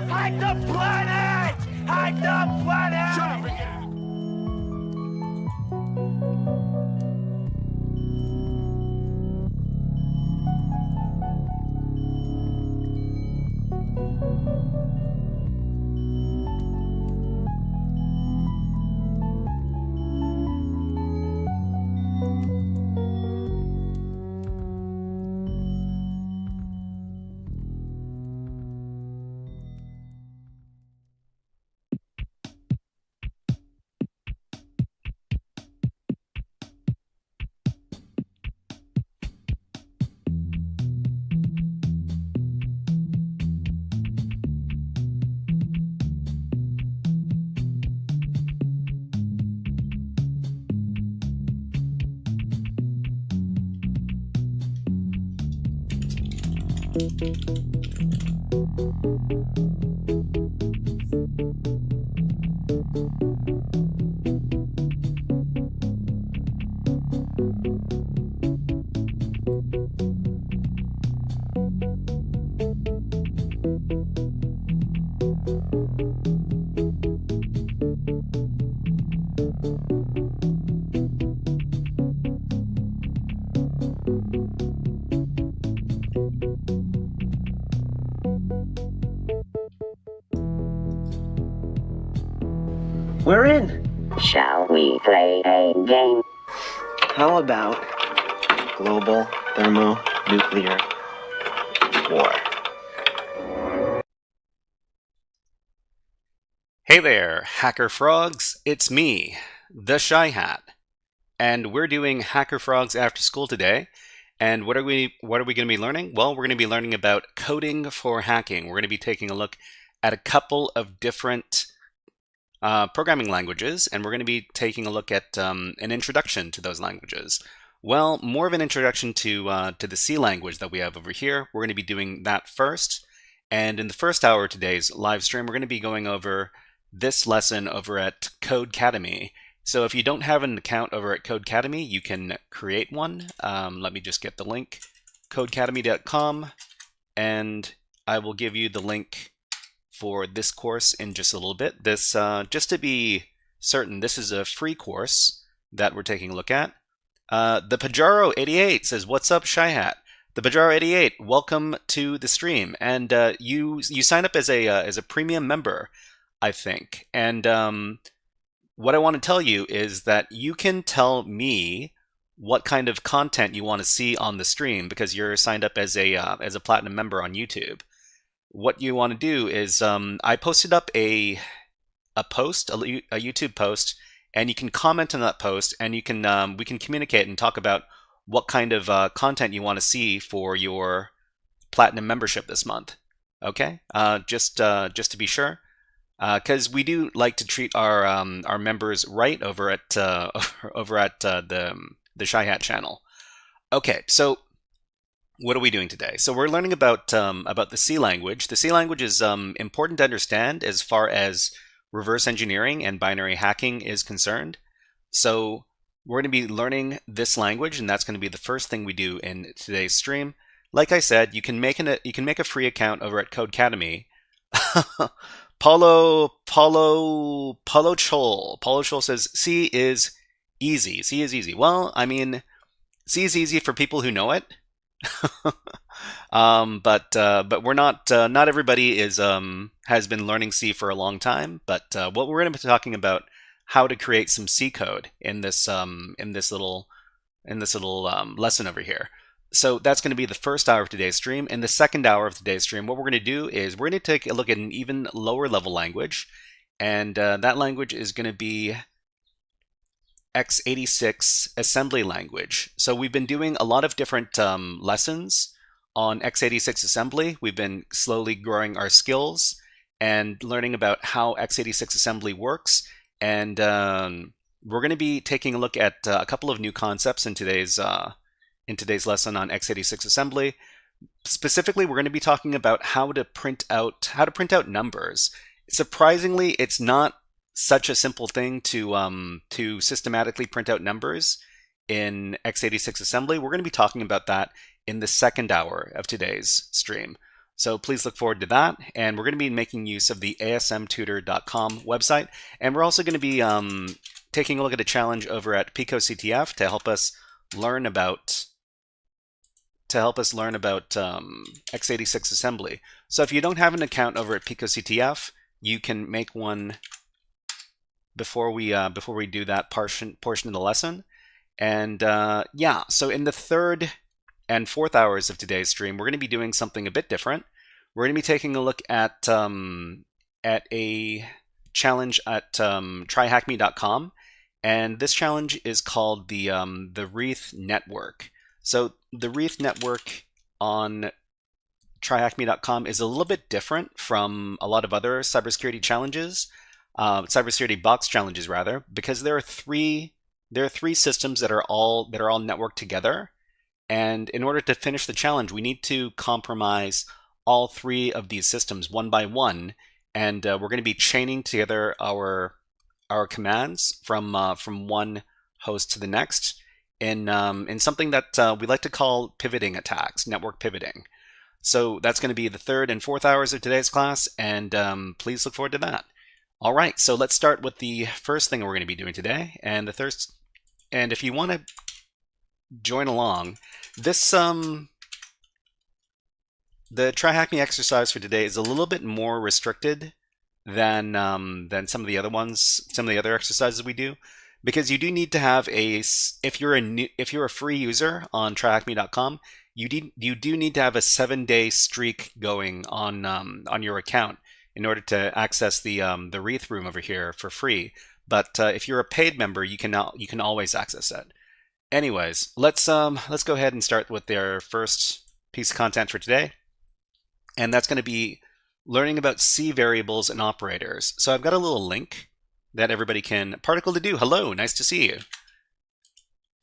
Hide the planet! Hide the planet! Shut up again! We're in. Shall we play a game? How about global thermonuclear war? Hey there, HackerFrogs. It's me, the Shy Hat, and we're doing HackerFrogs after school today. And what are we going to be learning? Well, we're going to be learning about coding for hacking. We're going to be taking a look at a couple of different programming languages, and we're going to be taking a look at an introduction to those languages. Well, more of an introduction to the C language that we have over here. We're going to be doing that first. And in the first hour of today's live stream, we're going to be going over this lesson over at Codecademy. So if you don't have an account over at Codecademy, you can create one. Let me just get the link, codecademy.com, and I will give you the link for this course in just a little bit. This, just to be certain, this is a free course that we're taking a look at. The Pajaro88 says, "What's up, Shy Hat?" The Pajaro88, welcome to the stream. And you sign up as a premium member, I think. And what I want to tell you is that you can tell me what kind of content you want to see on the stream because you're signed up as a platinum member on YouTube. What you want to do is I posted up a YouTube post, and you can comment on that post, and you can we can communicate and talk about what kind of content you want to see for your platinum membership this month. Okay, just to be sure, because we do like to treat our members right over at the Shy Hat channel. Okay, so what are we doing today? So we're learning about the C language. The C language is important to understand as far as reverse engineering and binary hacking is concerned. So we're going to be learning this language, and that's going to be the first thing we do in today's stream. Like I said, you can make a free account over at Codecademy. Paulo Chol says C is easy. C is easy. Well, I mean, C is easy for people who know it. But we're not everybody is has been learning C for a long time. But what we're going to be talking about how to create some C code in this little lesson over here. So that's going to be the first hour of today's stream. In the second hour of today's stream, what we're going to do is we're going to take a look at an even lower level language, and that language is going to be x86 assembly language. So we've been doing a lot of different lessons on x86 assembly. We've been slowly growing our skills and learning about how x86 assembly works. And we're going to be taking a look at a couple of new concepts in today's lesson on x86 assembly. Specifically, we're going to be talking about how to print out numbers. Surprisingly, it's not such a simple thing to systematically print out numbers in x86 assembly. We're going to be talking about that in the second hour of today's stream. So please look forward to that. And we're going to be making use of the asmtutor.com website. And we're also going to be taking a look at a challenge over at PicoCTF to help us learn about x86 assembly. So if you don't have an account over at PicoCTF, you can make one before we do that portion of the lesson. And yeah, so in the third and fourth hours of today's stream, we're going to be doing something a bit different. We're going to be taking a look at a challenge at tryhackme.com, and this challenge is called the Wreath Network. So the Wreath Network on tryhackme.com is a little bit different from a lot of other cybersecurity challenges, cybersecurity box challenges rather, because there are three systems that are all networked together. And in order to finish the challenge, we need to compromise all three of these systems one by one. And we're going to be chaining together our commands from one host to the next in something that we like to call pivoting attacks, network pivoting. So that's going to be the third and fourth hours of today's class, and please look forward to that. All right, so let's start with the first thing we're going to be doing today, and if you want to join along, this the Try Hack Me exercise for today is a little bit more restricted than some of the other exercises we do, because you do need to have if you're a free user on tryhackme.com, you do need to have a 7-day streak going on your account in order to access the Wreath room over here for free. But if you're a paid member, you can always access it. Anyways, let's go ahead and start with their first piece of content for today, and that's going to be learning about C variables and operators. So I've got a little link that everybody can. Particle to do. Hello, nice to see you.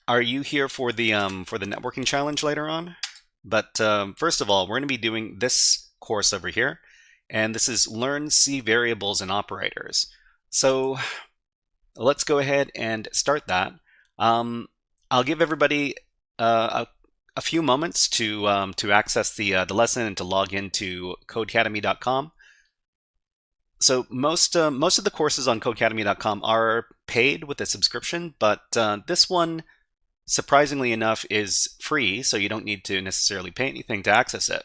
Are you here for the networking challenge later on? But first of all, we're going to be doing this course over here, and this is Learn C variables and operators. So let's go ahead and start that. I'll give everybody a few moments to access the lesson and to log into Codecademy.com. So most of the courses on Codecademy.com are paid with a subscription, but this one, surprisingly enough, is free, so you don't need to necessarily pay anything to access it.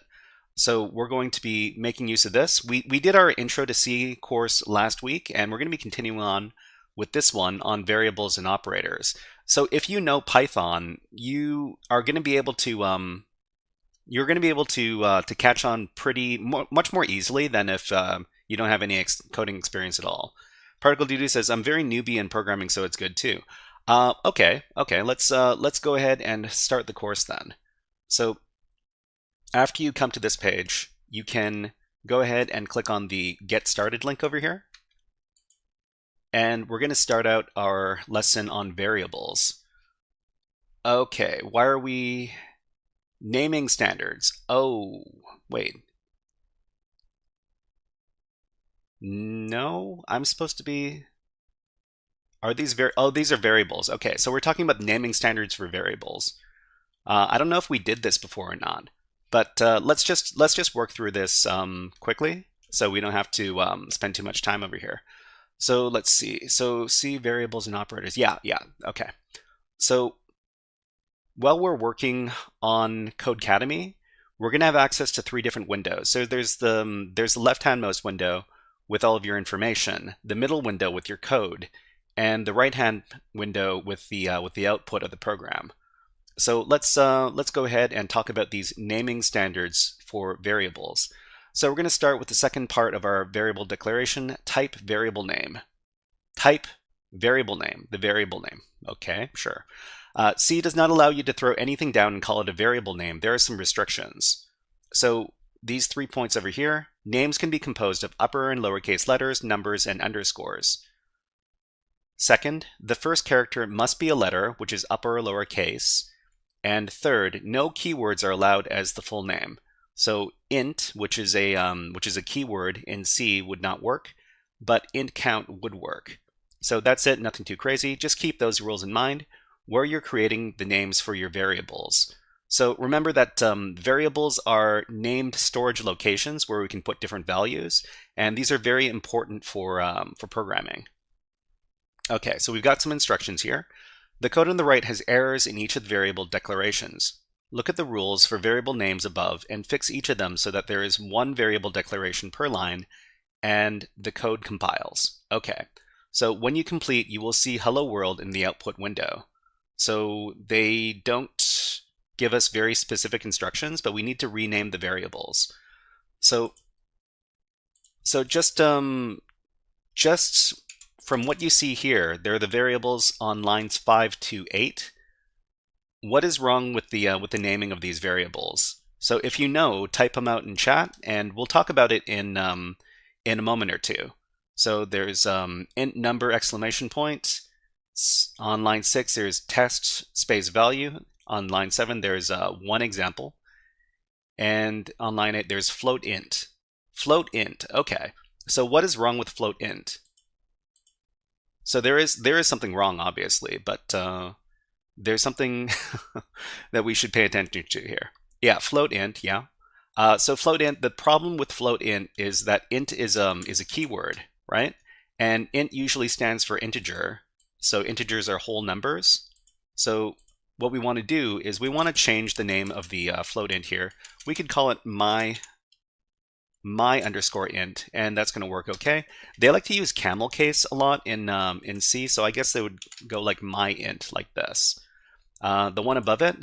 So we're going to be making use of this. We did our Intro to C course last week, and we're going to be continuing on with this one on variables and operators. So if you know Python, you are going to be able to catch on much more easily than if you don't have any coding experience at all. Particle Duty says, I'm very newbie in programming, so it's good too. Okay, let's go ahead and start the course then. So after you come to this page, you can go ahead and click on the Get Started link over here. And we're going to start out our lesson on variables. Okay, why are we naming standards? Oh, wait. No, I'm supposed to be... Are these these are variables. Okay, so we're talking about naming standards for variables. I don't know if we did this before or not, but let's just work through this quickly so we don't have to spend too much time over here. So let's see. So C variables and operators. Yeah, okay. So while we're working on Codecademy, we're going to have access to 3 different windows. So there's the left-handmost window with all of your information, the middle window with your code, and the right-hand window with the output of the program. So let's go ahead and talk about these naming standards for variables. So we're going to start with the second part of our variable declaration, type variable name. Type Variable name, the variable name. Okay, sure. C does not allow you to throw anything down and call it a variable name. There are some restrictions. So these 3 points over here, names can be composed of upper and lowercase letters, numbers, and underscores. Second, the first character must be a letter, which is upper or lowercase. And third, no keywords are allowed as the full name. So int, which is a keyword in C, would not work, but int count would work. So that's it, nothing too crazy. Just keep those rules in mind where you're creating the names for your variables. So remember that variables are named storage locations where we can put different values, and these are very important for programming. Okay, so we've got some instructions here. The code on the right has errors in each of the variable declarations. Look at the rules for variable names above and fix each of them so that there is one variable declaration per line and the code compiles. Okay, so when you complete, you will see Hello World in the output window. So they don't give us very specific instructions, but we need to rename the variables. So just from what you see here, there are the variables on lines 5 to 8. What is wrong with the naming of these variables? So if you know, type them out in chat, and we'll talk about it in a moment or two. So there's int number exclamation point. On line 6, there's test space value. On line 7, there's one example. And on line 8, there's float int. Float int, okay. So what is wrong with float int? So there is something wrong, obviously, but there's something that we should pay attention to here. Yeah, float int, yeah. So float int, the problem with float int is that int is a keyword, right? And int usually stands for integer. So integers are whole numbers. So what we want to do is we want to change the name of the float int here. We could call it my underscore int, and that's going to work okay. They like to use camel case a lot in C, so I guess they would go like my int like this. The one above it,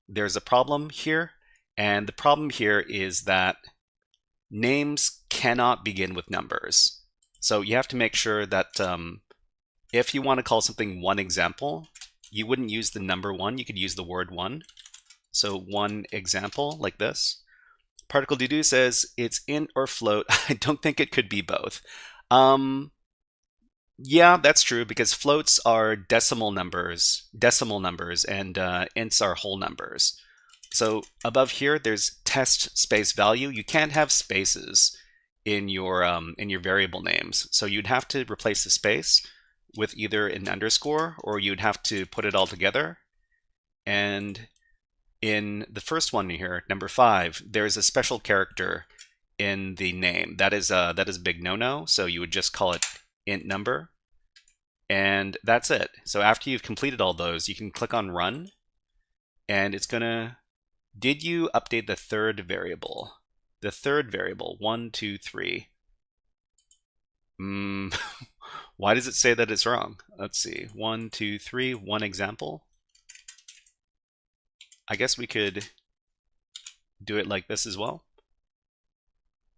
there's a problem here, and the problem here is that names cannot begin with numbers. So you have to make sure that if you want to call something one example, you wouldn't use the number one, you could use the word one. So one example like this. Particle Dudu says it's int or float. I don't think it could be both. Yeah, that's true, because floats are decimal numbers, and ints are whole numbers. So above here, there's test space value. You can't have spaces in your variable names. So you'd have to replace the space with either an underscore, or you'd have to put it all together. And in the first one here, number 5, there's a special character in the name. That is a big no-no. So you would just call it int number, and that's it. So after you've completed all those, you can click on run, and it's gonna. Did you update the third variable? The third variable, 1, 2, 3. Why does it say that it's wrong? Let's see. 1, 2, 3. One example. I guess we could do it like this as well.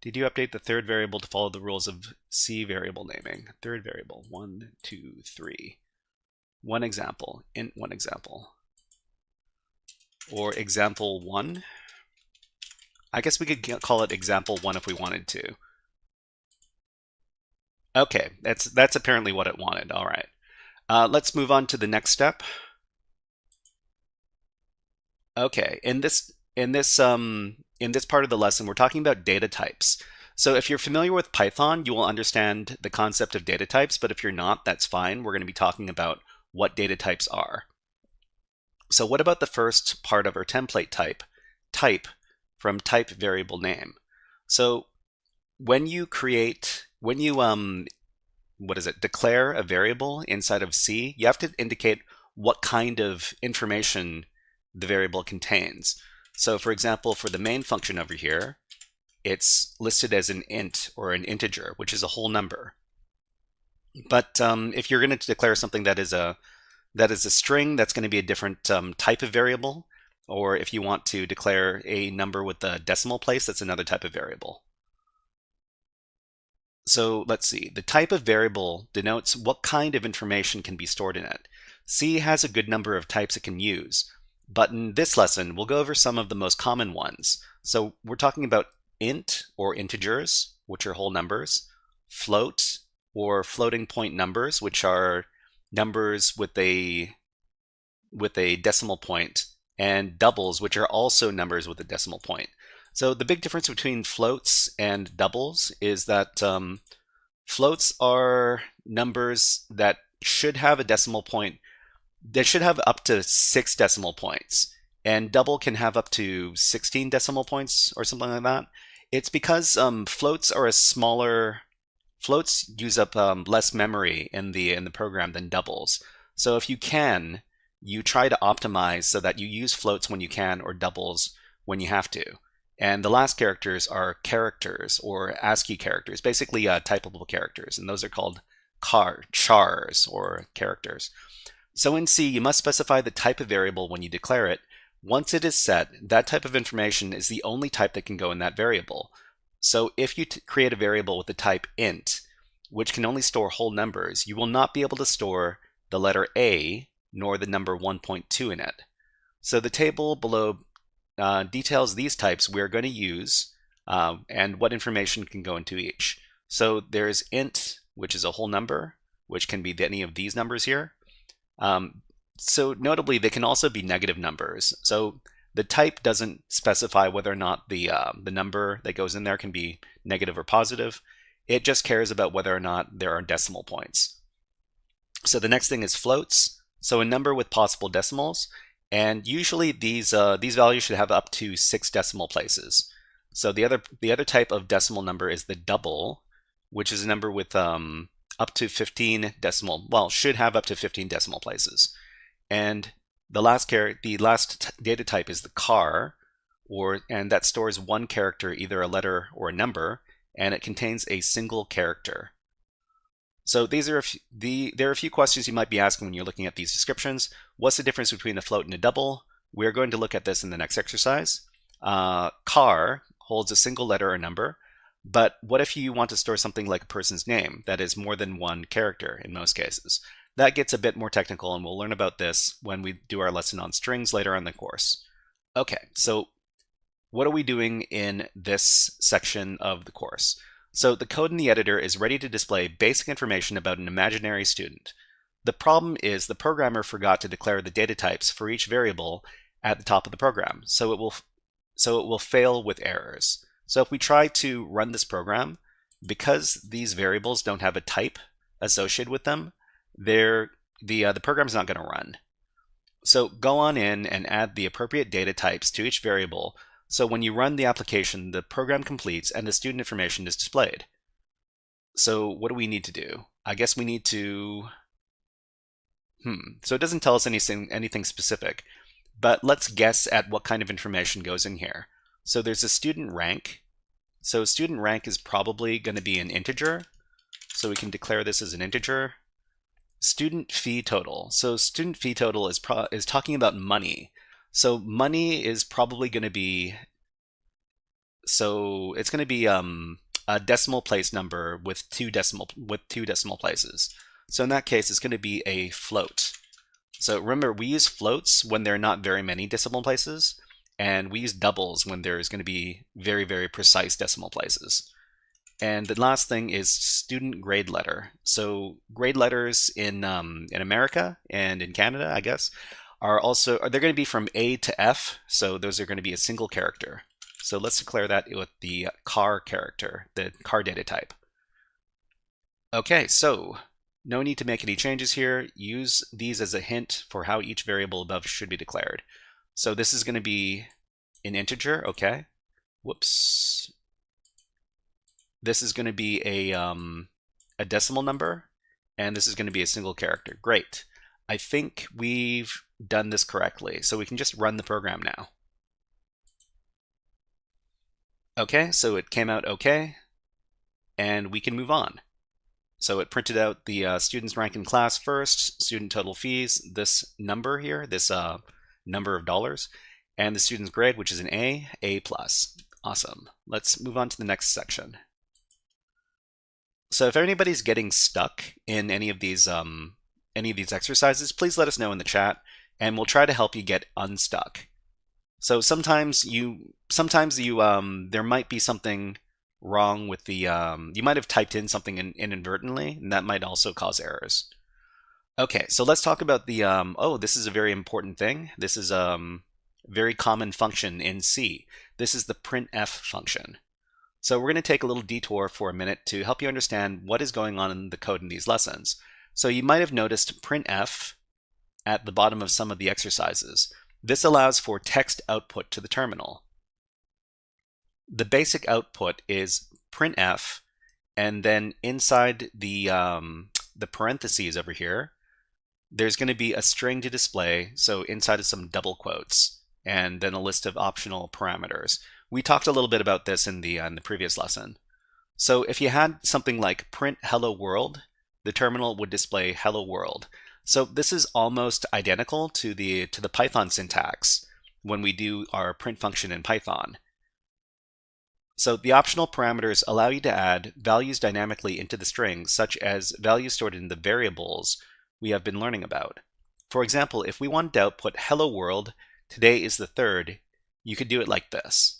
Did you update the third variable to follow the rules of C variable naming? Third variable, 1, 2, 3. One example, int one example. Or example 1. I guess we could call it example 1 if we wanted to. Okay, that's apparently what it wanted. All right. Let's move on to the next step. Okay, in this part of the lesson, we're talking about data types. So if you're familiar with Python, you will understand the concept of data types, but if you're not, that's fine. We're going to be talking about what data types are. So what about the first part of our template type from type variable name? So when you declare a variable inside of C, you have to indicate what kind of information the variable contains. So for example, for the main function over here, it's listed as an int or an integer, which is a whole number. But if you're going to declare something that is a string, that's going to be a different type of variable. Or if you want to declare a number with a decimal place, that's another type of variable. So let's see. The type of variable denotes what kind of information can be stored in it. C has a good number of types it can use, but in this lesson, we'll go over some of the most common ones. So we're talking about int or integers, which are whole numbers, float or floating point numbers, which are numbers with a decimal point, and doubles, which are also numbers with a decimal point. So the big difference between floats and doubles is that floats are numbers that should have a decimal point. They should have up to 6 decimal points, and double can have up to 16 decimal points or something like that. It's because floats are a smaller. Floats use up less memory in the program than doubles. So if you can, you try to optimize so that you use floats when you can or doubles when you have to. And the last characters are characters or ASCII characters, basically typable characters, and those are called chars or characters. So in C, you must specify the type of variable when you declare it. Once it is set, that type of information is the only type that can go in that variable. So if you create a variable with the type int, which can only store whole numbers, you will not be able to store the letter A nor the number 1.2 in it. So the table below details these types we're going to use and what information can go into each. So there's int, which is a whole number, which can be any of these numbers here. So notably, they can also be negative numbers. So the type doesn't specify whether or not the number that goes in there can be negative or positive. It just cares about whether or not there are decimal points. So the next thing is floats. So a number with possible decimals, and usually these values should have up to 6 decimal places. So the other type of decimal number is the double, which is a number with up to 15 decimal, well, should have up to 15 decimal places. And the last data type is the char, and that stores one character, either a letter or a number, and it contains a single character. So there are a few questions you might be asking when you're looking at these descriptions. What's the difference between a float and a double? We're going to look at this in the next exercise. Char holds a single letter or number, but what if you want to store something like a person's name that is more than one character in most cases? That gets a bit more technical, and we'll learn about this when we do our lesson on strings later on in the course. Okay, so what are we doing in this section of the course? So the code in the editor is ready to display basic information about an imaginary student. The problem is the programmer forgot to declare the data types for each variable at the top of the program, so it will fail with errors. So if we try to run this program, because these variables don't have a type associated with them, the program is not going to run. So go on in and add the appropriate data types to each variable, so when you run the application, the program completes and the student information is displayed. So what do we need to do? I guess we need to, so it doesn't tell us anything specific, but let's guess at what kind of information goes in here. So there's a student rank. So student rank is probably going to be an integer. So we can declare this as an integer. Student fee total. So student fee total is talking about money. So money is probably going to be, so it's going to be a decimal place number with two decimal places. So in that case, it's going to be a float. So remember, we use floats when there are not very many decimal places, and we use doubles when there's going to be very, very precise decimal places. And the last thing is student grade letter. So grade letters in America and in Canada, I guess, they're going to be from A to F. So those are going to be a single character. So let's declare that with the char character, the char data type. Okay, so no need to make any changes here. Use these as a hint for how each variable above should be declared. So this is going to be an integer, okay. Whoops. This is going to be a decimal number, and this is going to be a single character. Great. I think we've done this correctly, so we can just run the program now. Okay, so it came out okay, and we can move on. So it printed out the student's rank in class first, student total fees, this number here, this number of dollars, and the student's grade, which is an A+. Awesome. Let's move on to the next section. So if anybody's getting stuck in any of these exercises, please let us know in the chat, and we'll try to help you get unstuck. So sometimes there might be something wrong with the you might have typed in something inadvertently, and that might also cause errors. Okay, so let's talk about the oh, this is a very important thing. This is very common function in C. This is the printf function. So we're going to take a little detour for a minute to help you understand what is going on in the code in these lessons. So you might have noticed printf at the bottom of some of the exercises. This allows for text output to the terminal. The basic output is printf, and then inside the parentheses over here, there's going to be a string to display, so inside of some double quotes, and then a list of optional parameters. We talked a little bit about this in the previous lesson. So if you had something like print hello world, the terminal would display hello world. So this is almost identical to the Python syntax when we do our print function in Python. So the optional parameters allow you to add values dynamically into the string, such as values stored in the variables we have been learning about. For example, if we wanted to output hello world, today is the 3rd, you could do it like this.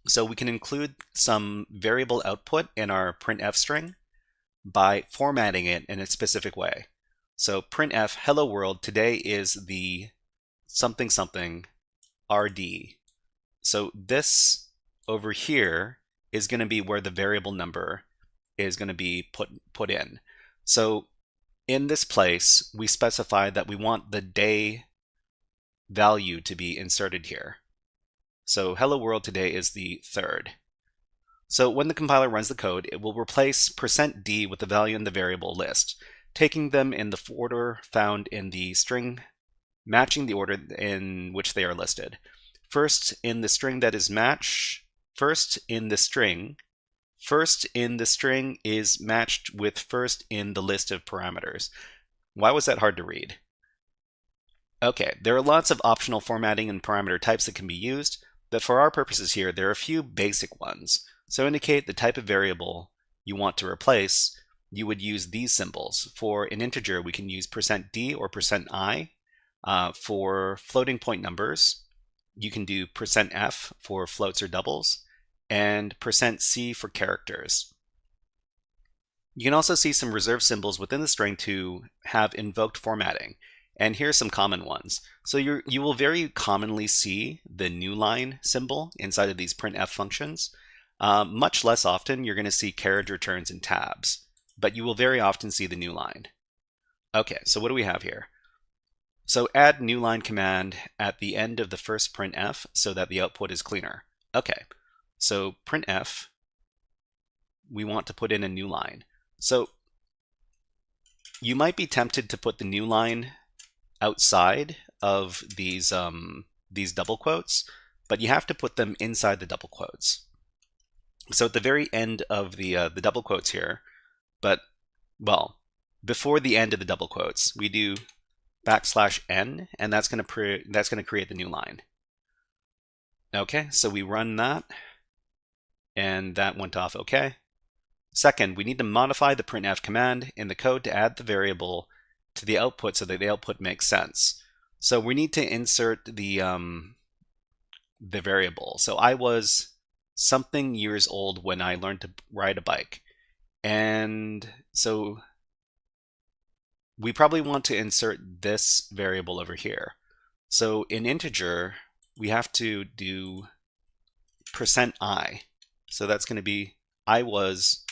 So we can include some variable output in our printf string by formatting it in a specific way. So printf hello world, today is the something something rd. So this over here is going to be where the variable number is going to be put in. So in this place, we specify that we want the day value to be inserted here. So hello world, today is the 3rd. So when the compiler runs the code, it will replace %d with the value in the variable list, taking them in the order found in the string, matching the order in which they are listed. First in the string that is match, first in the string is matched with first in the list of parameters. Why was that hard to read? Okay, there are lots of optional formatting and parameter types that can be used, but for our purposes here, there are a few basic ones. So indicate the type of variable you want to replace, you would use these symbols. For an integer, we can use %d or %i. For floating point numbers, you can do %f for floats or doubles, and %c for characters. You can also see some reserved symbols within the string to have invoked formatting. And here are some common ones. So you will very commonly see the new line symbol inside of these printf functions. Much less often, you're going to see carriage returns and tabs, but you will very often see the new line. Okay, so what do we have here? So add new line command at the end of the first printf so that the output is cleaner. Okay, so printf, we want to put in a new line. So you might be tempted to put the new line outside of these double quotes, but you have to put them inside the double quotes. So at the very end of the double quotes here, but well, before the end of the double quotes, we do \n, and that's going to create the new line. Okay, so we run that, and that went off okay. Second, we need to modify the printf command in the code to add the variable to the output so that the output makes sense. So we need to insert the variable. So I was something years old when I learned to ride a bike. And so we probably want to insert this variable over here. So in integer, we have to do %i. So that's going to be I was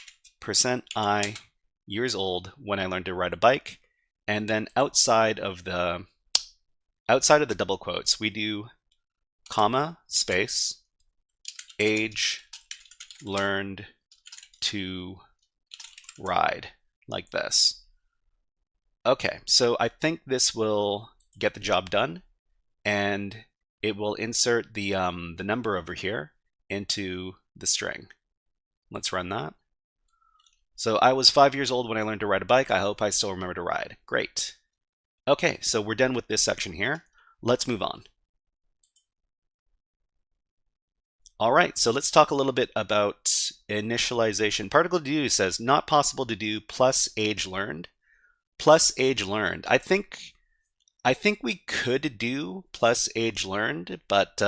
%i years old when I learned to ride a bike. And then outside of the double quotes, we do comma space age learned to ride, like this. Okay, so I think this will get the job done, and it will insert the number over here into the string. Let's run that. So I was 5 years old when I learned to ride a bike. I hope I still remember to ride. Great. Okay, so we're done with this section here. Let's move on. All right, so let's talk a little bit about initialization. Particle to do says not possible to do plus age learned. Plus age learned. I think we could do plus age learned, but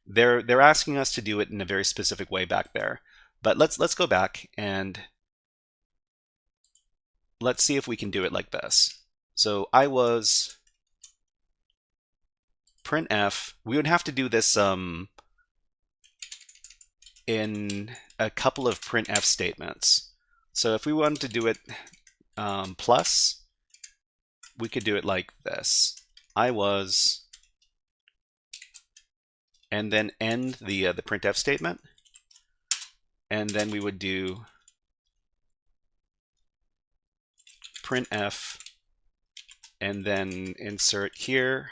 they're asking us to do it in a very specific way back there. But let's go back and let's see if we can do it like this. So I was printf. We would have to do this in a couple of printf statements. So if we wanted to do it plus, we could do it like this. I was, and then end the printf statement, and then we would do printf, and then insert here.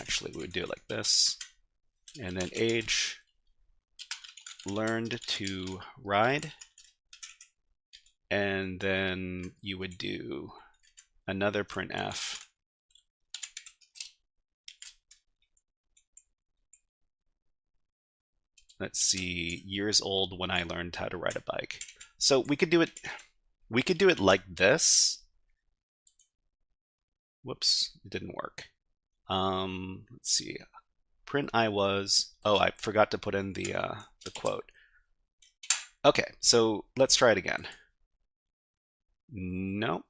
Actually, we would do it like this, and then age learned to ride, and then you would do another printf. Let's see, years old when I learned how to ride a bike. So we could do it like this. Whoops, it didn't work. Let's see. Print I was. Oh, I forgot to put in the quote. Okay, so let's try it again. Nope.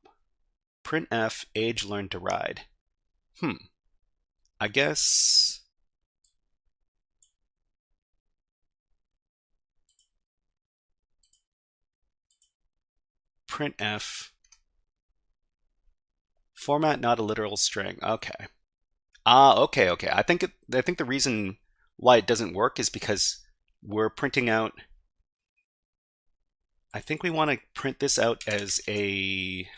Printf age learned to ride. I guess printf format not a literal string. Okay. Okay. I think the reason why it doesn't work is because we're printing out. I think we want to print this out as a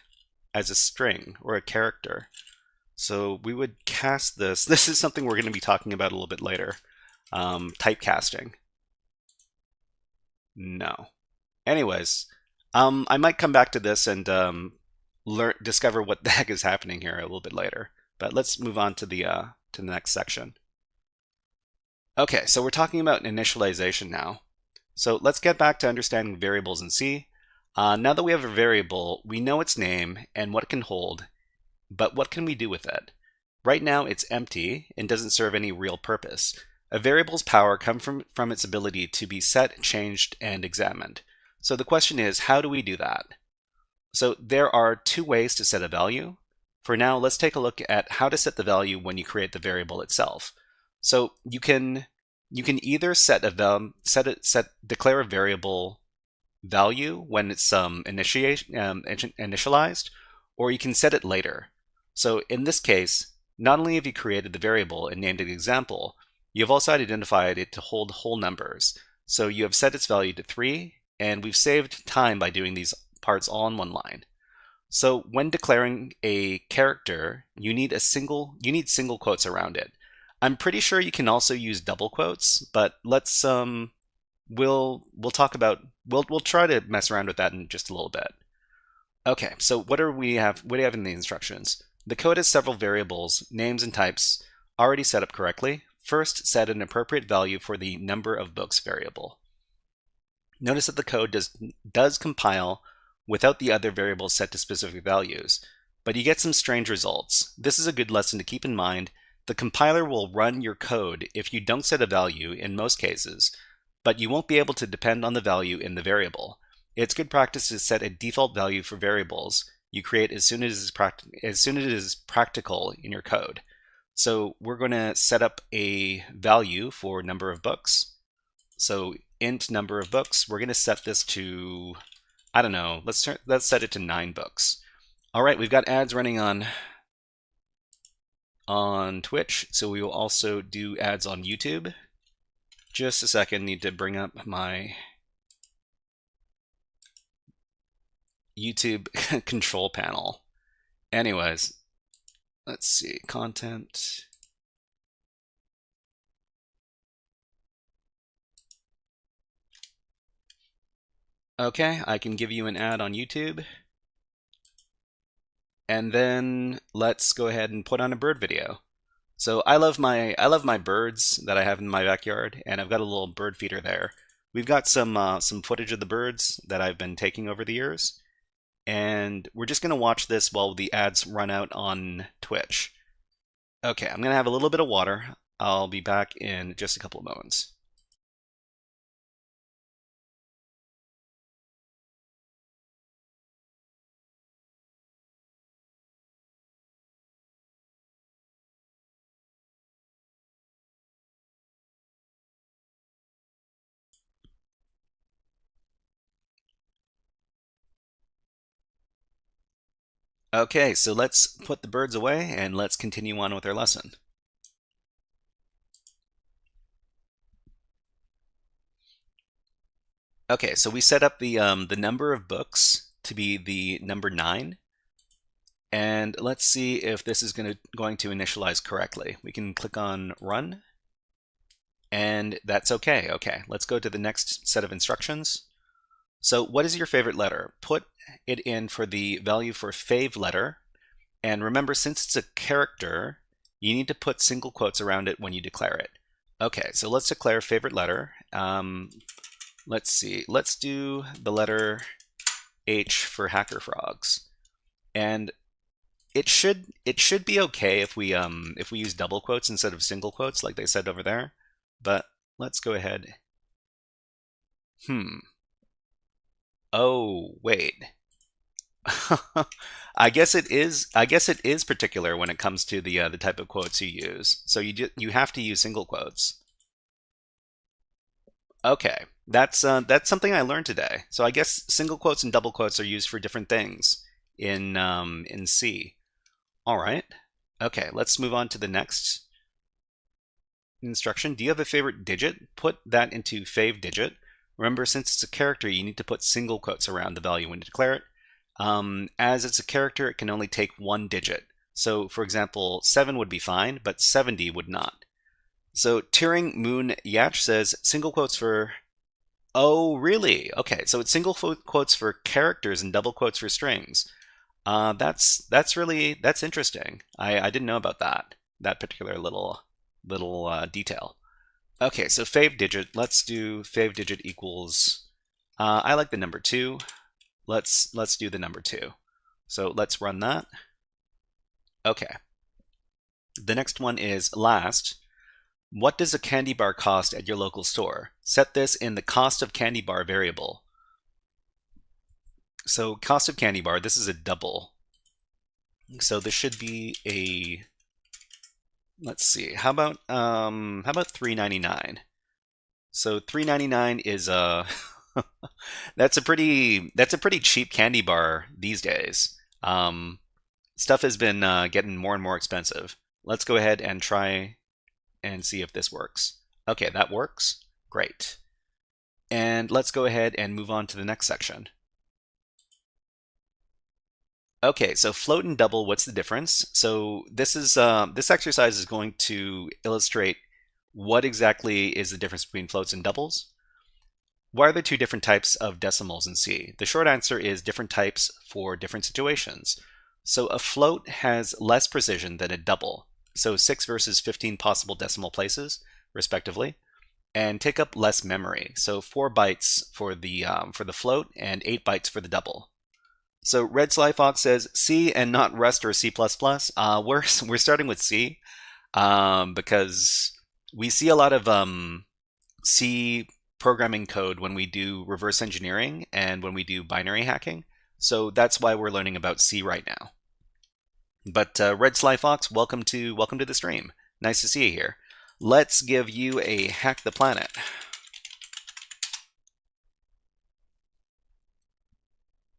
string or a character. So we would cast this. This is something we're going to be talking about a little bit later. Typecasting. No. Anyways, I might come back to this and discover what the heck is happening here a little bit later. But let's move on to the next section. Okay, so we're talking about initialization now. So let's get back to understanding variables in C. Now that we have a variable, we know its name and what it can hold, but what can we do with it? Right now it's empty and doesn't serve any real purpose. A variable's power comes from its ability to be set, changed, and examined. So the question is, how do we do that? So there are two ways to set a value. For now, let's take a look at how to set the value when you create the variable itself. So you can either declare a variable value when it's initialized, or you can set it later. So in this case, not only have you created the variable and named it example, you've also identified it to hold whole numbers. So you have set its value to 3, and we've saved time by doing these parts all in one line. So when declaring a character, you need single quotes around it. I'm pretty sure you can also use double quotes, but let's we'll try to mess around with that in just a little bit. Okay, so what do we have in the instructions? The code has several variables, names and types already set up correctly. First, set an appropriate value for the number of books variable. Notice that the code does compile without the other variables set to specific values, but you get some strange results. This is a good lesson to keep in mind. The compiler will run your code if you don't set a value in most cases, but you won't be able to depend on the value in the variable. It's good practice to set a default value for variables you create as soon as it is practical in your code. So we're going to set up a value for number of books. So int number of books, we're going to set this to, I don't know, let's set it to 9 books. All right, we've got ads running on Twitch, so we will also do ads on YouTube. Just a second, need to bring up my YouTube control panel. Anyways, let's see, content. Okay, I can give you an ad on YouTube. And then let's go ahead and put on a bird video. So I love my birds that I have in my backyard, and I've got a little bird feeder there. We've got some footage of the birds that I've been taking over the years, and we're just gonna watch this while the ads run out on Twitch. Okay, I'm gonna have a little bit of water. I'll be back in just a couple of moments. Okay, so let's put the birds away and let's continue on with our lesson. Okay, so we set up the number of books to be the number 9, and let's see if this is going to initialize correctly. We can click on Run, and that's okay. Okay, let's go to the next set of instructions. So what is your favorite letter? Put it in for the value for fav letter, and remember, since it's a character, you need to put single quotes around it when you declare it. Okay, so let's declare favorite letter. Let's see. Let's do the letter H for HackerFrogs, and it should be okay if we use double quotes instead of single quotes like they said over there. But let's go ahead. Oh wait. I guess it is. I guess it is particular when it comes to the type of quotes you use. So you have to use single quotes. Okay, that's something I learned today. So I guess single quotes and double quotes are used for different things in C. All right. Okay, let's move on to the next instruction. Do you have a favorite digit? Put that into fav digit. Remember, since it's a character, you need to put single quotes around the value when you declare it. As it's a character, it can only take one digit. So, for example, 7 would be fine, but 70 would not. So Turing Moon Yach says single quotes for. Oh, really? Okay, so it's single quotes for characters and double quotes for strings. That's interesting. I didn't know about that particular little detail. Okay, so fav digit. Let's do fav digit equals. I like the number 2. Let's do the number 2. So let's run that. Okay. The next one is last. What does a candy bar cost at your local store? Set this in the cost of candy bar variable. So cost of candy bar, this is a double. So this should be a, let's see, how about $3.99? So $3.99 is a that's a pretty cheap candy bar these days. Stuff has been getting more and more expensive. Let's go ahead and try and see if this works. Okay, that works. Great. And let's go ahead and move on to the next section. Okay, so float and double, what's the difference? So this exercise is going to illustrate what exactly is the difference between floats and doubles. Why are there two different types of decimals in C? The short answer is different types for different situations. So a float has less precision than a double. So 6 versus 15 possible decimal places, respectively, and take up less memory. So 4 bytes for the float and 8 bytes for the double. So Red Sly Fox says C and not Rust or C++. We're starting with C because we see a lot of C programming code when we do reverse engineering and when we do binary hacking. So that's why we're learning about C right now. But Red Sly Fox, welcome to the stream. Nice to see you here. Let's give you a hack the planet.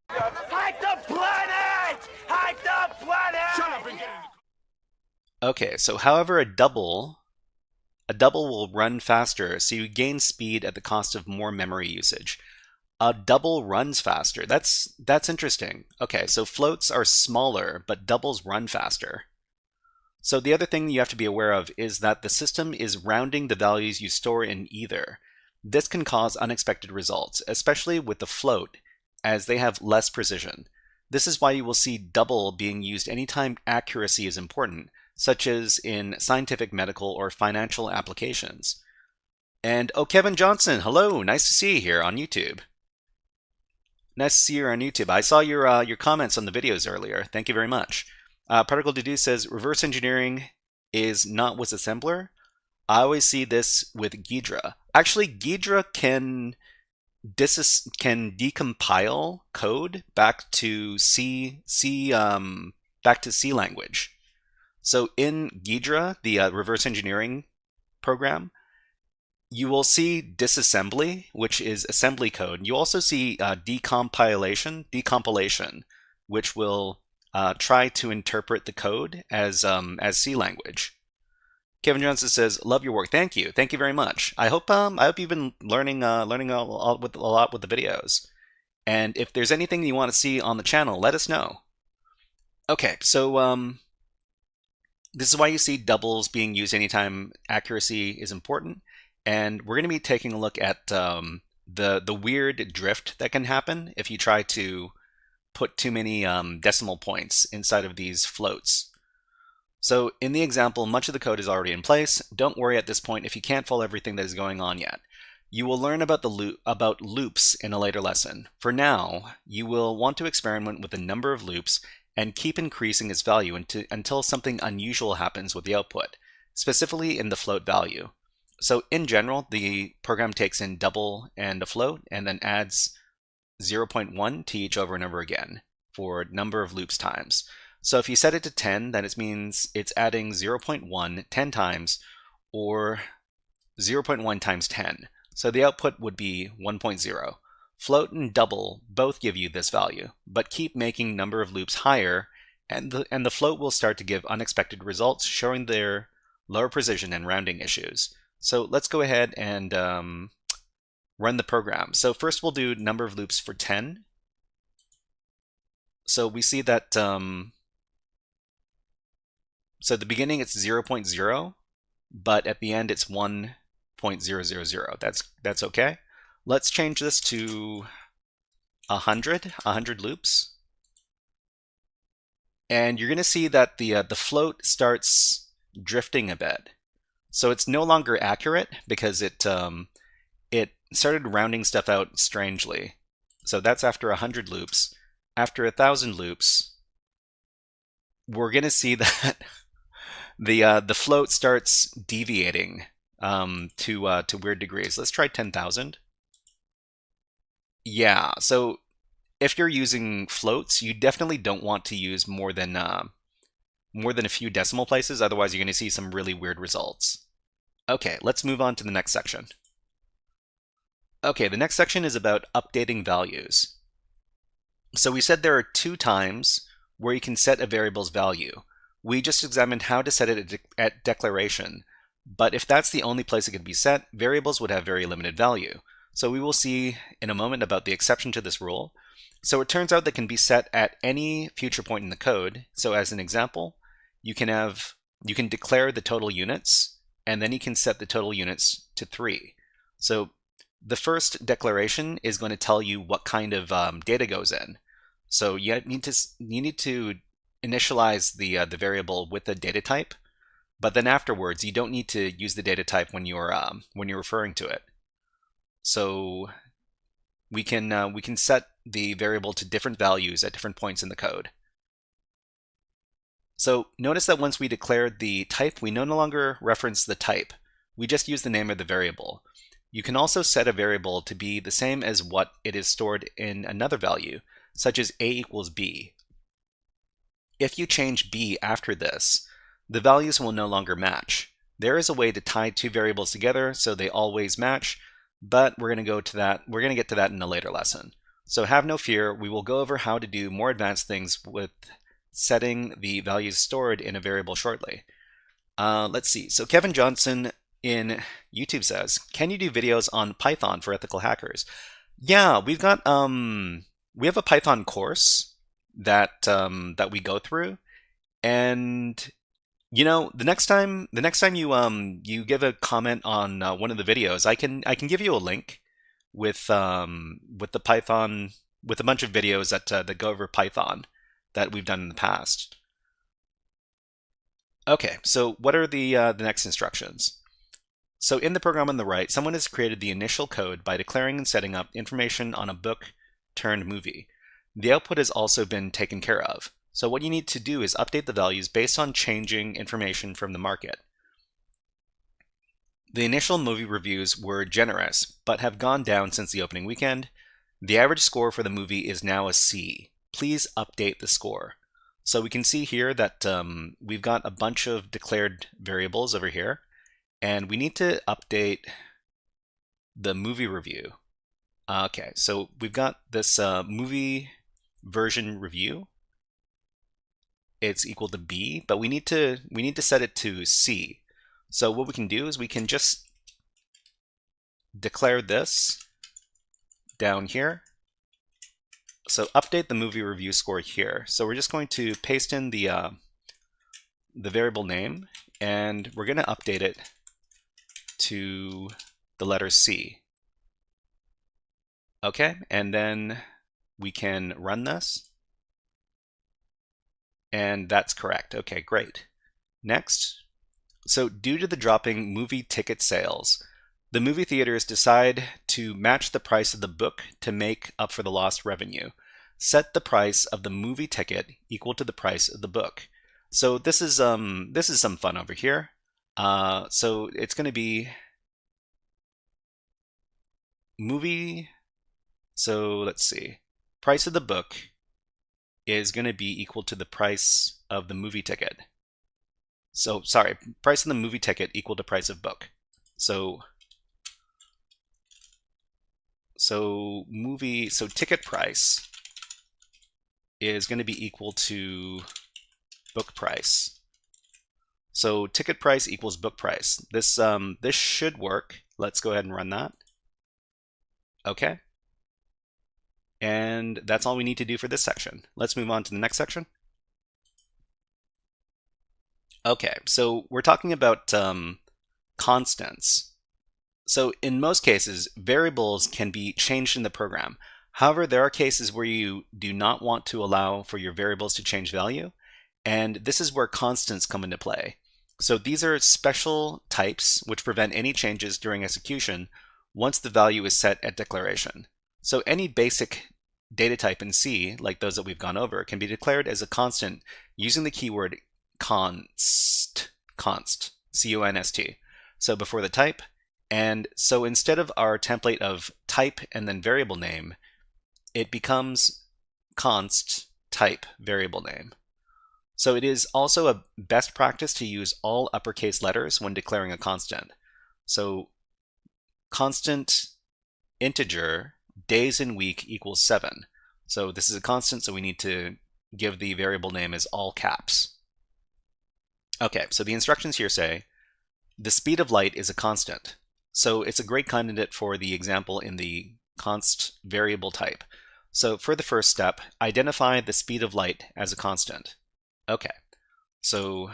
Hack the planet! Hack the planet! Shut up and get in. Okay, so however a double will run faster, so you gain speed at the cost of more memory usage. A double runs faster. That's interesting. Okay, so floats are smaller, but doubles run faster. So the other thing you have to be aware of is that the system is rounding the values you store in either. This can cause unexpected results, especially with the float, as they have less precision. This is why you will see double being used anytime accuracy is important, such as in scientific, medical, or financial applications. And oh, Kevin Johnson, hello, nice to see you here on YouTube. Nice to see you on YouTube. I saw your comments on the videos earlier. Thank you very much. Particle Deduce says reverse engineering is not with assembler. I always see this with Ghidra. Actually, Ghidra can decompile code back to C language. So in Ghidra, the reverse engineering program, you will see disassembly, which is assembly code. You also see decompilation, which will try to interpret the code as C language. Kevin Johnson says, "Love your work." Thank you very much. I hope you've been learning a lot with the videos. And if there's anything you want to see on the channel, let us know. Okay, so this is why you see doubles being used anytime accuracy is important. And we're going to be taking a look at the weird drift that can happen if you try to put too many decimal points inside of these floats. So in the example, much of the code is already in place. Don't worry at this point if you can't follow everything that is going on yet. You will learn about loops in a later lesson. For now, you will want to experiment with the number of loops and keep increasing its value until something unusual happens with the output, specifically in the float value. So in general, the program takes in double and a float and then adds 0.1 to each over and over again for number of loops times. So if you set it to 10, then it means it's adding 0.1 10 times, or 0.1 times 10. So the output would be 1.0. Float and double both give you this value, but keep making number of loops higher, and the float will start to give unexpected results, showing their lower precision and rounding issues. So let's go ahead and run the program. So first we'll do number of loops for 10. So we see that so at the beginning it's 0.0, but at the end it's 1.000. That's okay. Let's change this to 100 loops. And you're going to see that the float starts drifting a bit. So it's no longer accurate because it started rounding stuff out strangely. So that's after 100 loops. After 1,000 loops, we're going to see that the float starts deviating to weird degrees. Let's try 10,000. Yeah, so if you're using floats, you definitely don't want to use more than a few decimal places. Otherwise, you're going to see some really weird results. Okay, let's move on to the next section. Okay, the next section is about updating values. So we said there are 2 times where you can set a variable's value. We just examined how to set it at declaration, but if that's the only place it could be set, variables would have very limited value. So we will see in a moment about the exception to this rule. So it turns out that can be set at any future point in the code. So as an example, you can declare the total units, and then you can set the total units to 3. So the first declaration is going to tell you what kind of data goes in. So you need to initialize the variable with the data type, but then afterwards you don't need to use the data type when you're referring to it. So we can set the variable to different values at different points in the code. So notice that once we declared the type, we no longer reference the type. We just use the name of the variable. You can also set a variable to be the same as what it is stored in another value, such as a equals b. If you change b after this, the values will no longer match. There is a way to tie 2 variables together so they always match, but we're going to get to that in a later lesson. So have no fear, we will go over how to do more advanced things with setting the values stored in a variable shortly. Let's see. So Kevin Johnson in YouTube says, "Can you do videos on Python for ethical hackers?" Yeah, we have a Python course that we go through, and the next time you give a comment on one of the videos, I can give you a link with the Python, with a bunch of videos that go over Python that we've done in the past. Okay, so what are the next instructions? So in the program on the right, someone has created the initial code by declaring and setting up information on a book turned movie. The output has also been taken care of. So what you need to do is update the values based on changing information from the market. The initial movie reviews were generous, but have gone down since the opening weekend. The average score for the movie is now a C. Please update the score. So we can see here that we've got a bunch of declared variables over here, and we need to update the movie review. Okay, so we've got this movie version review. It's equal to B, but we need to set it to C. So what we can do is we can just declare this down here. So update the movie review score here. So we're just going to paste in the variable name, and we're going to update it to the letter C. Okay, and then we can run this. And that's correct. Okay, great. Next. So due to the dropping movie ticket sales, the movie theaters decide to match the price of the book to make up for the lost revenue. Set the price of the movie ticket equal to the price of the book. So this is some fun over here. So it's going to be movie. So let's see. Price of the book is going to be equal to the price of the movie ticket. So sorry, price of the movie ticket equal to price of book. So ticket price is going to be equal to book price. So ticket price equals book price. This should work. Let's go ahead and run that. Okay. And that's all we need to do for this section. Let's move on to the next section. Okay, so we're talking about constants. So in most cases, variables can be changed in the program. However, there are cases where you do not want to allow for your variables to change value, and this is where constants come into play. So these are special types which prevent any changes during execution once the value is set at declaration. So any basic data type in C, like those that we've gone over, can be declared as a constant using the keyword const, C-O-N-S-T. So before the type, and so instead of our template of type and then variable name, it becomes const type variable name. So it is also a best practice to use all uppercase letters when declaring a constant. So constant integer days in week equals 7. So this is a constant, so we need to give the variable name as all caps. Okay, so the instructions here say the speed of light is a constant. So it's a great candidate for the example in the const variable type. So for the first step, identify the speed of light as a constant. Okay, so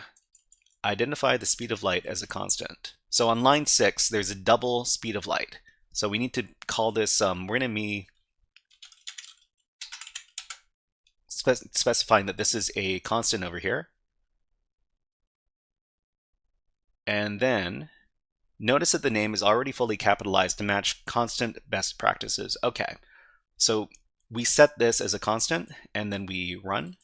identify the speed of light as a constant. So on line 6, there's a double speed of light. So we need to call this, we're going to be specifying that this is a constant over here. And then notice that the name is already fully capitalized to match constant best practices. Okay, so we set this as a constant and then we run.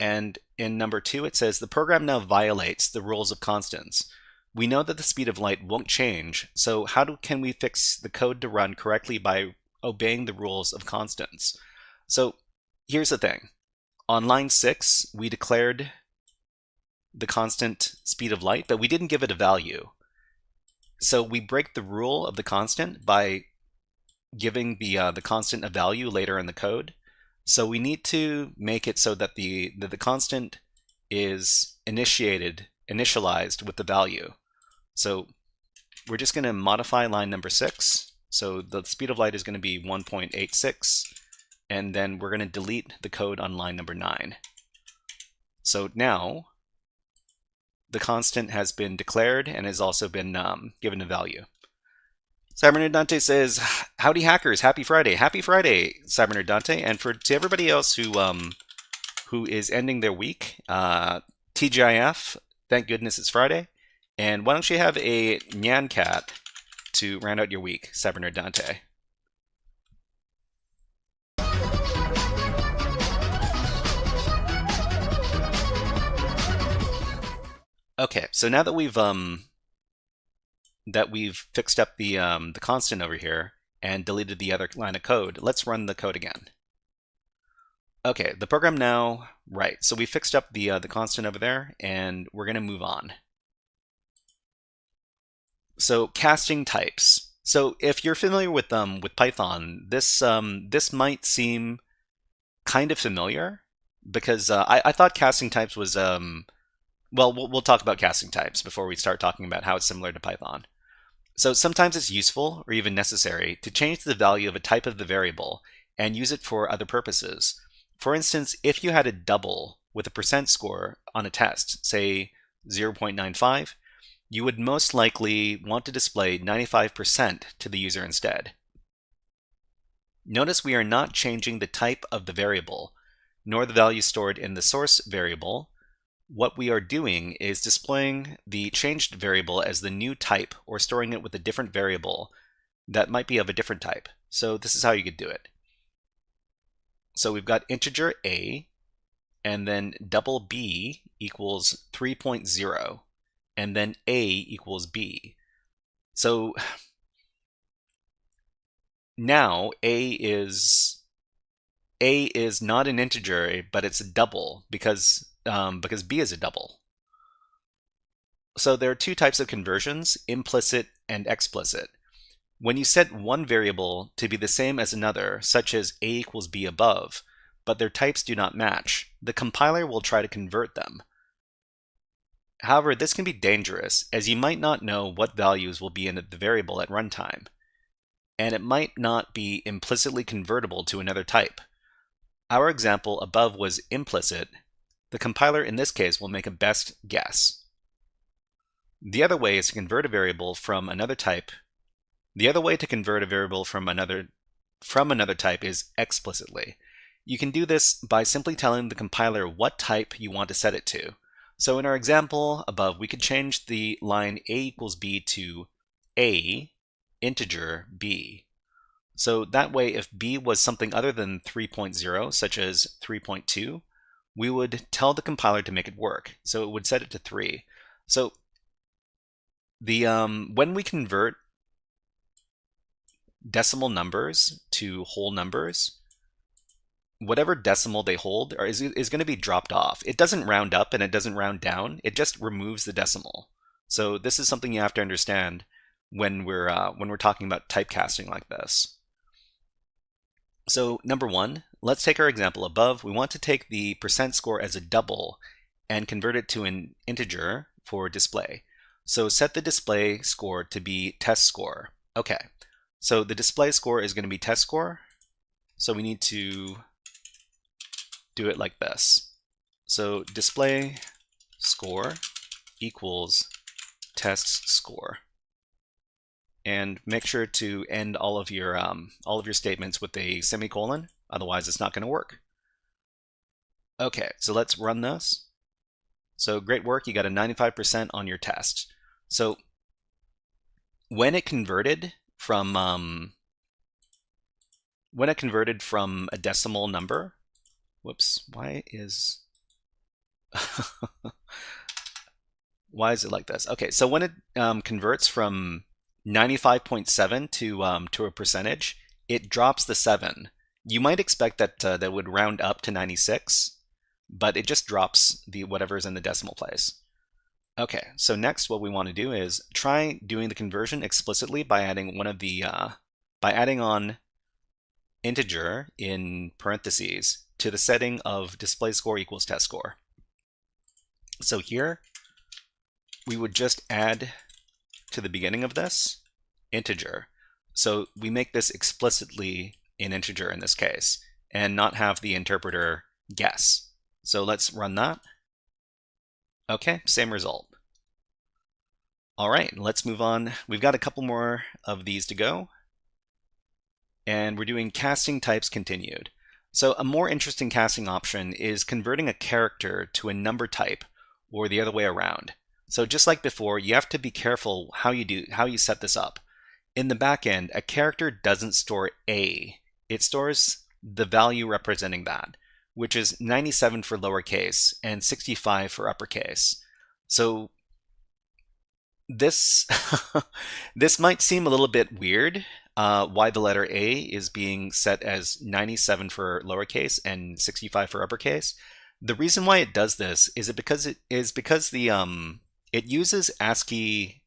And in number 2, it says the program now violates the rules of constants. We know that the speed of light won't change, so can we fix the code to run correctly by obeying the rules of constants? So here's the thing. On line 6, we declared the constant speed of light, but we didn't give it a value. So we break the rule of the constant by giving the constant a value later in the code. So we need to make it so that the constant is initialized with the value. So we're just going to modify line number 6. So the speed of light is going to be 1.86, and then we're going to delete the code on line number 9. So now the constant has been declared and has also been given a value. Cybernerd Dante says, "Howdy hackers, happy Friday." Happy Friday, Cybernerd Dante. And to everybody else who who is ending their week. TGIF, thank goodness it's Friday. And why don't you have a Nyan Cat to round out your week, Severn or Dante? Okay, so now that we've fixed up the constant over here and deleted the other line of code, let's run the code again. Okay, the program now, right, so we fixed up the constant over there, and we're going to move on. So casting types. So if you're familiar with Python, this might seem kind of familiar, because I thought casting types was well, we'll talk about casting types before we start talking about how it's similar to Python. So sometimes it's useful or even necessary to change the value of a type of the variable and use it for other purposes. For instance, if you had a double with a percent score on a test, say 0.95, you would most likely want to display 95% to the user instead. Notice we are not changing the type of the variable, nor the value stored in the source variable. What we are doing is displaying the changed variable as the new type or storing it with a different variable that might be of a different type. So this is how you could do it. So we've got integer a, and then double b equals 3.0, and then a equals b. So now a is not an integer, but it's a double because b is a double. So there are two types of conversions, implicit and explicit. When you set one variable to be the same as another, such as a equals b above, but their types do not match, the compiler will try to convert them. However, this can be dangerous, as you might not know what values will be in the variable at runtime, and it might not be implicitly convertible to another type. Our example above was implicit. The compiler in this case will make a best guess. The other way is to convert a variable from another type. The other way to convert a variable from another type is explicitly. You can do this by simply telling the compiler what type you want to set it to. So in our example above, we could change the line a equals b to a integer b. So that way, if b was something other than 3.0, such as 3.2, we would tell the compiler to make it work. So it would set it to 3. So the when we convert decimal numbers to whole numbers, whatever decimal they hold is going to be dropped off. It doesn't round up and it doesn't round down. It just removes the decimal. So this is something you have to understand when we're talking about typecasting like this. So number one, let's take our example above. We want to take the percent score as a double and convert it to an integer for display. So set the display score to be test score. Okay, so the display score is going to be test score. So we need to do it like this. So display score equals test score. And make sure to end all of your statements with a semicolon, otherwise it's not going to work. Okay, so let's run this. So great work, you got a 95% on your test. So when it converted from a decimal number, whoops, why is it like this? Okay, so when it converts from 95.7 to a percentage, it drops the 7. You might expect that that would round up to 96, but it just drops the whatever's in the decimal place. Okay, so next what we want to do is try doing the conversion explicitly by adding on integer in parentheses to the setting of display score equals test score. So here we would just add to the beginning of this integer. So we make this explicitly an integer in this case and not have the interpreter guess. So let's run that. Okay, same result. All right, let's move on. We've got a couple more of these to go. And we're doing casting types continued. So a more interesting casting option is converting a character to a number type, or the other way around. So just like before, you have to be careful how you set this up. In the back end, a character doesn't store A. It stores the value representing that, which is 97 for lowercase and 65 for uppercase. So this this might seem a little bit weird, why the letter A is being set as 97 for lowercase and 65 for uppercase. The reason why it does this is because it uses ASCII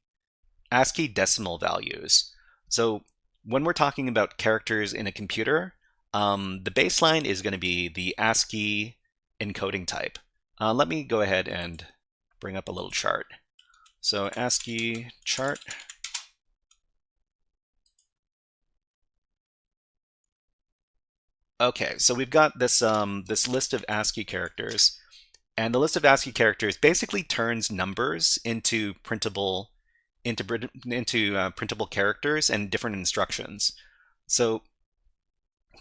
decimal values. So when we're talking about characters in a computer, the baseline is going to be the ASCII encoding type. Let me go ahead and bring up a little chart. So ASCII chart. Okay, so we've got this this list of ASCII characters, and the list of ASCII characters basically turns numbers into printable printable characters and different instructions. So,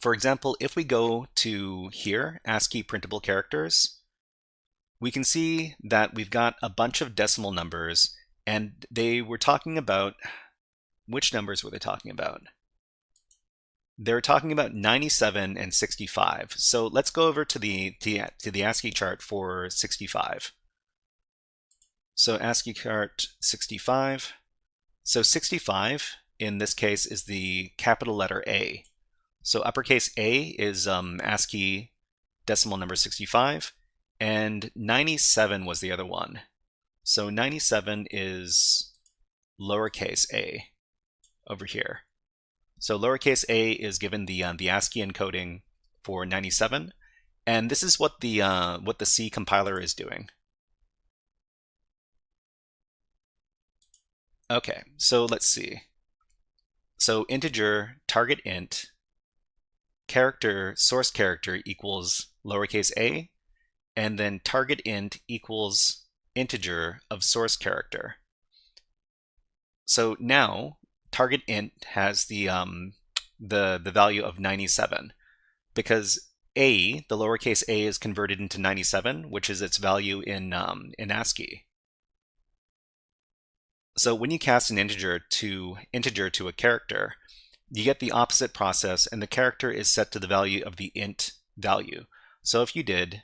for example, if we go to here, ASCII printable characters, we can see that we've got a bunch of decimal numbers, and they were talking about, which numbers were they talking about? They're talking about 97 and 65. So let's go over to the ASCII chart for 65. So ASCII chart 65. So 65 in this case is the capital letter A. So uppercase A is ASCII decimal number 65, and 97 was the other one. So 97 is lowercase a over here. So lowercase a is given the ASCII encoding for 97, and this is what the C compiler is doing. Okay, so let's see. So integer target int character source character equals lowercase a, and then target int equals integer of source character. So now target int has the value of 97 because a, the lowercase a, is converted into 97, which is its value in ASCII. So when you cast an integer to a character, you get the opposite process, and the character is set to the value of the int value. So if you did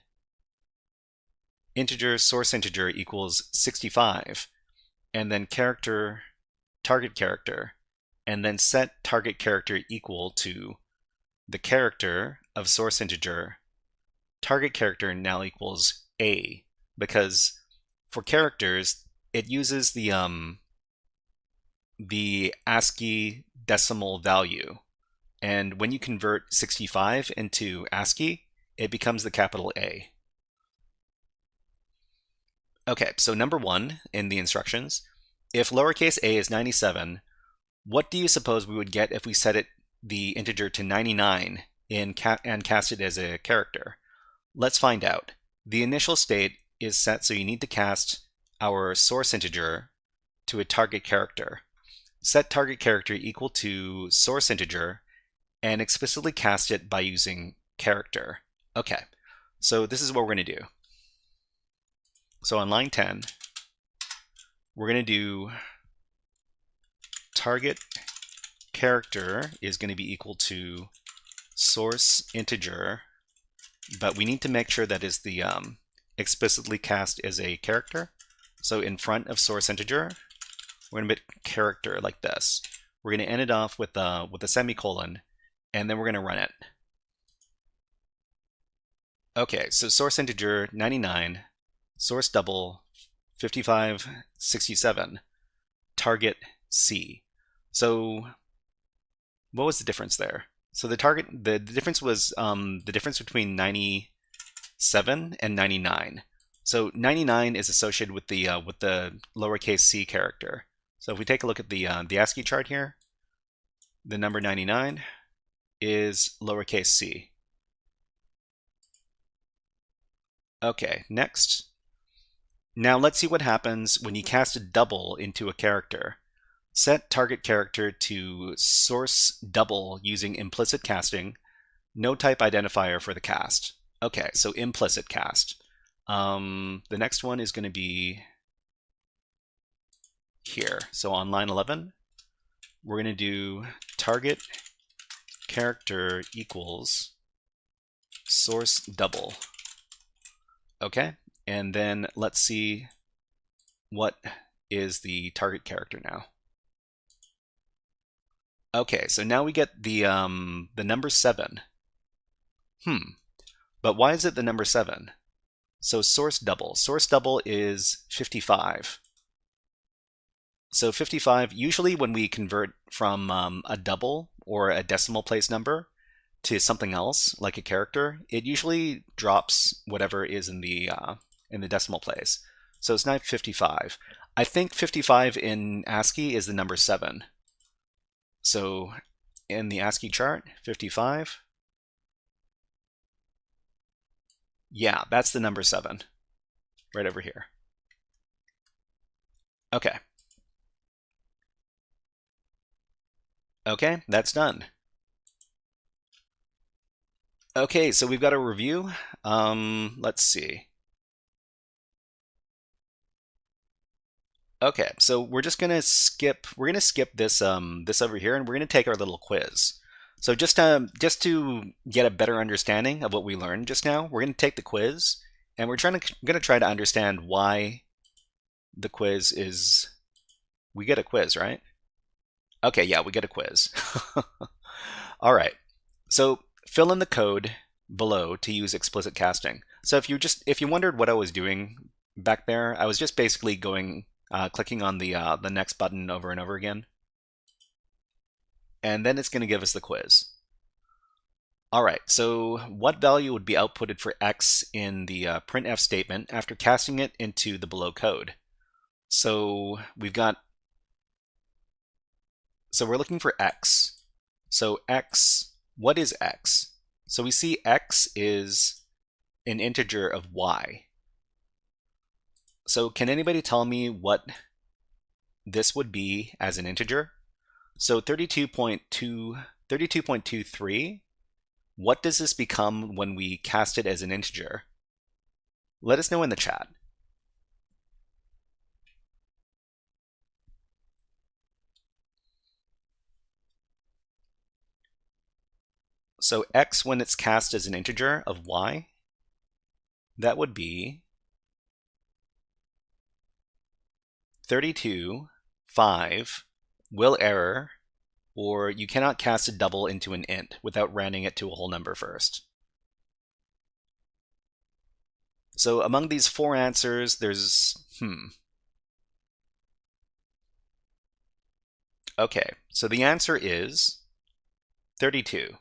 integer source integer equals 65, and then character target character, and then set target character equal to the character of source integer, target character now equals a, because for characters it uses the ASCII decimal value, and when you convert 65 into ASCII, it becomes the capital A. Okay, so number one in the instructions, if lowercase a is 97, what do you suppose we would get if we set the integer to 99 and cast it as a character? Let's find out. The initial state is set, so you need to cast our source integer to a target character. Set target character equal to source integer and explicitly cast it by using character. Okay, so this is what we're going to do. So on line 10, we're going to do target character is going to be equal to source integer, but we need to make sure that is the explicitly cast as a character. So in front of source integer, we're going to put character like this. We're going to end it off with a semicolon, and then we're going to run it. Okay, so source integer 99, source double 5567, target C. So what was the difference there? So the difference was the difference between 97 and 99. So 99 is associated with the lowercase c character. So if we take a look at the ASCII chart here, the number 99 is lowercase c. Okay, next. Now let's see what happens when you cast a double into a character. Set target character to source double using implicit casting, No type identifier for the cast. Okay, so implicit cast. The next one is going to be here. So on line 11, we're going to do target character equals source double. Okay, and then let's see what is the target character now. Okay, so now we get the number 7. But why is it the number 7? So source double. Source double is 55. So 55, usually when we convert from a double or a decimal place number to something else, like a character, it usually drops whatever is in the decimal place. So it's not 55. I think 55 in ASCII is the number 7. So in the ASCII chart, 55. Yeah, that's the number 7, right over here. Okay. Okay, that's done. Okay, so we've got a review. Let's see. Okay, so we're gonna skip this this over here, and we're gonna take our little quiz. So just to get a better understanding of what we learned just now, we're gonna take the quiz, and we're gonna try to understand why the quiz is. We get a quiz, right? Okay, yeah, we get a quiz. All right. So fill in the code below to use explicit casting. So if you wondered what I was doing back there, I was just basically going clicking on the next button over and over again, and then it's going to give us the quiz. All right. So what value would be outputted for x in the printf statement after casting it into the below code? So we're looking for x. So x, what is x? So we see x is an integer of y. So can anybody tell me what this would be as an integer? So 32.23, what does this become when we cast it as an integer? Let us know in the chat. So x, when it's cast as an integer of y, that would be 32.5, will error, or you cannot cast a double into an int without rounding it to a whole number first. So among these 4 answers, there's, Okay, so the answer is 32.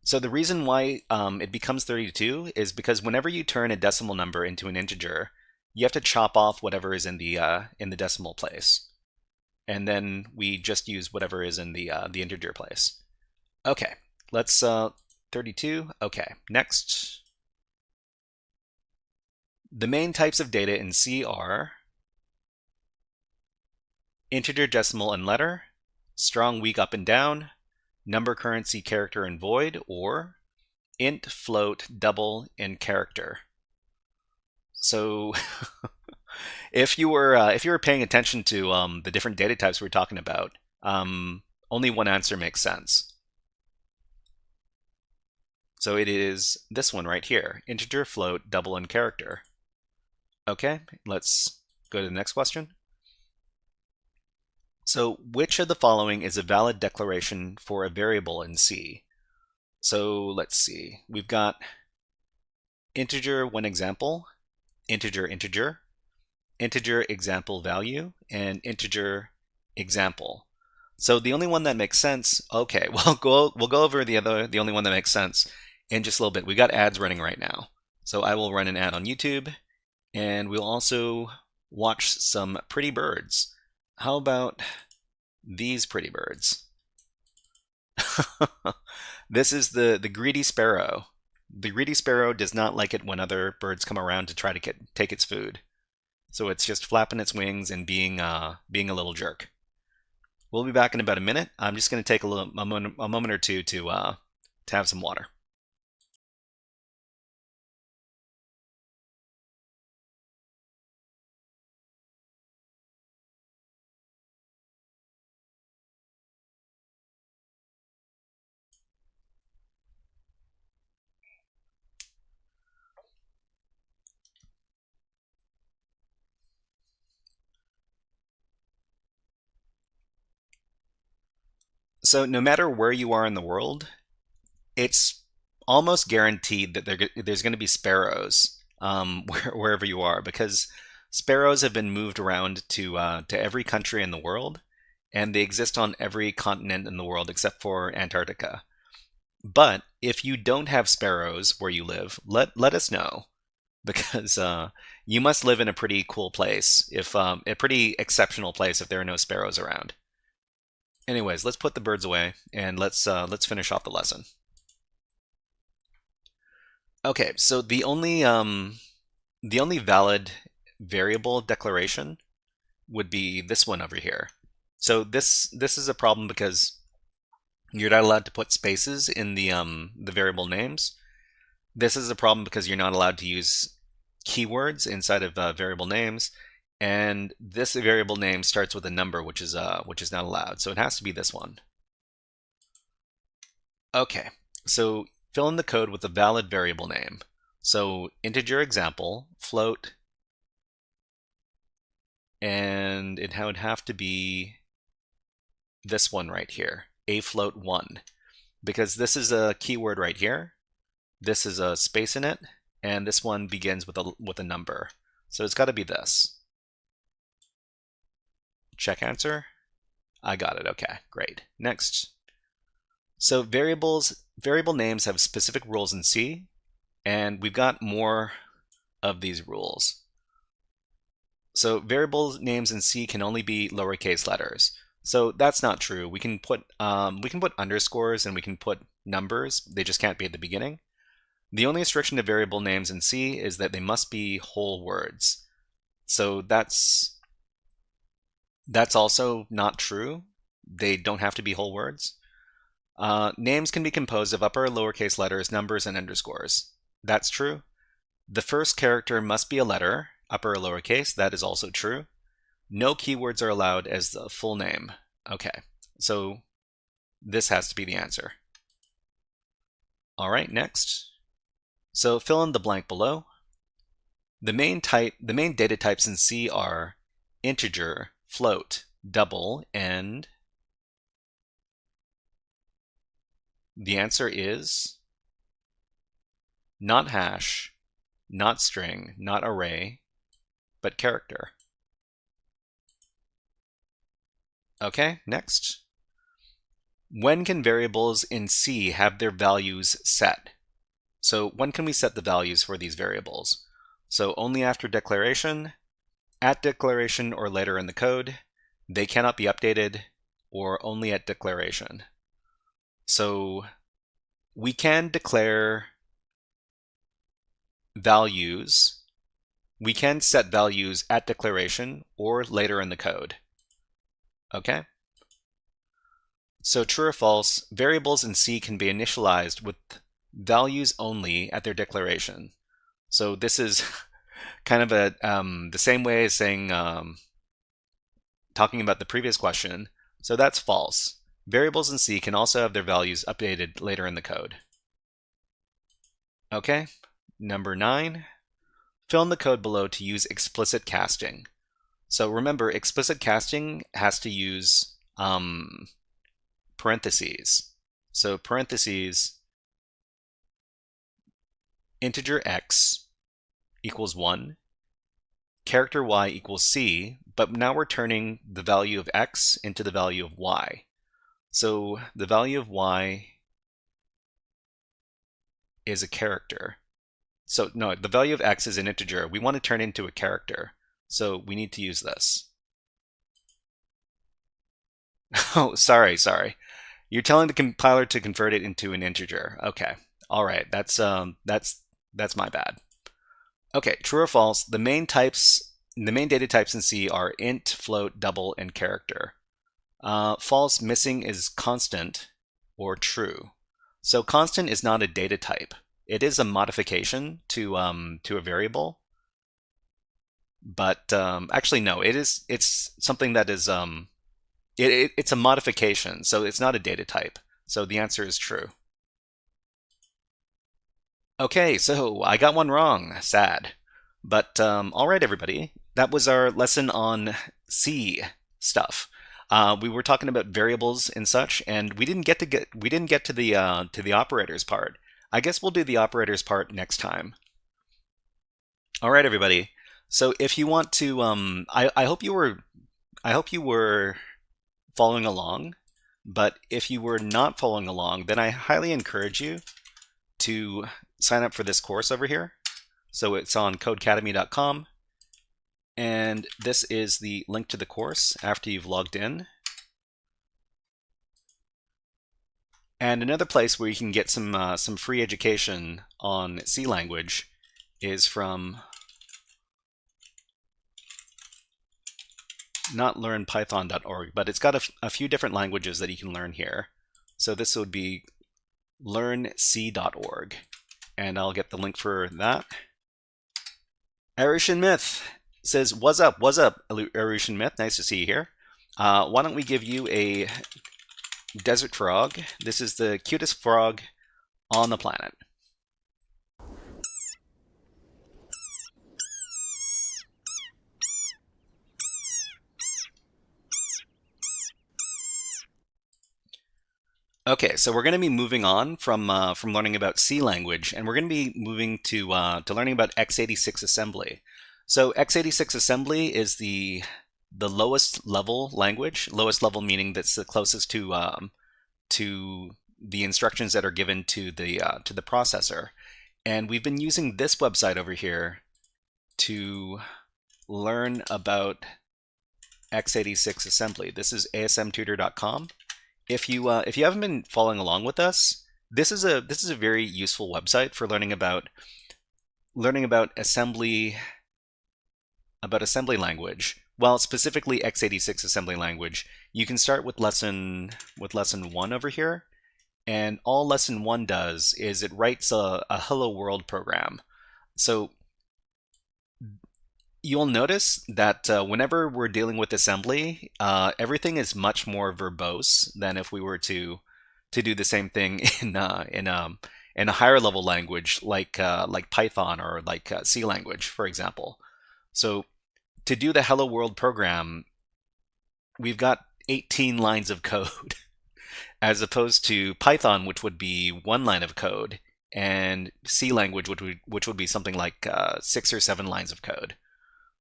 So the reason why it becomes 32 is because whenever you turn a decimal number into an integer, you have to chop off whatever is in the decimal place, and then we just use whatever is in the integer place. Okay, let's 32. Okay, next. The main types of data in C are integer, decimal, and letter, strong, weak, up and down, number, currency, character, and void, or int, float, double, and character. So if you were paying attention to the different data types we're talking about, only one answer makes sense. So it is this one right here: integer, float, double, and character. Okay, let's go to the next question. So which of the following is a valid declaration for a variable in C? So let's see. We've got integer one example, integer integer, integer example value, and integer example. So the only one that makes sense, okay, we'll go over the only one that makes sense in just a little bit. We got ads running right now. So I will run an ad on YouTube, and we'll also watch some pretty birds. How about these pretty birds? This is the greedy sparrow. The greedy sparrow does not like it when other birds come around to try to take its food. So it's just flapping its wings and being a little jerk. We'll be back in about a minute. I'm just going to take a moment or two to have some water. So no matter where you are in the world, it's almost guaranteed that there's going to be sparrows wherever you are, because sparrows have been moved around to every country in the world, and they exist on every continent in the world except for Antarctica. But if you don't have sparrows where you live, let us know, because you must live in a pretty cool place, if a pretty exceptional place if there are no sparrows around. Anyways, let's put the birds away and let's finish off the lesson. Okay, so the only valid variable declaration would be this one over here. So this is a problem because you're not allowed to put spaces in the variable names. This is a problem because you're not allowed to use keywords inside of variable names, and this variable name starts with a number, which is not allowed. So it has to be this one. Okay, so fill in the code with a valid variable name. So integer example, float, and it would have to be this one right here, a float 1, because this is a keyword right here. This is a space in it, and this one begins with a number. So it's got to be this. Check answer. I got it. Okay, great. Next. So variable names have specific rules in C, and we've got more of these rules. So variable names in C can only be lowercase letters. So that's not true. We can put underscores and we can put numbers. They just can't be at the beginning. The only restriction to variable names in C is that they must be whole words. So that's also not true. They don't have to be whole words. Names can be composed of upper and lowercase letters, numbers, and underscores. That's true. The first character must be a letter, upper or lowercase. That is also true. No keywords are allowed as the full name. Okay, so this has to be the answer. All right, next. So fill in the blank below. The main data types in C are integer, float, double, and the answer is not hash, not string, not array, but character. Okay, next. When can variables in C have their values set? So when can we set the values for these variables? So only after declaration, at declaration, or later in the code. They cannot be updated, or only at declaration. So we can declare values. We can set values at declaration or later in the code. Okay? So true or false, variables in C can be initialized with values only at their declaration. So this is kind of the same way as saying, talking about the previous question. So that's false. Variables in C can also have their values updated later in the code. Okay, number 9. Fill in the code below to use explicit casting. So remember, explicit casting has to use parentheses. So parentheses, integer x equals 1, character y equals c, but now we're turning the value of x into the value of y. So the value of y is a character. So no, the value of x is an integer. We want to turn into a character. So we need to use this. Oh, sorry. You're telling the compiler to convert it into an integer. Okay. All right. That's my bad. Okay, true or false, the main data types in C are int, float, double, and character. False, missing is constant or true. So constant is not a data type. It is a modification to a variable. But actually no, it's something that is it's a modification, so it's not a data type. So the answer is true. Okay, so I got one wrong. Sad. But all right, everybody. That was our lesson on C stuff. We were talking about variables and such, and we didn't get to the operators part. I guess we'll do the operators part next time. All right, everybody. So if you want to, I hope you were following along. But if you were not following along, then I highly encourage you to sign up for this course over here. So it's on Codecademy.com. And this is the link to the course after you've logged in. And another place where you can get some free education on C language is from not learnpython.org, but it's got a few different languages that you can learn here. So this would be learnc.org, and I'll get the link for that. Arushan Myth says, what's up, Arushan Myth? Nice to see you here. Why don't we give you a desert frog? This is the cutest frog on the planet. Okay, so we're going to be moving on from learning about C language, and we're going to be moving to learning about x86 assembly. So x86 assembly is the lowest level language. Lowest level meaning that's the closest to the instructions that are given to the processor. And we've been using this website over here to learn about x86 assembly. This is asmtutor.com. If you haven't been following along with us, this is a very useful website for learning about assembly language. Well, specifically x86 assembly language. You can start with lesson 1 over here, and all lesson 1 does is it writes a hello world program. So you'll notice that whenever we're dealing with assembly, everything is much more verbose than if we were to do the same thing in a higher level language like Python or like C language, for example. So to do the hello world program, we've got 18 lines of code, as opposed to Python, which would be 1 line of code, and C language, which would be something like 6 or 7 lines of code.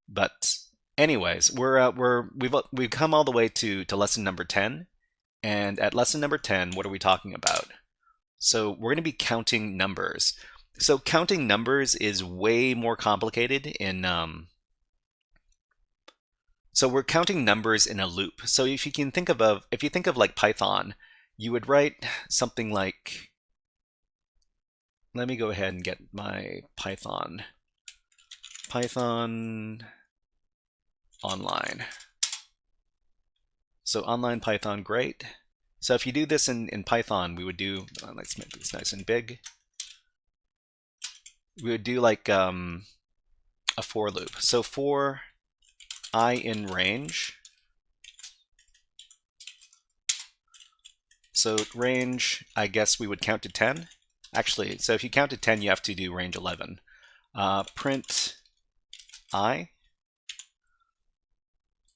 But anyways, we've come all the way to lesson number 10, and at lesson number 10, what are we talking about? So we're going to be counting numbers. So counting numbers is way more complicated so we're counting numbers in a loop. So if you think of like Python, you would write something like, let me go ahead and get my Python online. So online Python, great. So if you do this in Python, we would do, let's make this nice and big. We would do like a for loop. So for I in range. So range, I guess we would count to 10. Actually, so if you count to 10, you have to do range 11. Print I.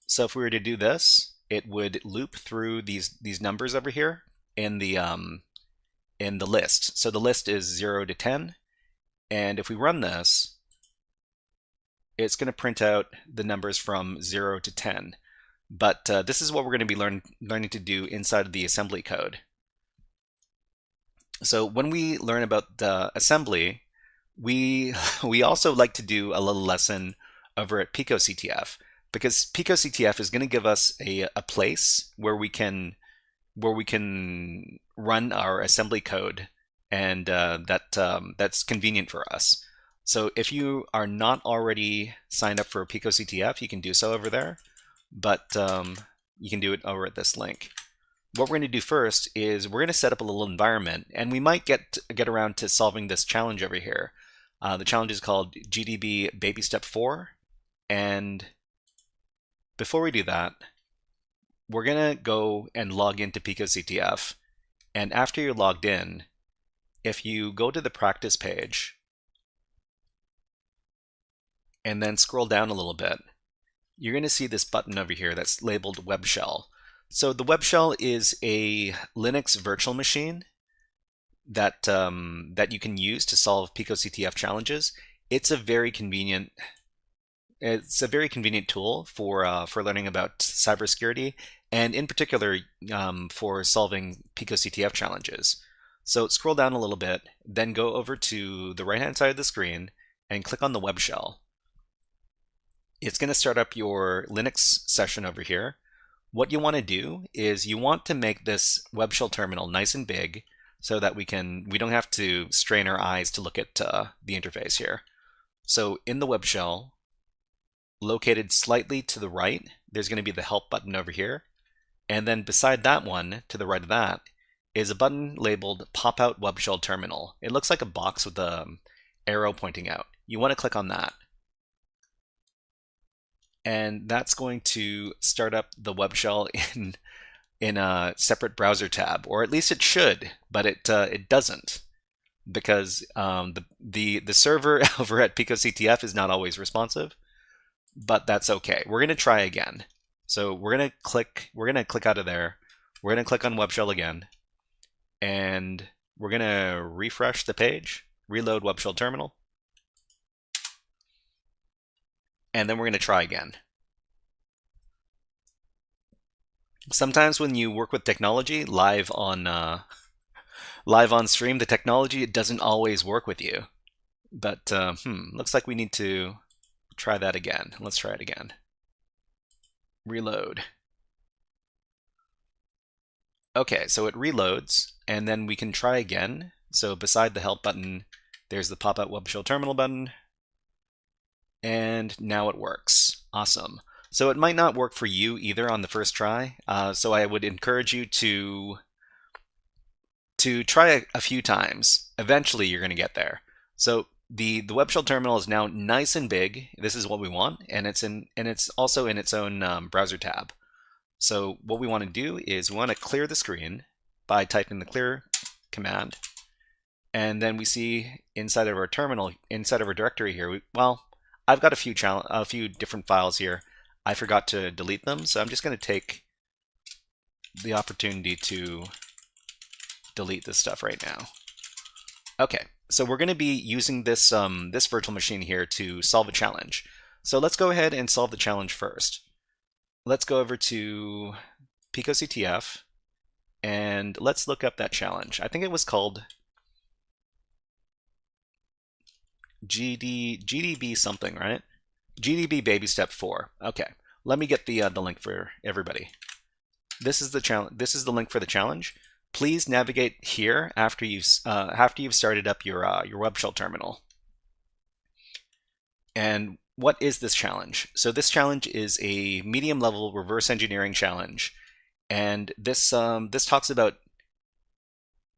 So if we were to do this, it would loop through these numbers over here in the list. So the list is 0 to 10, and if we run this, it's going to print out the numbers from 0 to 10. But this is what we're going to be learning to do inside of the assembly code. So when we learn about the assembly, we also like to do a little lesson over at picoctf, because picoctf is going to give us a place where we can run our assembly code, and that's convenient for us. So if you are not already signed up for picoctf, you can do so over there, but you can do it over at this link. What we're going to do first is we're going to set up a little environment, and we might get around to solving this challenge over here. The challenge is called GDB Baby Step 4, and before we do that, we're going to go and log into picoctf, and after you're logged in, if you go to the practice page and then scroll down a little bit, you're going to see this button over here that's labeled Web Shell. So the web shell is a Linux virtual machine that that you can use to solve picoctf challenges. It's a very convenient tool for learning about cybersecurity, and in particular for solving picoctf challenges. So scroll down a little bit, then go over to the right-hand side of the screen and click on the web shell. It's going to start up your Linux session over here. What you want to do is you want to make this web shell terminal nice and big so that we don't have to strain our eyes to look at the interface here. So in the web shell, located slightly to the right, there's going to be the help button over here. And then beside that one, to the right of that, is a button labeled Pop Out Web Shell Terminal. It looks like a box with an arrow pointing out. You want to click on that. And that's going to start up the web shell in a separate browser tab, or at least it should, but it doesn't, because the server over at picoctf is not always responsive. But that's okay. We're going to try again. So we're going to click out of there. We're going to click on web shell again, and we're going to refresh the page, reload web shell terminal. And then we're going to try again. Sometimes when you work with technology live on stream, the technology, it doesn't always work with you. But looks like we need to try that again. Let's try it again. Reload. Okay, so it reloads, and then we can try again. So beside the help button, there's the pop-out web shell terminal button. And now it works. Awesome. So it might not work for you either on the first try. So I would encourage you to try a few times. Eventually you're going to get there. So the web shell terminal is now nice and big. This is what we want, and it's also in its own browser tab. So what we want to do is we want to clear the screen by typing the clear command, and then we see inside of our terminal, inside of our directory here, I've got a few different files here. I forgot to delete them, so I'm just going to take the opportunity to delete this stuff right now. Okay, so we're going to be using this this virtual machine here to solve a challenge. So let's go ahead and solve the challenge first. Let's go over to picoctf and let's look up that challenge. I think it was called GDB something, right? GDB baby step 4. Okay, let me get the link for everybody. This is the challenge. This is the link for the challenge. Please navigate here after you've started up your web shell terminal. And what is this challenge? So this challenge is a medium level reverse engineering challenge, and this talks about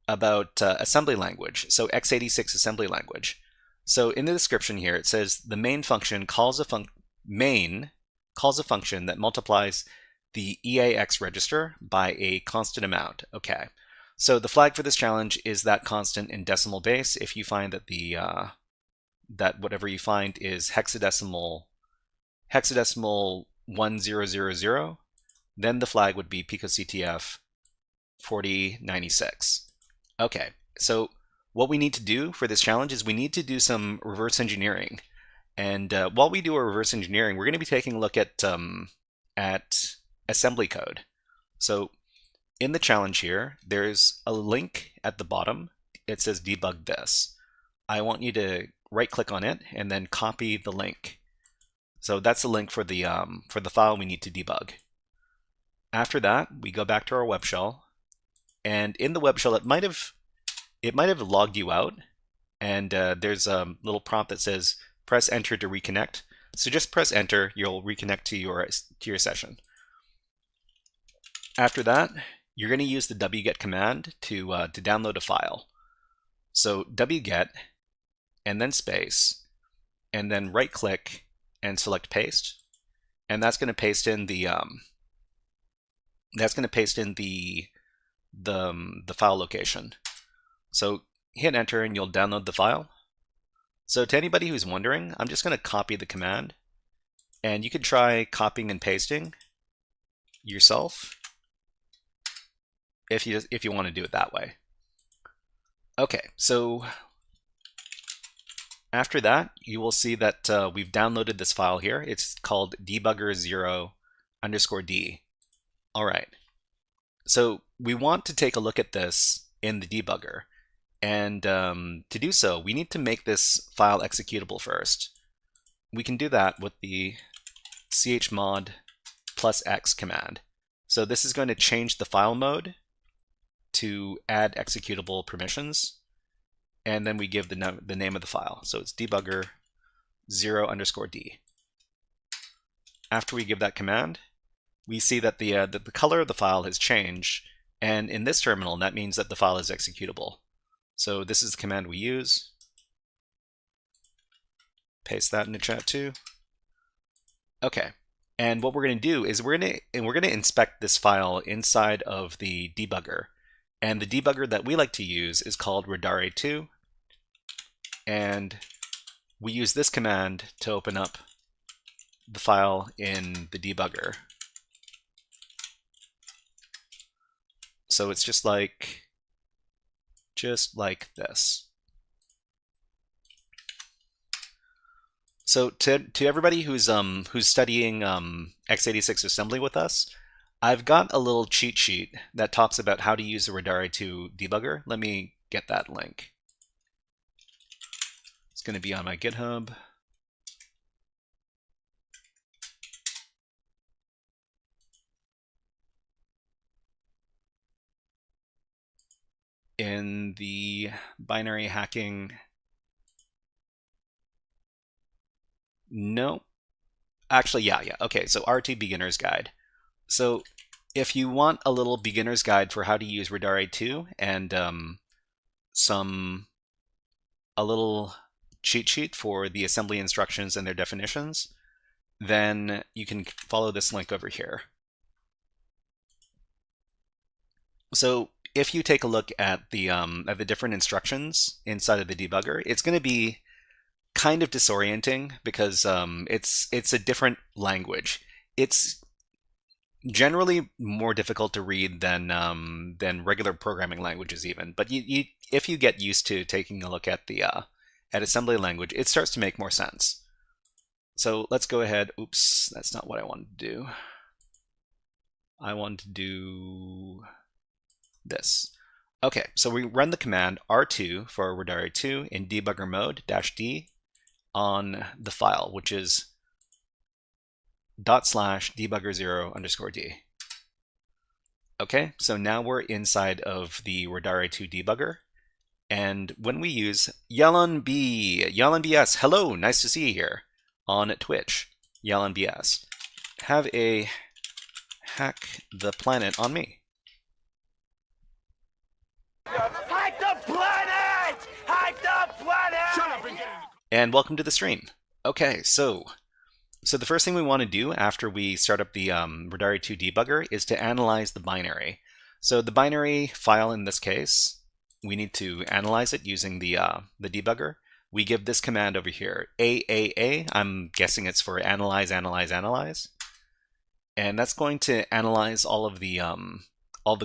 assembly language. So x86 assembly language. So in the description here, it says the main function calls a function that multiplies the EAX register by a constant amount. Okay, so the flag for this challenge is that constant in decimal base. If you find that that whatever you find is hexadecimal 1000, then the flag would be picoctf 4096. Okay, so what we need to do for this challenge is we need to do some reverse engineering. And while we do our reverse engineering, we're going to be taking a look at assembly code. So in the challenge here, there's a link at the bottom. It says debug this. I want you to right click on it and then copy the link. So that's the link for the file we need to debug. After that, we go back to our web shell, and in the web shell it might have logged you out, and there's a little prompt that says press enter to reconnect. So just press enter, you'll reconnect to your session. After that, you're going to use the wget command to download a file. So wget and then space, and then right click and select paste, and that's going to paste in the file location. So hit enter and you'll download the file. So to anybody who's wondering, I'm just going to copy the command, and you can try copying and pasting yourself if you want to do it that way. Okay, so after that, you will see that we've downloaded this file here. It's called debugger0_d. All right. So we want to take a look at this in the debugger. And to do so, we need to make this file executable first. We can do that with the chmod +x command. So this is going to change the file mode to add executable permissions. And then we give the name of the file. So it's debugger0_d. After we give that command, we see that the color of the file has changed. And in this terminal, that means that the file is executable. So this is the command we use. Paste that in the chat too. Okay. And what we're going to do is we're going to inspect this file inside of the debugger. And the debugger that we like to use is called Radare2. And we use this command to open up the file in the debugger. So it's just like this. So to everybody who's studying x86 assembly with us, I've got a little cheat sheet that talks about how to use the Radare2 debugger. Let me get that link. It's going to be on my GitHub. In the binary hacking. No. Actually, yeah. Okay, so RT Beginner's Guide. So if you want a little beginner's guide for how to use Radare2 and a little cheat sheet for the assembly instructions and their definitions, then you can follow this link over here. So if you take a look at the different instructions inside of the debugger, it's going to be kind of disorienting because it's a different language. It's generally more difficult to read than regular programming languages even. But if you get used to taking a look at the at assembly language, it starts to make more sense. So let's go ahead. Oops, that's not what I wanted to do. I want to do this. Okay, so we run the command R2 for Radare2 in debugger mode -d on the file, which is /debugger0_d. Okay, so now we're inside of the Radare2 debugger. And when we use YalanBS, hello, nice to see you here on Twitch. YalanBS, have a hack the planet on me. Hack the planet! Hack the planet! Shut up and get in. And welcome to the stream. Okay, so the first thing we want to do after we start up the Radare2 debugger is to analyze the binary. So the binary file in this case, we need to analyze it using the debugger. We give this command over here, AAA. I'm guessing it's for analyze, analyze, analyze. And that's going to analyze all the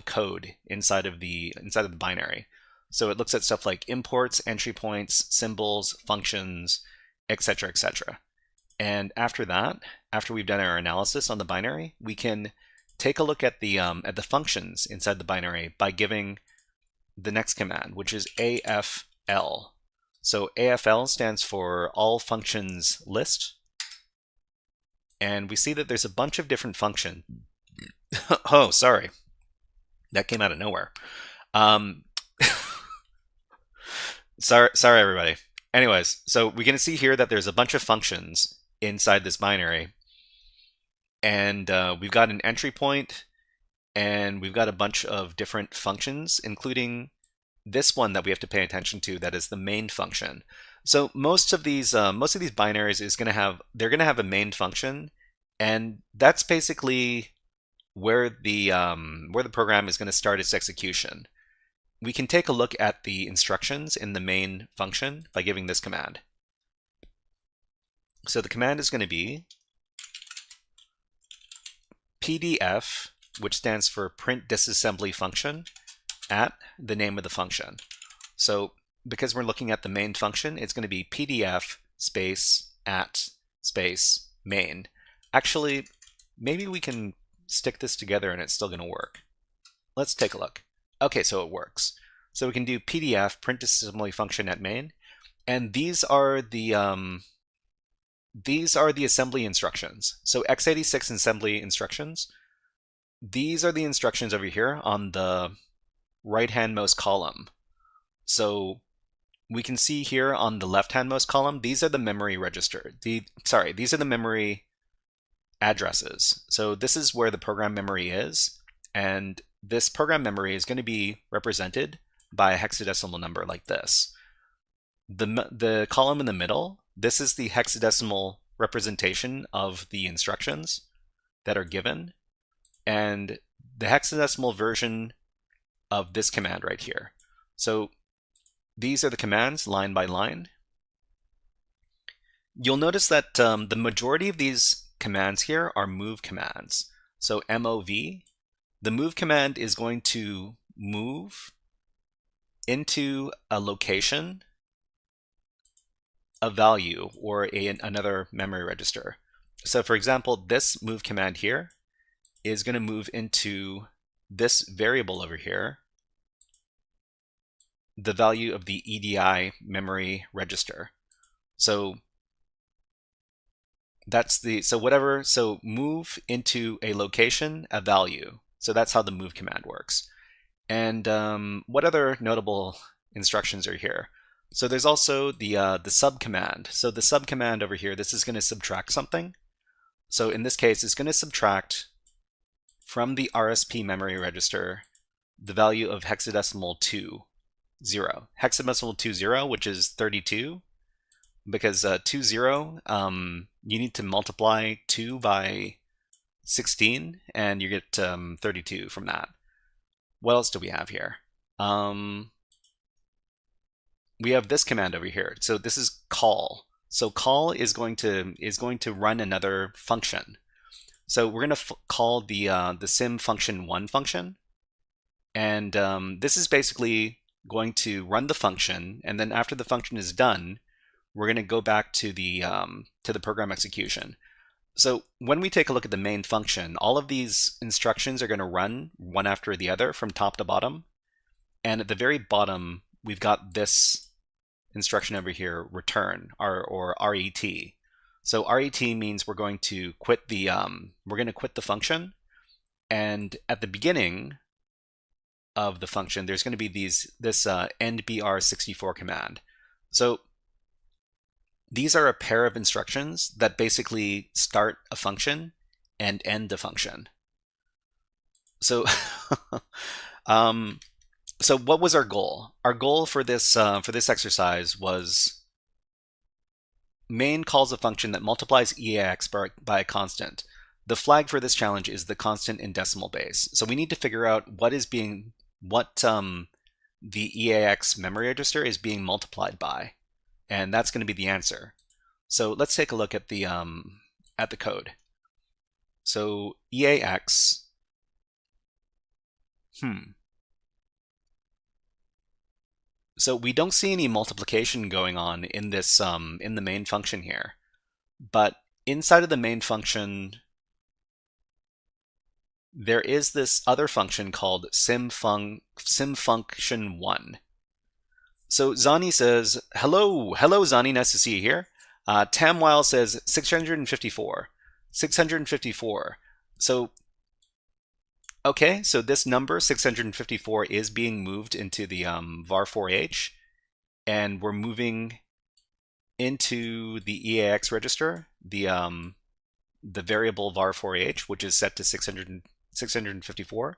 code inside of the binary. So it looks at stuff like imports, entry points, symbols, functions, etc., etc. And after that, after we've done our analysis on the binary, we can take a look at the functions inside the binary by giving the next command, which is AFL. So AFL stands for all functions list. And we see that there's a bunch of different functions. Oh, sorry. That came out of nowhere. Sorry, everybody. Anyways, so we can see here that there's a bunch of functions inside this binary. And we've got an entry point, and we've got a bunch of different functions, including this one that we have to pay attention to, that is the main function. So most of these binaries they're gonna have a main function, and that's basically where the program is going to start its execution. We can take a look at the instructions in the main function by giving this command. So the command is going to be PDF, which stands for print disassembly function, at the name of the function. So because we're looking at the main function, it's going to be pdf space at space main. Actually, maybe we can stick this together and it's still going to work. Let's take a look. Okay, so it works. So we can do pdf print disassembly function at main, and these are the assembly instructions. So x86 assembly instructions. These are the instructions over here on the right-handmost column. So we can see here on the left-handmost column, these are the memory register. These are the memory addresses. So this is where the program memory is, and this program memory is going to be represented by a hexadecimal number like this. The column in the middle, this is the hexadecimal representation of the instructions that are given, and the hexadecimal version of this command right here. So these are the commands line by line. You'll notice that the majority of these commands here are move commands. So MOV, the move command is going to move into a location, a value, or another memory register. So for example, this move command here is going to move into this variable over here, the value of the EDI memory register. So that's so move into a location, a value. So that's how the move command works. And what other notable instructions are here? So there's also the sub command. So the sub command over here, this is going to subtract something. So in this case, it's going to subtract from the RSP memory register the value of hexadecimal 20. Hexadecimal 20, which is 32, because 20, you need to multiply 2 by 16, and you get 32 from that. What else do we have here? We have this command over here. So this is call. So call is going to run another function. So we're going to call the sim function 1 function, and this is basically going to run the function, and then after the function is done, we're going to go back to the program execution. So when we take a look at the main function, all of these instructions are going to run one after the other from top to bottom, and at the very bottom we've got this instruction over here, return, or RET. So RET means we're going to quit the function, and at the beginning of the function, there's going to be this endbr64 command. So these are a pair of instructions that basically start a function and end a function. So, so what was our goal? Our goal for this exercise was main calls a function that multiplies EAX by a constant. The flag for this challenge is the constant in decimal base. So we need to figure out what the EAX memory register is being multiplied by, and that's going to be the answer. So let's take a look at the code. So EAX, So we don't see any multiplication going on in this in the main function here, but inside of the main function, there is this other function called simfunction1. So Zani says, hello Zani, nice to see you here. Tamwile says 654. So, okay, so this number 654 is being moved into the var4h, and we're moving into the EAX register, the variable var4h, which is set to 654.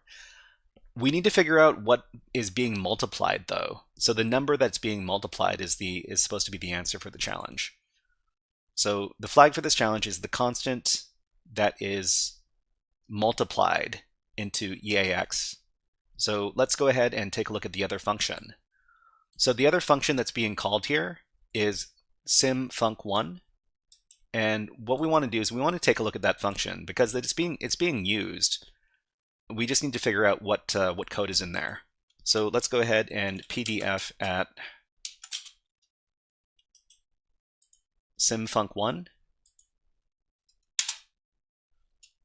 We need to figure out what is being multiplied though. So the number that's being multiplied is supposed to be the answer for the challenge. So the flag for this challenge is the constant that is multiplied into EAX. So let's go ahead and take a look at the other function. So the other function that's being called here is simfunc1. And what we want to do is we want to take a look at that function because it's being used. We just need to figure out what code is in there. So let's go ahead and PDF at simfunc1.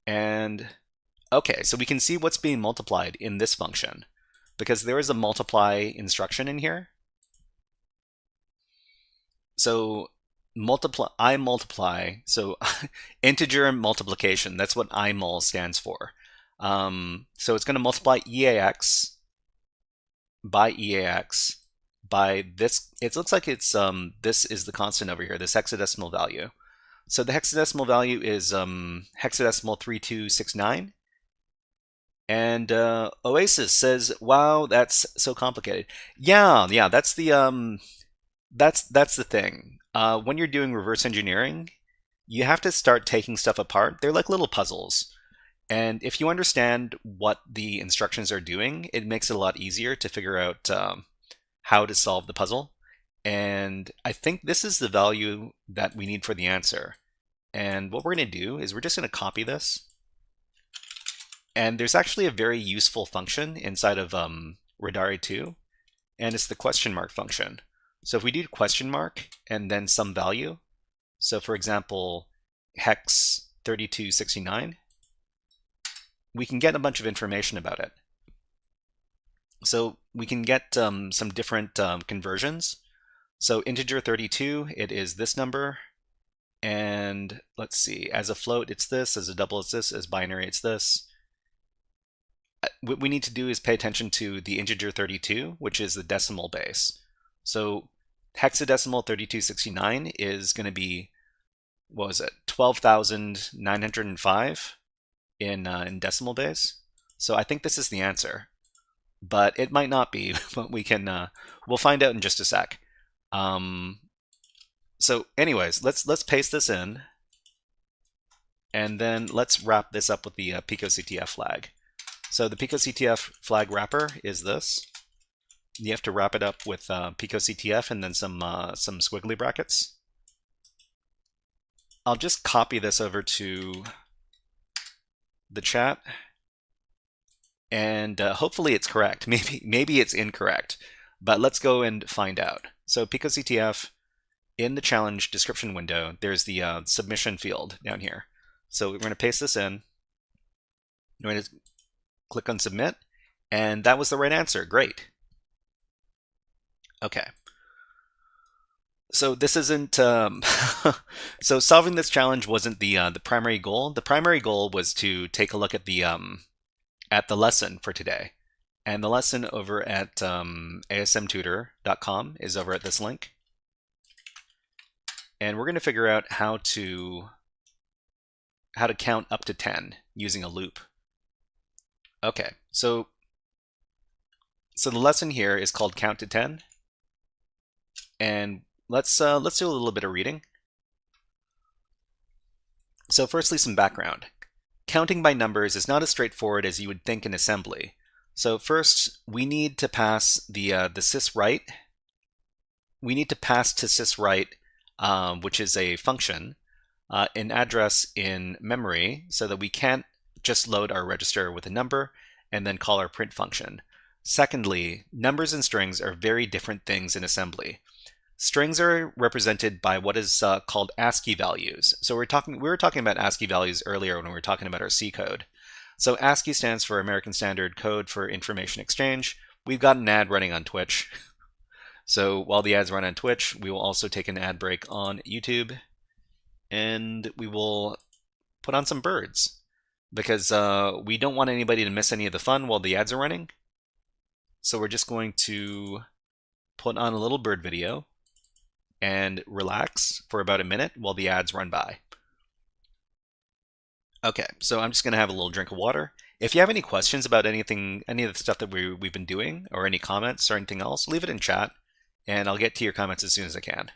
And okay, so we can see what's being multiplied in this function because there is a multiply instruction in here. So I multiply, so integer multiplication, that's what imul stands for. So it's going to multiply EAX by EAX by this. It looks like it's this is the constant over here, this hexadecimal value. So the hexadecimal value is hexadecimal 3269. And Oasis says, "Wow, that's so complicated." Yeah, that's the that's the thing. When you're doing reverse engineering, you have to start taking stuff apart. They're like little puzzles. And if you understand what the instructions are doing, it makes it a lot easier to figure out how to solve the puzzle. And I think this is the value that we need for the answer. And what we're going to do is we're just going to copy this. And there's actually a very useful function inside of Radari 2, and it's the question mark function. So if we do question mark and then some value, so for example, hex 3269, we can get a bunch of information about it. So we can get some different conversions. So integer 32, it is this number. And let's see, as a float, it's this. As a double, it's this. As binary, it's this. What we need to do is pay attention to the integer 32, which is the decimal base. So hexadecimal 3269 is going to be, what was it, 12,905 in decimal base. So I think this is the answer, but it might not be. But we can we'll find out in just a sec. So anyways, let's paste this in, and then let's wrap this up with the picoctf flag. So the picoctf flag wrapper is this. You have to wrap it up with picoctf and then some squiggly brackets. I'll just copy this over to the chat, and hopefully it's correct. Maybe it's incorrect, but let's go and find out. So picoctf, in the challenge description window, there's the submission field down here. So we're going to paste this in. We're going to click on submit, and that was the right answer. Great. Okay. So this isn't. So solving this challenge wasn't the primary goal. The primary goal was to take a look at the lesson for today, and the lesson over at asmtutor.com is over at this link, and we're going to figure out how to count up to 10 using a loop. Okay, so the lesson here is called Count to 10, and let's do a little bit of reading. So firstly, some background. Counting by numbers is not as straightforward as you would think in assembly. So first, we need to pass the syswrite. We need to pass to syswrite, which is a function, an address in memory, so that we can't just load our register with a number and then call our print function. Secondly, numbers and strings are very different things in assembly. Strings are represented by what is called ASCII values. So we were talking about ASCII values earlier when we were talking about our C code. So ASCII stands for American Standard Code for Information Exchange. We've got an ad running on Twitch. So while the ads run on Twitch, we will also take an ad break on YouTube, and we will put on some birds, because we don't want anybody to miss any of the fun while the ads are running. So we're just going to put on a little bird video and relax for about a minute while the ads run by. Okay, so I'm just going to have a little drink of water. If you have any questions about anything, any of the stuff that we've been doing, or any comments or anything else, leave it in chat, and I'll get to your comments as soon as I can.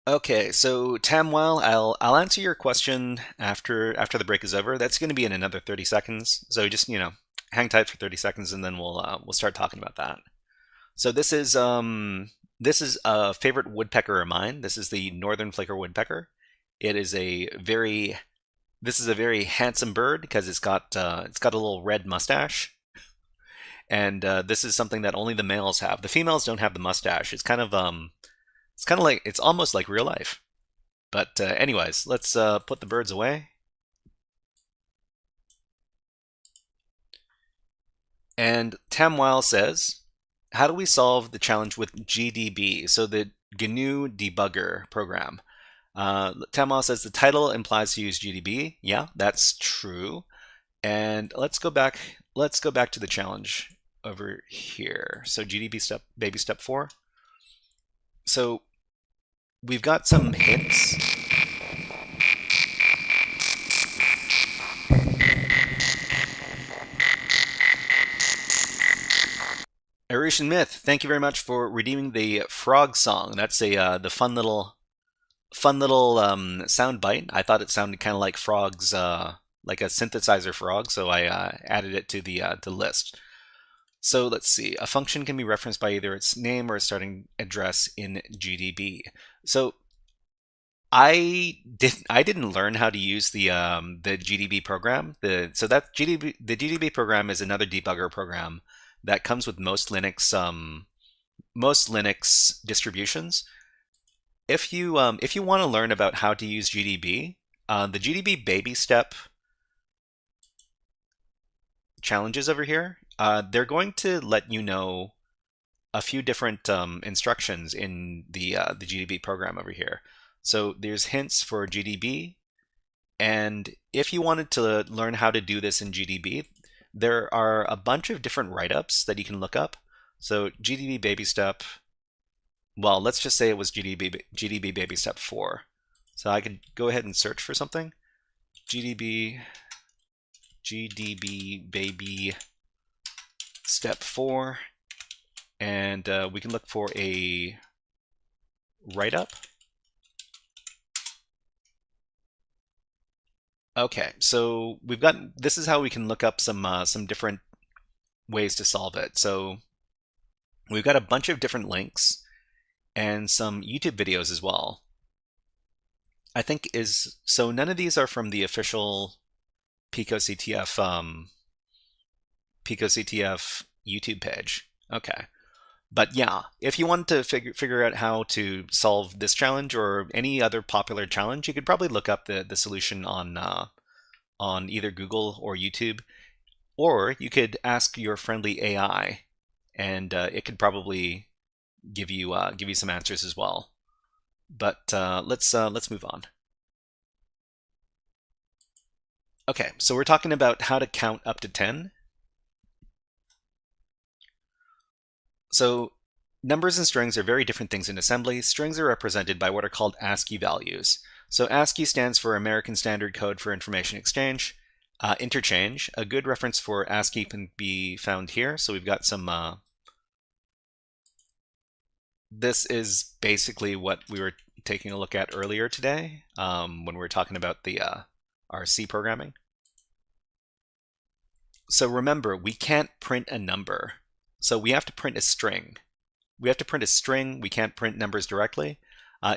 Okay, so Tamwell, I'll answer your question after the break is over. That's going to be in another 30 seconds. So just, hang tight for 30 seconds and then we'll start talking about that. So this is a favorite woodpecker of mine. This is the northern flicker woodpecker. It is a very This is a very handsome bird because it's got a little red mustache, and this is something that only the males have. The females don't have the mustache. It's kind of like it's almost like real life. But anyways, let's put the birds away. And Tamwile says, how do we solve the challenge with GDB? So the GNU debugger program. Tamwile says the title implies to use GDB. Yeah, that's true. And let's go back to the challenge over here. So GDB baby step 4. So we've got some hints. Arushan Myth, thank you very much for redeeming the frog song. That's the fun little sound bite. I thought it sounded kind of like frogs, like a synthesizer frog, so I added it to the list. So let's see. A function can be referenced by either its name or its starting address in GDB. So I didn't learn how to use the GDB program. The GDB program is another debugger program that comes with most Linux distributions. If you want to learn about how to use GDB, the GDB baby step challenges over here, they're going to let you know a few different instructions in the GDB program over here. So there's hints for GDB, and if you wanted to learn how to do this in GDB, there are a bunch of different write-ups that you can look up. So GDB baby step, well, let's just say it was GDB baby step 4. So I could go ahead and search for something. GDB baby step 4, and we can look for a write-up. Okay, so this is how we can look up some different ways to solve it. So we've got a bunch of different links and some YouTube videos as well. I think so none of these are from the official PicoCTF YouTube page. Okay. But yeah, if you wanted to figure out how to solve this challenge or any other popular challenge, you could probably look up the solution on either Google or YouTube, or you could ask your friendly AI, and it could probably give you some answers as well. But let's move on. Okay, so we're talking about how to count up to 10. So numbers and strings are very different things in assembly. Strings are represented by what are called ASCII values. So ASCII stands for American Standard Code for Information Exchange. Interchange, a good reference for ASCII can be found here. So we've got some, this is basically what we were taking a look at earlier today when we were talking about the our C programming. So remember, we can't print a number. So we have to print a string. We can't print numbers directly.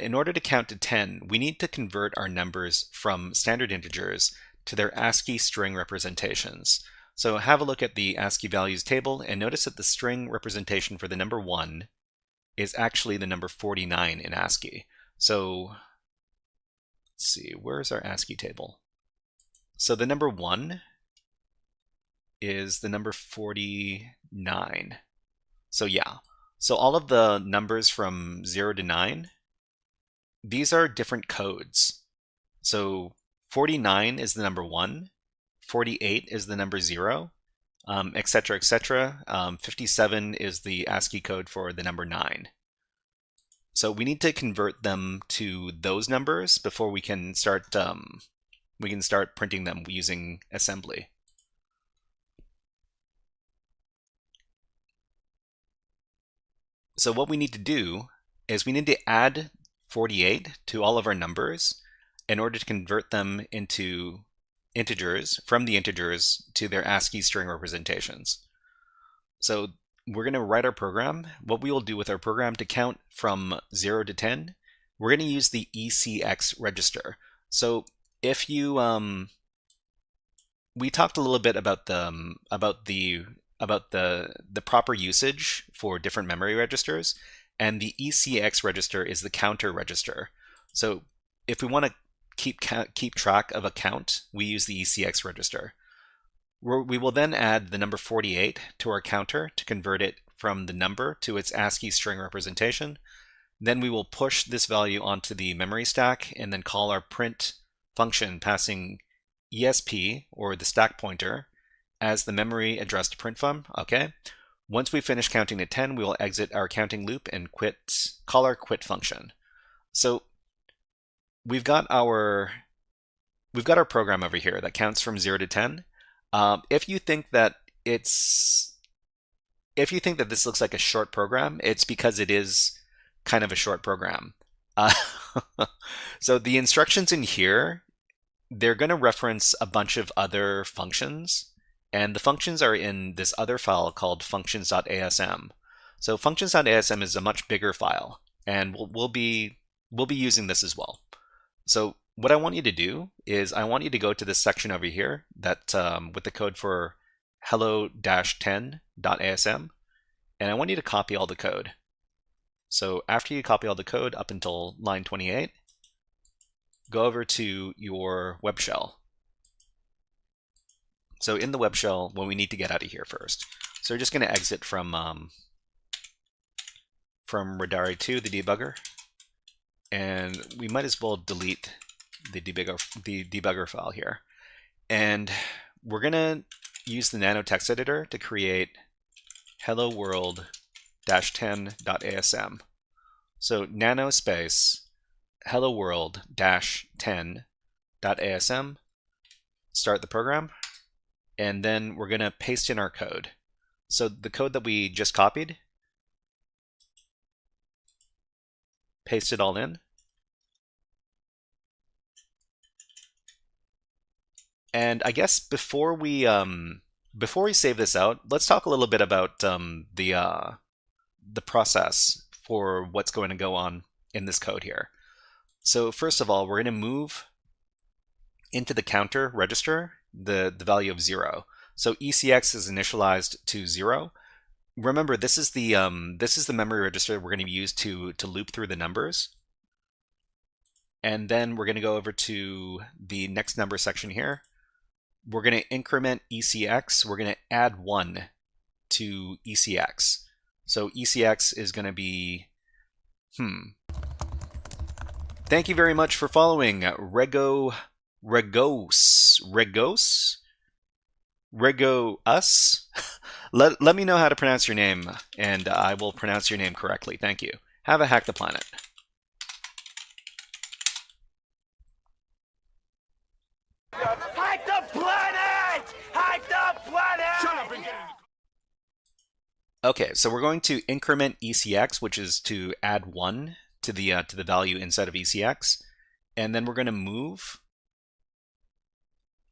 In order to count to 10, we need to convert our numbers from standard integers to their ASCII string representations. So have a look at the ASCII values table and notice that the string representation for the number 1 is actually the number 49 in ASCII. So let's see, where's our ASCII table? So the number 1 is the number 49. So yeah, so all of the numbers from 0 to 9, these are different codes. So 49 is the number 1, 48 is the number 0, etc., etc. 57 is the ASCII code for the number 9. So we need to convert them to those numbers before we can start printing them using assembly. So what we need to do is we need to add 48 to all of our numbers in order to convert them into integers, from the integers to their ASCII string representations. So we're going to write our program. What we will do with our program to count from 0 to 10, we're going to use the ECX register. So if you, we talked a little bit about the proper usage for different memory registers, and the ECX register is the counter register. So if we want to keep track of a count, we use the ECX register. We will then add the number 48 to our counter to convert it from the number to its ASCII string representation. Then we will push this value onto the memory stack and then call our print function passing ESP, or the stack pointer, as the memory address to print from. Okay. Once we finish counting to 10, we will exit our counting loop and call our quit function. So we've got our program over here that counts from 0 to 10. If you think that this looks like a short program, it's because it is kind of a short program. So the instructions in here, they're going to reference a bunch of other functions, and the functions are in this other file called functions.asm. So functions.asm is a much bigger file, and we'll be using this as well. So what I want you to do is I want you to go to this section over here that with the code for hello-10.asm, and I want you to copy all the code. So after you copy all the code up until line 28, go over to your web shell. So in the web shell, well, we need to get out of here first. So we're just going to exit from Radari2, the debugger, and we might as well delete the debugger file here. And we're going to use the nano text editor to create hello world-10.asm. So nano space hello world-10.asm, start the program, and then we're going to paste in our code. So the code that we just copied, paste it all in. And I guess before we save this out, let's talk a little bit about the process for what's going to go on in this code here. So first of all, we're going to move into the counter register the value of 0. So ECX is initialized to 0. Remember, this is the memory register we're going to use to loop through the numbers. And then we're going to go over to the next number section here. We're going to increment ECX. We're going to add 1 to ECX. So ECX is going to be, Thank you very much for following Regos. Let me know how to pronounce your name, and I will pronounce your name correctly. Thank you. Have a hack the planet. Hack the planet! Hack the planet! Shut up and get in. Okay, so we're going to increment ECX, which is to add 1 to the value inside of ECX, and then we're going to move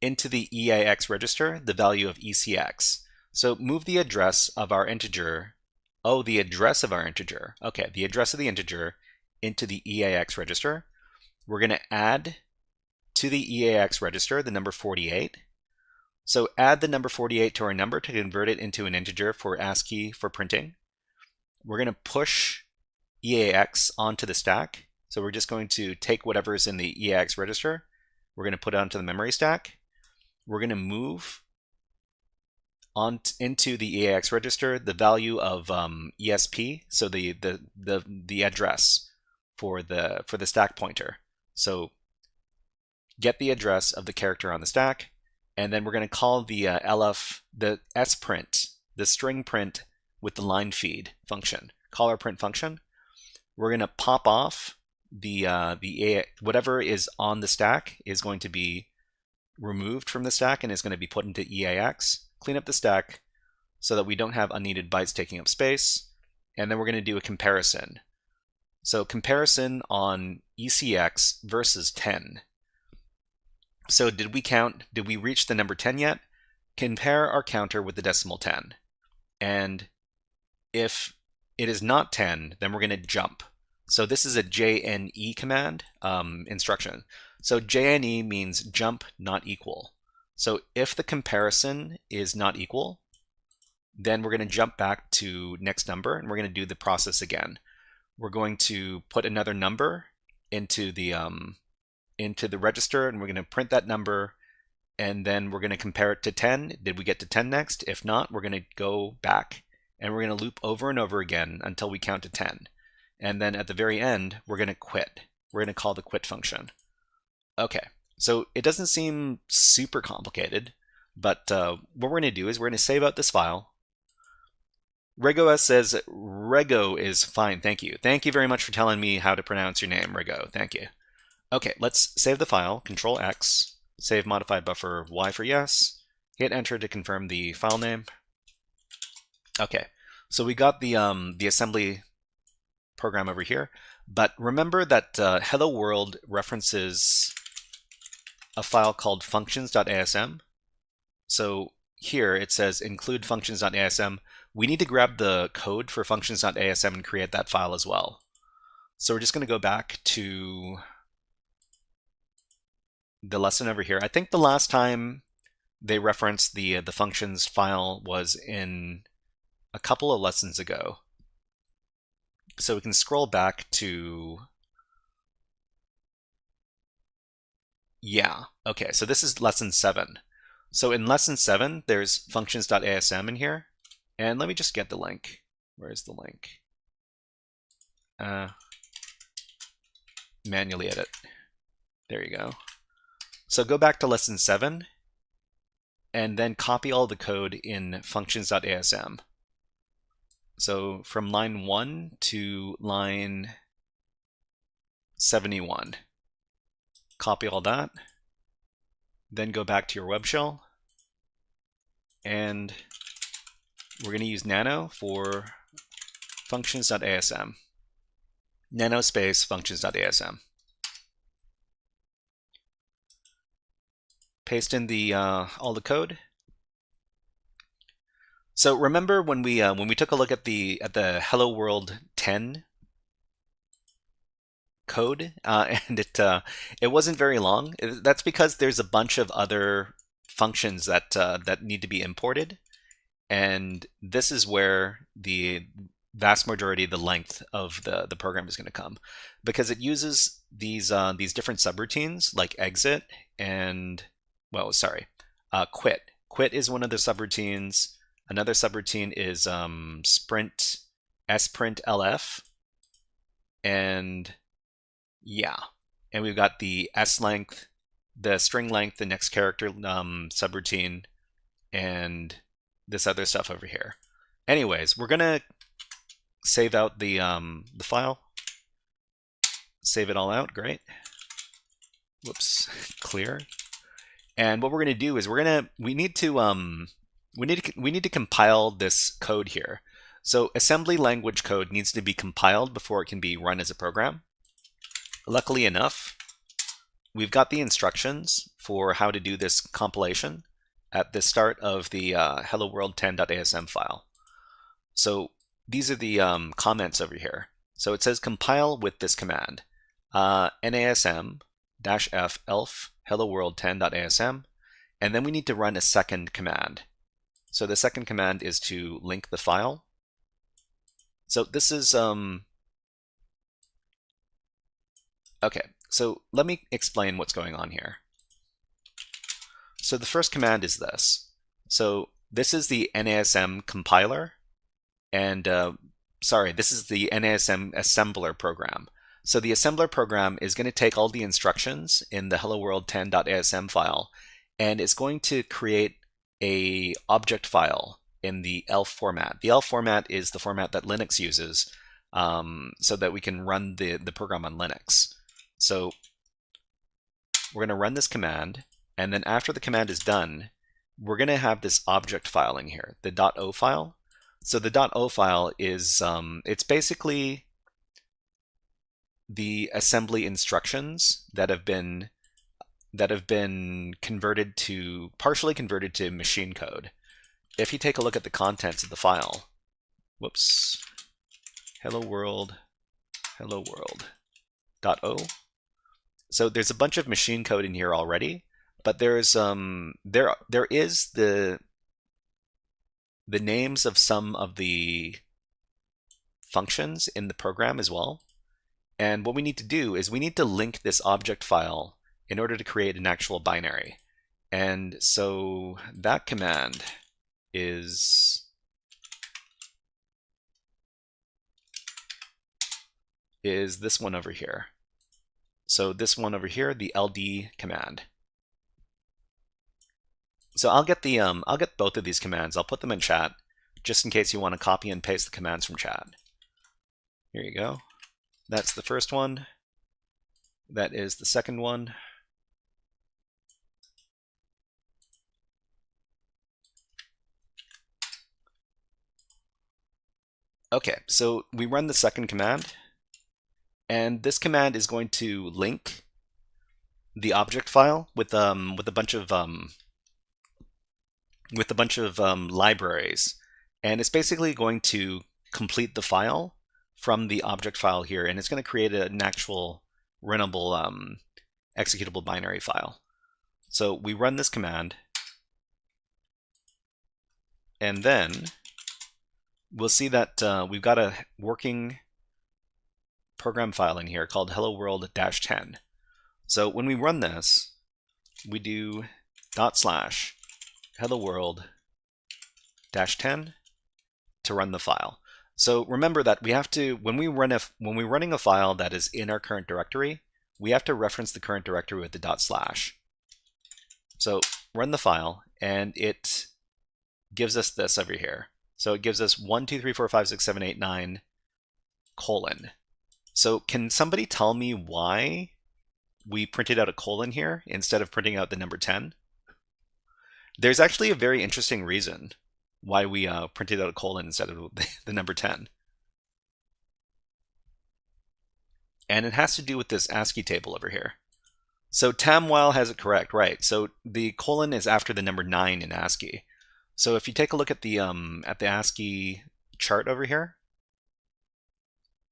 into the EAX register the value of ECX. So move the address of our integer. Oh, the address of our integer. Okay, the address of the integer into the EAX register. We're going to add to the EAX register the number 48. So add the number 48 to our number to convert it into an integer for ASCII for printing. We're going to push EAX onto the stack. So we're just going to take whatever is in the EAX register. We're going to put it onto the memory stack. We're going to move into the EAX register the value of ESP, so the address for the stack pointer. So get the address of the character on the stack, and then we're going to call the the sprint, the string print with the line feed function. Call our print function. We're going to pop off whatever is on the stack is going to be removed from the stack and is going to be put into EAX. Clean up the stack so that we don't have unneeded bytes taking up space, and then we're going to do a comparison. So comparison on ECX versus 10. So did we reach the number 10 yet? Compare our counter with the decimal 10. And if it is not 10, then we're going to jump. So this is a JNE command instruction. So JNE means jump not equal. So if the comparison is not equal, then we're going to jump back to next number and we're going to do the process again. We're going to put another number into the register and we're going to print that number, and then we're going to compare it to 10. Did we get to 10 next? If not, we're going to go back and we're going to loop over and over again until we count to 10. And then at the very end, we're going to quit. We're going to call the quit function. Okay, so it doesn't seem super complicated, but what we're going to do is we're going to save out this file. RegoS says, Rego is fine, thank you. Thank you very much for telling me how to pronounce your name, Rego, thank you. Okay, let's save the file, Control X, save modified buffer Y for yes, hit enter to confirm the file name. Okay, so we got the assembly program over here, but remember that Hello World references a file called functions.asm. So here it says include functions.asm. We need to grab the code for functions.asm and create that file as well. So we're just going to go back to the lesson over here. I think the last time they referenced the functions file was in a couple of lessons ago. So we can scroll back to, yeah, okay, so this is lesson 7. So in lesson 7, there's functions.asm in here. And let me just get the link. Where's the link? Manually edit. There you go. So go back to lesson 7 and then copy all the code in functions.asm. So from line 1 to line 71. Copy all that. Then go back to your web shell. And we're going to use nano for functions.asm. Nano space functions.asm. Paste in the all the code. So remember when we took a look at the Hello World 10 code, and it wasn't very long. That's because there's a bunch of other functions that that need to be imported. And this is where the vast majority of the length of the program is going to come, because it uses these different subroutines like exit and, well, sorry, quit. Quit is one of the subroutines. Another subroutine is sprint sprint lf, and yeah, and we've got the s length, the string length, the next character subroutine, and this other stuff over here. Anyways, we're gonna save out the file. Save it all out. Great. Whoops. Clear. And what we're gonna do is we need to compile this code here. So assembly language code needs to be compiled before it can be run as a program. Luckily enough, we've got the instructions for how to do this compilation at the start of the hello world 10.asm file. So these are the comments over here. So it says compile with this command, nasm-f elf hello world 10.asm, and then we need to run a second command. So the second command is to link the file. So this is okay, so let me explain what's going on here. So the first command is this. So this is the NASM compiler, and sorry, this is the NASM assembler program. So the assembler program is going to take all the instructions in the hello world 10.asm file, and it's going to create a object file in the ELF format. The ELF format is the format that Linux uses so that we can run the program on Linux. So we're going to run this command, and then after the command is done, we're going to have this object file in here, the .o file. So the .o file is it's basically the assembly instructions that have been converted to, partially converted to machine code. If you take a look at the contents of the file, whoops, hello world .o. So there's a bunch of machine code in here already, but there's there is the names of some of the functions in the program as well. And what we need to do is we need to link this object file in order to create an actual binary. And so that command is this one over here. So this one over here, the LD command. So I'll get both of these commands. I'll put them in chat just in case you want to copy and paste the commands from chat. Here you go. That's the first one. That is the second one. Okay, so we run the second command, and this command is going to link the object file with a bunch of libraries, and it's basically going to complete the file from the object file here, and it's going to create an actual runnable executable binary file. So we run this command, and then we'll see that we've got a working program file in here called hello world-10. So when we run this, we do /hello world-10 to run the file. So remember that we have to, when we're running a file that is in our current directory, we have to reference the current directory with the /. So run the file, and it gives us this over here. So it gives us 1, 2, 3, 4, 5, 6, 7, 8, 9, colon. So can somebody tell me why we printed out a colon here instead of printing out the number 10? There's actually a very interesting reason why we printed out a colon instead of the number 10. And it has to do with this ASCII table over here. So Tamwile has it correct, right? So the colon is after the number 9 in ASCII. So if you take a look at the ASCII chart over here,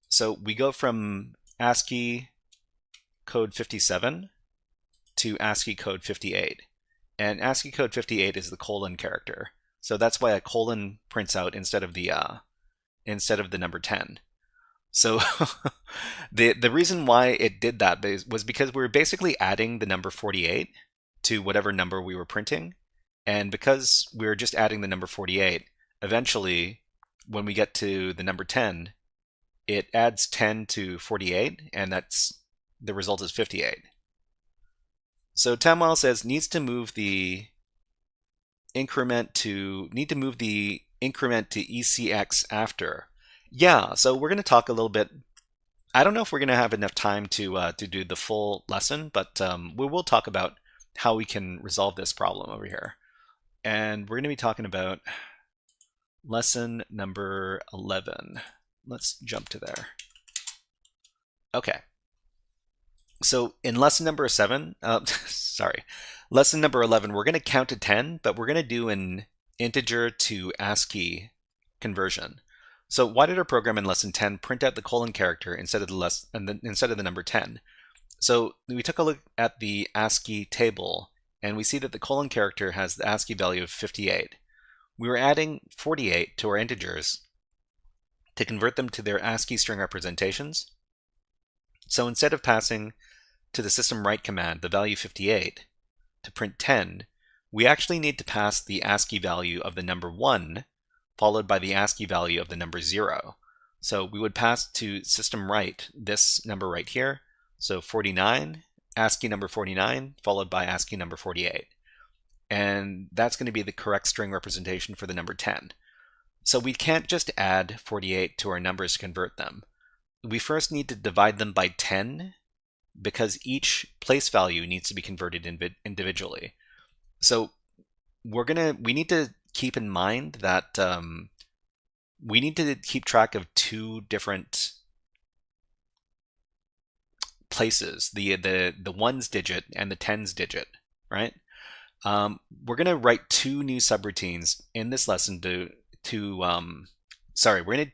so we go from ASCII code 57 to ASCII code 58. And ASCII code 58 is the colon character. So that's why a colon prints out instead of the number 10. So the reason why it did that was because we were basically adding the number 48 to whatever number we were printing. And because we were just adding the number 48, eventually when we get to the number 10, it adds 10 to 48, and the result is 58. So Tamwile says needs to move the increment to ECX after. Yeah, so we're going to talk a little bit. I don't know if we're going to have enough time to do the full lesson, but we will talk about how we can resolve this problem over here. And we're going to be talking about lesson number 11. Let's jump to there. Okay. So in lesson number 7, lesson number 11, we're going to count to 10, but we're going to do an integer to ASCII conversion. So why did our program in lesson 10 print out the colon character instead of the number 10? So we took a look at the ASCII table, and we see that the colon character has the ASCII value of 58. We were adding 48 to our integers to convert them to their ASCII string representations. So instead of passing to the system write command the value 58 to print 10, we actually need to pass the ASCII value of the number 1 followed by the ASCII value of the number 0. So we would pass to system write this number right here, so 49, ASCII number 49 followed by ASCII number 48. And that's going to be the correct string representation for the number 10. So we can't just add 48 to our numbers to convert them. We first need to divide them by 10 because each place value needs to be converted individually. So we need to keep in mind that we need to keep track of two different places, the ones digit and the tens digit, right? We're going to write two new subroutines in this lesson we're going to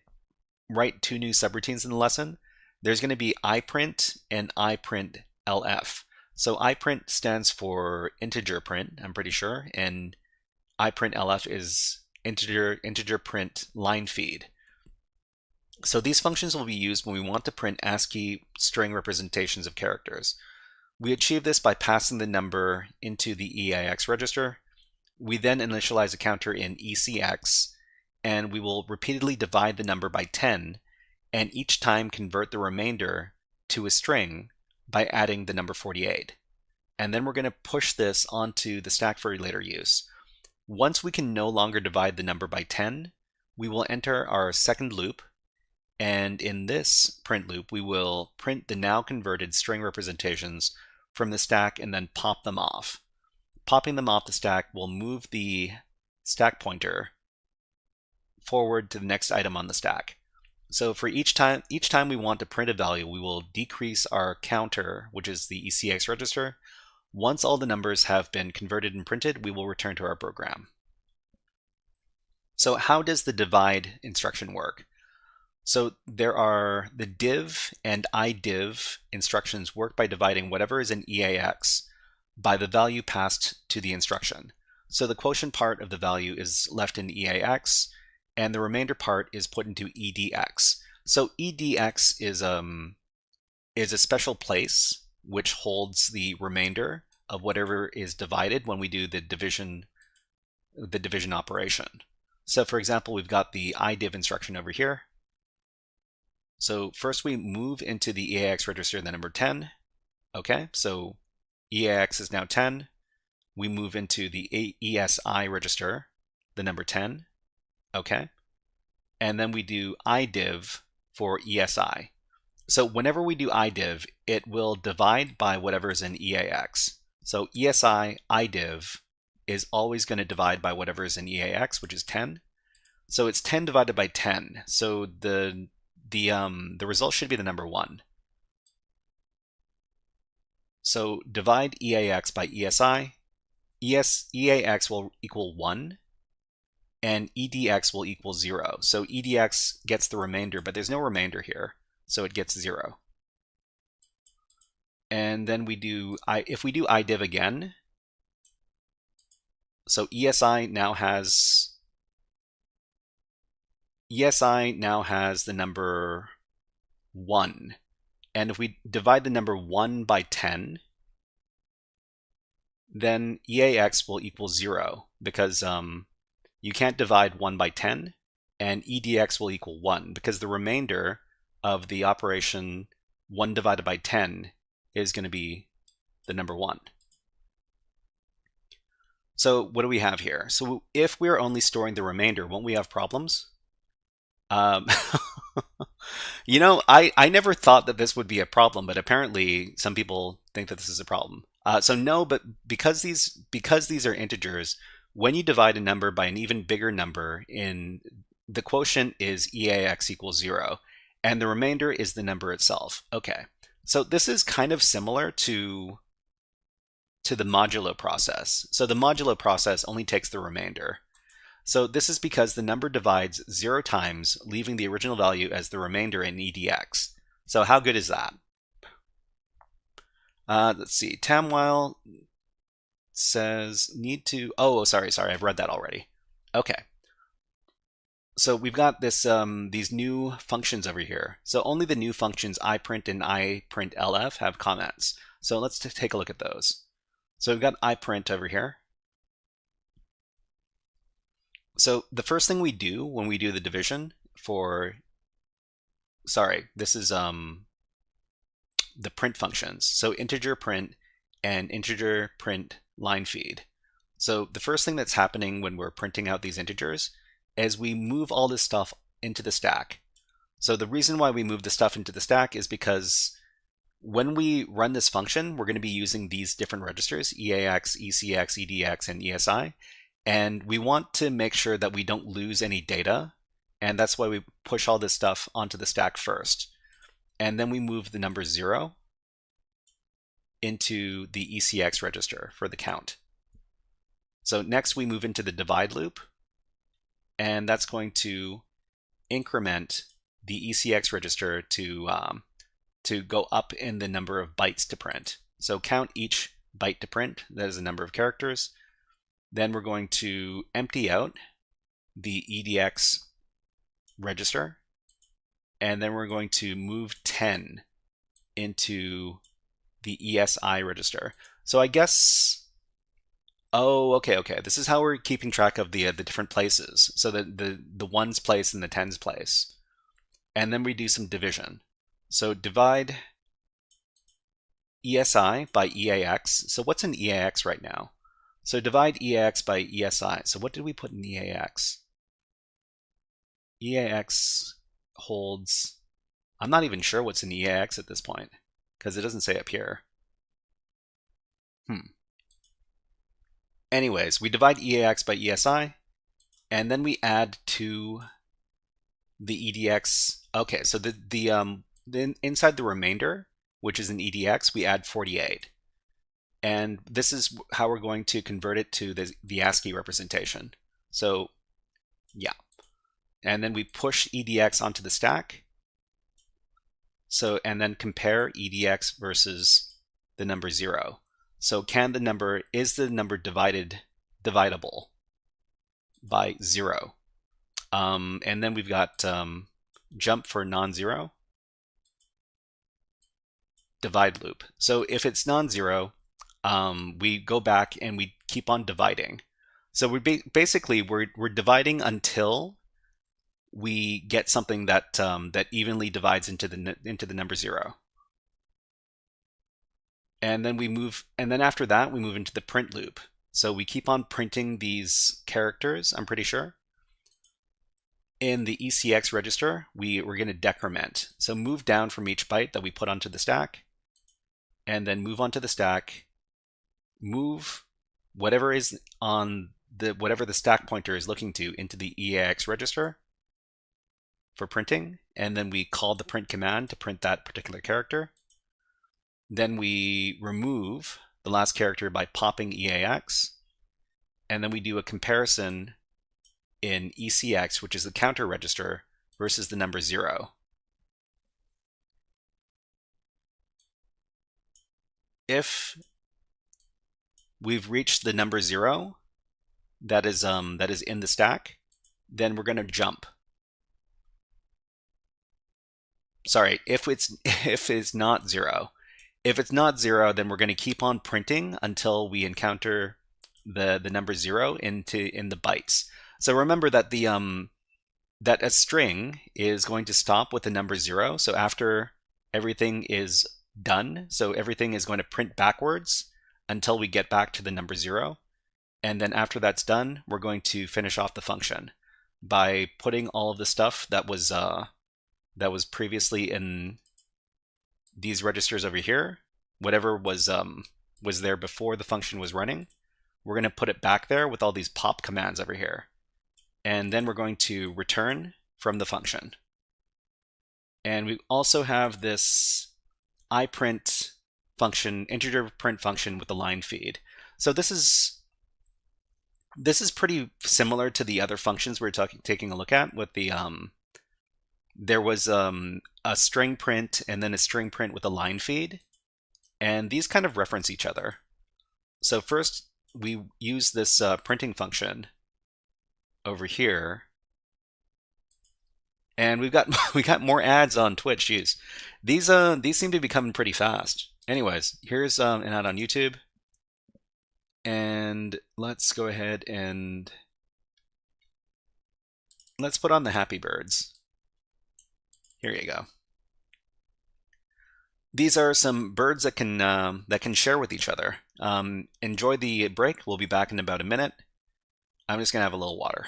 write two new subroutines in the lesson. There's going to be iprint and iprint_lf. So iprint stands for integer print, I'm pretty sure, and iprint_lf is integer print line feed. So these functions will be used when we want to print ASCII string representations of characters. We achieve this by passing the number into the EAX register. We then initialize a counter in ECX, and we will repeatedly divide the number by 10, and each time convert the remainder to a string by adding the number 48. And then we're going to push this onto the stack for later use. Once we can no longer divide the number by 10, we will enter our second loop, and in this print loop, we will print the now converted string representations from the stack and then pop them off. Popping them off the stack will move the stack pointer forward to the next item on the stack. So for each time we want to print a value, we will decrease our counter, which is the ECX register. Once all the numbers have been converted and printed, we will return to our program. So how does the divide instruction work? So there are the div and idiv instructions work by dividing whatever is in EAX by the value passed to the instruction. So the quotient part of the value is left in EAX, and the remainder part is put into EDX. So EDX is a special place which holds the remainder of whatever is divided when we do the division operation. So for example, we've got the idiv instruction over here. So first we move into the EAX register the number 10. Okay, so EAX is now 10. We move into the ESI register the number 10. Okay, and then we do idiv for ESI. So whenever we do idiv, it will divide by whatever is in EAX. So ESI idiv is always going to divide by whatever is in EAX, which is 10. So it's 10 divided by 10. So the result should be the number 1. So divide EAX by ESI. EAX will equal 1, and EDX will equal 0. So EDX gets the remainder, but there's no remainder here, so it gets 0. And then if we do idiv again, so ESI now has the number 1. And if we divide the number 1 by 10, then EAX will equal 0, because you can't divide 1 by 10, and EDX will equal 1, because the remainder of the operation 1 divided by 10 is going to be the number 1. So what do we have here? So if we're only storing the remainder, won't we have problems? You know, I never thought that this would be a problem, but apparently some people think that this is a problem. So no, but because these are integers, when you divide a number by an even bigger number, the quotient is EAX equals 0, and the remainder is the number itself. Okay, so this is kind of similar to the modulo process. So the modulo process only takes the remainder. So this is because the number divides 0 times, leaving the original value as the remainder in EDX. So how good is that? Let's see. Tamwile says need to. Oh, sorry. I've read that already. Okay. So we've got this these new functions over here. So only the new functions iprint and iprint_lf have comments. So let's take a look at those. So we've got iprint over here. So the first thing we do when we do the division this is the print functions. So integer print and integer print line feed. So the first thing that's happening when we're printing out these integers is we move all this stuff into the stack. So the reason why we move the stuff into the stack is because when we run this function, we're going to be using these different registers, EAX, ECX, EDX, and ESI. And we want to make sure that we don't lose any data. And that's why we push all this stuff onto the stack first. And then we move the number 0. into the ECX register for the count. So next we move into the divide loop, and that's going to increment the ECX register to go up in the number of bytes to print. So count each byte to print, that is the number of characters. Then we're going to empty out the EDX register, and then we're going to move 10 into the ESI register. So I guess, oh, okay. This is how we're keeping track of the different places. So the ones place and the tens place. And then we do some division. So divide ESI by EAX. So what's in EAX right now? So divide EAX by ESI. So what did we put in EAX? EAX holds, I'm not even sure what's in EAX at this point, because it doesn't say up here. Anyways, we divide EAX by ESI, and then we add to the EDX. Okay, so then inside the remainder, which is an EDX, we add 48. And this is how we're going to convert it to the ASCII representation. So yeah. And then we push EDX onto the stack. So, and then compare EDX versus the number 0. So is the number dividable by 0? And then we've got jump for non-zero, divide loop. So if it's non-zero, we go back and we keep on dividing. So basically we're dividing until we get something that that evenly divides into the number 0. And then after that we move into the print loop. So we keep on printing these characters, I'm pretty sure. In the ECX register, we're going to decrement. So move down from each byte that we put onto the stack, and then move onto the stack, move whatever is on whatever the stack pointer is looking to into the EAX register for printing, and then we call the print command to print that particular character. Then we remove the last character by popping EAX, and then we do a comparison in ECX, which is the counter register, versus the number 0. If we've reached the number 0 that is in the stack, then we're going to jump. Sorry, if it's not 0. If it's not 0, then we're going to keep on printing until we encounter the number 0 in the bytes. So remember that that a string is going to stop with the number 0. So after everything is done, so everything is going to print backwards until we get back to the number 0. And then after that's done, we're going to finish off the function by putting all of the stuff that was previously in these registers over here, whatever was there before the function was running. We're going to put it back there with all these pop commands over here. And then we're going to return from the function. And we also have this iPrint function, integer print function with the line feed. So this is pretty similar to the other functions we're taking a look at with the there was a string print and then a string print with a line feed, and these kind of reference each other. So first we use this printing function over here, and we got more ads on Twitch. Jeez, these seem to be coming pretty fast. Anyways, here's an ad on YouTube, and let's go ahead and let's put on the Happy Birds. Here you go. These are some birds that can share with each other. Enjoy the break. We'll be back in about a minute. I'm just gonna have a little water.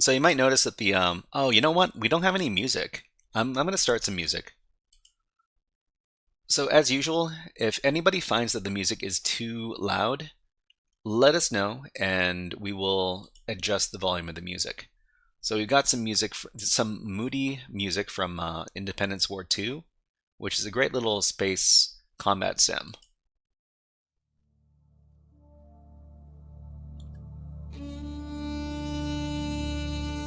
So you might notice that the, oh, you know what? We don't have any music. I'm going to start some music. So as usual, if anybody finds that the music is too loud, let us know and we will adjust the volume of the music. So we've got some music, some moody music from Independence War 2, which is a great little space combat sim.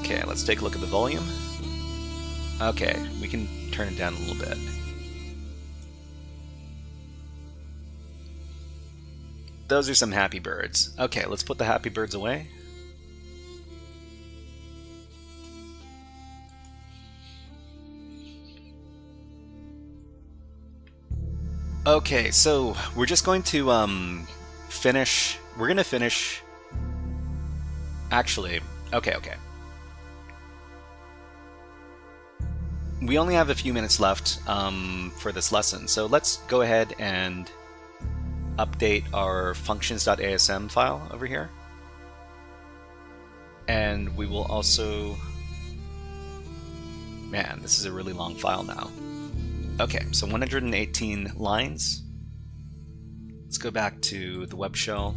Okay, let's take a look at the volume. Okay, we can turn it down a little bit. Those are some Happy Birds. Okay, let's put the Happy Birds away. Okay, so we're just going to finish. We're gonna finish. Actually, okay. We only have a few minutes left for this lesson, so let's go ahead and update our functions.asm file over here. And we will also... Man, this is a really long file now. Okay, so 118 lines. Let's go back to the web shell.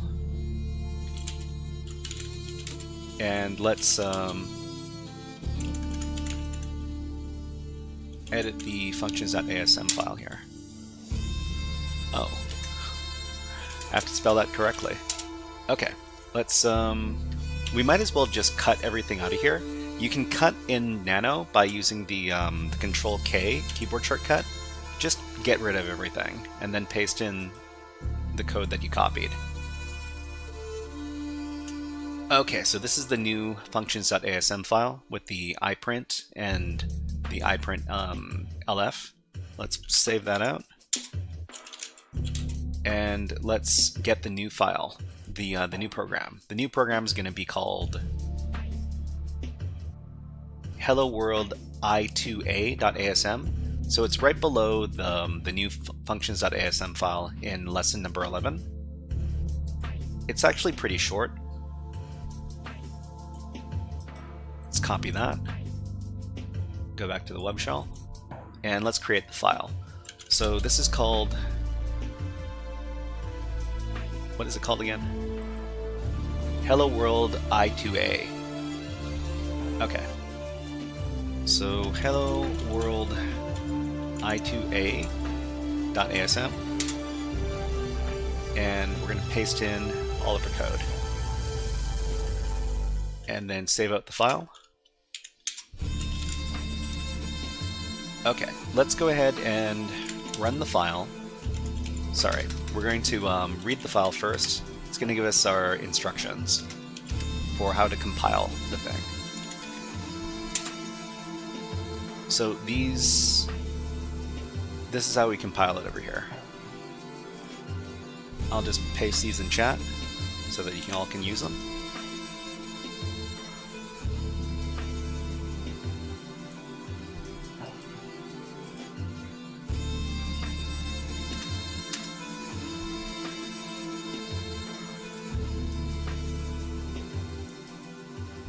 And let's edit the functions.asm file here. Oh. I have to spell that correctly. Okay, let's, we might as well just cut everything out of here. You can cut in Nano by using the Control K keyboard shortcut. Just get rid of everything, and then paste in the code that you copied. Okay, so this is the new functions.asm file with the iprint and the iprint LF. Let's save that out. And let's get the new file, the new program. The new program is going to be called Hello World i2a.asm. So it's right below the new functions.asm file in lesson number 11. It's actually pretty short. Let's copy that. Go back to the web shell, and let's create the file. So this is called... What is it called again? Hello World i2a. Okay. So hello world i2a.asm, and we're going to paste in all of our code, and then save out the file. Okay, let's go ahead and run the file. Sorry, we're going to read the file first. It's going to give us our instructions for how to compile the thing. So this is how we compile it over here. I'll just paste these in chat so that you all can use them.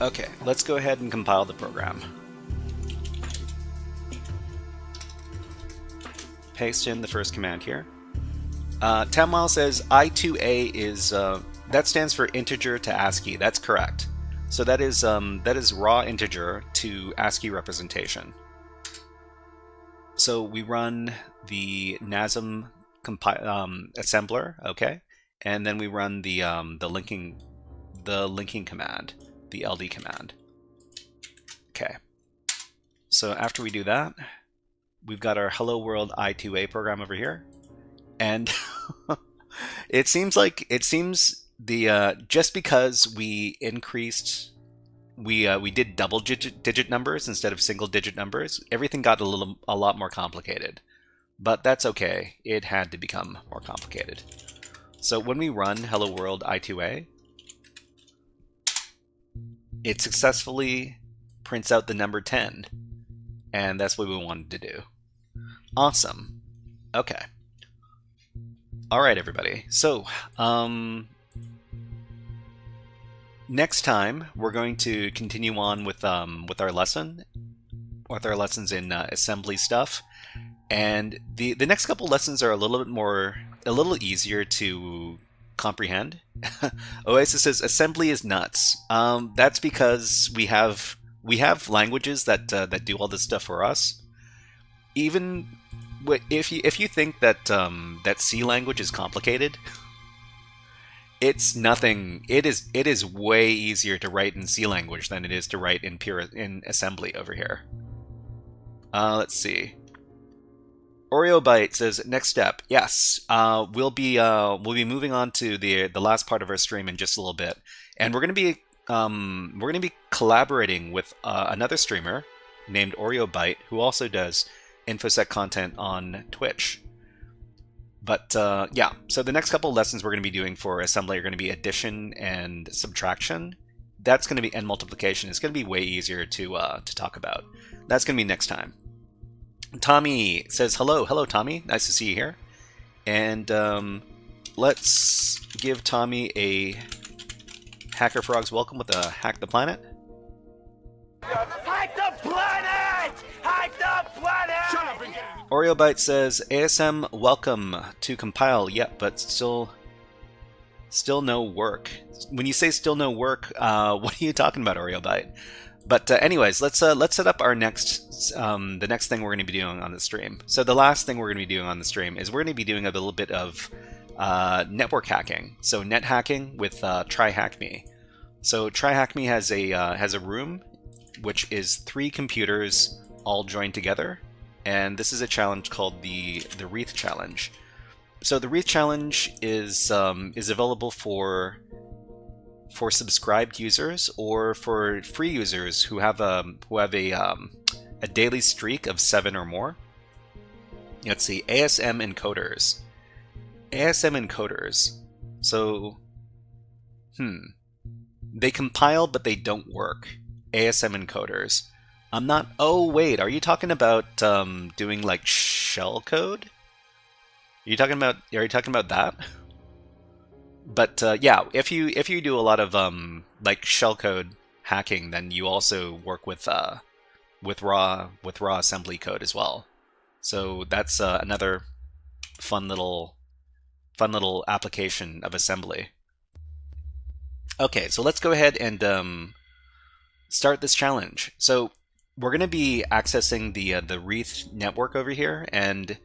Okay, let's go ahead and compile the program. Paste in the first command here. Tamwile says I2A is that stands for integer to ASCII. That's correct. So that is raw integer to ASCII representation. So we run the NASM assembler, okay, and then we run the linking command, the LD command. Okay. So after we do that, we've got our Hello World i2a program over here, and it seems the just because we increased, we did double digit numbers instead of single digit numbers, everything got a lot more complicated. But that's okay. It had to become more complicated. So when we run Hello World i2a, it successfully prints out the number 10. And that's what we wanted to do. Awesome. Okay. All right, everybody. So, next time we're going to continue on with our lessons in assembly stuff, and the next couple lessons are a little easier to comprehend. Oasis says assembly is nuts. That's because we have languages that do all this stuff for us. Even if you think that that C language is complicated, it's nothing. It is way easier to write in C language than it is to write in assembly over here. Let's see. OreoBite says next step. Yes, we'll be moving on to the last part of our stream in just a little bit, and we're gonna be collaborating with another streamer named OreoBite, who also does InfoSec content on Twitch. But yeah, so the next couple of lessons we're going to be doing for assembly are going to be addition and subtraction. That's going to be, and multiplication. It's going to be way easier to talk about. That's going to be next time. Tommy says hello. Hello, Tommy. Nice to see you here. And let's give Tommy a HackerFrogs welcome with a Hack the Planet. Hack the planet! Hack the planet! Shut up and get it. OreoBite says ASM welcome to compile. Yep, but still no work. When you say still no work, what are you talking about, OreoBite? But anyways, let's set up our next the next thing we're going to be doing on the stream. So the last thing we're going to be doing on the stream is we're going to be doing a little bit of network hacking. So net hacking with TryHackMe. So TryHackMe has a room which is 3 computers all joined together, and this is a challenge called the Wreath Challenge. So the Wreath Challenge is available for subscribed users or for free users who have a daily streak of 7 or more. Let's see, ASM encoders. ASM encoders. So, they compile but they don't work. ASM encoders. I'm not. Oh wait, are you talking about doing like shell code? Are you talking about that? But yeah, if you do a lot of like shellcode hacking, then you also work with raw assembly code as well. So that's another fun little application of assembly. Okay, so let's go ahead and start this challenge. So we're going to be accessing the Wreath network over here, and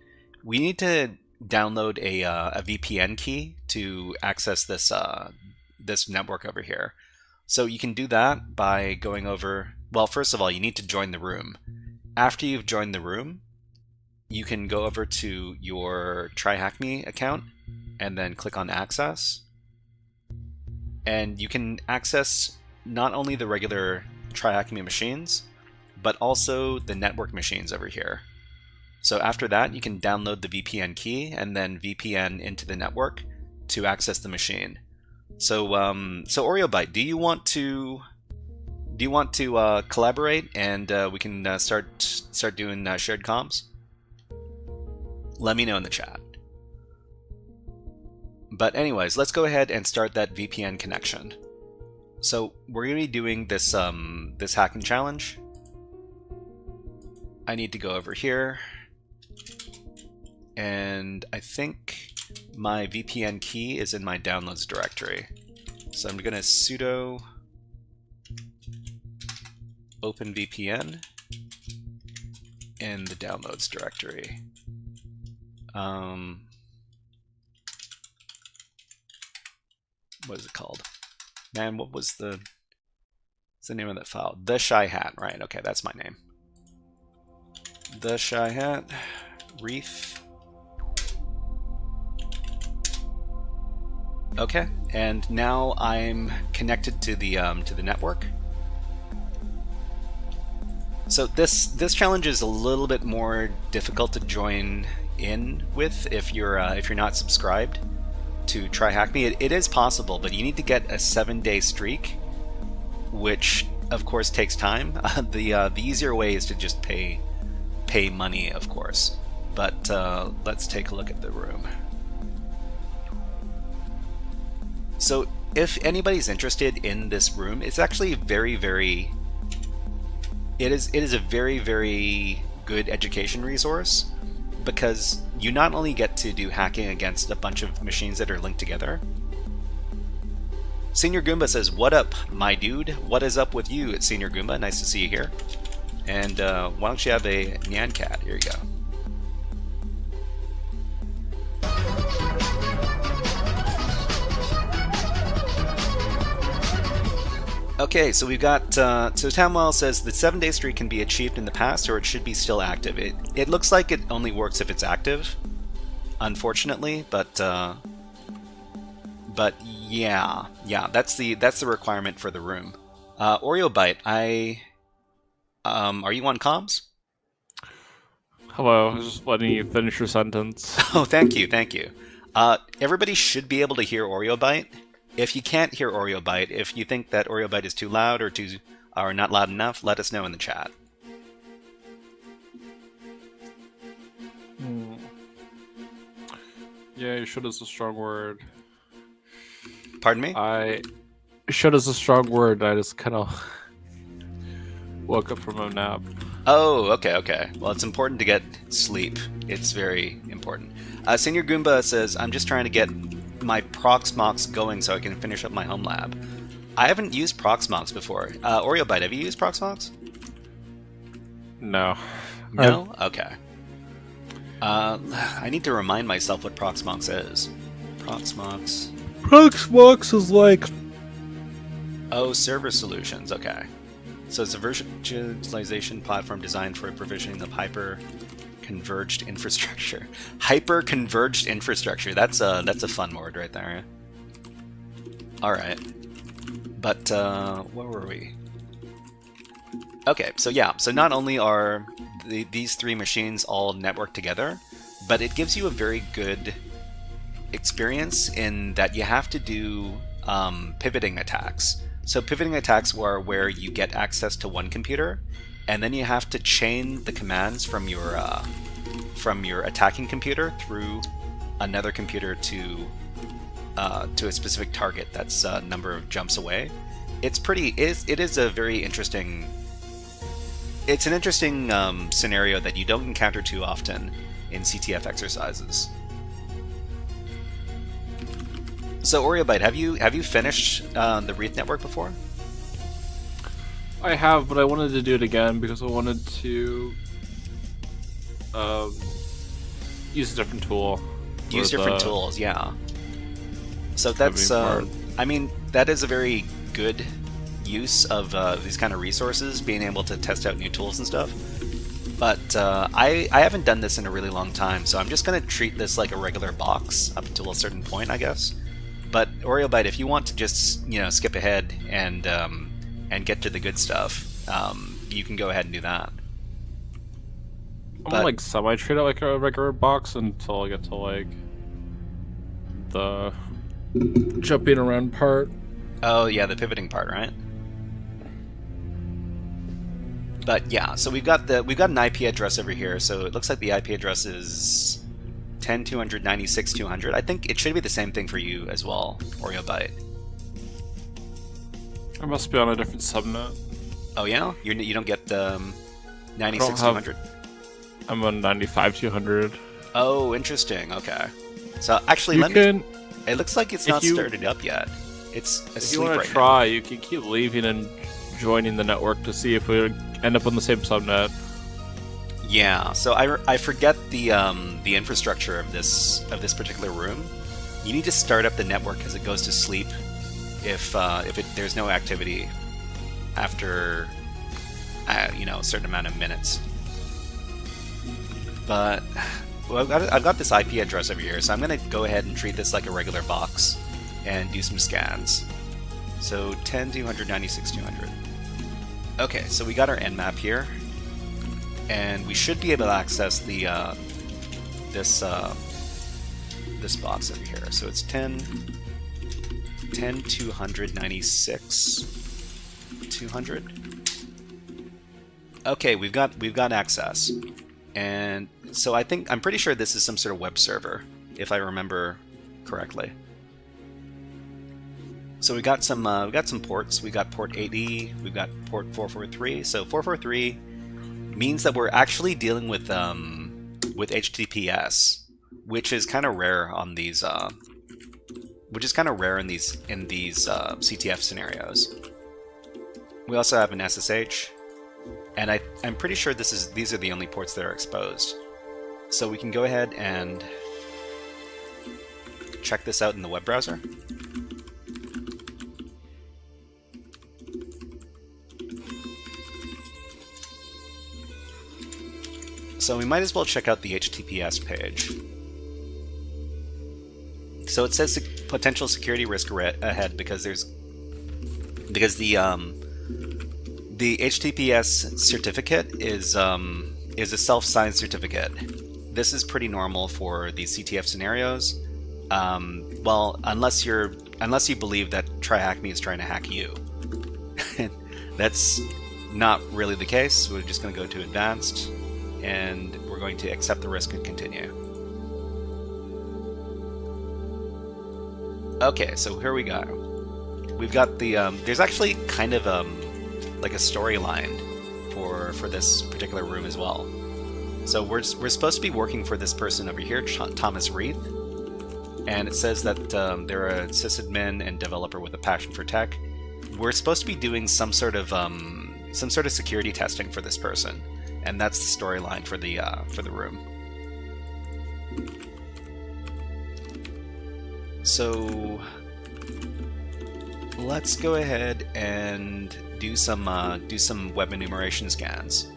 we need to download a VPN key to access this this network over here. So you can do that by going over. Well, first of all, you need to join the room. After you've joined the room, you can go over to your TryHackMe account and then click on Access. And you can access not only the regular TryHackMe machines, but also the network machines over here. So after that, you can download the VPN key and then VPN into the network to access the machine. So so OreoBite, do you want to collaborate and we can start doing shared comms? Let me know in the chat. But anyways, let's go ahead and start that VPN connection. So we're going to be doing this this hacking challenge. I need to go over here, and I think my VPN key is in my downloads directory. So I'm going to sudo open VPN in the downloads directory. What is it called? Man, what was the name of that file? The Shy Hat, right? Okay, that's my name. The Shy Hat, Wreath. Okay, and now I'm connected to the network. So this challenge is a little bit more difficult to join in with if you're not subscribed to TryHackMe. It is possible, but you need to get a 7-day streak, which of course takes time. The easier way is to just pay money, of course. But let's take a look at the room. So if anybody's interested in this room, it's actually very, very... It is a very, very good education resource, because you not only get to do hacking against a bunch of machines that are linked together. Senior Goomba says, "What up, my dude? What is up with you, Senior Goomba? Nice to see you here. And why don't you have a Nyan Cat? Here you go." Okay, so we've got, so Tamwell says the 7-day streak can be achieved in the past, or it should be still active. It looks like it only works if it's active, unfortunately, but yeah, that's the requirement for the room. Oreo Bite, are you on comms? Hello, I was just letting you finish your sentence. Oh, thank you. Everybody should be able to hear Oreo Bite. If you can't hear Oreo Bite, if you think that Oreo Bite is too loud or not loud enough, let us know in the chat. Yeah, should is a strong word. Pardon me? Should is a strong word. I just kind of woke up from a nap. Oh, okay. Well, it's important to get sleep. It's very important. Senior Goomba says, "I'm just trying to get my Proxmox going so I can finish up my home lab." I haven't used Proxmox before. Oreo Bite, have you used Proxmox? No. No? Okay. I need to remind myself what Proxmox is. Proxmox. Proxmox is like... Oh, server solutions. Okay. So it's a virtualization platform designed for provisioning of hyper-converged infrastructure. Hyper-converged infrastructure. That's a fun word right there. All right. But where were we? Okay. So yeah. So not only are these three machines all networked together, but it gives you a very good experience in that you have to do pivoting attacks. So pivoting attacks are where you get access to one computer, and then you have to chain the commands from your attacking computer through another computer to a specific target that's a number of jumps away. It is a very interesting. It's an interesting scenario that you don't encounter too often in CTF exercises. So Oreo Bite, have you finished the Wreath network before? I have, but I wanted to do it again because I wanted to use a different tool. Use different tools, yeah. So that's, I mean, that is a very good use of these kind of resources, being able to test out new tools and stuff. But I haven't done this in a really long time, so I'm just going to treat this like a regular box up until a certain point, I guess. But Oreo Bite, if you want to just skip ahead and get to the good stuff, you can go ahead and do that. I'm gonna like semi-treat it like a regular box until I get to like the jumping around part. Oh yeah, the pivoting part, right? But yeah, so we've got an IP address over here. So it looks like the IP address is 10.296.200. I think it should be the same thing for you as well, Oreo Bite. I must be on a different subnet. Oh yeah, you don't get 96.200. I'm on 95.200. Oh, interesting. Okay. So actually, it looks like it's not started up yet. It's asleep right now. If you want to try, you can keep leaving and joining the network to see if we end up on the same subnet. Yeah. So I forget the infrastructure of this particular room. You need to start up the network as it goes to sleep. If there's no activity after a certain amount of minutes. But well, I've got this IP address over here, so I'm going to go ahead and treat this like a regular box and do some scans. So 10.296.200. Okay, so we got our nmap here, and we should be able to access the this box over here. So it's 10.296.200. Okay, we've got access. And so I'm pretty sure this is some sort of web server, if I remember correctly. So we got some ports. We got port 80. We got port 443. So 443 means that we're actually dealing with HTTPS, which is kind of rare on these. Which is kind of rare in these CTF scenarios. We also have an SSH, and I'm pretty sure these are the only ports that are exposed. So we can go ahead and check this out in the web browser. So we might as well check out the HTTPS page. So it says potential security risk ahead because the HTTPS certificate is a self-signed certificate. This is pretty normal for these CTF scenarios. Well, unless you believe that TryHackMe is trying to hack you. That's not really the case. We're just going to go to advanced, and we're going to accept the risk and continue. Okay, so here we go. We've got the there's actually kind of like a storyline for this particular room as well. So we're supposed to be working for this person over here, Thomas Reith, and it says that they're a sysadmin and developer with a passion for tech. We're supposed to be doing some sort of security testing for this person, and that's the storyline for the room. So let's go ahead and do some web enumeration scans.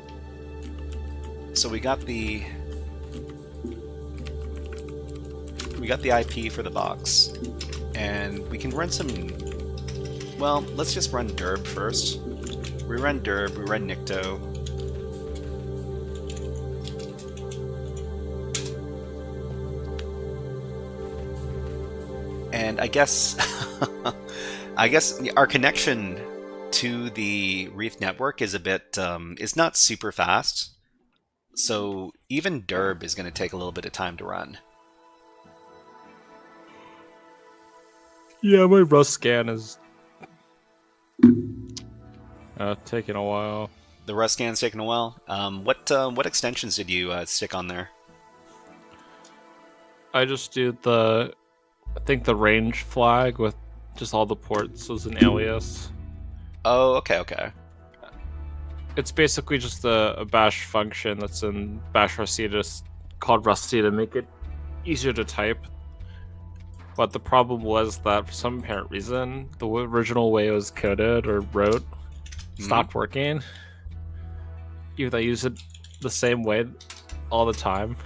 So we got the IP for the box, and we can run some. Well, let's just run dirb first. We run dirb. We run nicto. And I guess our connection to the Reef network is a bit is not super fast, so even dirb is going to take a little bit of time to run. Yeah, my Rust scan is taking a while. The Rust scan's taking a while. What extensions did you stick on there? I just do I think the range flag with just all the ports as an alias. Oh, okay. It's basically just a bash function that's in bash Rusty called Rusty to make it easier to type. But the problem was that for some apparent reason, the original way it was coded or wrote stopped working. Even though I use it the same way all the time.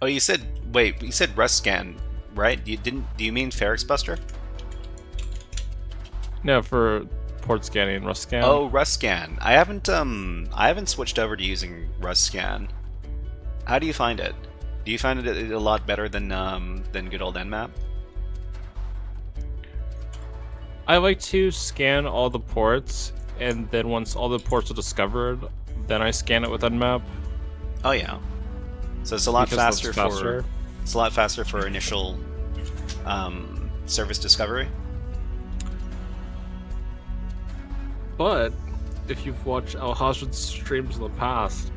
Oh, you said Rust scan, right? Do you mean Ferrix Buster? No, for port scanning, Rust scan. Oh, Rust scan. I haven't switched over to using Rust scan. How do you find it? Do you find it a lot better than good old Nmap? I like to scan all the ports, and then once all the ports are discovered, then I scan it with Nmap. Oh yeah. So it's a lot faster for initial service discovery. But if you've watched Al Hazard's streams in the past,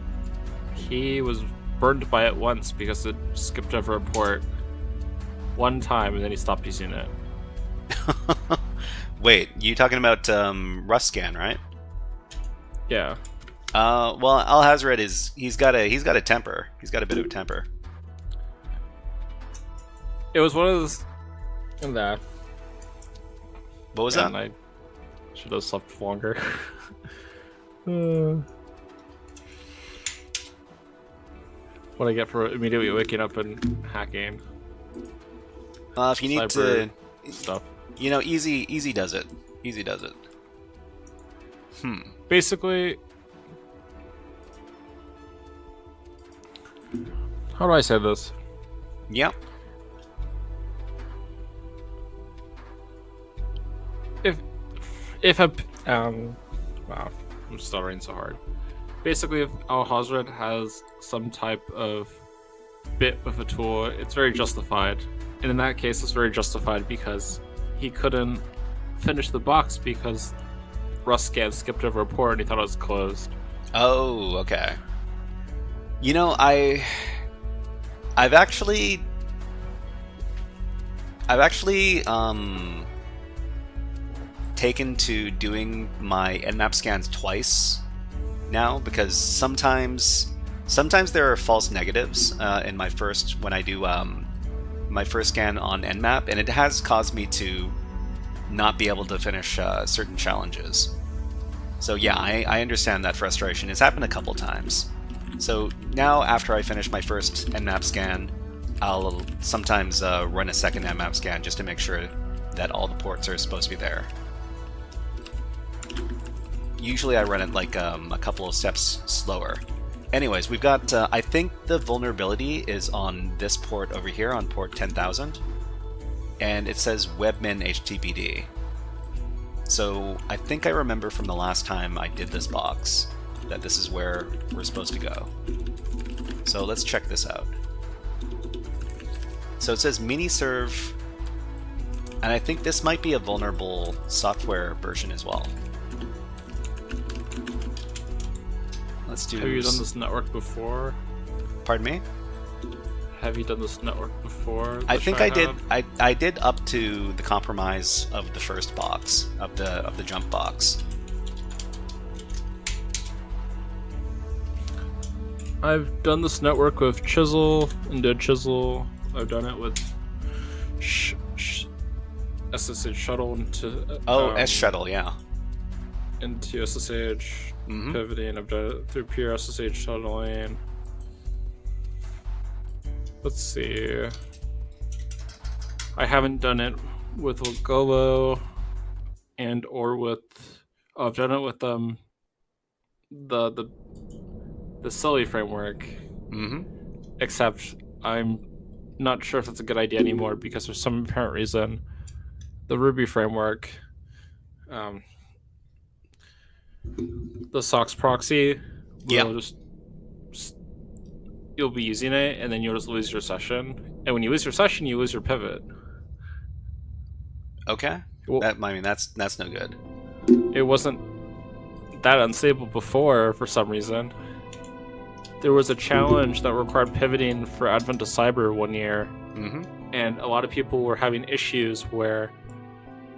he was burned by it once because it skipped over a port one time and then he stopped using it. Wait, you talking about Rust scan, right? Yeah. Well, Al Hazard he's got a temper. He's got a bit of a temper. It was one of those in that. What was that? I should have slept longer. What I get for immediately waking up and hacking. If you need to stuff. You know, easy does it. Easy does it. Basically, how do I say this? Yep. If a wow, I'm stuttering so hard. Basically, if Al Hazard has some type of bit with a tool, it's very justified. And in that case, it's very justified because he couldn't finish the box because RustScan skipped over a port and he thought it was closed. Oh, okay. You know, I've actually taken to doing my Nmap scans twice now, because sometimes there are false negatives in my first, when I do my first scan on Nmap, and it has caused me to not be able to finish certain challenges. So yeah, I understand that frustration. It's happened a couple times. So now, after I finish my first Nmap scan, I'll sometimes run a second Nmap scan just to make sure that all the ports are supposed to be there. Usually I run it like a couple of steps slower. Anyways, we've got, I think the vulnerability is on this port over here, on port 10,000. And it says webmin HTTPD. So I think I remember from the last time I did this box that this is where we're supposed to go. So let's check this out. So it says miniserve, and I think this might be a vulnerable software version as well. Let's do. Have you done this network before? Pardon me? Have you done this network before? I think I did. I did up to the compromise of the first box, of the jump box. I've done this network with Chisel and did Chisel. I've done it with SSH shuttle into S shuttle, yeah. Into SSH pivoting. I've done it through pure SSH shuttling. Let's see. I haven't done it with Golo and or with. Oh, I've done it with the Sully framework. Except I'm not sure if that's a good idea anymore because there's some apparent reason the Ruby framework, the SOX proxy, will just you'll be using it and then you'll just lose your session. And when you lose your session, you lose your pivot. Okay. Well, That's no good. It wasn't that unstable before for some reason. There was a challenge that required pivoting for Advent of Cyber one year, and a lot of people were having issues where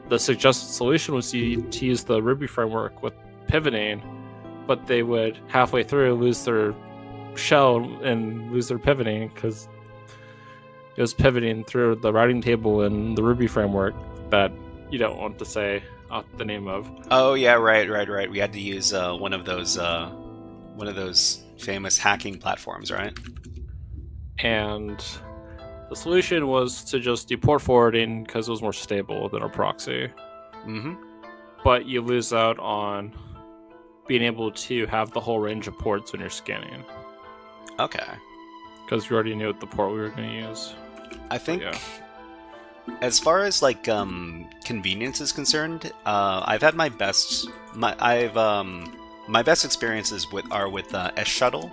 the suggested solution was to use the Ruby framework with pivoting, but they would halfway through lose their shell and lose their pivoting because it was pivoting through the routing table in the Ruby framework that you don't want to say off the name of. Oh yeah, right. We had to use one of those famous hacking platforms, right? And the solution was to just do port forwarding because it was more stable than a proxy. But you lose out on being able to have the whole range of ports when you're scanning. Okay. Because we already knew what the port we were going to use. I think, as far as like convenience is concerned, I've had my best experiences are with S shuttle.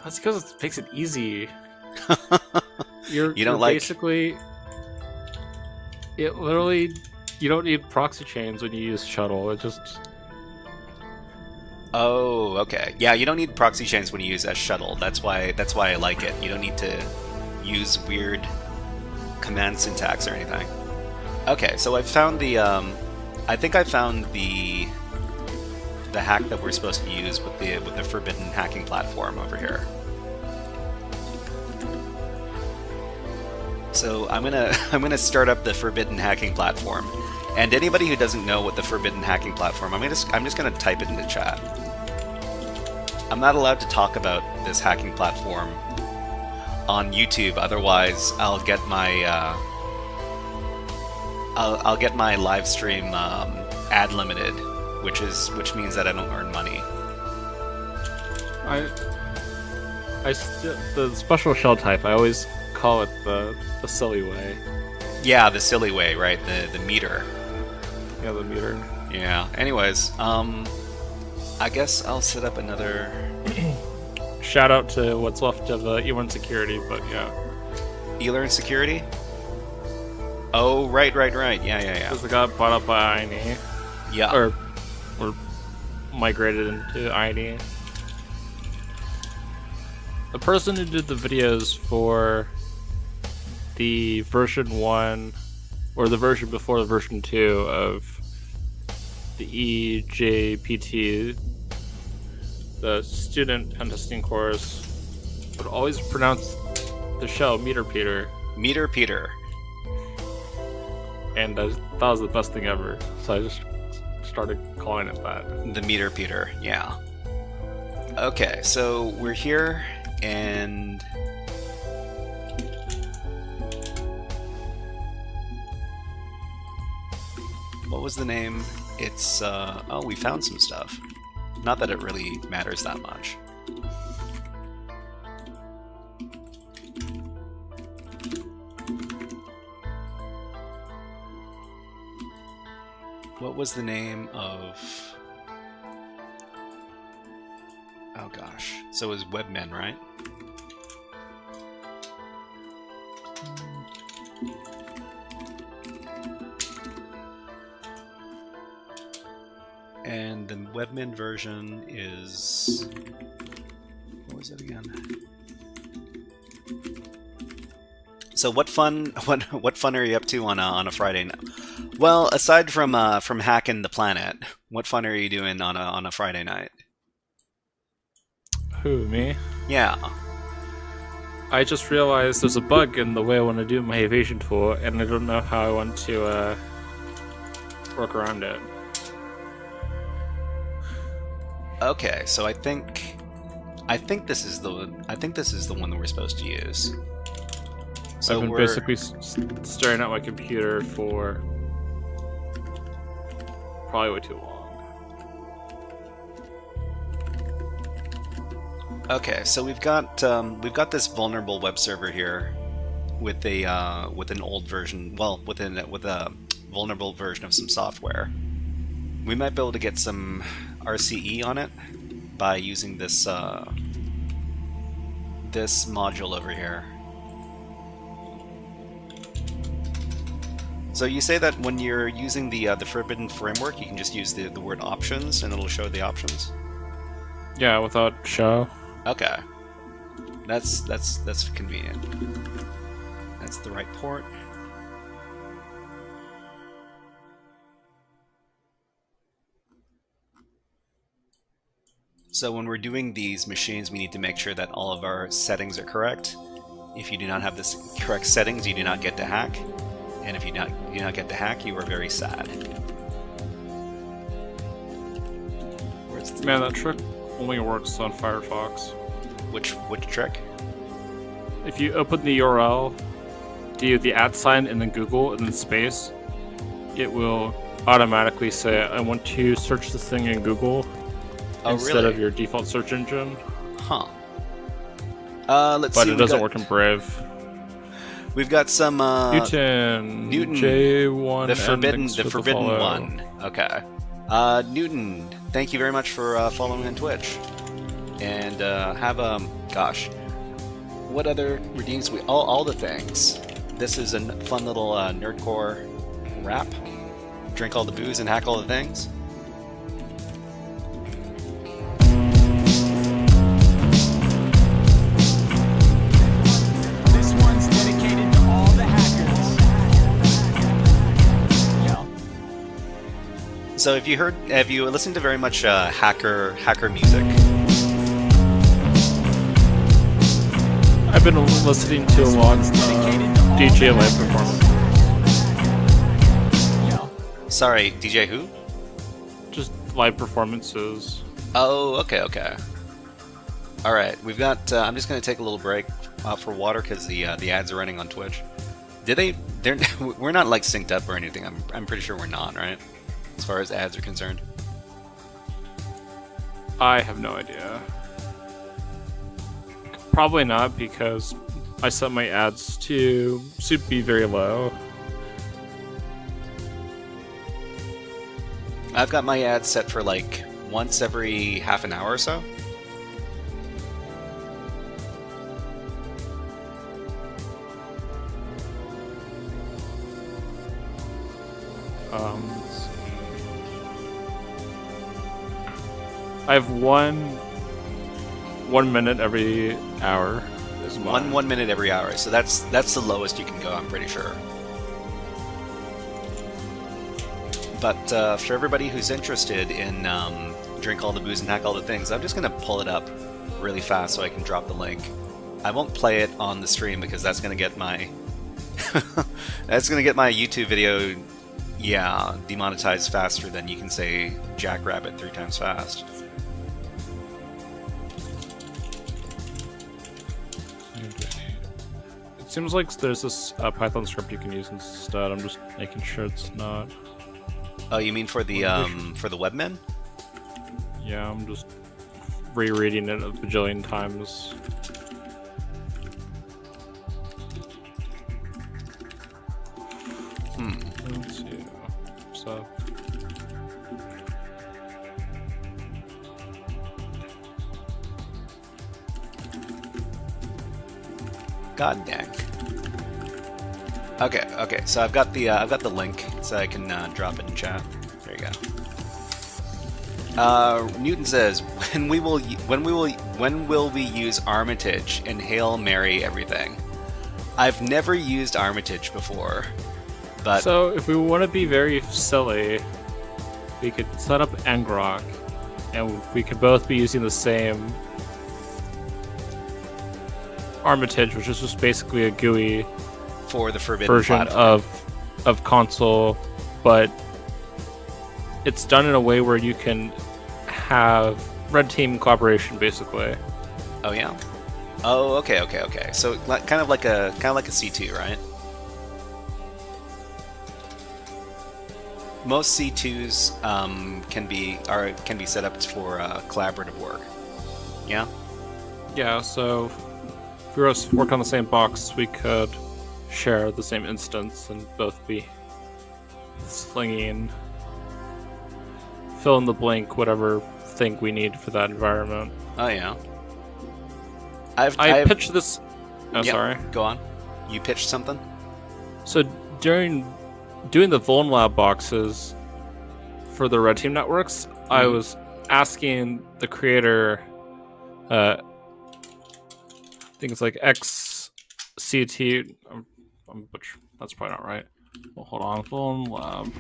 That's because it makes it easy. You don't basically. It literally, you don't need proxy chains when you use shuttle. It just. Oh, okay. Yeah, you don't need proxy chains when you use S shuttle. That's why I like it. You don't need to use weird command syntax or anything. Okay, so I found the. I think I found the hack that we're supposed to use with the forbidden hacking platform over here. So I'm gonna start up the forbidden hacking platform, and anybody who doesn't know what the forbidden hacking platform, I'm just gonna type it into chat. I'm not allowed to talk about this hacking platform on YouTube, otherwise I'll get my I'll get my live stream ad limited, which means that I don't earn money. The special shell type, I always call it the silly way. Yeah, the silly way, right? The meter. Yeah, the meter. Yeah. Anyways, I guess I'll set up another. Shout out to what's left of eLearn security, but yeah. eLearn security? Oh, right. Yeah. Because it got bought up by INE. Yeah. Or migrated into INE. The person who did the videos for the version 1, or the version before the version 2 of the EJPT, the student pen testing course, would always pronounce the shell Meter Peter. Meter Peter. And I thought it was the best thing ever, so I just started calling it that. The Meter Peter, yeah. Okay, so we're here, and what was the name? It's oh, we found some stuff. Not that it really matters that much. What was the name of... Oh gosh. So it was Webmen, right? And the Webmin version is... What was it again? So what fun are you up to on a Friday night? Well, aside from hacking the planet, what fun are you doing on a Friday night? Who, me? Yeah. I just realized there's a bug in the way I want to do my evasion tool, and I don't know how I want to work around it. Okay, so I think this is the one that we're supposed to use. So I've been basically staring at my computer for probably way too long. Okay, so we've got this vulnerable web server here with an old version, well, with a vulnerable version of some software. We might be able to get some RCE on it by using this this module over here. So you say that when you're using the forbidden framework, you can just use the word options, and it'll show the options. Yeah, without show. Okay, that's convenient. That's the right port. So when we're doing these machines, we need to make sure that all of our settings are correct. If you do not have the correct settings, you do not get to hack. And if you do not get to hack, you are very sad. Where's the... Man, that trick only works on Firefox. Which trick? If you open the URL, do the @ and then Google and then space, it will automatically say, I want to search this thing in Google instead of your default search engine. Huh. Let's but see. But it doesn't work in Brave. We've got some Newton J1 the forbidden one. Okay. Newton, thank you very much for following on Twitch. And have gosh, what other redeems we all the things. This is a fun little nerdcore rap. Drink all the booze and hack all the things. So have you listened to very much hacker music? I've been listening to a lot of DJ live performances. Sorry, DJ who? Just live performances. Oh, okay. All right, we've got. I'm just going to take a little break for water because the ads are running on Twitch. They're we're not like synced up or anything. I'm pretty sure we're not, right? As far as ads are concerned. I have no idea. Probably not, because I set my ads to be very low. I've got my ads set for like once every half an hour or so. Let's see. I have 1 minute every hour. Is mine. 1 minute every hour. So that's the lowest you can go, I'm pretty sure. But for everybody who's interested in drink all the booze and hack all the things, I'm just going to pull it up really fast so I can drop the link. I won't play it on the stream because that's going to get my YouTube video, yeah, demonetized faster than you can say Jackrabbit 3 times fast. It seems like there's this Python script you can use instead. I'm just making sure it's not. Oh, you mean for the webmin? Yeah, I'm just rereading it a bajillion times. Let's see. So. God dang. Okay. So I've got the link, so I can drop it in chat. There you go. Newton says, when will we use Armitage and Hail Mary everything? I've never used Armitage before, but So if we want to be very silly, we could set up ngrok, and we could both be using the same Armitage, which is just basically a GUI for the forbidden version platform. of console, but it's done in a way where you can have red team collaboration, basically. Oh yeah. Oh, okay. So kind of like a C2, right? Most C2s can be set up for collaborative work. Yeah. Yeah. So if we were to work on the same box, we could share the same instance and both be slinging fill in the blank whatever thing we need for that environment. Oh yeah. I pitched this. Oh, yep, sorry. Go on. You pitched something? So during doing the Vuln Lab boxes for the red team networks, I was asking the creator, I think it's like XCT. That's probably not right. Well, hold on, Vuln Lab.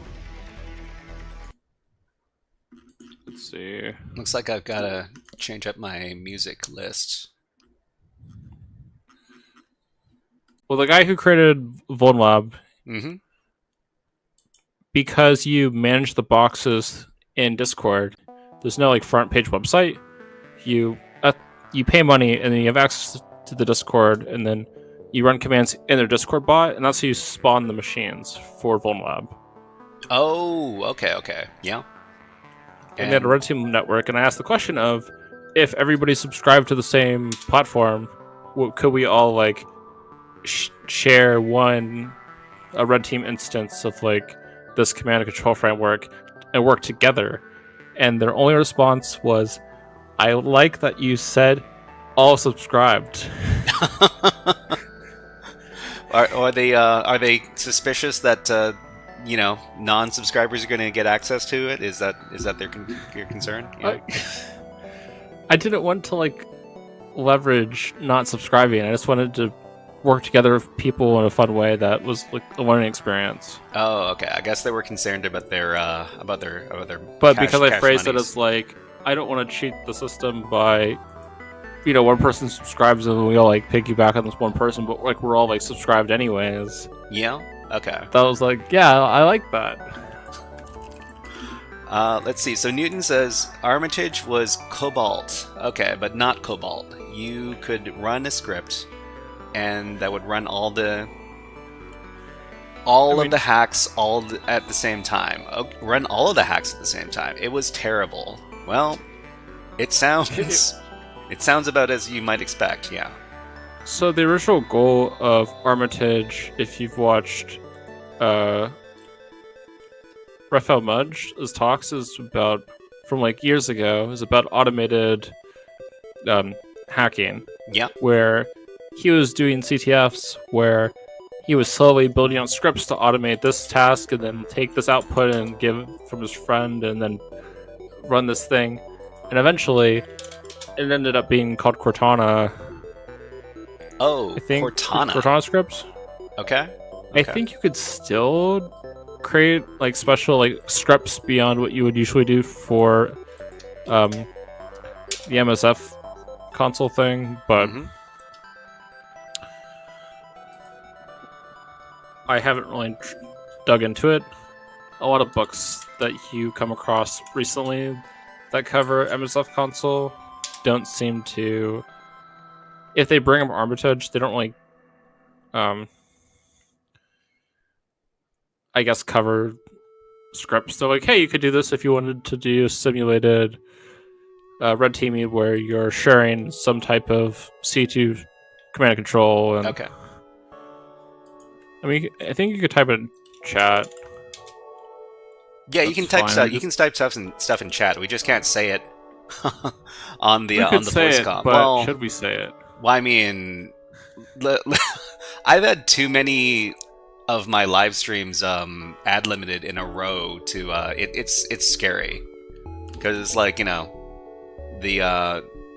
Let's see. Looks like I've got to change up my music list. Well, the guy who created Vuln Lab, because you manage the boxes in Discord, there's no like front page website. You pay money and then you have access to the Discord, and then you run commands in their Discord bot, and that's how you spawn the machines for Vuln Lab. Oh, okay, yeah. And they had a red team network, and I asked the question of, if everybody subscribed to the same platform, could we all like share a red team instance of like this command and control framework and work together? And their only response was, I like that you said all subscribed. Are they suspicious that non-subscribers are going to get access to it? Is that your concern? Yeah. I didn't want to like leverage not subscribing. I just wanted to work together with people in a fun way that was like a learning experience. Oh, okay. I guess they were concerned about their But because I phrased it as like, I don't want to cheat the system by, one person subscribes and we all like piggyback on this one person, but like we're all like subscribed anyways. Yeah. Okay. That was like, yeah, I like that. Let's see. So Newton says Armitage was Cobalt. Okay, but not Cobalt. You could run a script, and that would run all of the hacks at the same time. Run all of the hacks at the same time. It was terrible. Well, it sounds about as you might expect. Yeah. So the original goal of Armitage, if you've watched Raphael Mudge's talks, is about, from like years ago, is about automated hacking. Yeah. Where he was doing CTFs where he was slowly building out scripts to automate this task and then take this output and give it from his friend and then run this thing. And eventually, it ended up being called Cortana. Oh, I think Cortana. Cortana scripts. Okay. I think you could still create like special like scripts beyond what you would usually do for the MSF console thing, but I haven't really dug into it. A lot of books that you come across recently that cover MSF console don't seem to, if they bring up Armitage, they don't really I guess cover scripts. So like, hey, you could do this if you wanted to do simulated red teaming where you're sharing some type of C2 command and control. And, okay. I mean, I think you could type it in chat. Yeah, you can type stuff. You can type stuff in chat. We just can't say it on the voice comm. But well, should we say it? Well, I mean, I've had too many of my live streams ad limited in a row to it's scary because it's like, you know, the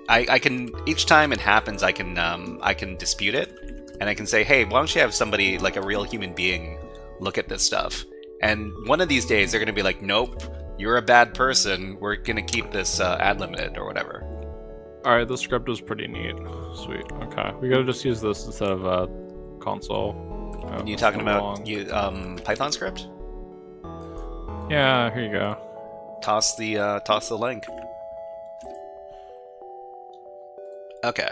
I can, each time it happens I can dispute it and I can say, hey, why don't you have somebody, like a real human being, look at this stuff, and one of these days they're gonna be like, nope, you're a bad person, we're gonna keep this ad limited or whatever. Alright, the script is pretty neat. Sweet. Okay, we gotta just use this instead of console. You talking about Python script? Yeah, here you go. Toss the link. Okay.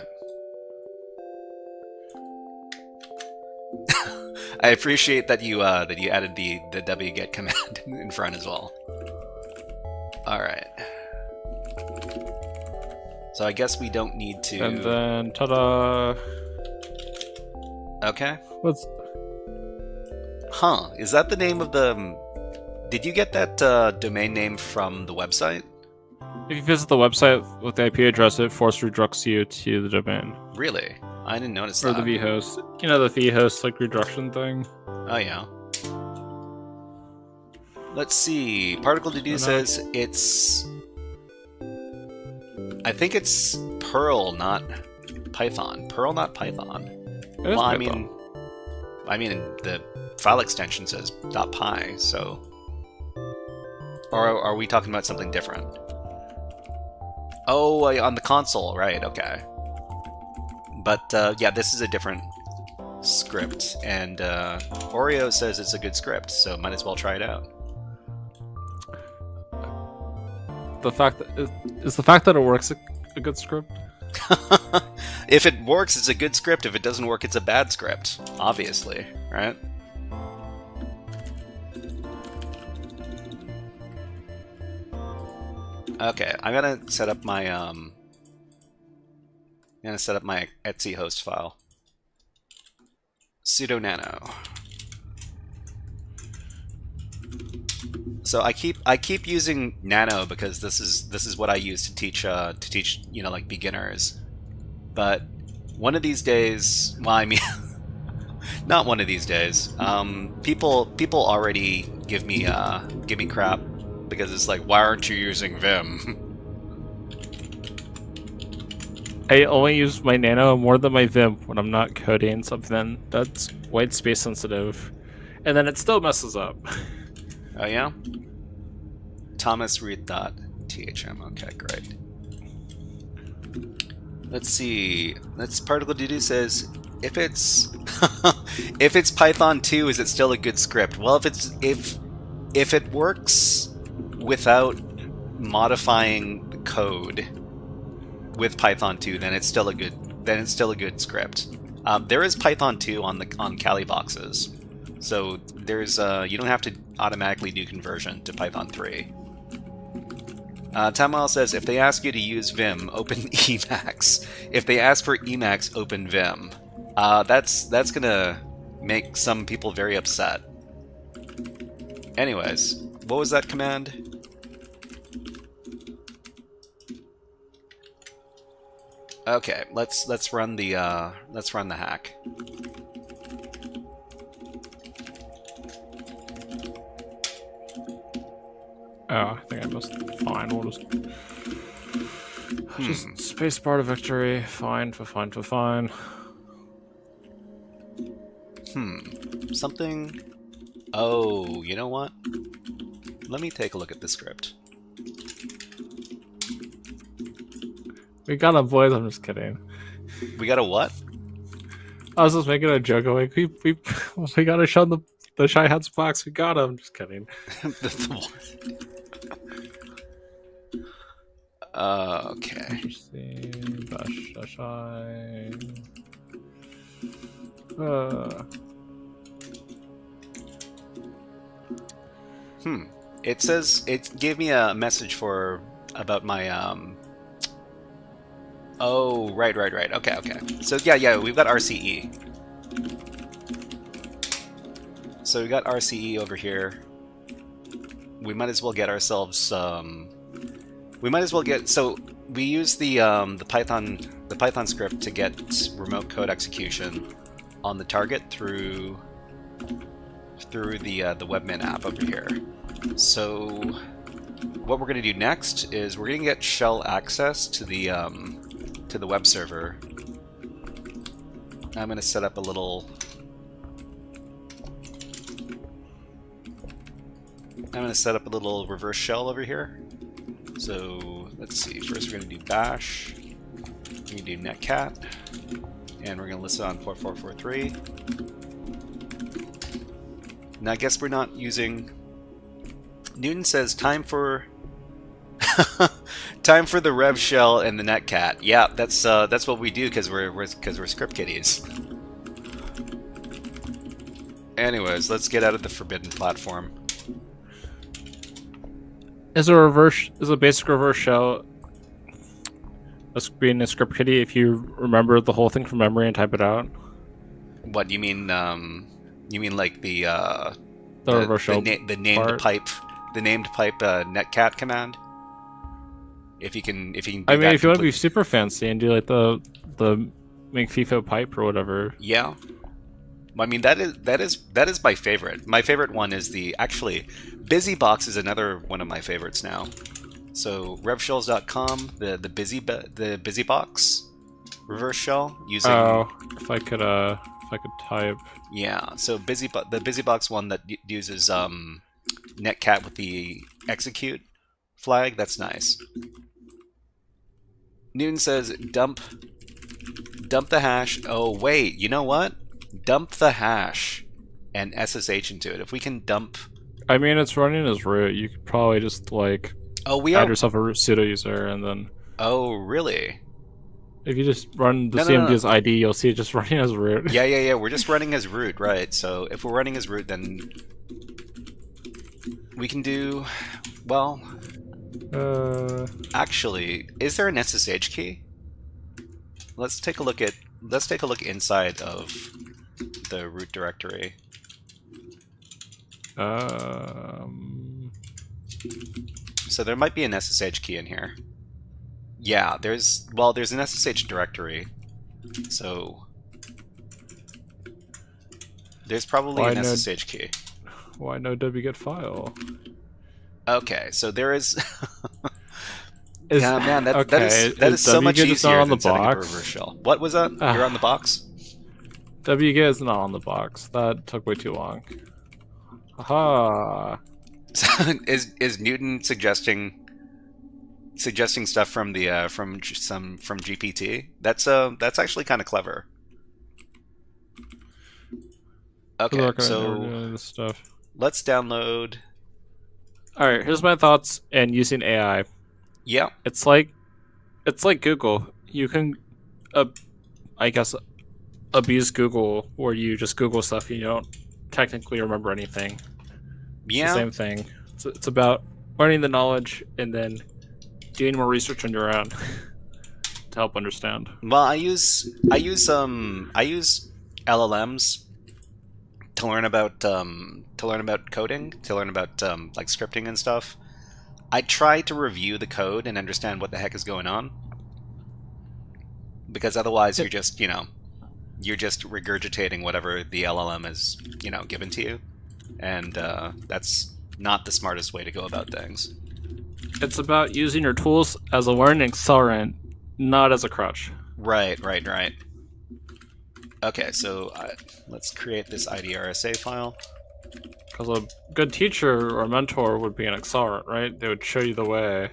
I appreciate that you added the wget command in front as well. All right. So I guess we don't need to. And then ta-da. Okay. What's? Huh? Is that the name of the? Did you get that domain name from the website? If you visit the website with the IP address, it force redirects you to the domain. Really? I didn't notice or that. Or the vhost. You know the vhost like redirection thing? Oh yeah. Let's see. Particle to do says it's. I think it's Perl, not Python. Perl, not Python. It is Python. I mean, the file extension says .py, so. Or are we talking about something different? Oh, on the console, right? Okay. But yeah, this is a different script, and Oreo says it's a good script, so might as well try it out. The fact that it works a good script? If it works, it's a good script. If it doesn't work, it's a bad script. Obviously, right? Okay, I'm gonna set up my Etsy host file. Sudo nano. So I keep using nano because this is what I use to teach you know, like beginners. But one of these days, well, I mean, not one of these days. People already give me crap because it's like, why aren't you using Vim? I only use my nano more than my Vim when I'm not coding something that's white space sensitive, and then it still messes up. Oh yeah? Thomas Reed .thm. Okay, great. Let's see. That's Particle Duty says, if it's if it's Python 2, is it still a good script? Well, if it works without modifying the code with Python 2, then it's still a good script. There is Python 2 on Kali boxes. So there's you don't have to automatically do conversion to Python 3. Tamal says, if they ask you to use Vim, open Emacs. If they ask for Emacs, open Vim. That's gonna make some people very upset. Anyways, what was that command? Okay, let's run the hack. I think I missed. Fine, we'll just space bar to victory. Fine. Something. Oh, you know what? Let me take a look at the script. We got him, boys. I'm just kidding. We got a what? I was just making a joke. Like we gotta show the Shy Hat's box. We got him. Just kidding. Okay. Interesting. Bash Shy. It says it gave me a message about my Oh, right. Okay. So yeah, we've got RCE. So we got RCE over here. We might as well get ourselves So we use the Python script to get remote code execution on the target through the webmin app over here. So what we're going to do next is we're going to get shell access to the web server. I'm going to set up a little reverse shell over here. So let's see. First, we're going to do bash. We're going to do netcat, and we're going to list it on 4443. Now, I guess we're not using. Newton says time for the rev shell and the netcat. Yeah, that's what we do because we're script kiddies. Anyways, let's get out of the forbidden platform. Is a basic reverse shell being a script kiddie if you remember the whole thing from memory and type it out? What you mean? You mean like the reverse shell the named pipe netcat command? If you can. I mean, if you want to be super fancy and do like the make FIFO pipe or whatever. Yeah. I mean that is my favorite. My favorite one is actually BusyBox is another one of my favorites now. So revshells.com, the BusyBox reverse shell using. Oh, if I could type. Yeah. So the BusyBox one that uses netcat with the execute flag. That's nice. Newton says dump the hash. Oh wait, you know what? Dump the hash and SSH into it. If we can dump. I mean, it's running as root. You could probably just like add yourself a root sudo user and then. Oh really? If you just run the CMD's ID, you'll see it just running as root. Yeah. We're just running as root, right? So if we're running as root, then we can do well. Actually, is there an SSH key? Let's take a look inside of the root directory. So there might be an SSH key in here. Yeah, there's an SSH directory. So there's probably an SSH key. Why no wget file? Okay, so there is. Yeah, man, that is so much easier than setting up a reverse shell. What was that? You're on the box? wget is not on the box. That took way too long. Aha! Is Newton suggesting stuff from the from GPT? That's actually kind of clever. Okay, so let's download. All right, here's my thoughts and using AI. Yeah, it's like Google. You can, I guess, abuse Google, where you just Google stuff and you don't technically remember anything. Yeah, it's the same thing. It's about learning the knowledge and then doing more research on your own to help understand. Well, I use LLMs to learn about coding, to learn about like scripting and stuff. I try to review the code and understand what the heck is going on, because otherwise you're just regurgitating whatever the LLM is given to you, and that's not the smartest way to go about things. It's about using your tools as a learning accelerant, not as a crutch. Right. Okay, so let's create this IDRSA file. Because a good teacher or mentor would be an accelerant, right? They would show you the way.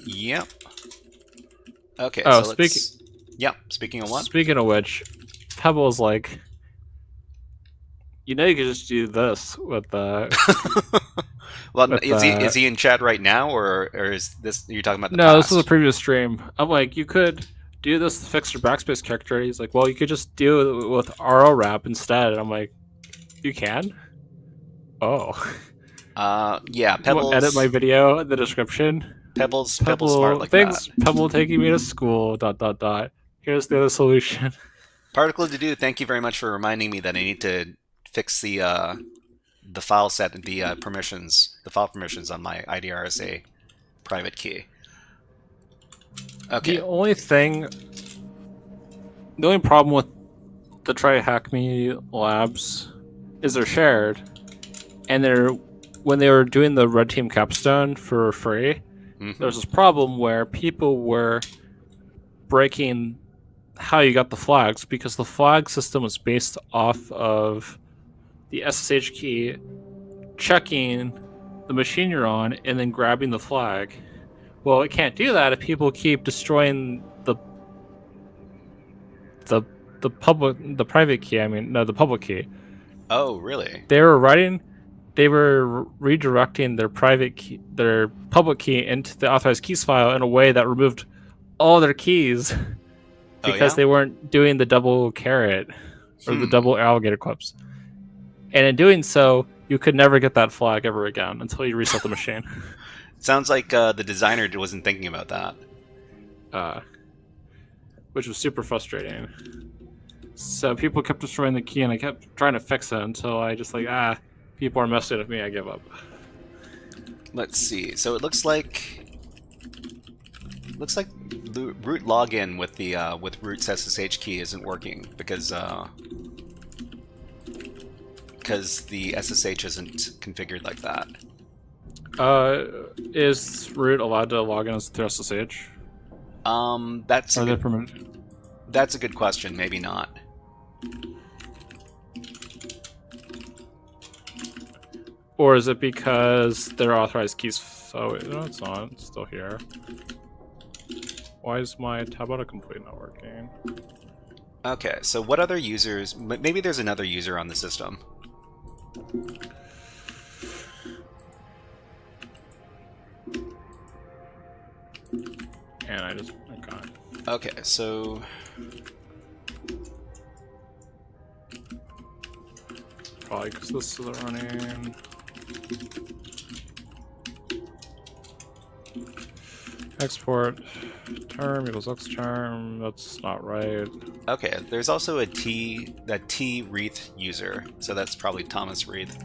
Yep. Okay, Oh, so let's... Yeah, speaking of what? Speaking of which, Pebble's like, you know, you could just do this with the. Well, with is he in chat right now, or is this you're talking about the No, past? this was a previous stream. I'm like, you could do this to fix your backspace character. He's like, well, you could just do it with RO wrap instead. And I'm like, you can? Oh. Yeah, You Pebbles. want edit my video in the description. Pebbles smart like thanks, that. Pebble taking me to school. ... Here's the other solution. Particle to do. Thank you very much for reminding me that I need to fix the file set and the file permissions on my IDRSA private key. Okay. The only problem with the Try Hack Me labs is they're shared, and when they were doing the Red Team capstone for free, there's this problem where people were breaking how you got the flags because the flag system was based off of the SSH key checking the machine you're on and then grabbing the flag. Well, it can't do that if people keep destroying the private key. The public key. Oh, really? They were redirecting their public key into the authorized keys file in a way that removed all their keys because they weren't doing the double caret or the double alligator clips. And in doing so, you could never get that flag ever again until you reset the machine. Sounds like the designer wasn't thinking about that. Which was super frustrating. So people kept destroying the key, and I kept trying to fix it until I just people are messing with me, I give up. Let's see. So it looks like the root login with the root's SSH key isn't working because the SSH isn't configured like that. Is root allowed to log in through SSH? That's a good question. Maybe not. Or is it because their authorized keys? Oh, wait, no, it's not. It's still here. Why is my tab autocomplete not working? Okay, so what other users? Maybe there's another user on the system. And I got it. Okay, so probably because this is running. Export term equals x term. That's not right. Okay, there's also a T Reith user, so that's probably Thomas Reith.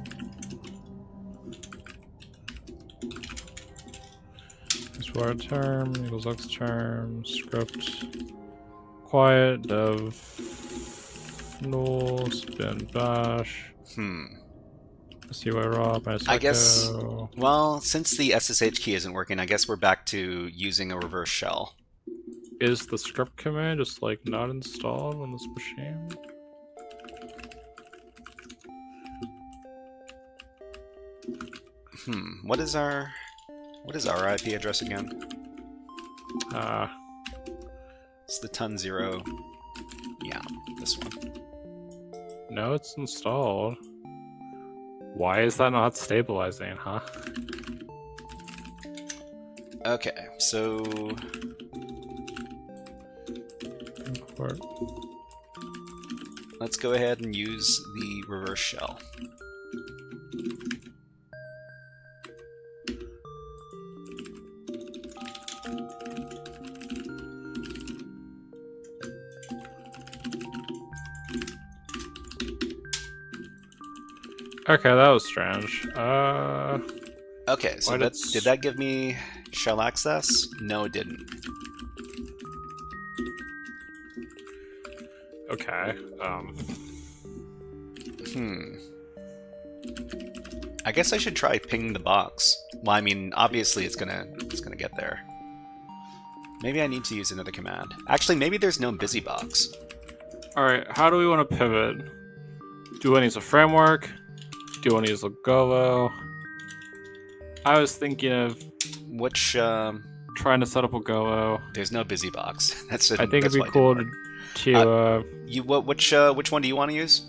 Export term equals x term. Script quiet dev null spin bash. CY raw minus I guess. Well, since the SSH key isn't working, I guess we're back to using a reverse shell. Is the script command just not installed on this machine? What is our IP address again? It's the ton 0. Yeah, this one. No, it's installed. Why is that not stabilizing, huh? Okay, so Import. Let's go ahead and use the reverse shell. Okay, that was strange. Okay, so did that give me shell access? No, it didn't. Okay. I guess I should try pinging the box. Well, I mean, obviously it's gonna get there. Maybe I need to use another command. Actually, maybe there's no busy box. Alright, how do we want to pivot? Do we want to use a framework? Do you want to use Legolo? I was thinking of Which trying to set up Legolo. there's no busy box. I think it'd be cool to which one do you want to use?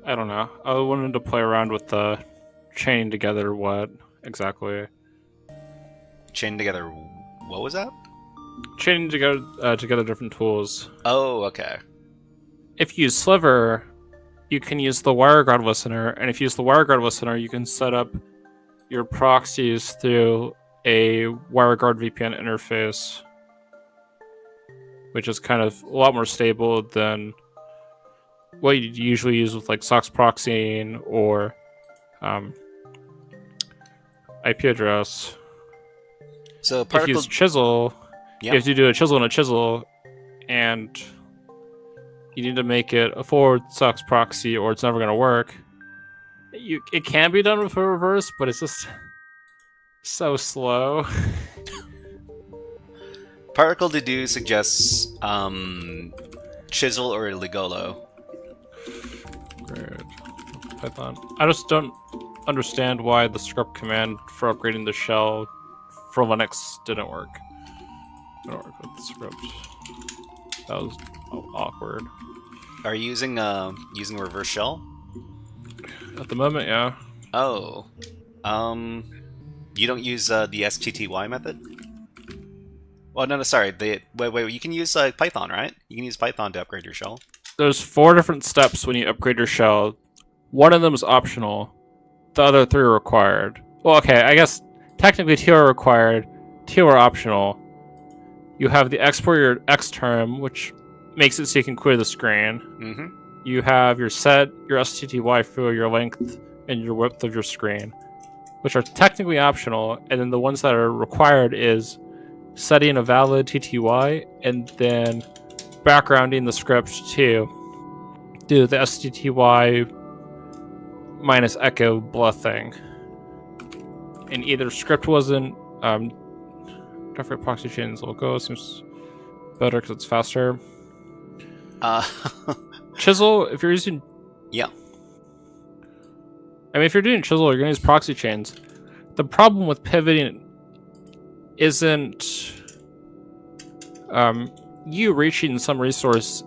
I don't know. I wanted to play around with the chaining together what exactly. Chain together. What was that? Chaining together different tools. Oh, okay. If you use Sliver, you can use the WireGuard listener, and if you use the WireGuard listener, you can set up your proxies through a WireGuard VPN interface, which is kind of a lot more stable than what you usually use with like SOX proxying or IP address. So if you use Chisel, you have to do a chisel and a chisel, and you need to make it a forward SOX proxy or it's never going to work. It can be done with a reverse, but it's just so slow. Particle to do suggests Chisel or Legolo. Great. Python. I just don't understand why the script command for upgrading the shell for Linux didn't work. It didn't work with the script. That was awkward. Are you using reverse shell? At the moment, yeah. Oh. You don't use the STTY method? Well, no, sorry. Wait. You can use Python, right? You can use Python to upgrade your shell. There's 4 different steps when you upgrade your shell. One of them is optional. The other 3 are required. Well, okay, I guess technically 2 are required. 2 are optional. You have the export your X term, which makes it so you can clear the screen. Mm-hmm. You have your STTY for your length and your width of your screen, which are technically optional, and then the ones that are required is setting a valid TTY and then backgrounding the script to do the STTY minus echo blah thing. And either script wasn't definitely proxy chains logo seems better because it's faster. Chisel, if you're using... Yeah. I mean, if you're doing Chisel, you're going to use proxy chains. The problem with pivoting isn't you reaching some resource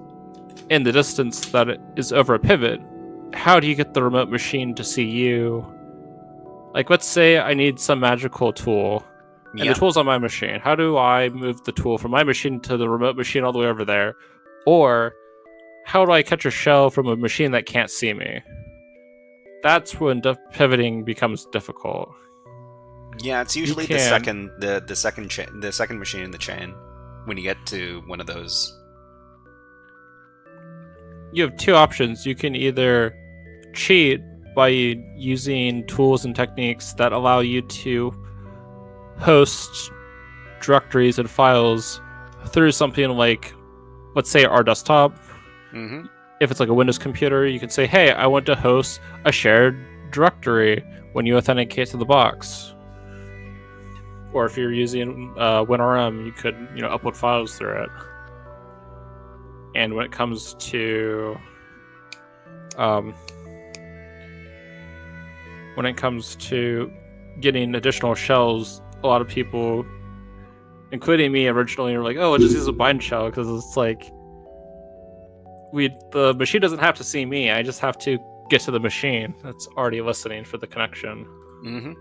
in the distance that is over a pivot. How do you get the remote machine to see you? Like, let's say I need some magical tool, and the tool's on my machine. How do I move the tool from my machine to the remote machine all the way over there? Or how do I catch a shell from a machine that can't see me? That's when pivoting becomes difficult. Yeah, it's usually the second machine in the chain when you get to one of those. You have 2 options. You can either cheat by using tools and techniques that allow you to host directories and files through something like, let's say, our desktop. Mm-hmm. If it's like a Windows computer, you can say, hey, I want to host a shared directory when you authenticate to the box. Or if you're using WinRM, you could upload files through it. And when it comes to getting additional shells, a lot of people, including me originally, were like, oh, we'll just use a bind shell, because it's like the machine doesn't have to see me. I just have to get to the machine that's already listening for the connection. Mm-hmm.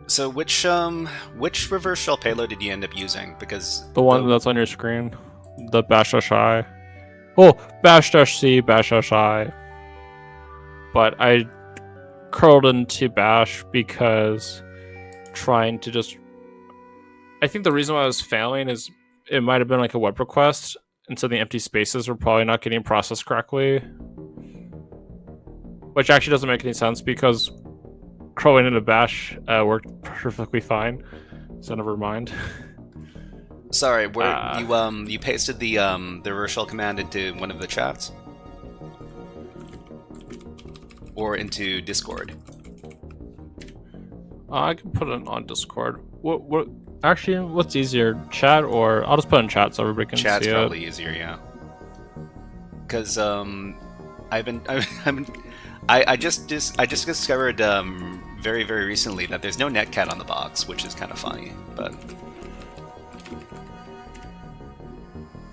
So which reverse shell payload did you end up using? Because the one that's on your screen, the bash-i. Oh, bash-c, bash-i. But I curled into bash because trying to just... I think the reason why I was failing is it might have been like a web request, and so the empty spaces were probably not getting processed correctly. Which actually doesn't make any sense because curling into bash worked perfectly fine. So never mind. Sorry, you pasted the reverse shell command into one of the chats? or into Discord? I can put it on Discord. What? Actually, what's easier, chat or I'll just put it in chat so everybody can Chat's see it. probably easier, yeah. Because I just discovered very recently that there's no netcat on the box, which is kind of funny. But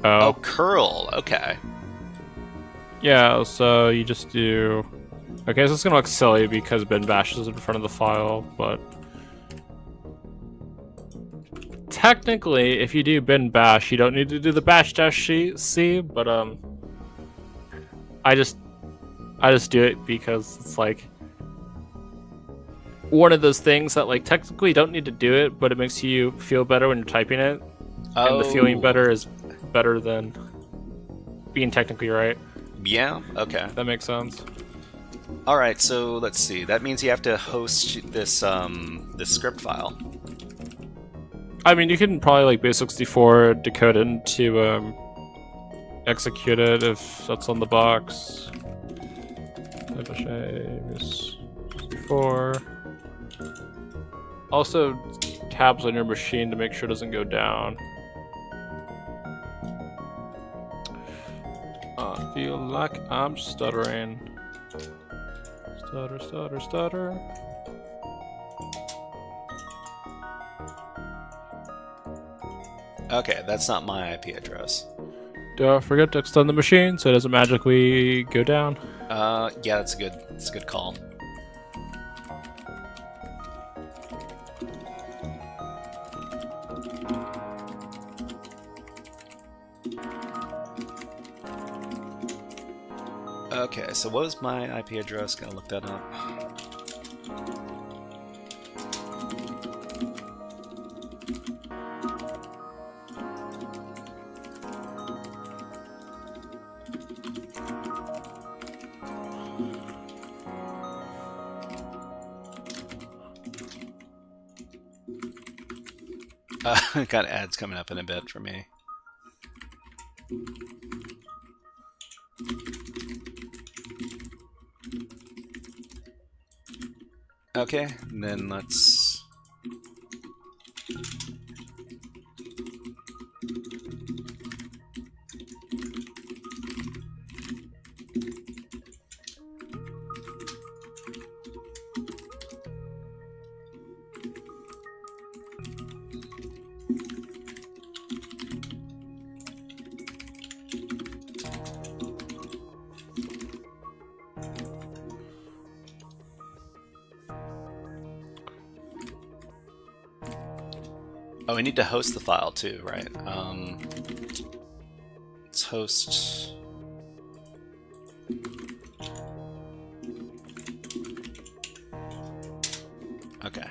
oh, curl. Okay. Yeah. So you just do. Okay, so it's gonna look silly because bin bash is in front of the file, but technically, if you do bin bash, you don't need to do the bash-c. But I just do it because it's like one of those things that like technically you don't need to do it, but it makes you feel better when you're typing it, and the feeling better is better than being technically right. Yeah. Okay. That makes sense. All right. So let's see. That means you have to host this this script file. I mean, you can probably like base64 decode it into execute it if that's on the box. base64. Also, tabs on your machine to make sure it doesn't go down. I feel like I'm stuttering. Stutter. Okay, that's not my IP address. Don't forget to extend the machine so it doesn't magically go down. Yeah, that's a good call. Okay, so what was my IP address? Gotta look that up. Got ads coming up in a bit for me. Okay, and then let's... Oh, we need to host the file too, right? Let's host... Okay.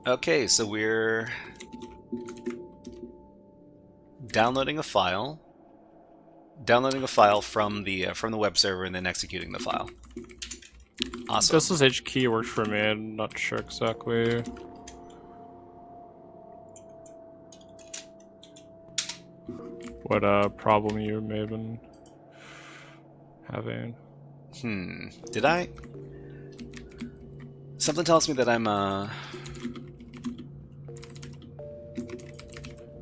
Okay, so we're downloading a file from the web server and then executing the file. Awesome. This is HKey works for me. I'm not sure exactly. What problem you may have been having. Did I? Something tells me that I'm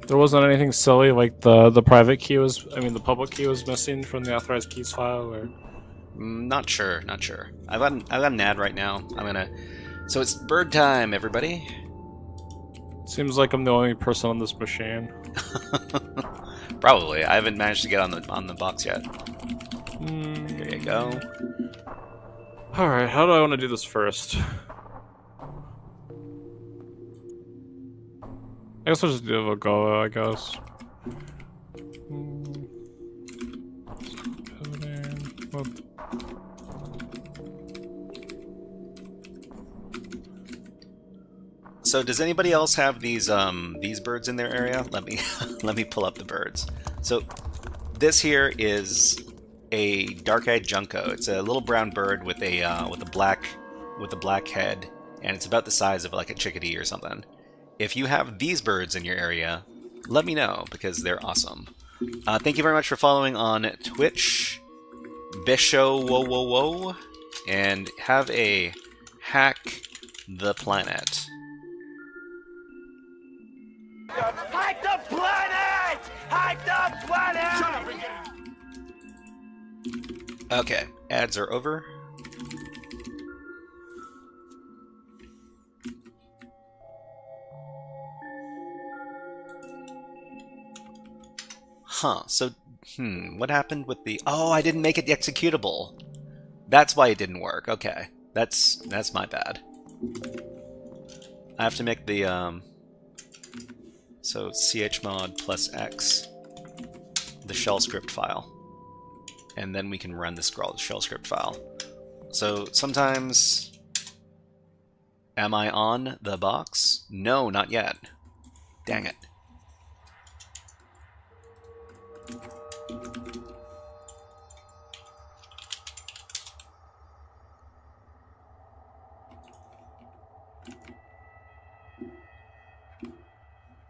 There wasn't anything silly like the private key was. I mean, the public key was missing from the authorized keys file, or not sure. I've got an ad right now. I'm gonna. So it's bird time, everybody. seems like I'm the only person on this machine. Probably. I haven't managed to get on the box yet. There you go. All right, how do I want to do this first? I guess I'll just do a go, I guess. So does anybody else have these birds in their area? Let me let me pull up the birds. So this here is a dark-eyed junco. It's a little brown bird with a black head, and it's about the size of like a chickadee or something. If you have these birds in your area, let me know because they're awesome. Thank you very much for following on Twitch, Bisho Whoa Whoa Whoa, and have a hack the planet. Hack the planet! Hack the planet! Shut up and get it. Okay, ads are over. Huh, so, what happened with the... Oh, I didn't make it executable. That's why it didn't work. Okay, that's my bad. I have to make the, so chmod plus x, the shell script file. And then we can run the shell script file. So sometimes... Am I on the box? No, not yet. Dang it.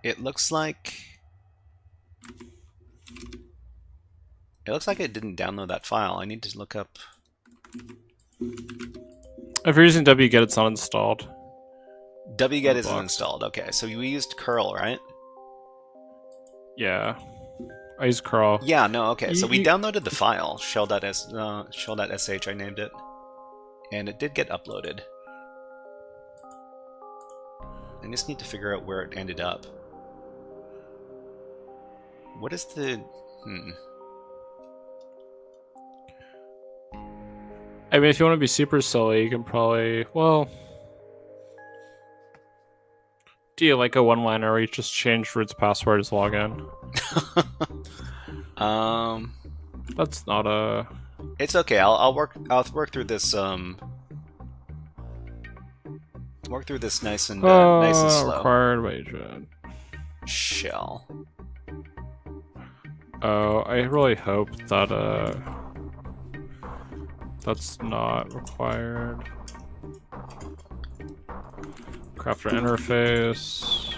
It looks like it didn't download that file. I need to look up. If you're using wget, it's not installed. Wget isn't installed. Okay, so we used curl, right? Yeah, I use curl. Yeah, no, okay. So we downloaded the file, shell.sh, I named it, and it did get uploaded. I just need to figure out where it ended up. What is the... I mean, if you want to be super silly, you can probably... Well... Do you like a one-liner where you just change root's password as login? That's not a... It's okay. I'll work through this, work through this nice and slow. Required wager. Shell. Oh, I really hope that that's not required. Crafter interface.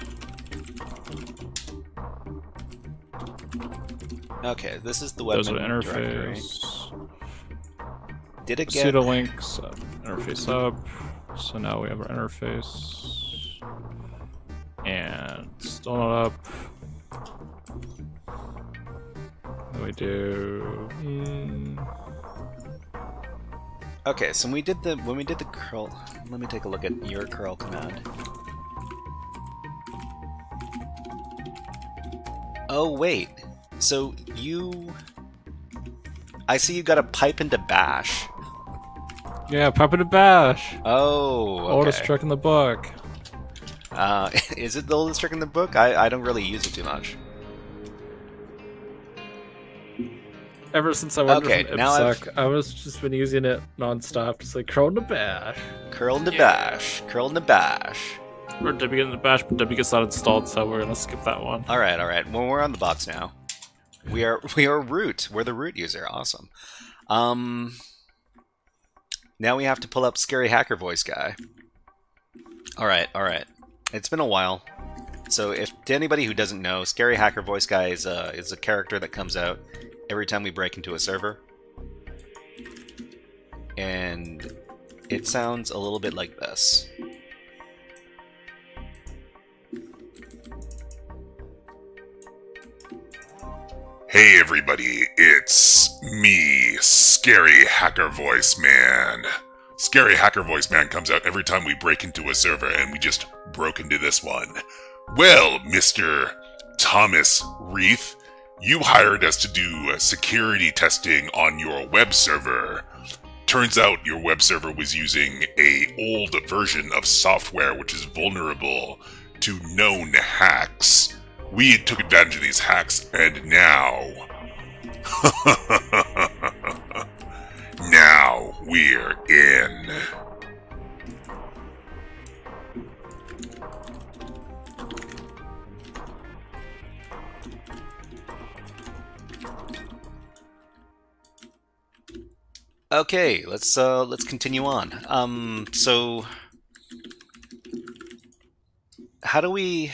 Okay, this is the web directory. Interface. Did it get Pseudo links interface up? So now we have our interface, and still not up. What do we do? Okay, so when we did the curl, let me take a look at your curl command. Oh wait, so I see you got a pipe into bash. Yeah, pipe into bash. Oh, okay. Oldest trick in the book. Is it the oldest trick in the book? I don't really use it too much. Ever since I went from now IPsec, I was just been using it non-stop, just like curl into bash. Curl into bash. Curl into bash. Or wget into bash, but wget's not installed, so we're gonna skip that one. Alright. Well, we're on the box now. We are root. We're the root user. Awesome. Now we have to pull up Scary Hacker Voice Guy. Alright. It's been a while. So if to anybody who doesn't know, Scary Hacker Voice Guy is a character that comes out every time we break into a server. And it sounds a little bit like this. Hey everybody, it's me, Scary Hacker Voice Man. Scary Hacker Voice Man comes out every time we break into a server, and we just broke into this one. Well, Mr. Thomas Reith, you hired us to do security testing on your web server. Turns out your web server was using an old version of software which is vulnerable to known hacks. We took advantage of these hacks, and now... now we're in. Okay, let's continue on. So how do we?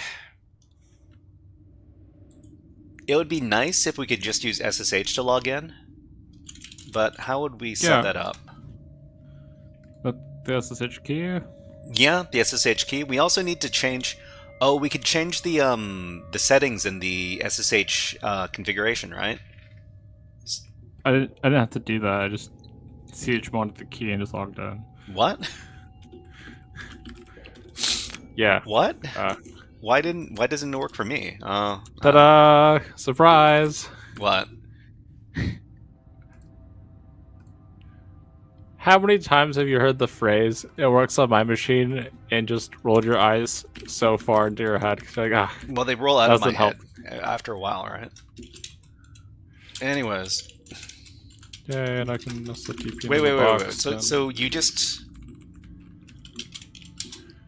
It would be nice if we could just use SSH to log in, but how would we set that up? But the SSH key? Yeah, the SSH key. We also need to change. Oh, we could change the settings in the SSH configuration, right? I didn't have to do that. I just chmoded the key and just logged in. What? Yeah. What? Why doesn't it work for me? Ta-da! Surprise! What? How many times have you heard the phrase, "It works on my machine," and just rolled your eyes so far into your head? You're like, well, they roll out of my help. head after a while, right? Anyways. Yeah, and I can also TP. Wait. So you just.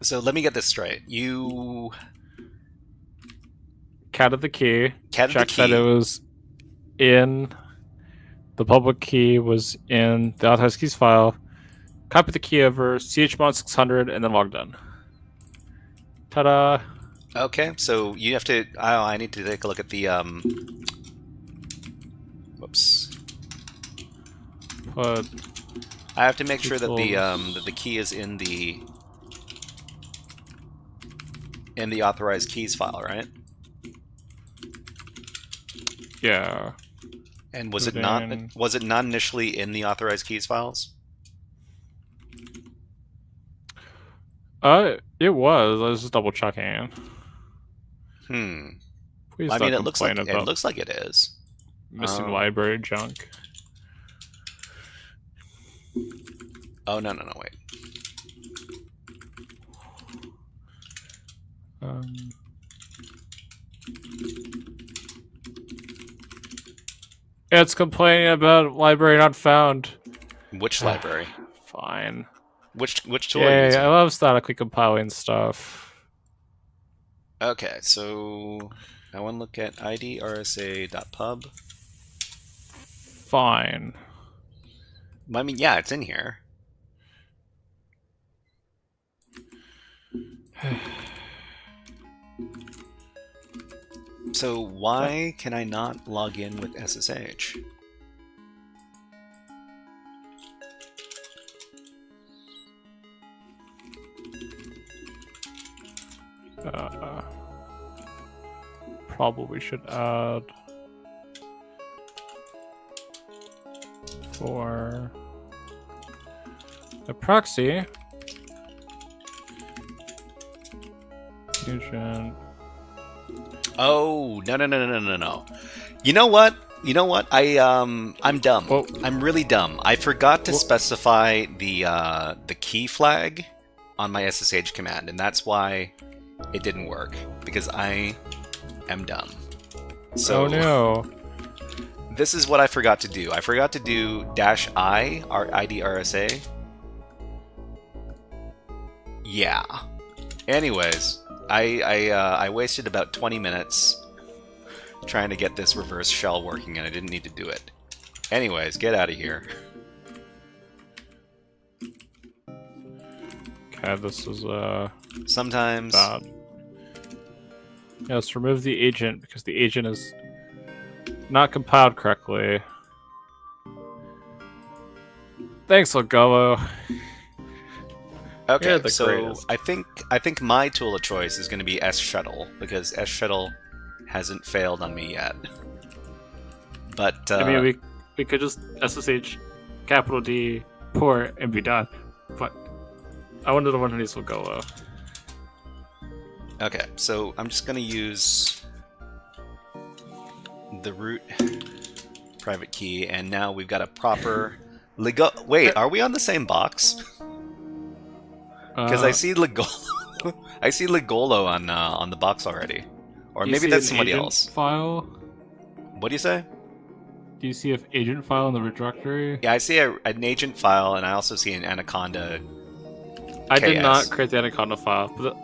So let me get this straight. You catted the key. Catted checked the key. that it was in. The public key was in the authorized keys file. Copied the key over chmod 600 and then logged in. Ta-da! Okay, so you have to. Oh, I need to take a look at the. Whoops. But I have to make sure that the key is in the authorized keys file, right? Yeah. And was it not initially in the authorized keys files? It was. I was just double checking. Please I mean, it looks like it is. Missing library junk. Oh no, wait. It's complaining about library not found. Which library? Fine. Which tool are you using? I love statically compiling stuff. Okay, so I want to look at idrsa.pub. Fine. I mean, yeah, it's in here. So why can I not log in with SSH? Probably should add for a proxy. Fusion. Oh, no. You know what? I'm dumb. Whoa. I'm really dumb. I forgot to specify the key flag on my SSH command, and that's why it didn't work, because I am dumb. So oh no. This is what I forgot to do. I forgot to do -I, our IDRSA. Yeah. Anyways, I wasted about 20 minutes trying to get this reverse shell working, and I didn't need to do it. Anyways, get out of here. Okay, this is sometimes bad. Yes, remove the agent because the agent is not compiled correctly. Thanks, Legowo. Okay, the so greatest. I think my tool of choice is going to be S-Shuttle, because S-Shuttle hasn't failed on me yet. But I mean, we could just SSH capital D port and be done. But I wanted the one who needs Legowo. Okay, so I'm just going to use the root private key, and now we've got a proper Wait, are we on the same box? Because I see Legolo. I see Legolo on the box already, or maybe that's somebody else. File. What do you say? Do you see an agent file in the root directory? Yeah, I see an agent file, and I also see an Anaconda. I did not create the Anaconda file. But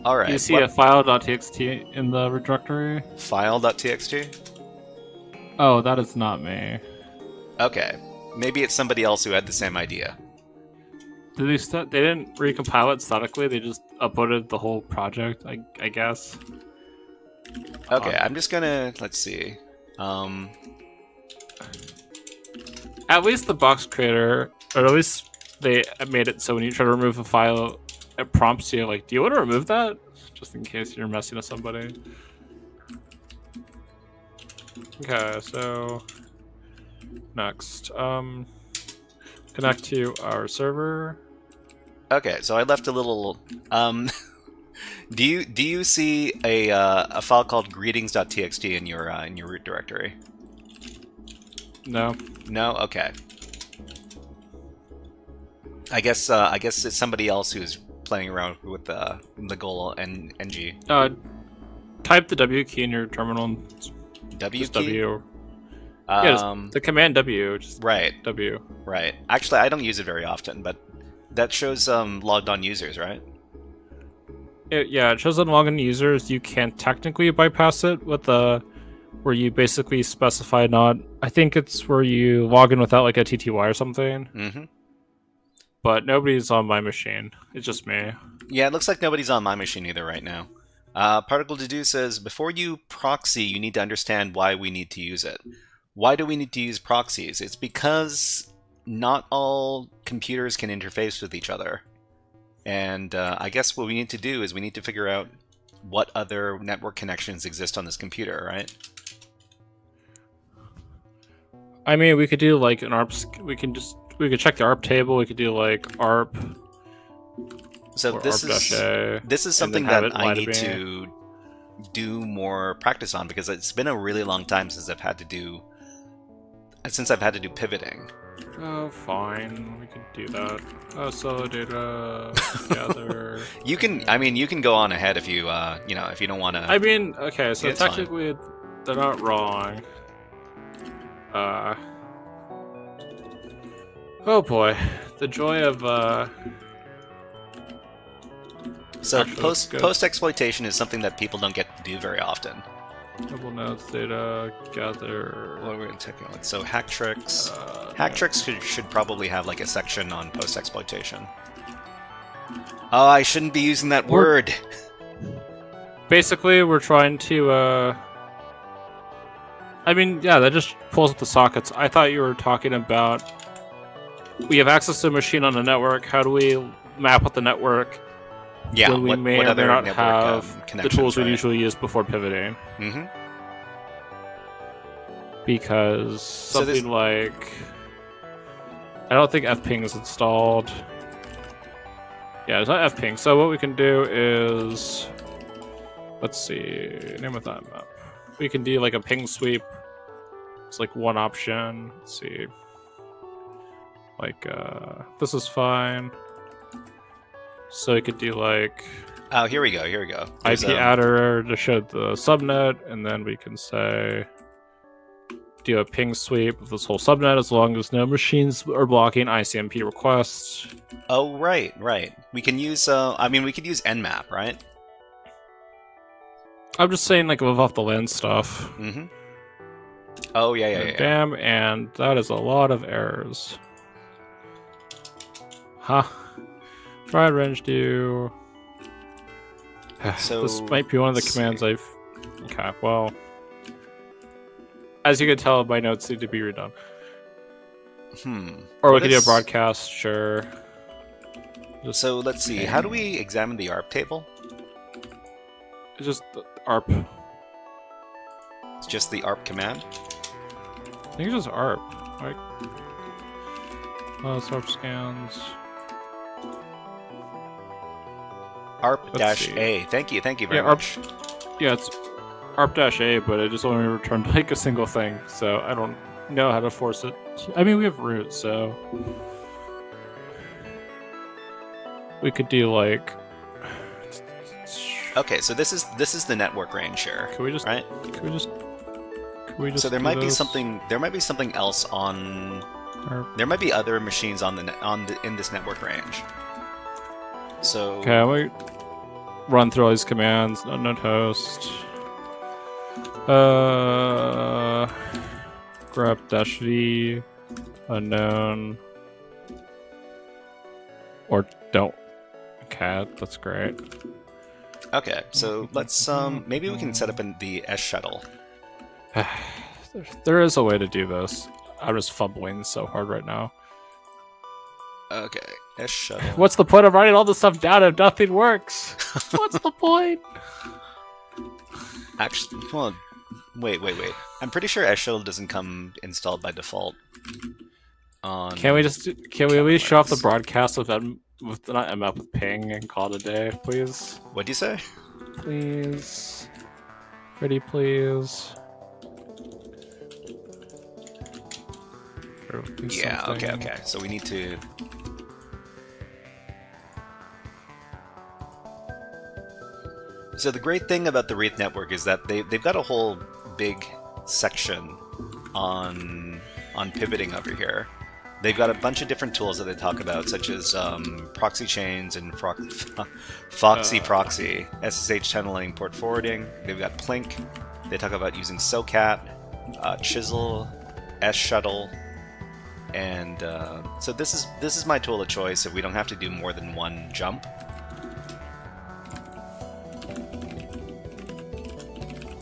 all right. Do you see a file.txt in the root directory? File.txt? Oh, that is not me. Okay. Maybe it's somebody else who had the same idea. Did they didn't recompile it statically, they just uploaded the whole project, I guess. Okay, I'm just gonna, let's see. At least the box creator, or at least they made it so when you try to remove a file, it prompts you like, do you want to remove that? Just in case you're messing with somebody. Okay, so next, connect to our server. Okay, so I left a little. Do you see a file called greetings.txt in your root directory? No. No. Okay. I guess it's somebody else who's playing around with the goal and ng. Type the W key in your terminal. W Just key? W. Yeah, just the command W. Just right. W. Right. Actually, I don't use it very often, but that shows logged on users, right? Yeah, it shows on login users. You can technically bypass it with where you basically specify not. I think it's where you log in without like a TTY or something. Mm-hmm. But nobody's on my machine. It's just me. Yeah, it looks like nobody's on my machine either right now. Particle to do says, before you proxy, you need to understand why we need to use it. Why do we need to use proxies? It's because not all computers can interface with each other. And I guess what we need to do is we need to figure out what other network connections exist on this computer, right? I mean, we could do like an ARP. We could check the ARP table. We could do like ARP. So this is something that I need to do more practice on, because it's been a really long time since I've had to do pivoting. Oh, fine. We can do that. So data gather. You can go on ahead if you if you don't want to. I mean, okay, so Yeah, technically they're not wrong. Oh boy, the joy of So actually, post exploitation is something that people don't get to do very often. double nodes data gather. What we're taking a look. So Hacktricks. Hacktricks should probably have like a section on post exploitation. Oh, I shouldn't be using that word. Basically, we're trying to. I mean, yeah, that just pulls up the sockets. I thought you were talking about. We have access to a machine on a network. How do we map out the network? Yeah, when we may or may not have the connections, tools we right? usually use before pivoting. Mm-hmm. Because something like... I don't think fping is installed. Yeah, it's not fping. So what we can do is... Let's see... Name of that map. We can do like a ping sweep. It's like one option. Let's see. Like, this is fine. So we could do like... Oh, here we go. There's, IP adder to show the subnet, and then we can say... Do a ping sweep of this whole subnet as long as no machines are blocking ICMP requests. Oh, right. We can use, we could use nmap, right? I'm just saying, like, off the LAN stuff. Mm-hmm. Oh, yeah. Damn, and that is a lot of errors. Huh. Try range do. So, this might be one of the commands I've... Okay, well... As you can tell, my notes need to be redone. Or we could do a broadcast, sure. So let's see. How do we examine the ARP table? It's just the ARP. It's just the ARP command? I think it's just ARP. Like, ARP scans. ARP-A. Thank you very much. Yeah, it's ARP-A, but it just only returned like a single thing, so I don't know how to force it. I mean, we have root, so we could do like. Okay, so this is the network range here. Can we just? Right? Can we just? So there might be something. There might be something else on. There might be other machines in this network range. So. Okay, we run through all these commands. Unknown host. Grep -v Unknown. Or don't. Okay, that's great. Okay, so let's maybe we can set up the S shuttle. There is a way to do this. I'm just fumbling so hard right now. Okay, S shuttle. What's the point of writing all this stuff down if nothing works? What's the point? Actually, well, wait. I'm pretty sure S shuttle doesn't come installed by default. Can we at least show off the broadcast with with ping and call it a day, please? What'd you say? Please. Pretty please. Yeah, okay. So we need to... So the great thing about the Wreath network is that they've got a whole big section on pivoting over here. They've got a bunch of different tools that they talk about, such as proxy chains and Foxy proxy, SSH tunneling, port forwarding. They've got Plink. They talk about using SOCAT, Chisel, S shuttle, and so this is my tool of choice if we don't have to do more than one jump.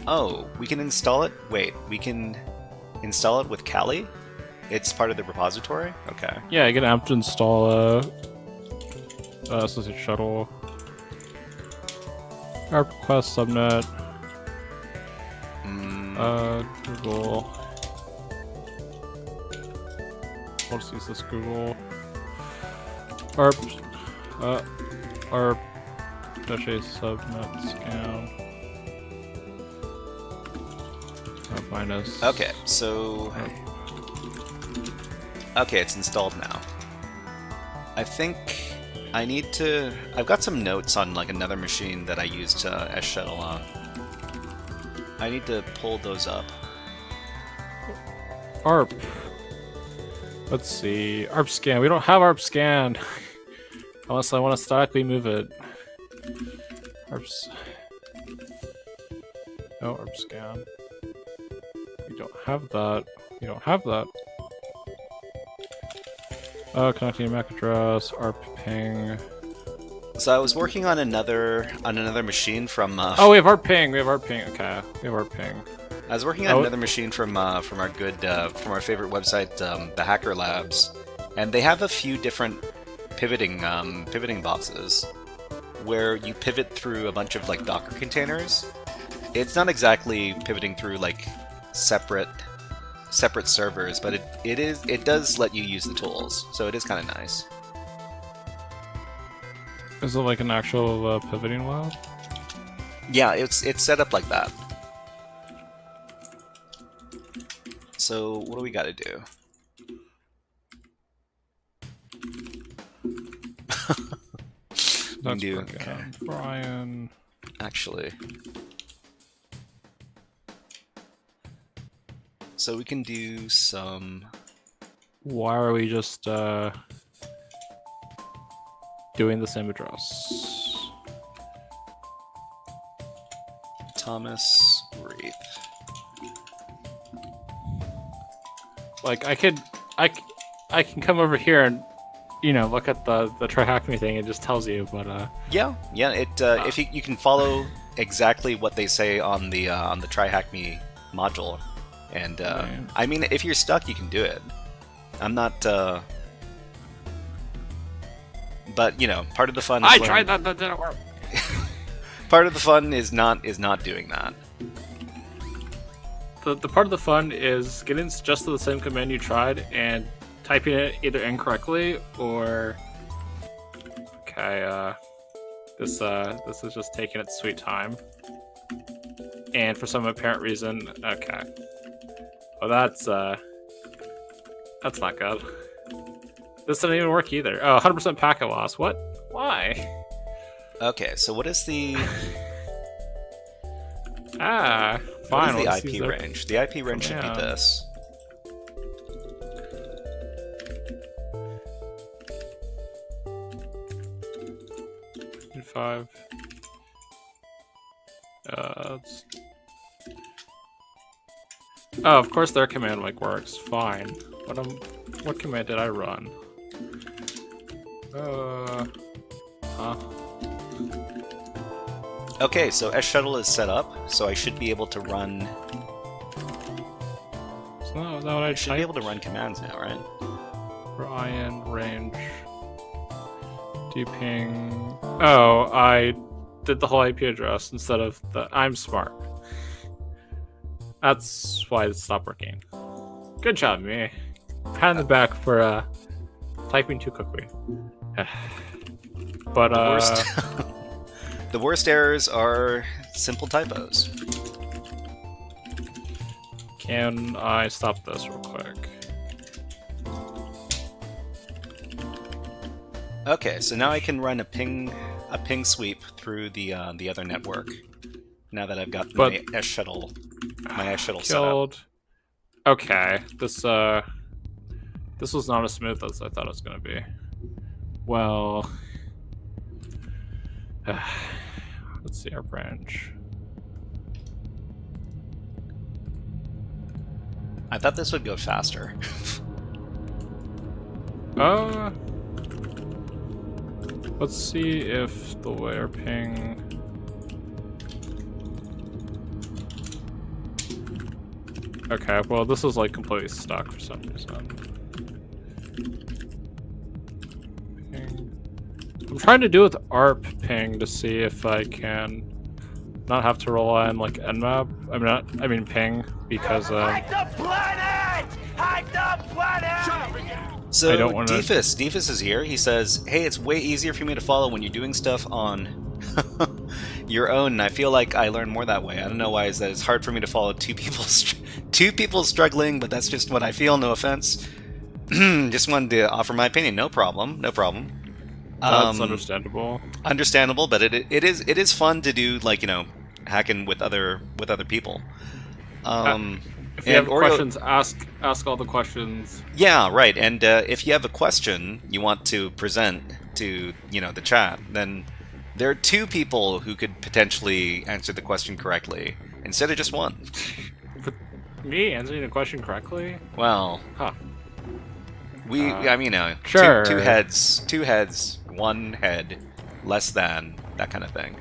Oh, we can install it? Wait, we can install it with Kali? It's part of the repository? Okay. Yeah, you get an app to install SSH shuttle. ARP request subnet. Google. I'll just use this Google. ARP. ARP. -a subnet scam. Minus. Okay, so... Okay, it's installed now. I think I need to... I've got some notes on like another machine that I used S shuttle on. I need to pull those up. ARP. Let's see. ARP scan. We don't have ARP scan. Unless I want to statically move it. ARPs. No ARP scan. We don't have that. We don't have that. Connecting MAC address, ARP ping. So I was working on another machine from. Oh, we have ARP ping. We have ARP ping. Okay, we have ARP ping. I was working on another machine from our favorite website, the Hacker Labs, and they have a few different pivoting boxes where you pivot through a bunch of like Docker containers. It's not exactly pivoting through like separate servers, but it does let you use the tools, so it is kind of nice. Is it like an actual pivoting lab? Yeah, it's set up like that. So what do we got to do? That's okay. Brian. Actually. So we can do some... Why are we just doing the same address? Thomas Wreath. Like I can come over here and look at the try hack me thing. It just tells you, but yeah. It if you can follow exactly what they say on the try hack me module. And, I mean, if you're stuck, you can do it. I'm not, but, part of the fun is I tried that didn't work. Part of the fun is not doing that. The part of the fun is getting just to the same command you tried and typing it either incorrectly or... Okay, this is just taking its sweet time. And for some apparent reason, okay. Well, that's not good. This didn't even work either. Oh, 100% packet loss. What? Why? Okay, so what is the... Fine. What is the IP range? The IP range should be this. Five. Oh, of course their command works. Fine. But What command did I run? Huh? Okay, so S shuttle is set up, so I should be able to run. Is that what I Should be able to run commands now, right? Ryan range. Dping. Oh, I did the whole IP address instead of the. I'm smart. That's why it stopped working. Good job, me. Pat on the back for typing too quickly. But The worst, the worst errors are simple typos. Can I stop this real quick? Okay, so now I can run a ping sweep through the other network. Now that I've got my S shuttle set up. Killed. Okay, this was not as smooth as I thought it was gonna be. Well, let's see our branch. I thought this would go faster. Let's see if the way our ping. Okay, well this is like completely stuck for some reason. Ping. I'm trying to do it with ARP ping to see if I can not have to rely on like nmap. I mean ping because Hide the planet! Hide the planet! So I don't wanna- Defus is here. He says, "Hey, it's way easier for me to follow when you're doing stuff on your own. And I feel like I learn more that way. I don't know why. Is that it's hard for me to follow two people struggling, but that's just what I feel. No offense. Just wanted to offer my opinion. No problem. No problem. That's understandable. Understandable, but it is fun to do, like, you know, hacking with other people. If you have questions, ask all the questions. Yeah, right. And if you have a question you want to present to, you know, the chat, then there are two people who could potentially answer the question correctly instead of just one. Me answering the question correctly? Well, Huh. I mean, sure. two heads, one head, less than, that kind of thing.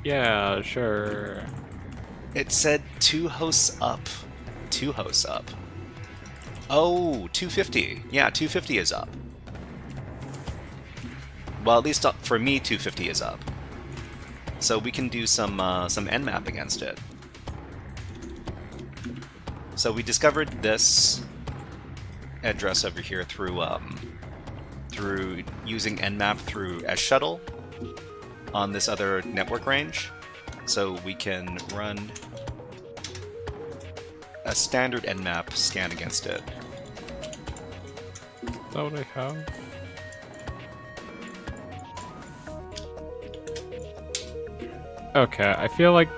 Yeah, sure. It said 2 hosts up. 2 hosts up. Oh, 250. Yeah, 250 is up. Well, at least for me, 250 is up. So we can do some nmap against it. So we discovered this address over here through using nmap through S shuttle on this other network range. So we can run a standard nmap scan against it. Is that what I have? Okay, I feel like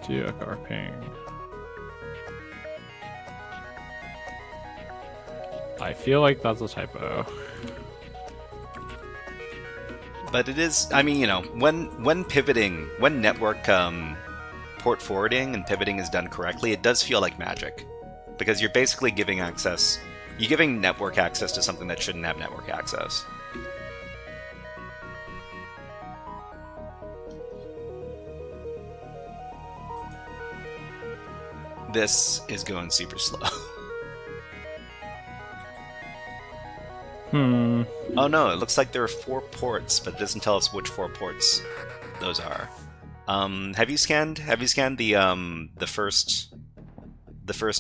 ping. I feel like that's a typo. But it is, I mean, you know, when pivoting, when network port forwarding and pivoting is done correctly, it does feel like magic. Because you're basically giving access, you're giving network access to something that shouldn't have network access. This is going super slow. Oh no, it looks like there are 4 ports, but it doesn't tell us which 4 ports those are. Have you scanned the first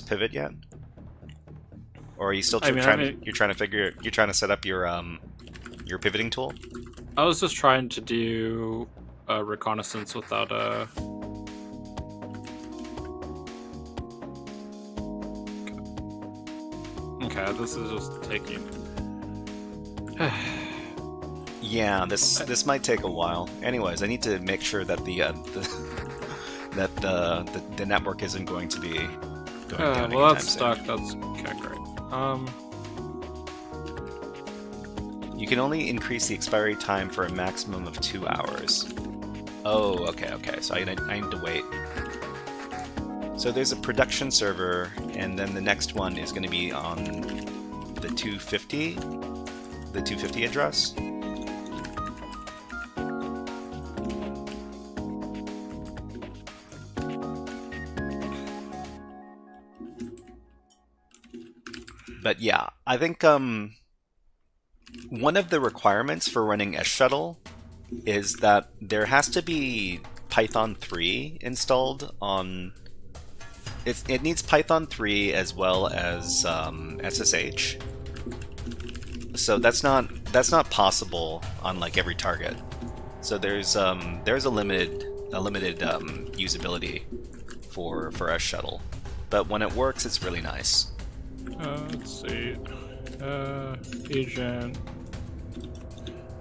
pivot yet? Or are you still trying to set up your pivoting tool? I was just trying to do a reconnaissance without a. Okay, this is just taking. Yeah, this might take a while. Anyways, I need to make sure that the network isn't going to be going down. Well, that's stuck. That's okay, great. You can only increase the expiry time for a maximum of 2 hours. Oh, okay. So I need to wait. So there's a production server, and then the next one is going to be on the 250 address. But yeah, I think one of the requirements for running a shuttle is that there has to be Python 3 installed on... It needs Python 3 as well as SSH. So that's not possible on like every target. So there's a limited usability for a shuttle. But when it works, it's really nice. Let's see. Agent.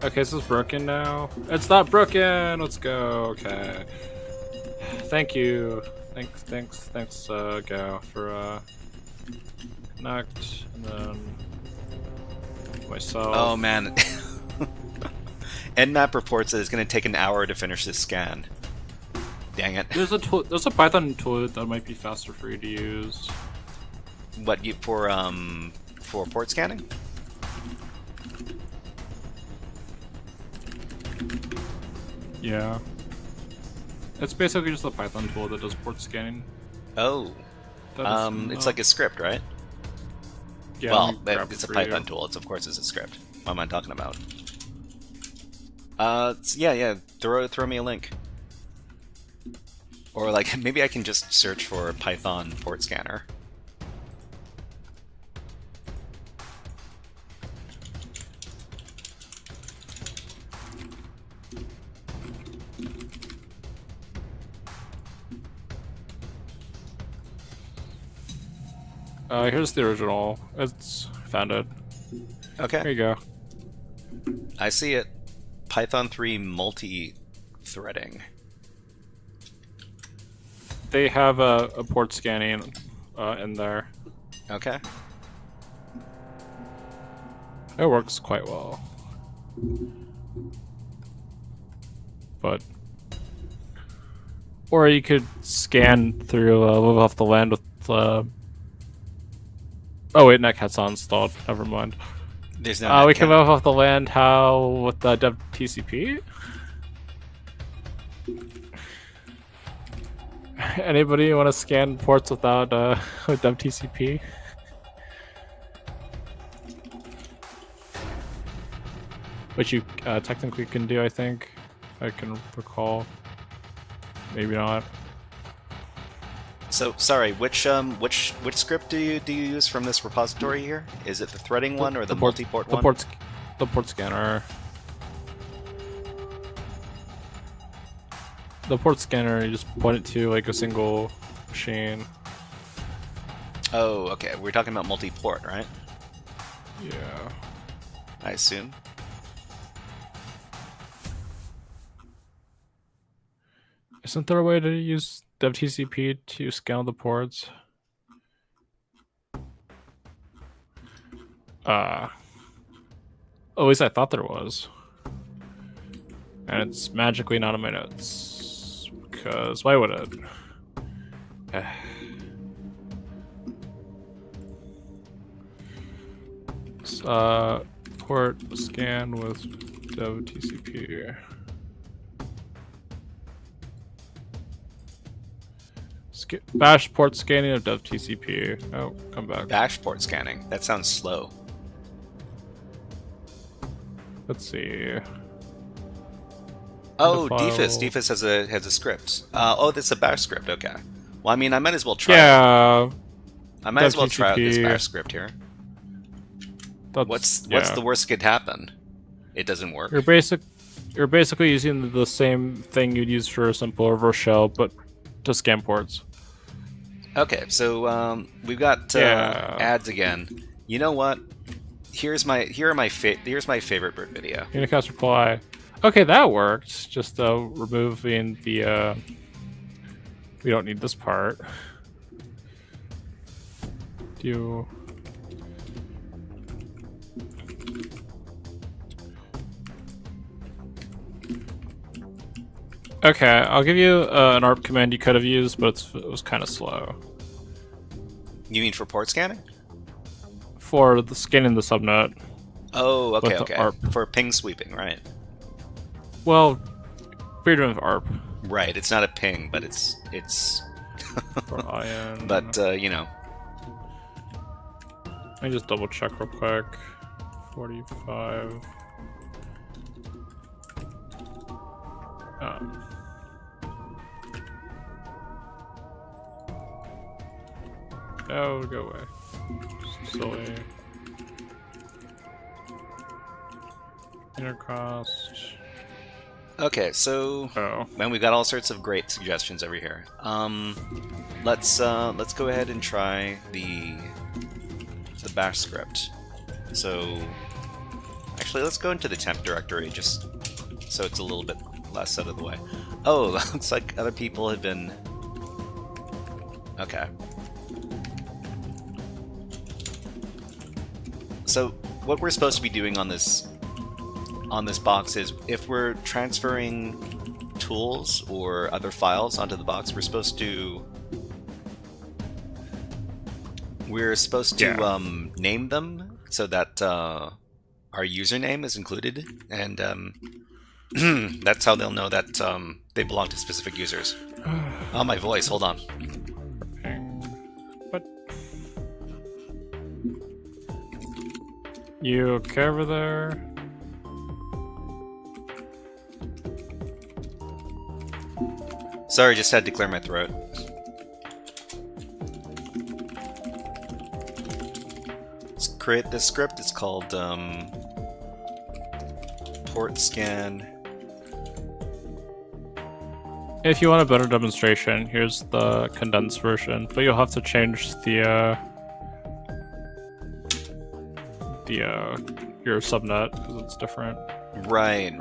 Okay, this is broken now. It's not broken! Let's go. Okay. Thank you. Thanks, Go, for, connect, and then myself. Oh, man. Nmap reports that it's going to take an hour to finish this scan. Dang it. There's a Python tool that might be faster for you to use. What, for port scanning? Yeah. It's basically just a Python tool that does port scanning. Oh. It's like a script, right? Yeah, well, it's a Python tool. Of course it's a script. What am I talking about? Yeah. Throw me a link. Or like maybe I can just search for Python port scanner. Here's the original. It's found it. Okay. There you go. I see it. Python 3 multi-threading. They have a port scanning in there. Okay. It works quite well. But... Or you could scan through Live Off the Land with... Oh wait, Netcat's not installed. Never mind. There's no we can Live Off the Land how with the dev TCP? Anybody want to scan ports without with dev TCP? Which you technically can do, I think. I can recall. Maybe not. So sorry, which script do you use from this repository here? Is it the threading one or the multi-port one? The port scanner. The port scanner, you just point it to like a single machine. Oh, okay. We're talking about multi-port, right? Yeah. I assume. Isn't there a way to use dev TCP to scan the ports? At least I thought there was. And it's magically not in my notes. Because why would it? It's, port scan with dev TCP. Bash port scanning of dev TCP. Oh, come back. Bash port scanning. That sounds slow. Let's see. Oh, Defus has a script. Oh, that's a bash script. Okay. Well, I mean, I might as well try. Yeah. I might as well try out this bash script here. What's the worst that could happen? It doesn't work. You're basically using the same thing you'd use for a simple reverse shell, but to scan ports. Okay, so we've got ads again. You know what? Here's my favorite bird video. Unicast reply. Okay, that worked. Just removing the. We don't need this part. Do you? Okay, I'll give you an ARP command you could have used, but it was kind of slow. You mean for port scanning? For the scanning the subnet. Oh, okay, With the okay. ARP. For ping sweeping, right? Well, we're doing with ARP. Right. It's not a ping, but it's. For IN. But you know. Let me just double check real quick. 45. No, go away. Silly. Intercrossed. Okay, so man, we've got all sorts of great suggestions over here. Let's go ahead and try the bash script. So actually, let's go into the temp directory just so it's a little bit less out of the way. Oh, looks like other people have been. Okay. So what we're supposed to be doing on this box is if we're transferring tools or other files onto the box, we're supposed to name them so that our username is included, and that's how they'll know that they belong to specific users. Oh, my voice, hold on. What? You okay over there? Sorry, just had to clear my throat. Let's create this script. It's called port scan. If you want a better demonstration, here's the condensed version, but you'll have to change the your subnet because it's different. Right.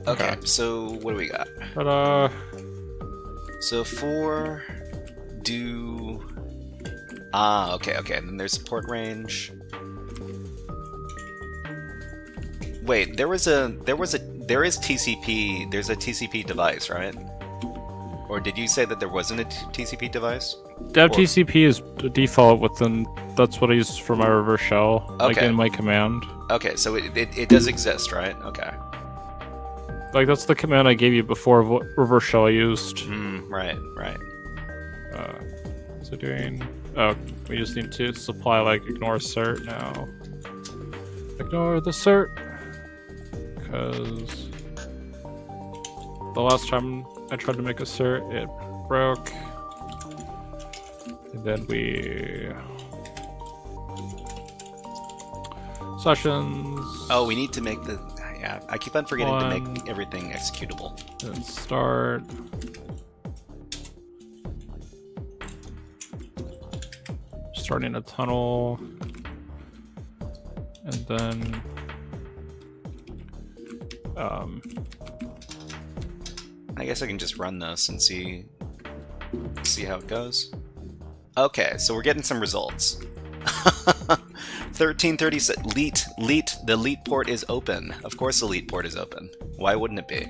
Okay, so what do we got? But So for do okay, and then there's port range. Wait, there is TCP. There's a TCP device, right? Or did you say that there wasn't a TCP device? Dev TCP is the default within. That's what I use for my reverse shell, like Okay. in my command. Okay, so it does exist, right? Okay. Like that's the command I gave you before of what reverse shell I used. Right. What's it doing? Oh, we just need to supply like ignore cert now. Ignore the cert, because the last time I tried to make a cert, it broke. And then we sessions. Oh, we need to make the. Yeah, I keep on forgetting to make everything executable. Then start. Starting a tunnel. And then I guess I can just run this and see how it goes. Okay, so we're getting some results. 1336 the leet port is open. Of course the leet port is open. Why wouldn't it be?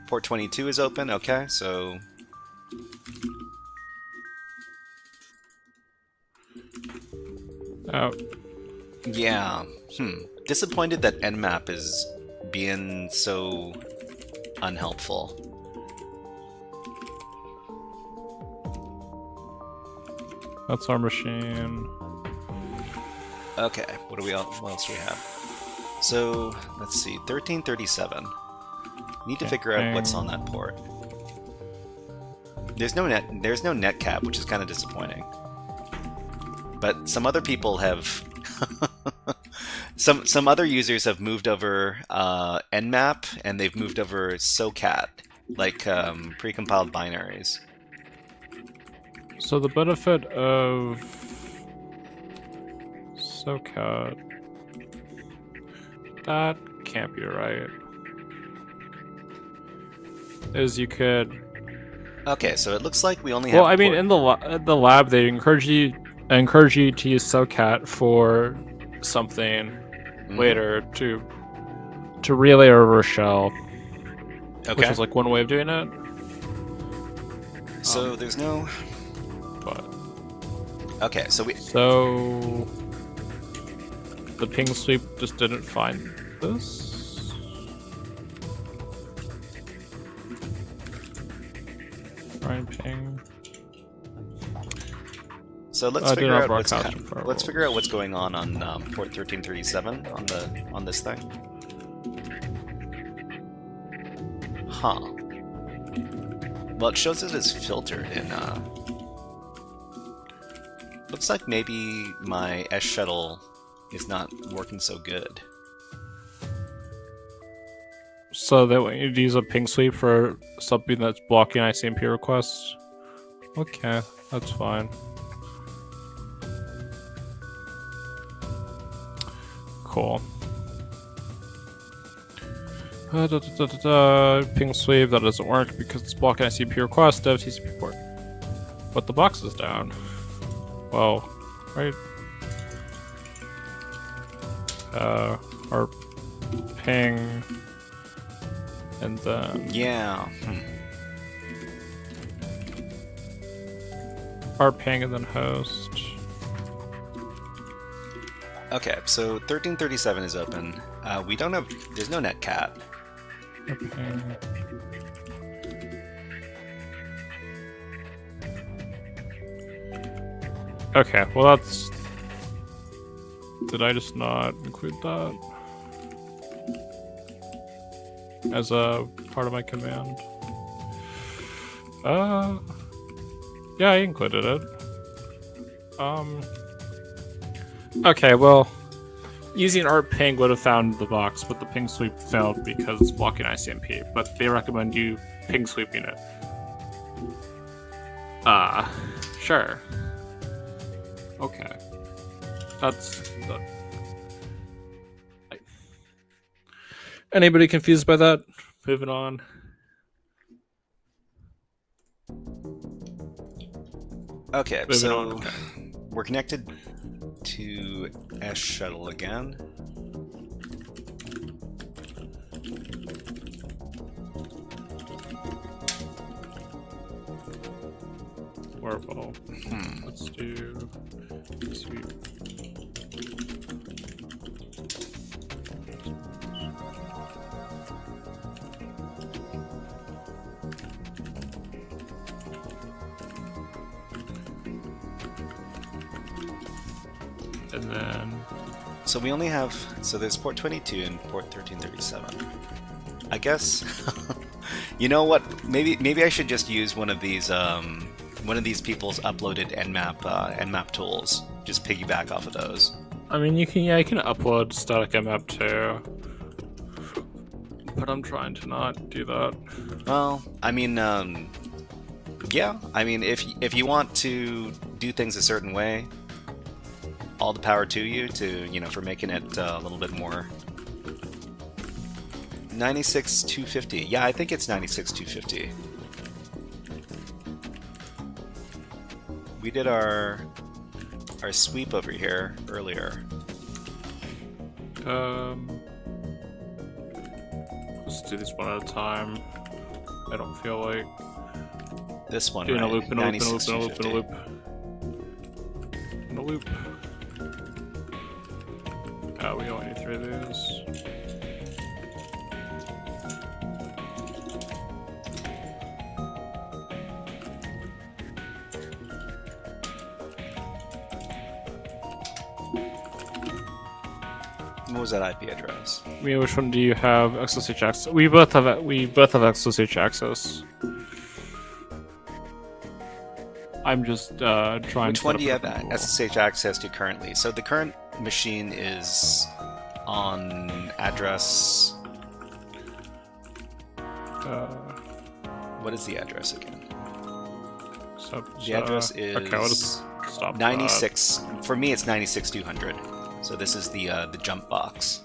Port 22 is open. Okay, so oh. yeah. Disappointed that Nmap is being so unhelpful. That's our machine. Okay, what else do we have? So, let's see, 1337. Need to figure out what's on that port. There's no net cap, which is kind of disappointing. But some other people have some other users have moved over Nmap, and they've moved over SOCAT, like precompiled binaries. So the benefit of SOCAT, that can't be right, is you could. Okay, so it looks like we only have. Well, I mean, in the lab, they encourage you to use SOCAT for something, later to relay over a shell, which Okay. is like one way of doing it. So there's no. But Okay, so we. so the ping sweep just didn't find this. Find ping. So let's do figure not out what's broadcast from let's figure out firewalls. what's going on port 1337 on this thing. Huh. Well, it shows it as filtered in. Looks like maybe my S shuttle is not working so good. So they want you to use a ping sweep for something that's blocking ICMP requests. Okay, that's fine. Cool. Ping sweep, that doesn't work because it's blocking ICMP request, dev TCP port. But the box is down. Well, right? Our ping, and then Yeah. our ping, and then host. Okay, so 1337 is open. We don't have. There's no netcat. Our ping. Okay, well that's... Did I just not include that as a part of my command? Yeah, I included it. Okay, well, using art ping would have found the box, but the ping sweep failed because it's blocking ICMP, but they recommend you ping sweeping it. Sure. Okay. That's... Anybody confused by that? Moving on. Okay, Moving so on, okay. we're connected to S shuttle again. Warble. Let's do sweep. And then So we only have. So there's port 22 and port 1337. I guess. You know what? Maybe I should just use one of these people's uploaded Nmap tools. Just piggyback off of those. I mean, you can upload static mmap too, but I'm trying to not do that. Well, I mean, yeah. I mean, if you want to do things a certain way, all the power to you for making it a little bit more. 96,250. Yeah, I think it's 96,250. We did our sweep over here earlier. Let's do this one at a time. I don't feel like This one, doing right? a loop and a loop and a loop and a loop and a 96,250. loop and a loop. We only need 3 of these. What was that IP address? I mean, which one do you have XSH access? We both have XSH access. I'm just trying. Which to one set do you up have a SSH access to currently? So the current machine is on address. What is the address again? The address is okay, I'll just stop 96. For me, it's 96,200. So this is the jump box.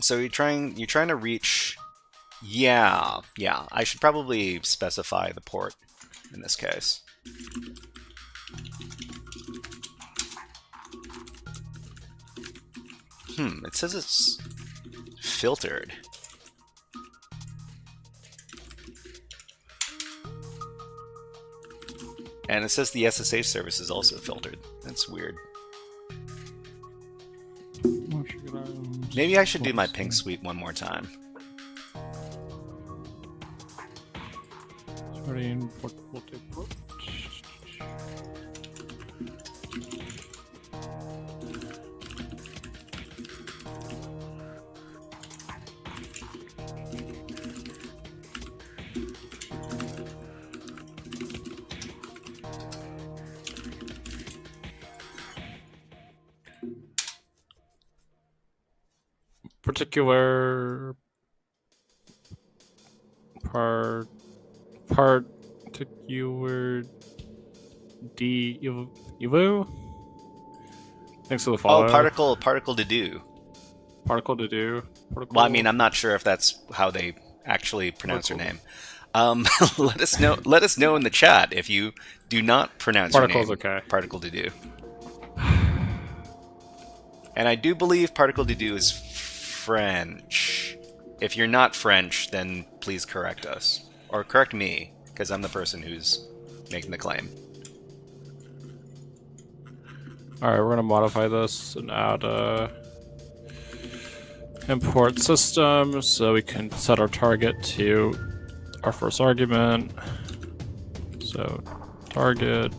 So you're trying to reach. Yeah. I should probably specify the port in this case. It says it's filtered. And it says the SSH service is also filtered. That's weird. Maybe I should do my ping sweep one more time. Particular Evo? Thanks for the follow. Oh, particle to do. Particle to do. Well, I mean, I'm not sure if that's how they actually pronounce your name. Let us know in the chat if you do not pronounce Particle's your name. okay. Particle to do. And I do believe particle to do is French. If you're not French, then please correct us. Or correct me, because I'm the person who's making the claim. Alright, we're going to modify this and add import system so we can set our target to our first argument. So target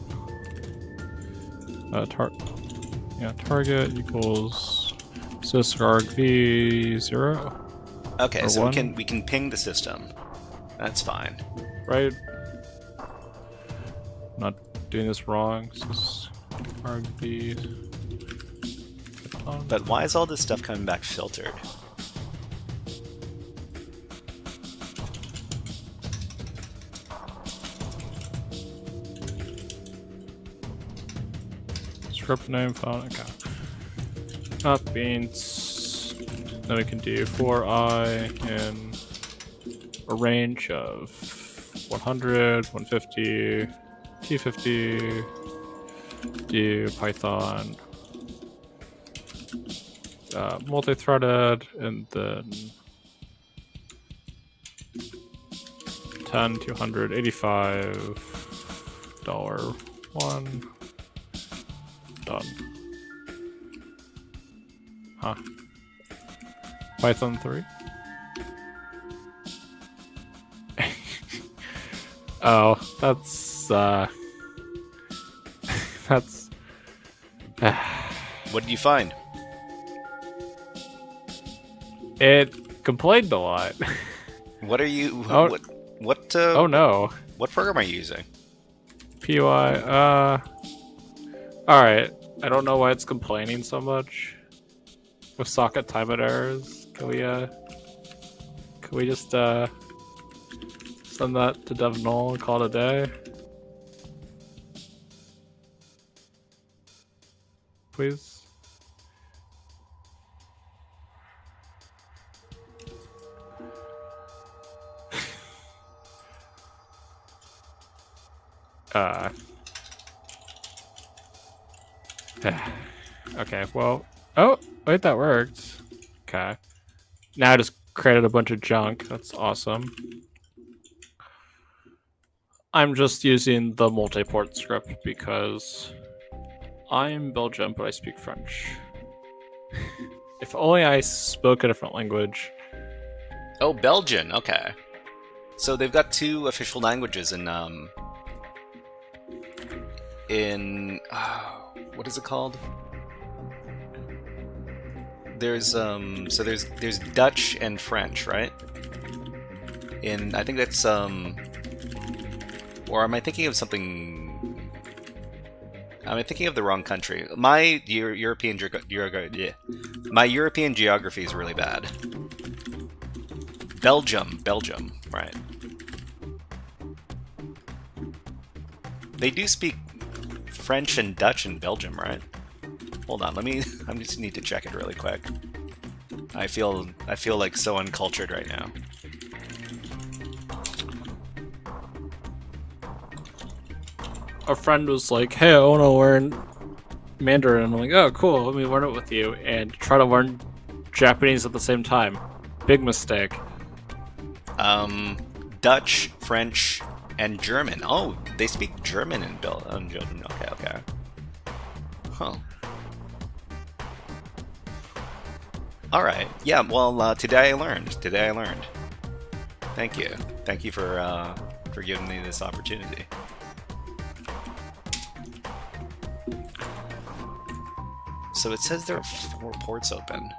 target equals sysargv0. Okay, so 1. we can ping the system. That's fine. Right? Not doing this wrong. Sysargv. But why is all this stuff coming back filtered? Script name file. Okay. That means then we can do for I in a range of 100, 150, 250, do Python multi-threaded, and then 10, 285 $1. Done. Huh. Python 3? Oh, that's that's What did you find? it complained a lot. What are you? Oh. What? Oh no. What program are you using? PY. Alright. I don't know why it's complaining so much. With socket timeout errors. Can we just send that to dev null and call it a day? Please? Okay, well... Oh! Wait, that worked. Okay. Now I just created a bunch of junk. That's awesome. I'm just using the multi-port script because I'm Belgian, but I speak French. If only I spoke a different language. Oh, Belgian. Okay. So they've got two official languages in what is it called? There's there's Dutch and French, right? I think that's or am I thinking of something? Am I thinking of the wrong country? My European geography is really bad. Belgium, right? They do speak French and Dutch in Belgium, right? Hold on, I just need to check it really quick. I feel like so uncultured right now. A friend was like, "Hey, I want to learn Mandarin." I'm like, "Oh, cool. Let me learn it with you." And try to learn Japanese at the same time. Big mistake. Dutch, French, and German. Oh, they speak German in Belgium. Okay. Huh. All right. Yeah. Well, today I learned. Thank you. Thank you for giving me this opportunity. So it says there are 4 ports open.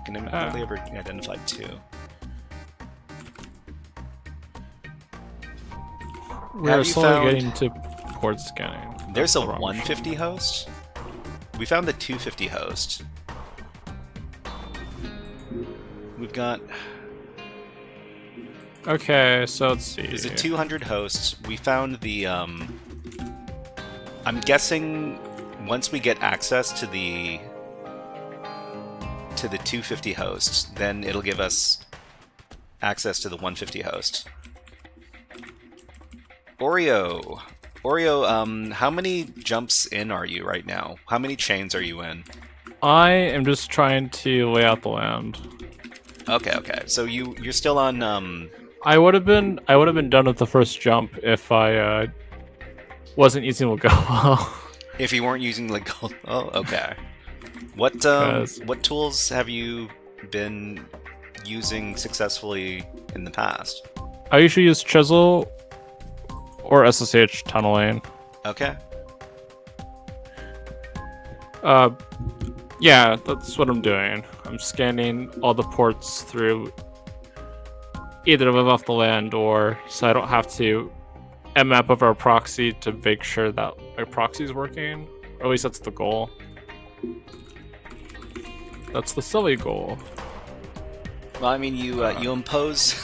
Can only ever identify 2. We're slowly getting to port scanning. There's a 150 host? We found the 250 host. We've got... Okay, so let's see. There's a 200 hosts. We found the... I'm guessing once we get access to the 250 hosts, then it'll give us access to the 150 host. Oreo, how many jumps in are you right now? How many chains are you in? I am just trying to lay out the land. Okay. So you're still on. I would have been done with the first jump if I wasn't using Legola. If you weren't using Legola. Oh, okay. What tools have you been using successfully in the past? I usually use Chisel or SSH tunneling. Okay. Yeah, that's what I'm doing. I'm scanning all the ports through either live off the land or so I don't have to mmap over a proxy to make sure that my proxy is working. Or at least that's the goal. That's the silly goal. Well, I mean, you impose.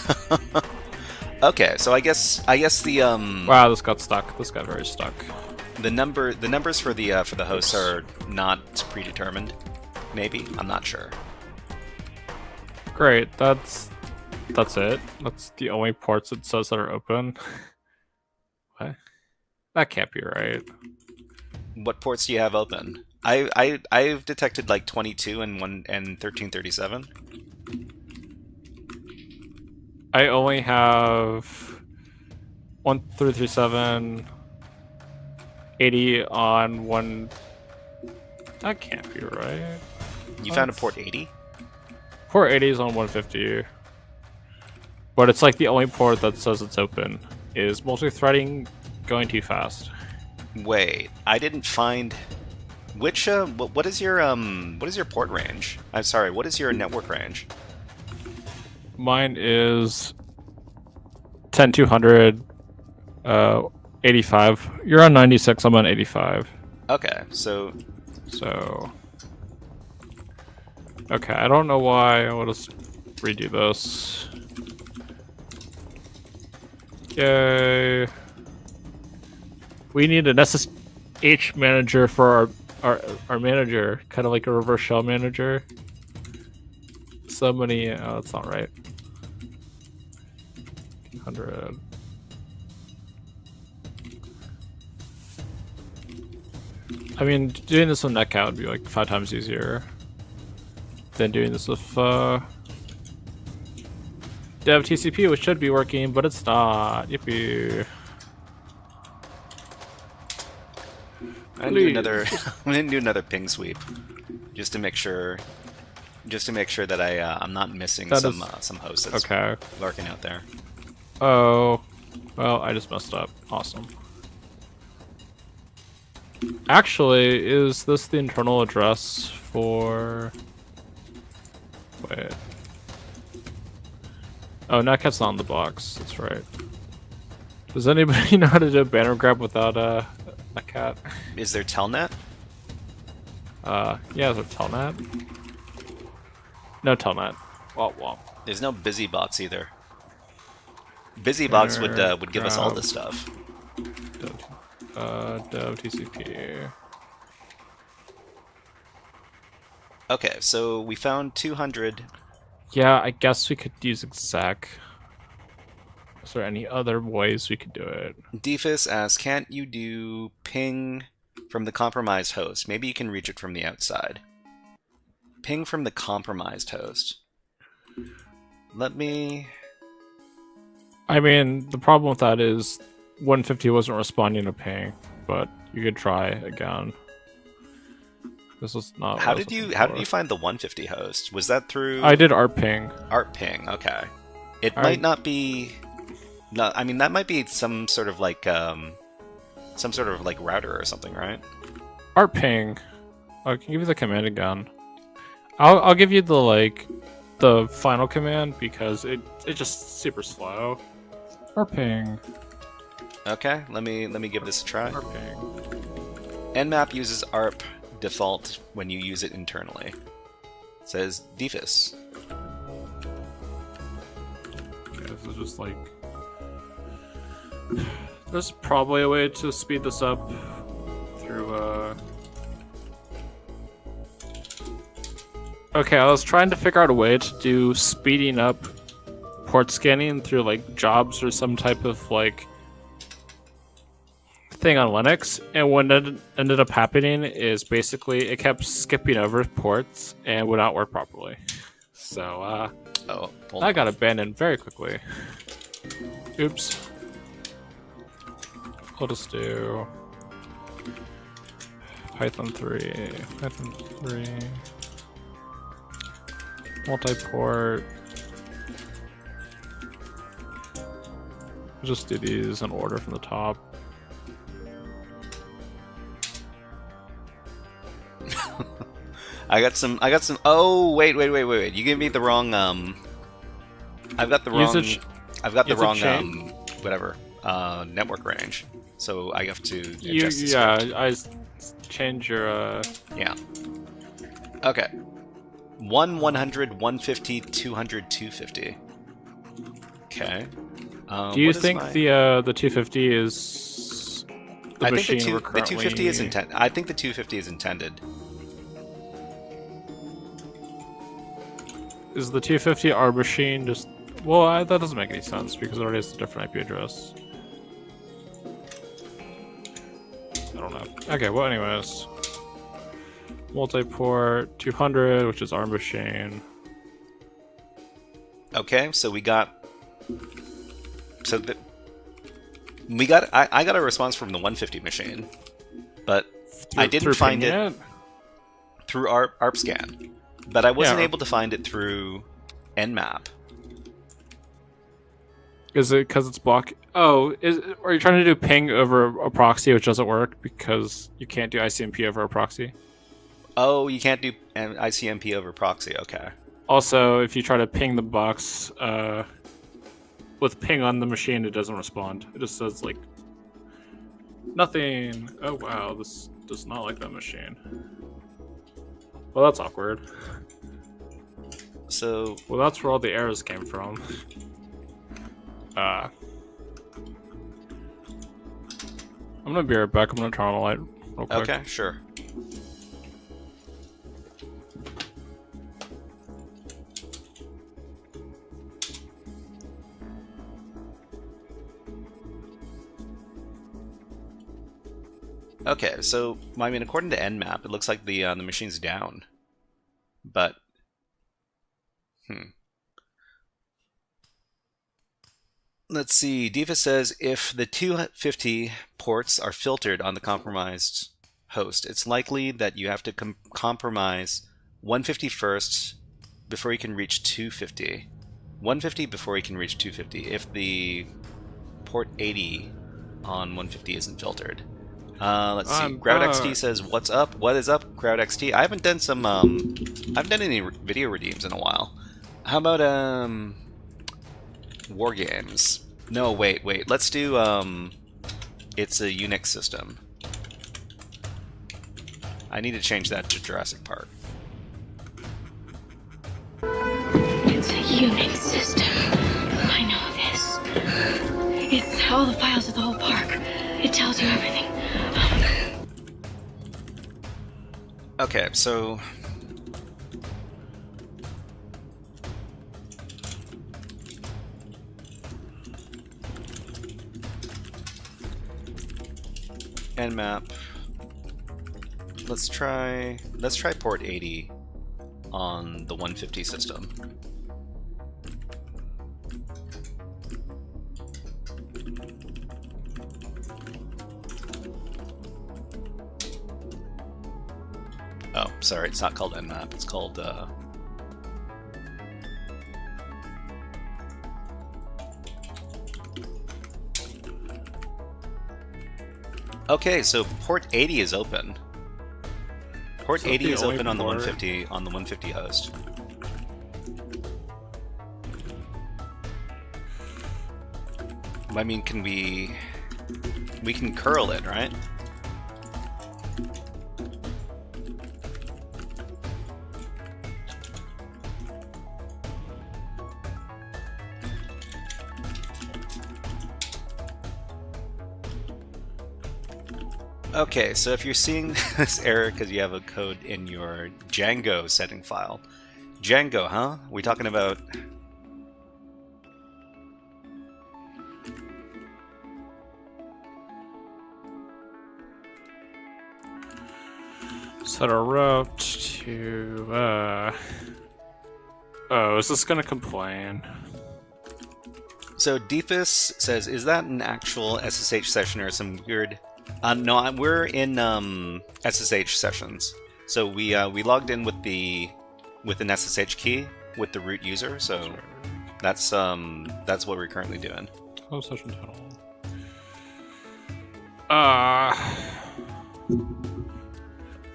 Okay, so I guess the Wow, this got stuck. This got very stuck. The numbers for the hosts are not predetermined. Maybe, I'm not sure. Great, that's it. That's the only ports it says that are open. What? That can't be right. What ports do you have open? I've detected like 22 and 1337. I only have 1337, 80 on one. That can't be right. You found a port 80? Port 80 is on 150. But it's like the only port that says it's open. Is multi-threading going too fast? Wait, I didn't find which what is your port range? I'm sorry, what is your network range? Mine is 10200 85. You're on 96, I'm on 85. Okay, so okay, I don't know why. I'll just redo this. Yay. We need an SSH manager for our manager, kind of like a reverse shell manager. So many, oh, that's not right. 100. I mean, doing this with netcat would be like 5 times easier than doing this with dev TCP, which should be working, but it's not. Yippee. I'm gonna do another ping sweep, just to make sure that I'm not missing some hosts that's lurking out there. Oh, well, I just messed up. Awesome. Actually, is this the internal address for? Wait. Oh, netcat's not in the box. That's right. Does anybody know how to do a banner grab without a cat? Is there telnet? Yeah, is there telnet? No telnet. Womp. There's no busybox either. Busybox would give us all this stuff. Dev TCP. Okay, so we found 200. Yeah, I guess we could use exec. Is there any other ways we could do it? Defus asks, can't you do ping from the compromised host? Maybe you can reach it from the outside. Ping from the compromised host. Let me... I mean, the problem with that is 150 wasn't responding to ping, but you could try again. This is not. How did you find the 150 host? Was that through? I did art ping. Art ping. Okay. It might not be. No, I mean that might be some sort of like router or something, right? Art ping. I can give you the command again. I'll give you the final command because it's just super slow. Art ping. Okay, let me give this a try. Art ping. Nmap uses ARP default when you use it internally. It says defus. Okay, this is just like... There's probably a way to speed this up through, Okay, I was trying to figure out a way to do speeding up port scanning through, like, jobs or some type of, like, thing on Linux, and what ended up happening is basically it kept skipping over ports and would not work properly. So, I got abandoned very quickly. Oops. I'll just do Python 3, multi-port. Just do these in order from the top. I got some. Oh, wait. You gave me the wrong. I've got the wrong. Whatever. Network range. So I have to adjust this. I change your. Yeah. Okay. 100, 150, 200, 250. Okay. Do you think the 250 is the machine we're currently... The 250 is intended. I think the 250 is intended. Is the 250 our machine just... Well, that doesn't make any sense because it already has a different IP address. I don't know. Okay, well anyways. Multi-port 200, which is our machine. Okay, so we got... I got a response from the 150 machine, but I didn't find it through ARPscan. But I wasn't able to find it through Nmap. Is it because it's block? Oh, are you trying to do ping over a proxy, which doesn't work because you can't do ICMP over a proxy? Oh, you can't do an ICMP over proxy. Okay. Also, if you try to ping the box with ping on the machine, it doesn't respond. It just says like nothing. Oh wow, this does not like that machine. Well, that's awkward. So... Well, that's where all the errors came from. I'm gonna be right back. I'm gonna turn on the light real quick. Okay, sure. Okay, so I mean, according to Nmap, it looks like the machine's down, but let's see. Diva says if the 250 ports are filtered on the compromised host, it's likely that you have to compromise 150 first before you can reach 250. 150 before you can reach 250 if the port 80 on 150 isn't filtered. Let's see. CrowdXT says, "What's up? What is up, CrowdXT?" I haven't done some. I haven't done any video redeems in a while. How about War Games? No, wait. Let's do It's a Unix system. I need to change that to Jurassic Park. It's a Unix system. I know this. It's all the files of the whole park. It tells you everything. Okay, so Nmap. Let's try port 80 on the 150 system. Oh, sorry, it's not called Nmap, it's called Okay, so port 80 is open. Port 80 is open on the 150 host. I mean, can we can curl it, right? Okay, so if you're seeing this error because you have a code in your Django setting file. Django, huh? We talking about... Set a route to, Oh, is this gonna complain? So Deepus says, is that an actual SSH session or some weird... no, we're in SSH sessions. So we logged in with an SSH key with the root user. So that's what we're currently doing. Oh, session tunnel.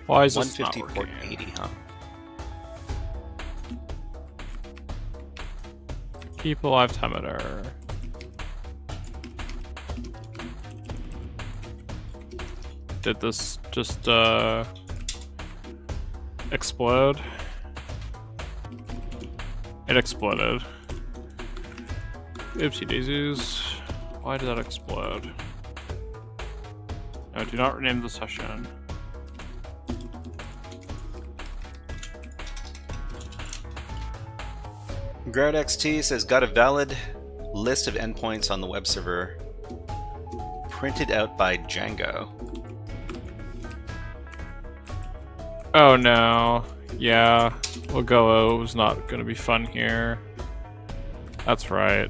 Why is this not 150 working? port 80, huh? Keep a lifetime error. Did this just explode? It exploded. Oopsie daisies. Why did that explode? No, do not rename the session. GroudXT says, got a valid list of endpoints on the web server printed out by Django. Oh no. Yeah. Lagoa was not going to be fun here. That's right.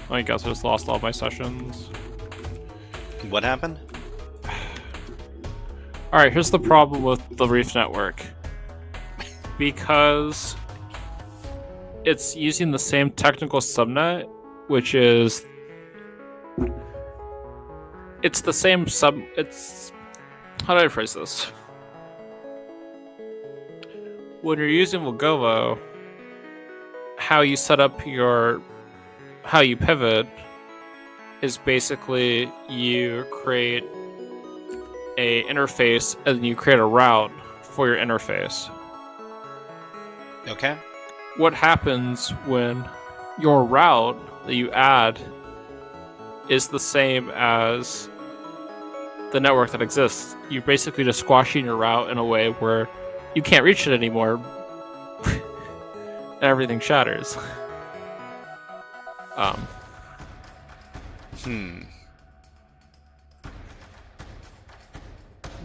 I guess I just lost all my sessions. What happened? Alright, here's the problem with the Reef network. Because it's using the same technical subnet, which is... It's the same it's... How do I phrase this? When you're using Lagoa, how you set up your... How you pivot is basically you create a interface and then you create a route for your interface. Okay. What happens when your route that you add is the same as the network that exists? You're basically just squashing your route in a way where you can't reach it anymore and everything shatters.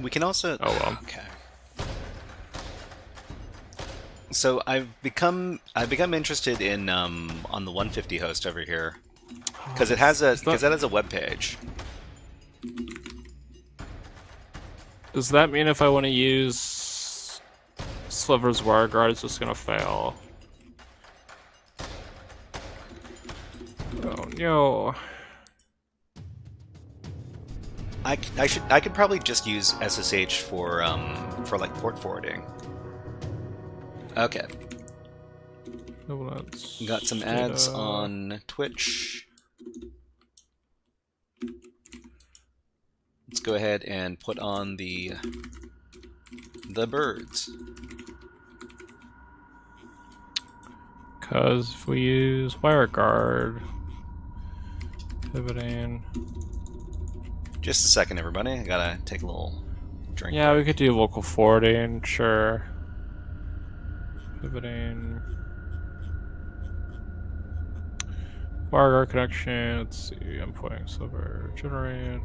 We can also... Oh well. Okay. So I've become interested in on the 150 host over here because it has a web page. Does that mean if I want to use Sliver's WireGuard, it's just gonna fail? Oh no. I could probably just use SSH for like port forwarding. Okay. No, Got some ads on Twitch. Let's go ahead and put on the birds. Because if we use WireGuard, pivoting. Just a second, everybody. I gotta take a little drink. Yeah, we could do local forwarding, sure. Pivoting. WireGuard connection. Let's see. Endpoint server generate.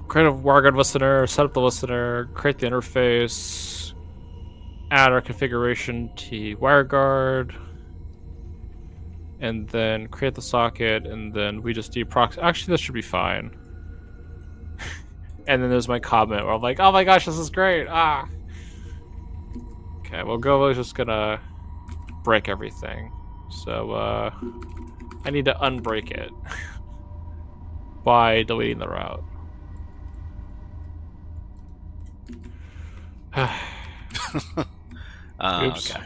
Create a WireGuard listener. Set up the listener. Create the interface. Add our configuration to WireGuard. And then create the socket, and then we just deproxy. Actually, this should be fine. And then there's my comment where I'm like, oh my gosh, this is great. Ah. Okay, well, Govo's just gonna break everything. So, I need to unbreak it by deleting the route. Oops. Okay.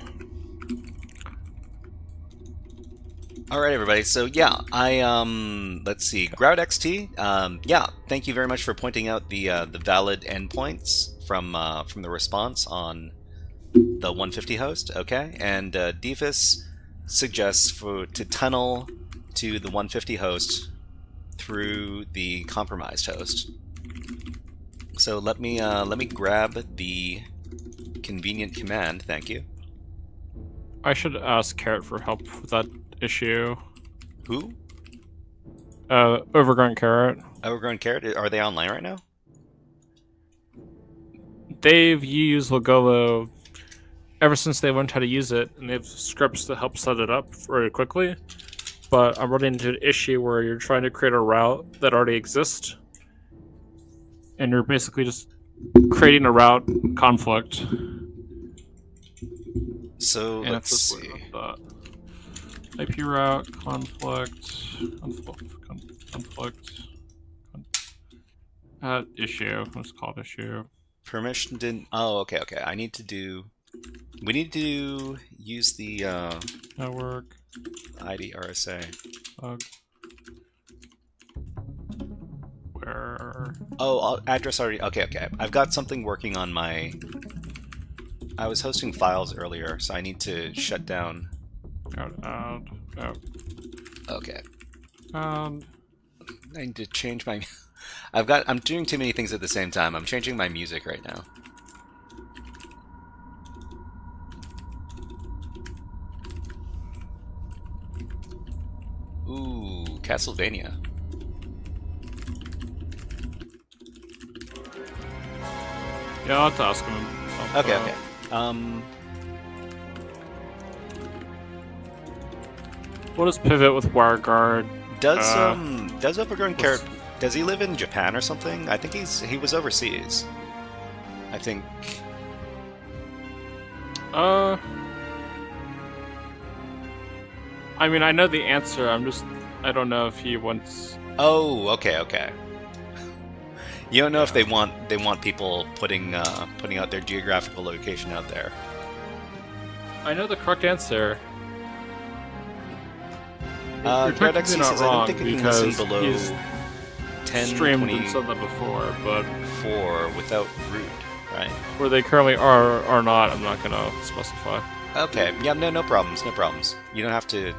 All right, everybody. So yeah, let's see, GroudXT. Yeah, thank you very much for pointing out the valid endpoints from the response on the 150 host. Okay, and Defus suggests to tunnel to the 150 host through the compromised host. So let me grab the convenient command. Thank you. I should ask Carrot for help with that issue. Who? Overgrown Carrot. Overgrown Carrot? Are they online right now? They've used Logolo ever since they learned how to use it, and they have scripts to help set it up very quickly. But I'm running into an issue where you're trying to create a route that already exists, and you're basically just creating a route conflict. So and let's see. IP route conflict issue. What's called issue? Permission didn't. Oh, okay. I need to do. We need to use the Network ID RSA. bug. Where? Oh, address already. Okay. I've got something working on my. I was hosting files earlier, so I need to shut down. Out. Okay. I need to change my. I'm doing too many things at the same time. I'm changing my music right now. Ooh, Castlevania. Yeah, I'll have to ask him. Okay. What does pivot with WireGuard? Does Overgrown Carrot, does he live in Japan or something? I think he was overseas. I think. I mean, I know the answer. I don't know if he wants. Oh, okay. You don't know if they want people putting out their geographical location out there. I know the correct answer. GroudXT says I don't think it can listen because below he's 10, streamed 20, and said that before, but 4 without root, right? where they currently are or not, I'm not gonna specify. Okay, yeah, no problems. You don't have to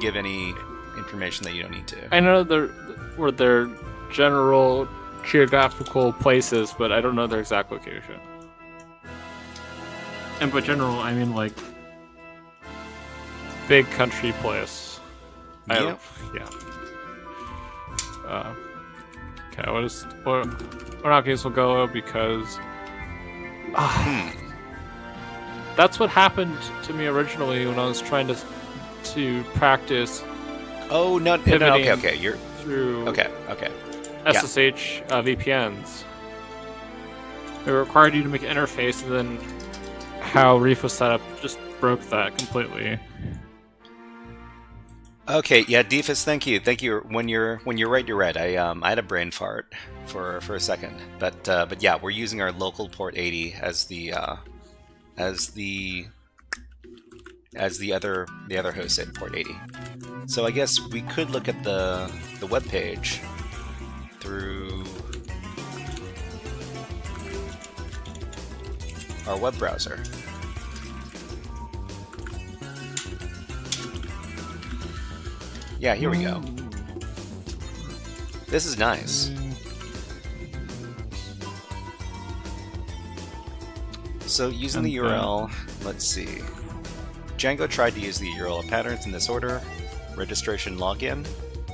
give any information that you don't need to. I know they're general geographical places, but I don't know their exact location. And by general, I mean like big country place. Yeah. Okay, we're not going to go because that's what happened to me originally when I was trying to practice. Oh no, okay. You're through okay. SSH VPNs. It required you to make an interface, and then how Reef was set up just broke that completely. Okay, yeah, Defus, thank you. When you're right, you're right. I had a brain fart for a second, but yeah, we're using our local port 80 as the other host at port 80. So I guess we could look at the web page through our web browser. Yeah, here we go. This is nice. So using the URL, let's see. Django tried to use the URL patterns in this order: registration, login,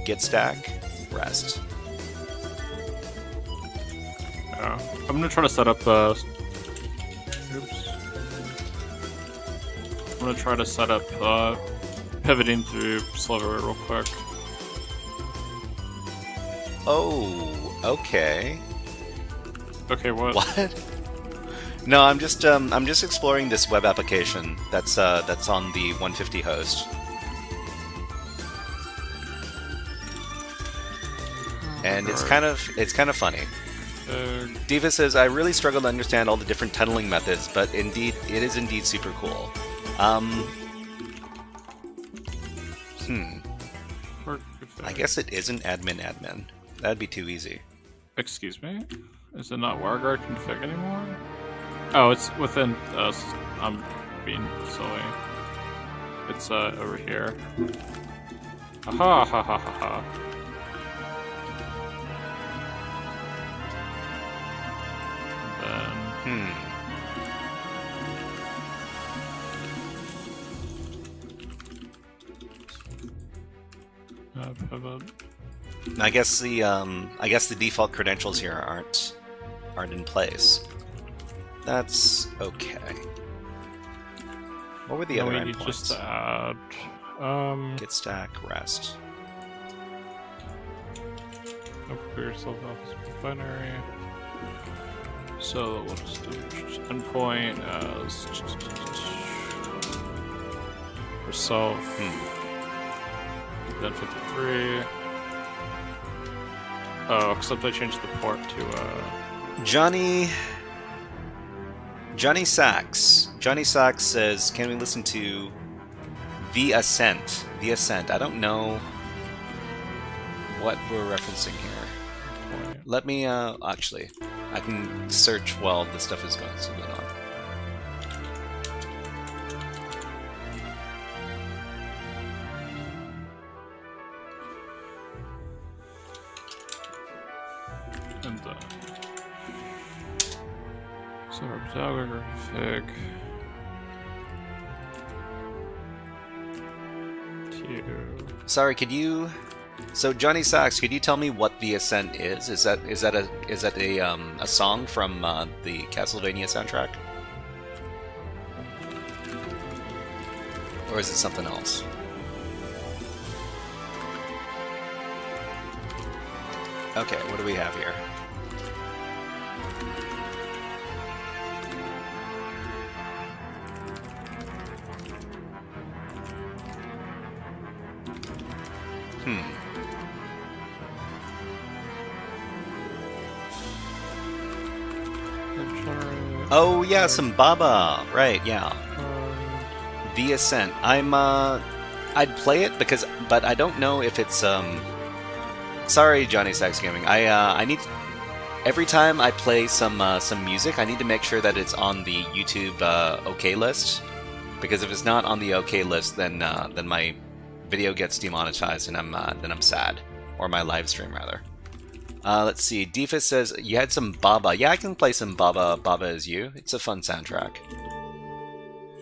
git stack, rest. I'm gonna try to set up. Oops. I'm gonna try to set up pivoting through Sliver real quick. Oh, okay. Okay, what? What? No, I'm just exploring this web application that's on the 150 host. And it's kind of funny. Diva says, I really struggle to understand all the different tunneling methods, but indeed, it is indeed super cool. I guess it isn't admin. That'd be too easy. Excuse me? Is it not WireGuard config anymore? Oh, it's within us. I'm being silly. It's over here. Aha ha ha ha ha. Pivot. I guess the default credentials here aren't in place. That's okay. What were the other we need endpoints? just to add Git stack, rest. Clear yourself off as binary. So let's do endpoint as yourself. Then 53. Oh, except I changed the port to Johnny Sachs says, can we listen to The Ascent? The Ascent. I don't know what we're referencing here. Let me actually, I can search while the stuff is going on. and so photographic Sorry, could you? So Johnny Sachs, could you tell me what The Ascent is? Is that a song from the Castlevania soundtrack, or is it something else? Okay, what do we have here? Oh yeah, some Baba, right? Yeah. The Ascent. I'd play it but I don't know if it's Sorry, Johnny Sachs Gaming. I need every time I play some music, I need to make sure that it's on the YouTube OK list, because if it's not on the OK list, then my video gets demonetized and I'm sad, or my live stream rather. Let's see. Defus says you had some Baba. Yeah, I can play some Baba. Baba Is You. It's a fun soundtrack.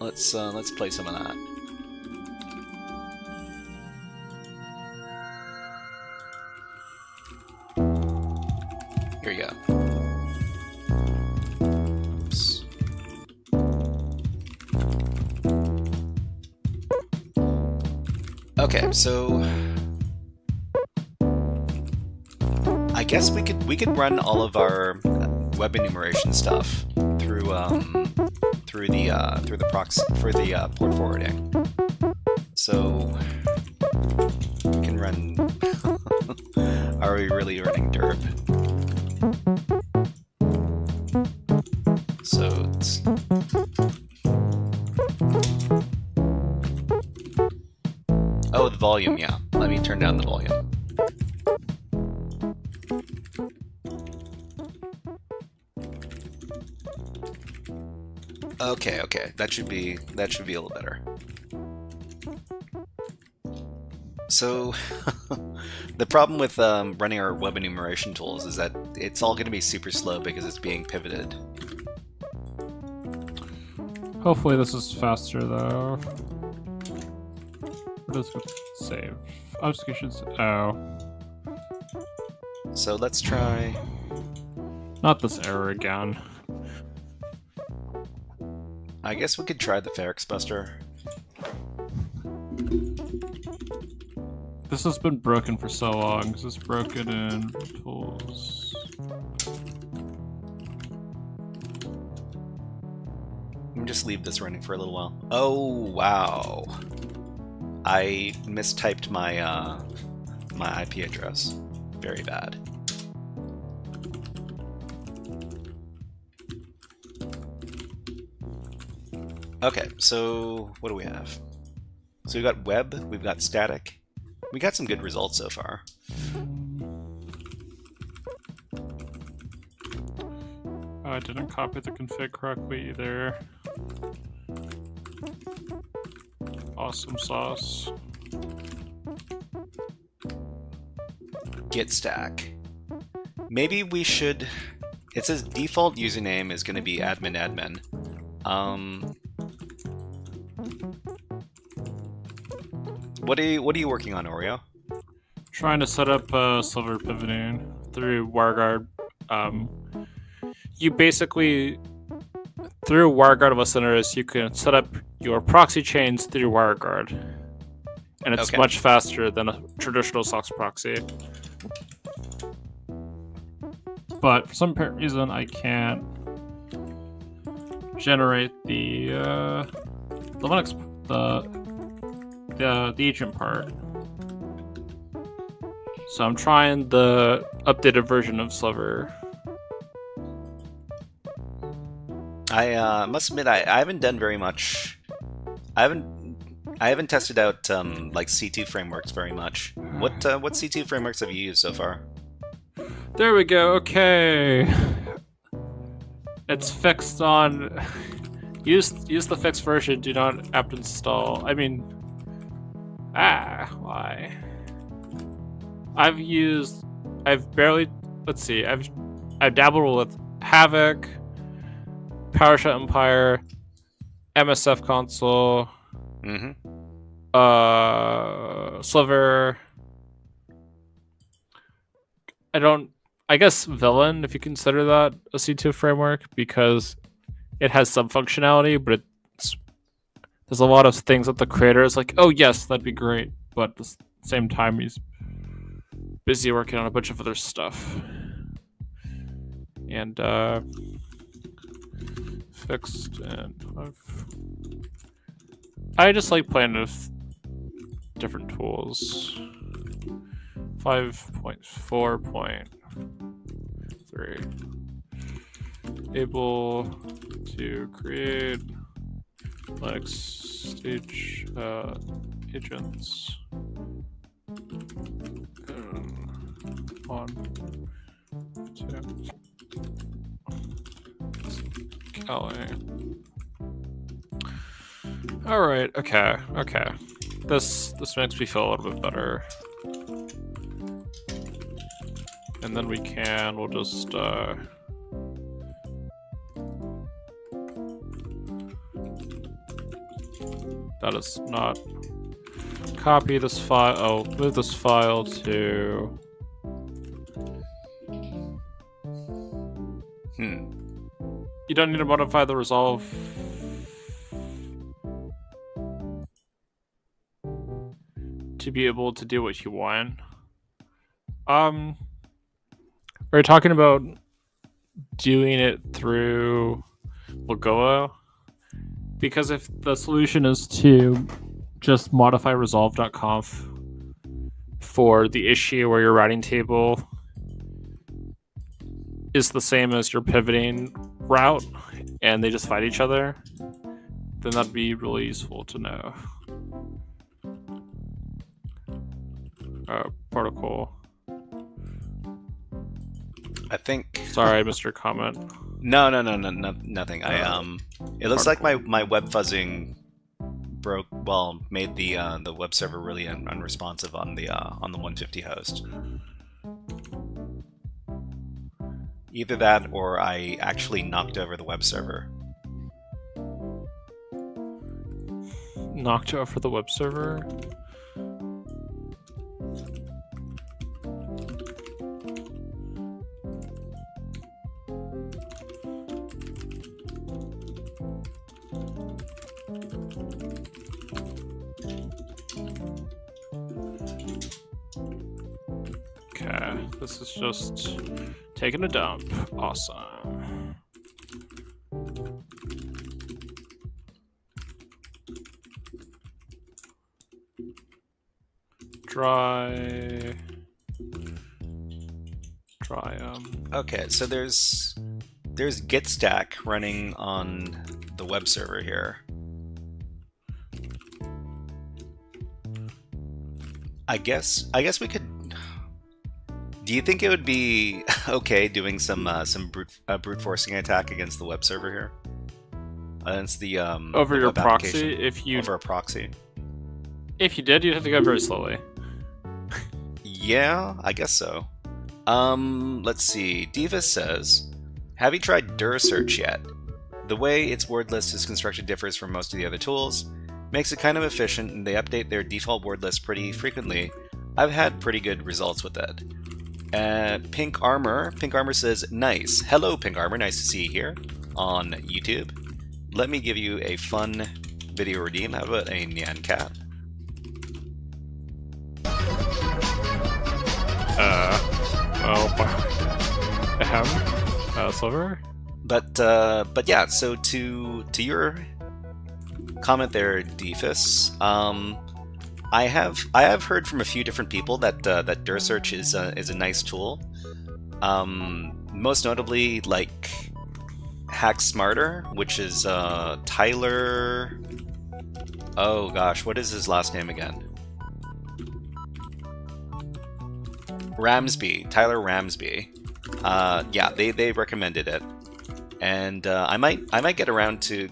Let's play some of that. Here we go. Oops. Okay, so I guess we could run all of our web enumeration stuff through the proxy for the port forwarding. So we can run. Are we really running derp? So it's the volume. Yeah, let me turn down the volume. Okay, that should be a little better. So, the problem with running our web enumeration tools is that it's all going to be super slow because it's being pivoted. Hopefully this is faster though. Let's go save. Obfuscation. Oh, So let's try. not this error again. I guess we could try the Ferrex Buster. This has been broken for so long. This is broken in tools. Let me just leave this running for a little while. Oh wow! I mistyped my my IP address. Very bad. Okay, so what do we have? So we've got web, we've got static. We got some good results so far. I didn't copy the config correctly either. Awesome sauce. Git stack. Maybe we should. It says default username is going to be admin. What are you working on, Oreo? Trying to set up silver pivoting through WireGuard. You basically, through WireGuard listeners, you can set up your proxy chains through WireGuard, and it's Okay. much faster than a traditional SOX proxy. But for some reason, I can't generate the Linux the agent part. So I'm trying the updated version of Sliver. I must admit I haven't done very much. I haven't tested out like C2 frameworks very much. What C2 frameworks have you used so far? There we go. Okay, it's fixed on. Use the fixed version. Do not apt install. I mean, why? I've barely. Let's see. I've dabbled with Havoc, PowerShell Empire, MSF console, Sliver. I guess Villain, if you consider that a C2 framework, because it has some functionality, but there's a lot of things that the creator is like, oh yes, that'd be great, but at the same time he's busy working on a bunch of other stuff. And fixed and I just like playing with different tools. 5.4.3 able to create Linux stage agents on Kelly. All right, okay. This makes me feel a little bit better. And then we'll just that is not copy this file. Oh, move this file to You don't need to modify the resolve to be able to do what you want. Are you talking about doing it through Lagoa? Because if the solution is to just modify resolve.conf for the issue where your routing table is the same as your pivoting route and they just fight each other, then that'd be really useful to know. Protocol. I think. Sorry, I missed your comment. No, nothing. It looks like my web fuzzing broke. Well, made the web server really unresponsive on the 150 host. Either that, or I actually knocked over the web server. Noctua for the web server. Okay, this is just taking a dump. Awesome. Dry. Okay, so there's git stack running on the web server here. I guess we could. Do you think it would be okay doing some brute forcing attack against the web server here? Against the over the your web proxy, over a proxy. If you did, you'd have to go very slowly. Yeah, I guess so. Let's see. Diva says, have you tried dir search yet? The way its word list is constructed differs from most of the other tools, makes it kind of efficient, and they update their default word list pretty frequently. I've had pretty good results with it. Pink Armor says, nice. Hello, Pink Armor, nice to see you here on YouTube. Let me give you a fun video redeem. How about a Nyan Cat? Silver? But yeah, so to your comment there, Deefus, I have heard from a few different people that that dir search is a nice tool. Most notably, like Hack Smarter, which is Tyler. Oh gosh, what is his last name again? Ramsby, Tyler Ramsby. Yeah, they recommended it, and I might get around to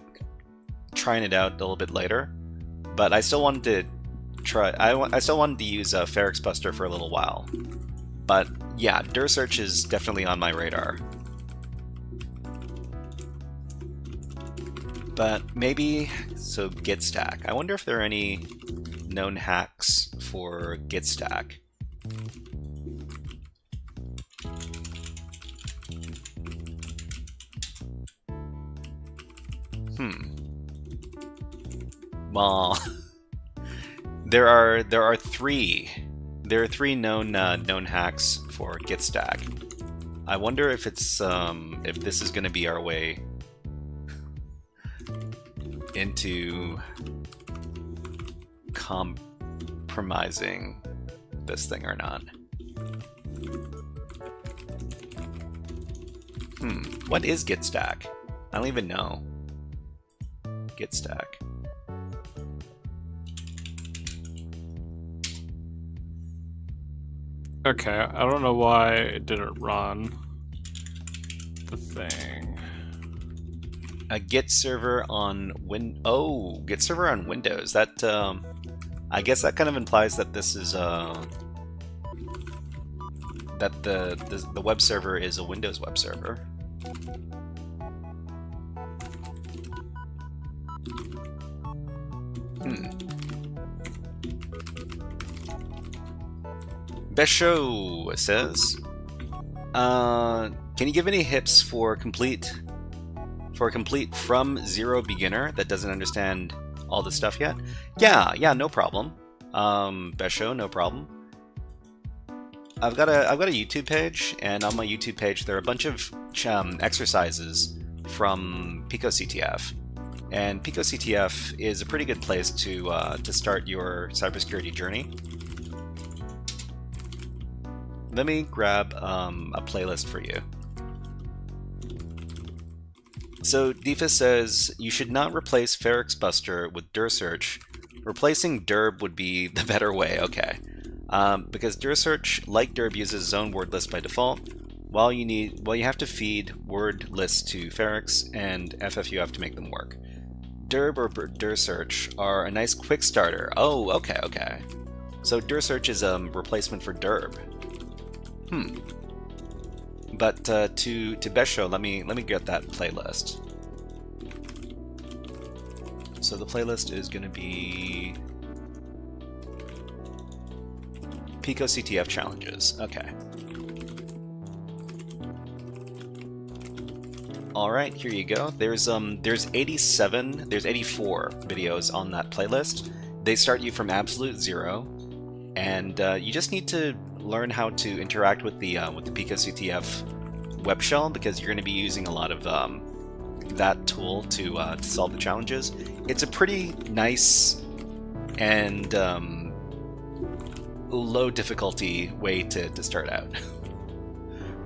trying it out a little bit later. But I still wanted to try. I still wanted to use Ferrex Buster for a little while. But yeah, dir search is definitely on my radar. But maybe so git stack. I wonder if there are any known hacks for git stack. Well, there are three known hacks for git stack. I wonder if it's if this is going to be our way into compromising this thing or not. What is git stack? I don't even know. Git stack. Okay, I don't know why it didn't run the thing. A Git server on Git server on Windows. That I guess that kind of implies that this is that the web server is a Windows web server. Besho says, can you give any hips for a complete from zero beginner that doesn't understand all this stuff yet? Yeah, no problem. Besho, no problem. I've got a YouTube page, and on my YouTube page there are a bunch of exercises from PicoCTF, and PicoCTF is a pretty good place to start your cybersecurity journey. Let me grab a playlist for you. So Defa says, you should not replace Ferrex Buster with dir search. Replacing dirb would be the better way, okay. Because dir search, like dirb, uses its own word list by default, while you have to feed word lists to Ferrex, and FFU have to make them work. Dirb or dir search are a nice quick starter. Oh, okay. So dir search is a replacement for dirb. But to Besho, let me get that playlist. So the playlist is going to be Pico CTF challenges. Okay. All right, here you go. There's 84 videos on that playlist. They start you from absolute zero, and you just need to learn how to interact with the Pico CTF web shell, because you're going to be using a lot of that tool to solve the challenges. It's a pretty nice and low difficulty way to start out.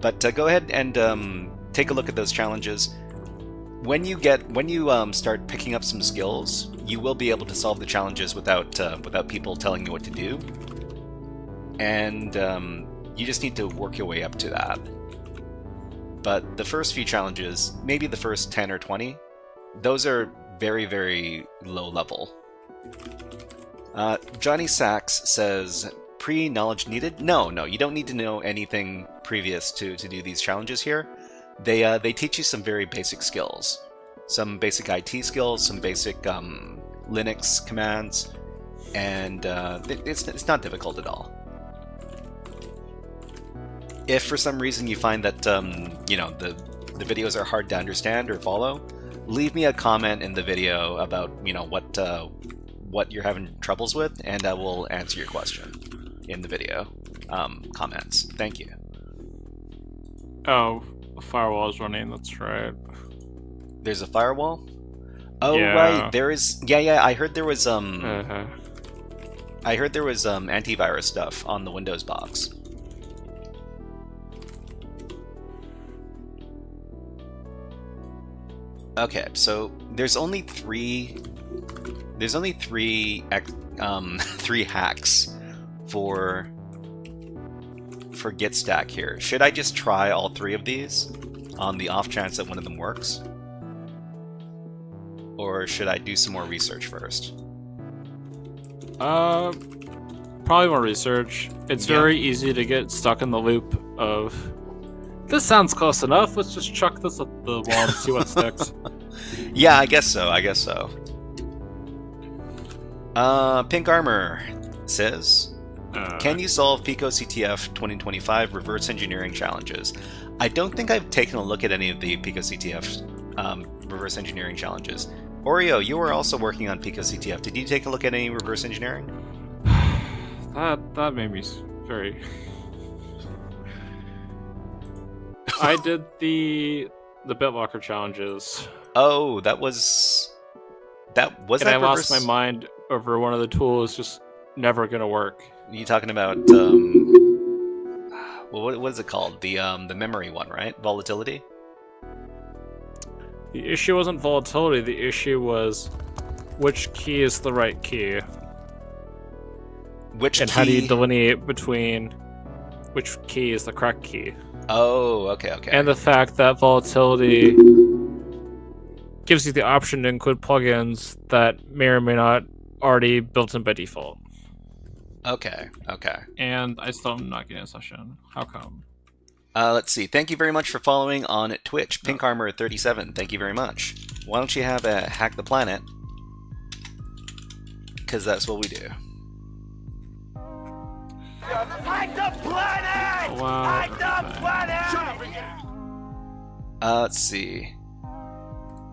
But go ahead and take a look at those challenges. When you start picking up some skills, you will be able to solve the challenges without people telling you what to do, and you just need to work your way up to that. But the first few challenges, maybe the first 10 or 20, those are very, very low level. Johnny Sachs says, pre-knowledge needed? No, you don't need to know anything previous to do these challenges here. They teach you some very basic skills. Some basic IT skills, some basic Linux commands, and it's not difficult at all. If for some reason you find that the videos are hard to understand or follow, leave me a comment in the video about what you're having troubles with, and I will answer your question in the video comments. Thank you. Oh, a firewall is running. That's right. There's a firewall? Oh, yeah. Right. There is. Yeah. I heard there was antivirus stuff on the Windows box. Okay, so there's only three hacks for git stack here. Should I just try all three of these on the off chance that one of them works? Or should I do some more research first? Probably more research. It's very easy to get stuck in the loop of, this sounds close enough, let's just chuck this at the wall and see what sticks. Yeah, I guess so. Pink Armor says, can you solve Pico CTF 2025 reverse engineering challenges? I don't think I've taken a look at any of the Pico CTF reverse engineering challenges. Oreo, you were also working on Pico CTF. Did you take a look at any reverse engineering? That made me very... I did the BitLocker challenges. Oh, and I lost my mind over one of the tools just never gonna work. Are you talking about what is it called? The memory one, right? Volatility? The issue wasn't volatility, the issue was which key is the right key. And how do you delineate between which key is the correct key? Oh, okay. And the fact that volatility gives you the option to include plugins that may or may not already built in by default. Okay. And I still am not getting a session. How come? Let's see. Thank you very much for following on Twitch. PinkArmor37, thank you very much. Why don't you have a Hack the Planet? Because that's what we do. Hack the planet! Wow. Hack the planet! Let's see.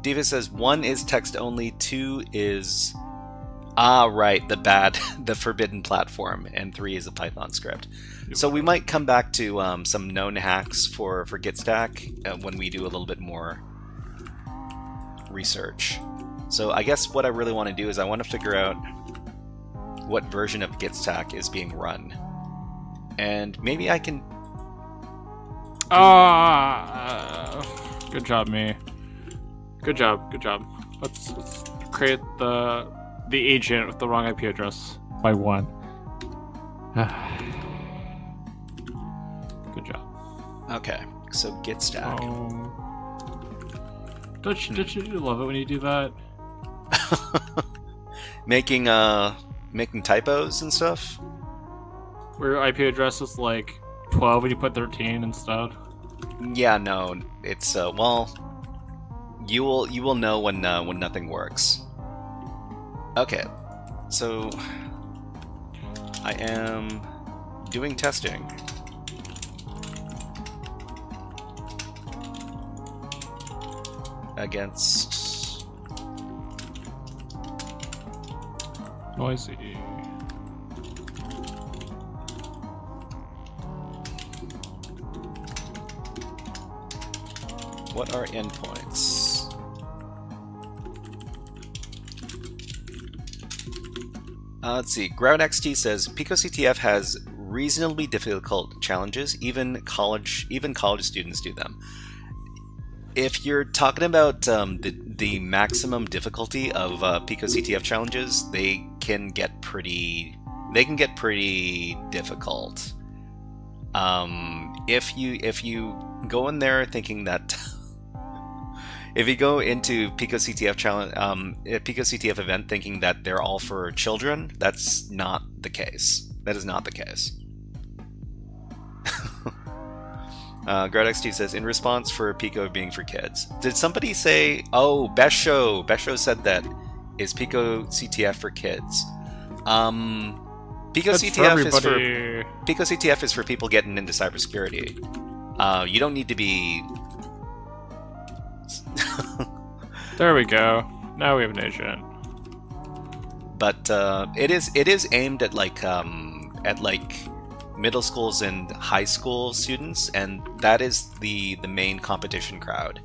Diva says 1 is text only, 2 is... right, the forbidden platform, and 3 is a Python script. So we might come back to some known hacks for GitStack when we do a little bit more research. So I guess what I really want to do is I want to figure out what version of GitStack is being run. And maybe I can... Good job, me. Good job. Let's create the agent with the wrong IP address by 1. Good job. Okay, so GitStack. Don't you love it when you do that? Making typos and stuff? Where IP address is like 12 when you put 13 instead. Yeah, no, it's well, you will know when nothing works. Okay, so I am doing testing. Against Noisy. what are endpoints? Let's see. GroundXT says PicoCTF has reasonably difficult challenges. Even college students do them. If you're talking about the maximum difficulty of PicoCTF challenges, they can get pretty difficult. If you go in there thinking that if you go into PicoCTF challenge, PicoCTF event thinking that they're all for children, that's not the case. That is not the case. GradXT says, in response for Pico being for kids. Did somebody say, oh, Besho said that, is PicoCTF for kids? PicoCTF is for people getting into cybersecurity. You don't need to be... There we go. Now we have an agent. But it is aimed at like middle schools and high school students, and that is the main competition crowd.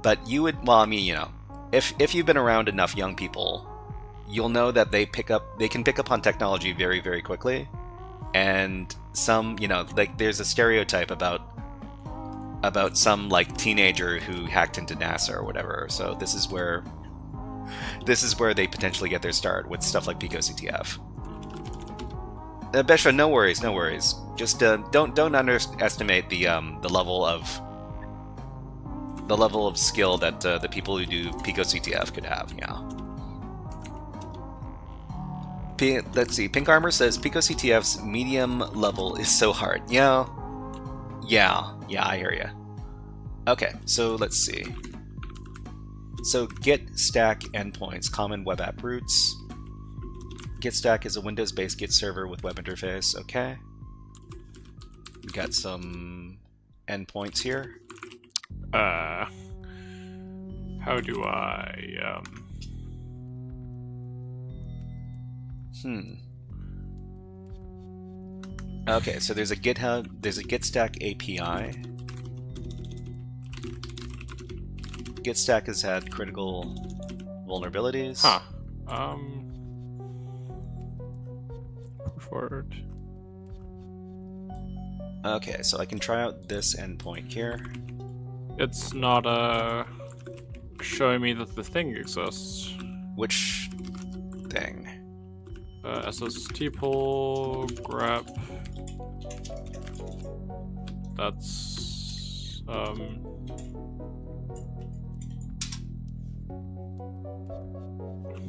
But you would, well, I mean, you know, if you've been around enough young people, you'll know that they can pick up on technology very, very quickly. And some, you know, like there's a stereotype about some like teenager who hacked into NASA or whatever. So this is where they potentially get their start with stuff like PicoCTF. Besha, no worries. Just don't underestimate the level of skill that the people who do PicoCTF could have. Yeah. Let's see. Pink Armor says PicoCTF's medium level is so hard. Yeah, I hear ya. Okay, so let's see. So Git stack endpoints, common web app roots. Git stack is a Windows-based Git server with web interface. Okay. We got some endpoints here. How do I Okay, so there's a Git stack API. Git stack has had critical vulnerabilities. Forward. Okay, so I can try out this endpoint here. It's not showing me that the thing exists. Which thing? SST pull grep. That's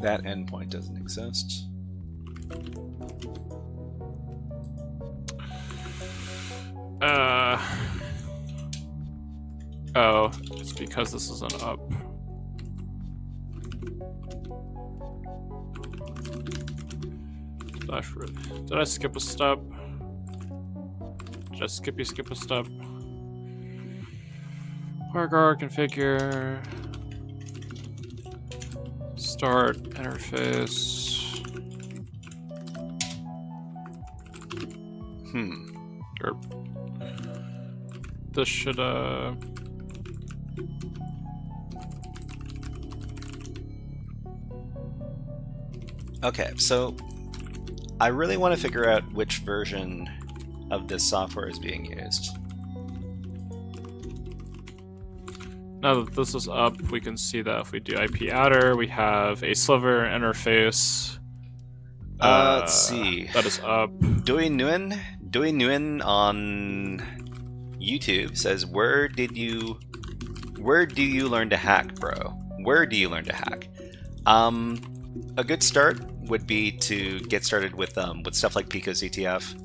that endpoint doesn't exist. Oh, it's because this is an up. Did I skip a step? Did I skip a step? WarGuard configure. Start interface. This should Okay, so I really want to figure out which version of this software is being used. Now that this is up, we can see that if we do IP adder, we have a sliver interface. Let's see. That is up. Doi Nguyen on YouTube says, where do you learn to hack, bro? Where do you learn to hack? A good start would be to get started with stuff like PicoCTF.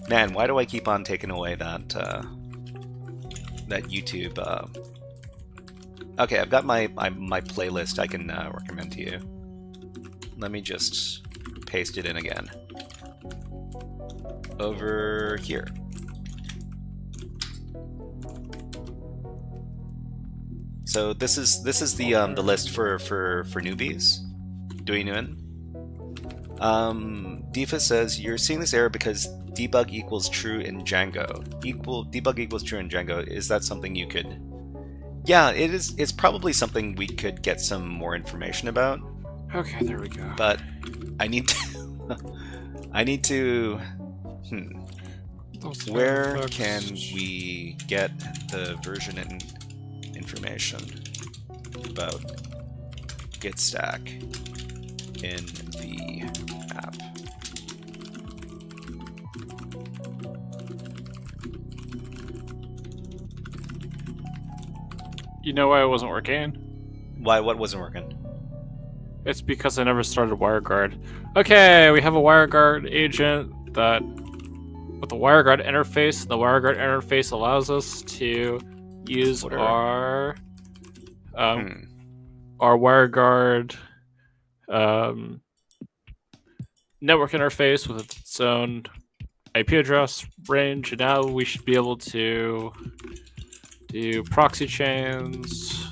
Man, why do I keep on taking away that YouTube? Okay, I've got my playlist I can recommend to you. let me just paste it in again. Over here. So this is the list for newbies. Do you know in? Difa says you're seeing this error because debug equals true in Django. Debug equals true in Django. Is that something you could? Yeah, it is. It's probably something we could get some more information about. Okay, there we go. But I need to. I need to. Where can we get the version and information about git stack in the app? You know why it wasn't working? Why? What wasn't working? It's because I never started WireGuard. Okay, we have a WireGuard agent that with the WireGuard interface. The WireGuard interface allows us to use our WireGuard network interface with its own IP address range. And now we should be able to do proxy chains,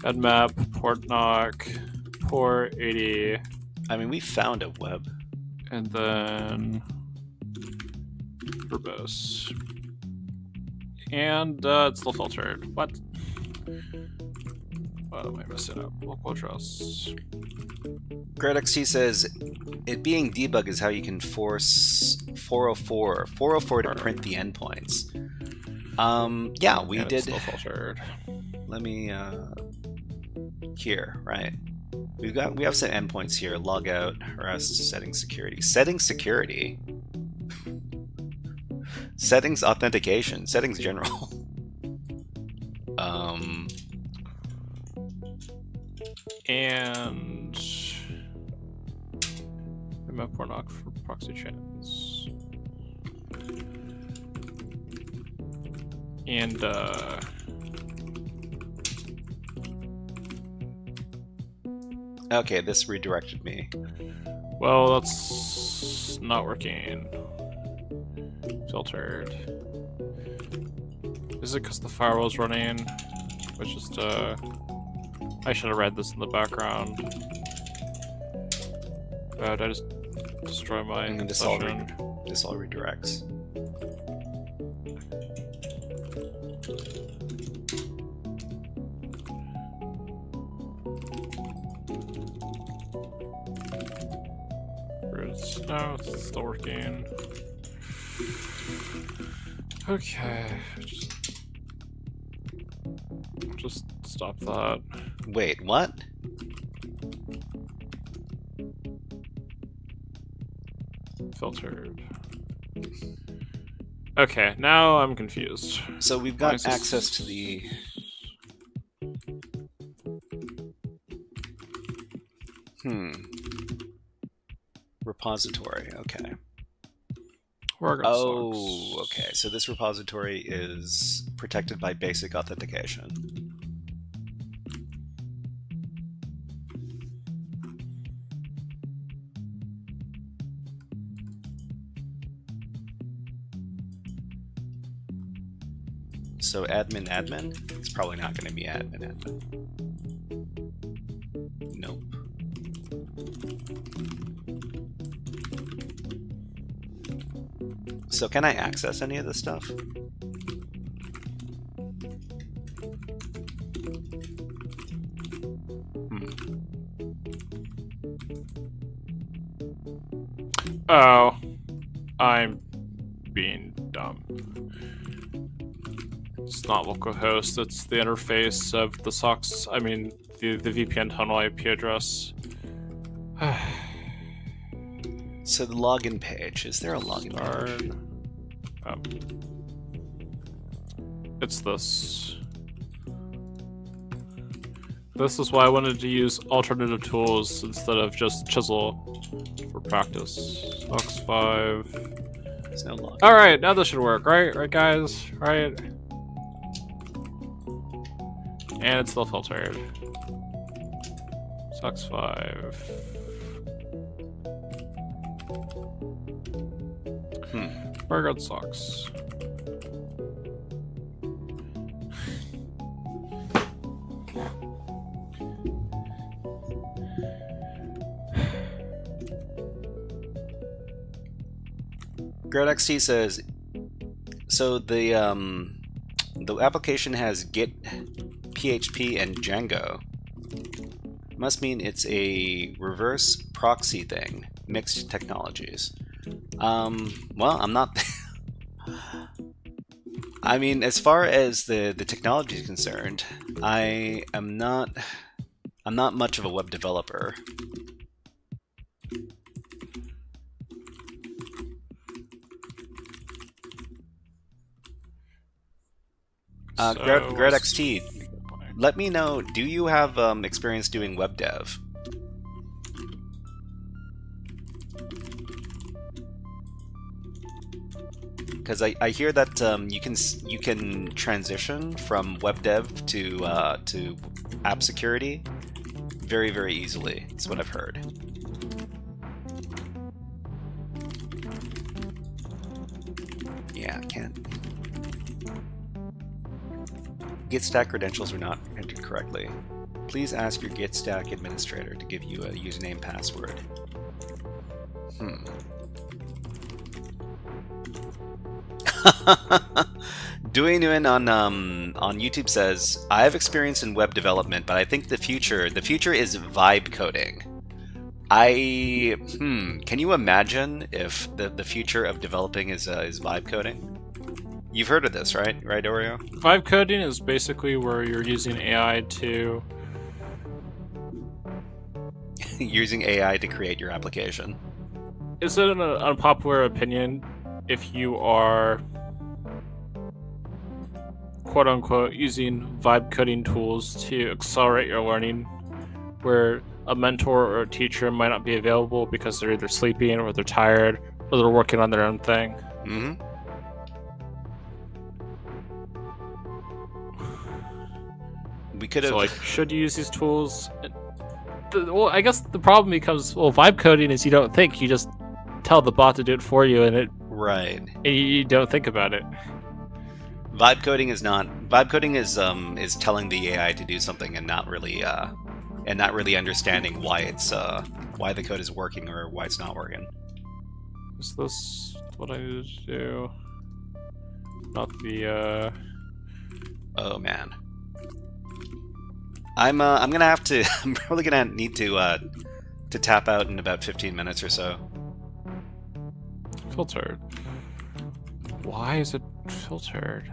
nmap, port knock, port 80. I mean, we found a web. And then verbose. And it's still filtered. What? What am I messing up? Local address. GradXT says it being debug is how you can force 404 to print the endpoints. Yeah, we did. It's still filtered. Let me here, right? We have some endpoints here. Logout, rest, settings, security. Settings, security. Settings, authentication. Settings, general. And map port knock for proxy chains. And okay, this redirected me. well, that's not working. Filtered. Is it because the firewall's running? Which is I should have read this in the background. Did I just destroy my This all session? redirects. No, it's still working. Okay. Just stop that. Wait, what? Filtered. Okay, now I'm confused. So we've got access to the... repository, okay. Oh, okay. So this repository is protected by basic authentication. So admin, it's probably not going to be admin. Nope. So can I access any of this stuff? Oh, I'm being dumb. It's not localhost, it's the interface of the SOCKS, I mean, the VPN tunnel IP address. So the login page, is there a login page? It's this. This is why I wanted to use alternative tools instead of just Chisel for practice. SOCKS 5. There's no login. Alright, now this should work, right? Right, guys? Right? And it's still filtered. Socks 5. Very good socks. GradXT says, so the application has Git, PHP, and Django. Must mean it's a reverse proxy thing, mixed technologies. Well, I'm not. I mean, as far as the technology is concerned, I'm not much of a web developer. GradXT, let me know, do you have experience doing web dev? Because I hear that you can transition from web dev to app security very, very easily. That's what I've heard. Yeah, can't. Git stack credentials were not entered correctly. Please ask your Git stack administrator to give you a username password. Dewey Nguyen on YouTube says, I have experience in web development, but I think the future is vibe coding. Can you imagine if the future of developing is vibe coding? You've heard of this, right? Right, Oreo? Vibe coding is basically where you're using AI to... using AI to create your application. Is it an unpopular opinion if you are, quote-unquote, using vibe coding tools to accelerate your learning, where a mentor or a teacher might not be available because they're either sleeping or they're tired or they're working on their own thing? Mm-hmm. We could have... So, like, should you use these tools? Well, I guess the problem becomes, well, vibe coding is you don't think, you just tell the bot to do it for you, and it... Right. And you don't think about it. Vibe coding is not... Vibe coding is telling the AI to do something and not really understanding why it's why the code is working or why it's not working. Is this what I need to do? Not the Oh man. I'm gonna have to. I'm probably gonna need to tap out in about 15 minutes or so. Filtered. Why is it filtered?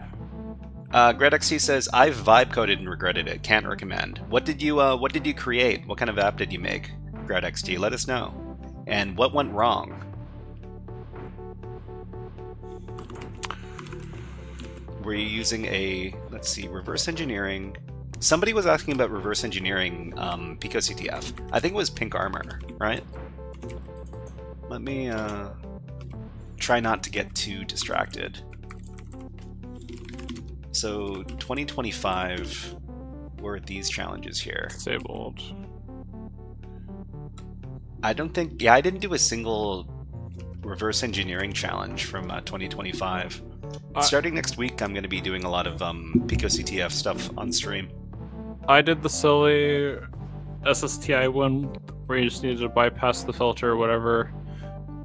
GradXT says, I've vibe coded and regretted it. Can't recommend. What did you create? What kind of app did you make? GradXT, let us know. And what went wrong? Were you using a, let's see, reverse engineering? Somebody was asking about reverse engineering PicoCTF. I think it was Pink Armor, right? Let me try not to get too distracted. So 2025 were these challenges here. Disabled. I don't think, yeah, I didn't do a single reverse engineering challenge from 2025. Starting next week, I'm going to be doing a lot of PicoCTF stuff on stream. I did the silly SSTI one where you just needed to bypass the filter or whatever,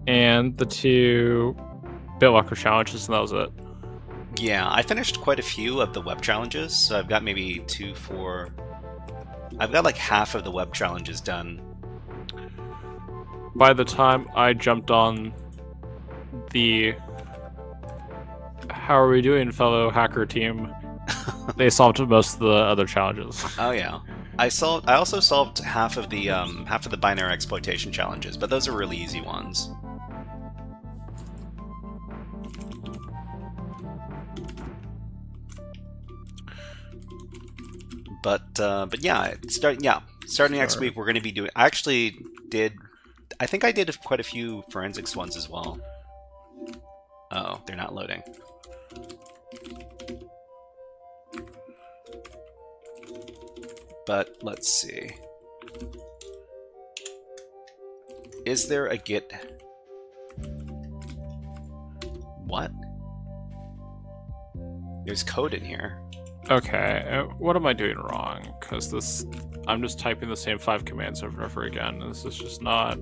and the 2 BitLocker challenges, and that was it. Yeah, I finished quite a few of the web challenges, so I've got maybe 2, 4... I've got like half of the web challenges done. By the time I jumped on the how are we doing, fellow hacker team, they solved most of the other challenges. Oh yeah. I also solved half of the binary exploitation challenges, but those are really easy ones. But yeah, starting next week we're going to be doing. I think I did quite a few forensics ones as well. Oh, they're not loading. But let's see. is there a git? What? There's code in here. Okay, what am I doing wrong? Because I'm just typing the same 5 commands over and over again. This is just not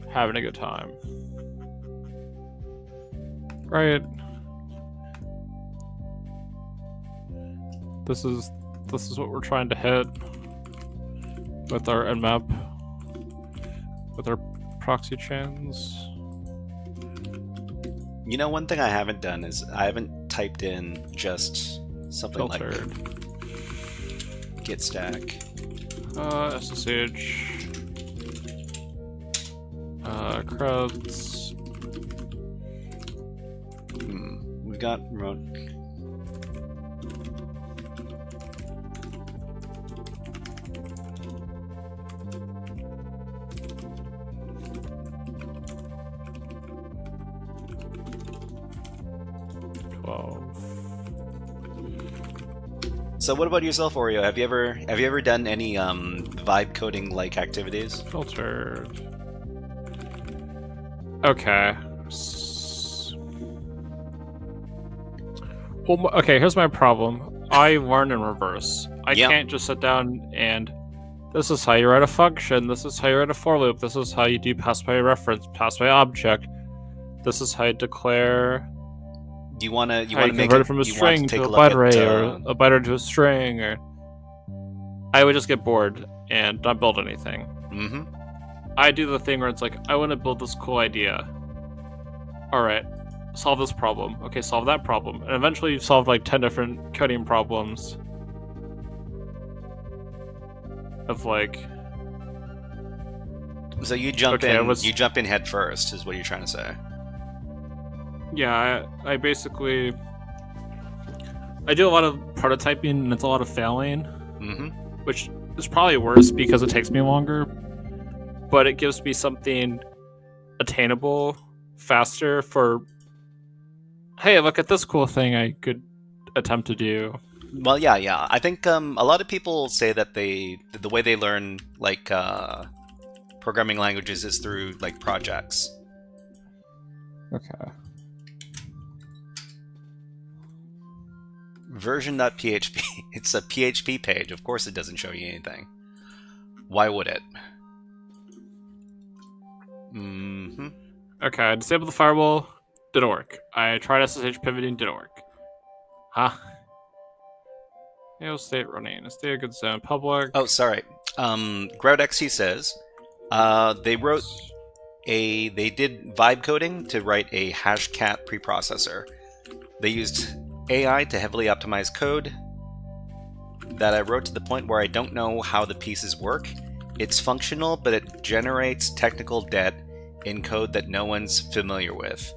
having a good time. Right. This is what we're trying to hit with our nmap, with our proxy chains. You know, one thing I haven't done is I haven't typed in just something Filtered. like git stack. SSH. Creds. We've got remote. So what about yourself, Oreo? Have you ever done any vibe coding like activities? Filtered. Okay. Well, okay, here's my problem. I learn in reverse. I can't just sit down and this is how you write a function, this is how you write a for loop, this is how you do pass by reference, pass by object, this is how you declare. You want to make it from a string to a byte array, or a byte array to a string, or I would just get bored and not build anything. Mm-hmm. I do the thing where it's like, I want to build this cool idea. All right, solve this problem. Okay, solve that problem, and eventually you've solved like 10 different coding problems. Of like. So you jump in. You jump in head first, is what you're trying to say. Yeah, I basically I do a lot of prototyping and it's a lot of failing, which is probably worse because it takes me longer, but it gives me something attainable faster for, hey, look at this cool thing I could attempt to do. Well, yeah. I think a lot of people say that the way they learn like programming languages is through like projects. Okay. Version.php. It's a PHP page. Of course it doesn't show you anything. Why would it? Okay, I disabled the firewall. Didn't work. I tried SSH pivoting. Didn't work. Huh? It'll stay running. Stay a good zone. Public. Oh, sorry. GroutXT says they did vibe coding to write a hashcat preprocessor. They used AI to heavily optimize code that I wrote to the point where I don't know how the pieces work. It's functional, but it generates technical debt in code that no one's familiar with.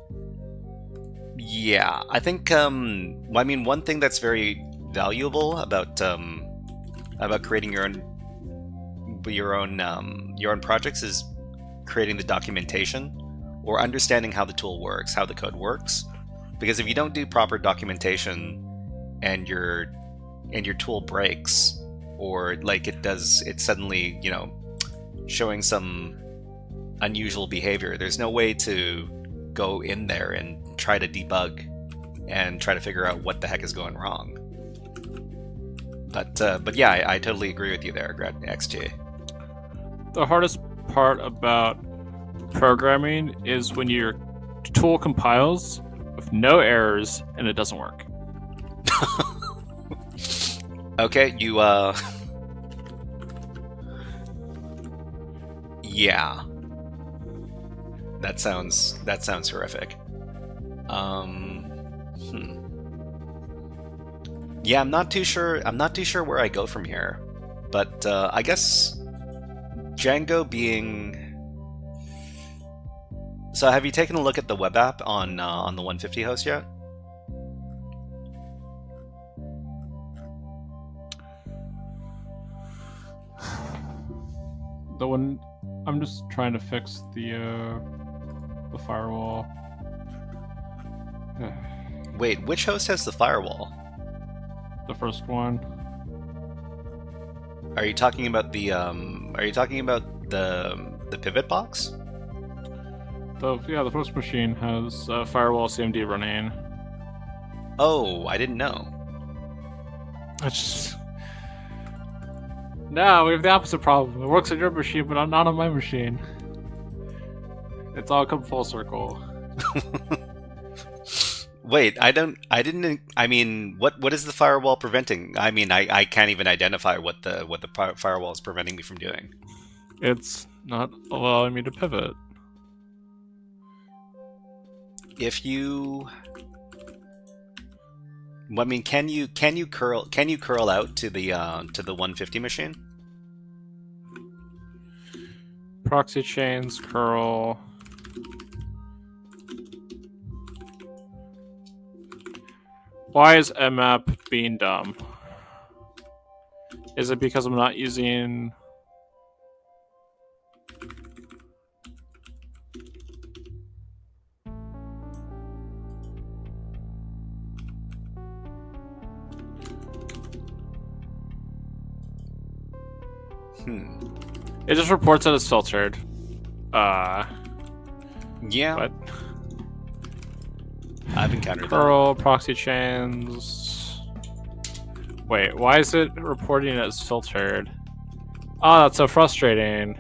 Yeah, I think, one thing that's very valuable about creating your own projects is creating the documentation or understanding how the tool works, how the code works. Because if you don't do proper documentation and your tool breaks, or like it's suddenly, showing some unusual behavior, there's no way to go in there and try to debug and try to figure out what the heck is going wrong. But yeah, I totally agree with you there, XG. The hardest part about programming is when your tool compiles with no errors and it doesn't work. Okay, yeah. That sounds horrific. Yeah, I'm not too sure where I go from here. But I guess Django being. So have you taken a look at the web app on the 150 host yet? The one I'm just trying to fix the firewall. Wait, which host has the firewall? The first one. Are you talking about the pivot box? The first machine has firewall CMD running. Oh, I didn't know. No, we have the opposite problem. It works on your machine, but not on my machine. It's all come full circle. Wait, I mean, what is the firewall preventing? I mean, I can't even identify what the firewall is preventing me from doing. It's not allowing me to pivot. If you, I mean, can you curl out to the 150 machine? Proxy chains curl. Why is mmap being dumb? Is it because I'm not using... It just reports that it's filtered. Yeah. But I've encountered curl, proxy chains... Wait, why is it reporting as filtered? Oh, that's so frustrating.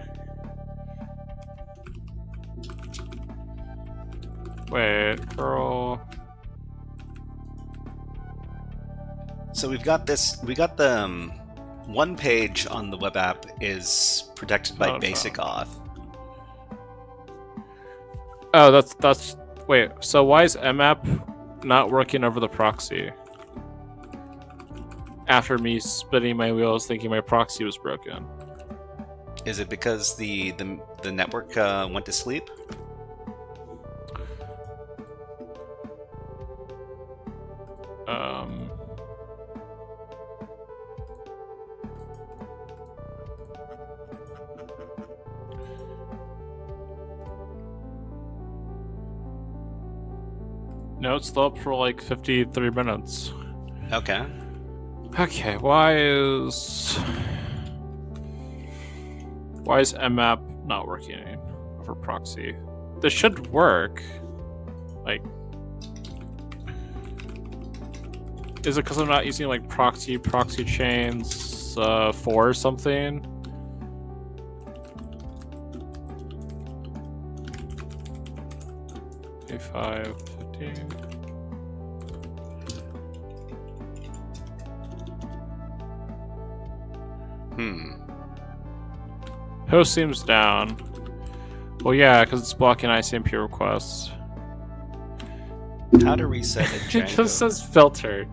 Wait, curl... So we got the one page on the web app is protected by basic auth. Oh, that's wait, so why is mmap not working over the proxy? After me spinning my wheels thinking my proxy was broken. Is it because the network went to sleep? No, it's still up for like 53 minutes. Okay. Okay, why is mmap not working over proxy? This should work. Like, is it because I'm not using like proxy chains 4 or something? A5 15. Host seems down. Well, yeah, because it's blocking ICMP requests. How to reset a Django? It just says filtered.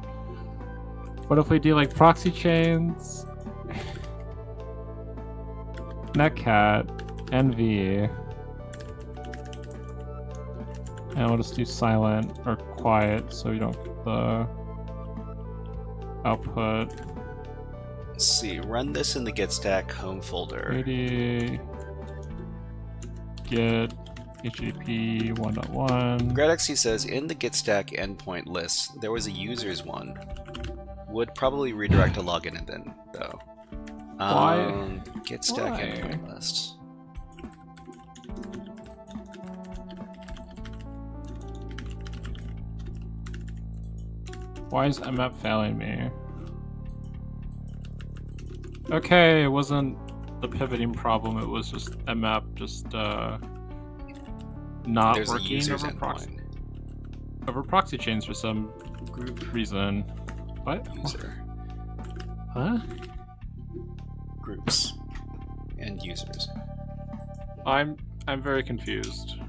What if we do like proxy chains, netcat, NV, and we'll just do silent or quiet so we don't get the output. Let's see, run this in the git stack home folder. 80 git HTTP 1.1. GradXC says in the git stack endpoint list there was a users one. Would probably redirect a login event though. Why? Git stack Why? endpoint list. Why is mmap failing me? Okay, it wasn't the pivoting problem, it was just mmap just not There's a working users over proxy chains for some Group reason. What? user. Huh? Groups. And users. I'm very confused.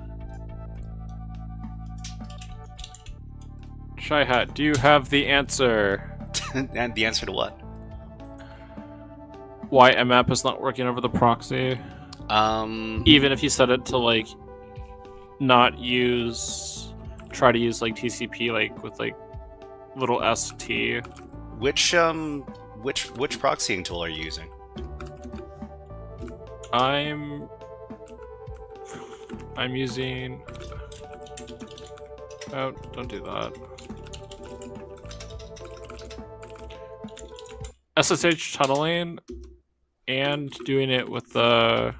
Shy Hat, do you have the answer? And the answer to what? Why mmap is not working over the proxy? Even if you set it to like not use, try to use like TCP like with like little st. Which proxying tool are you using? I'm using. Oh, don't do that. SSH tunneling and doing it with the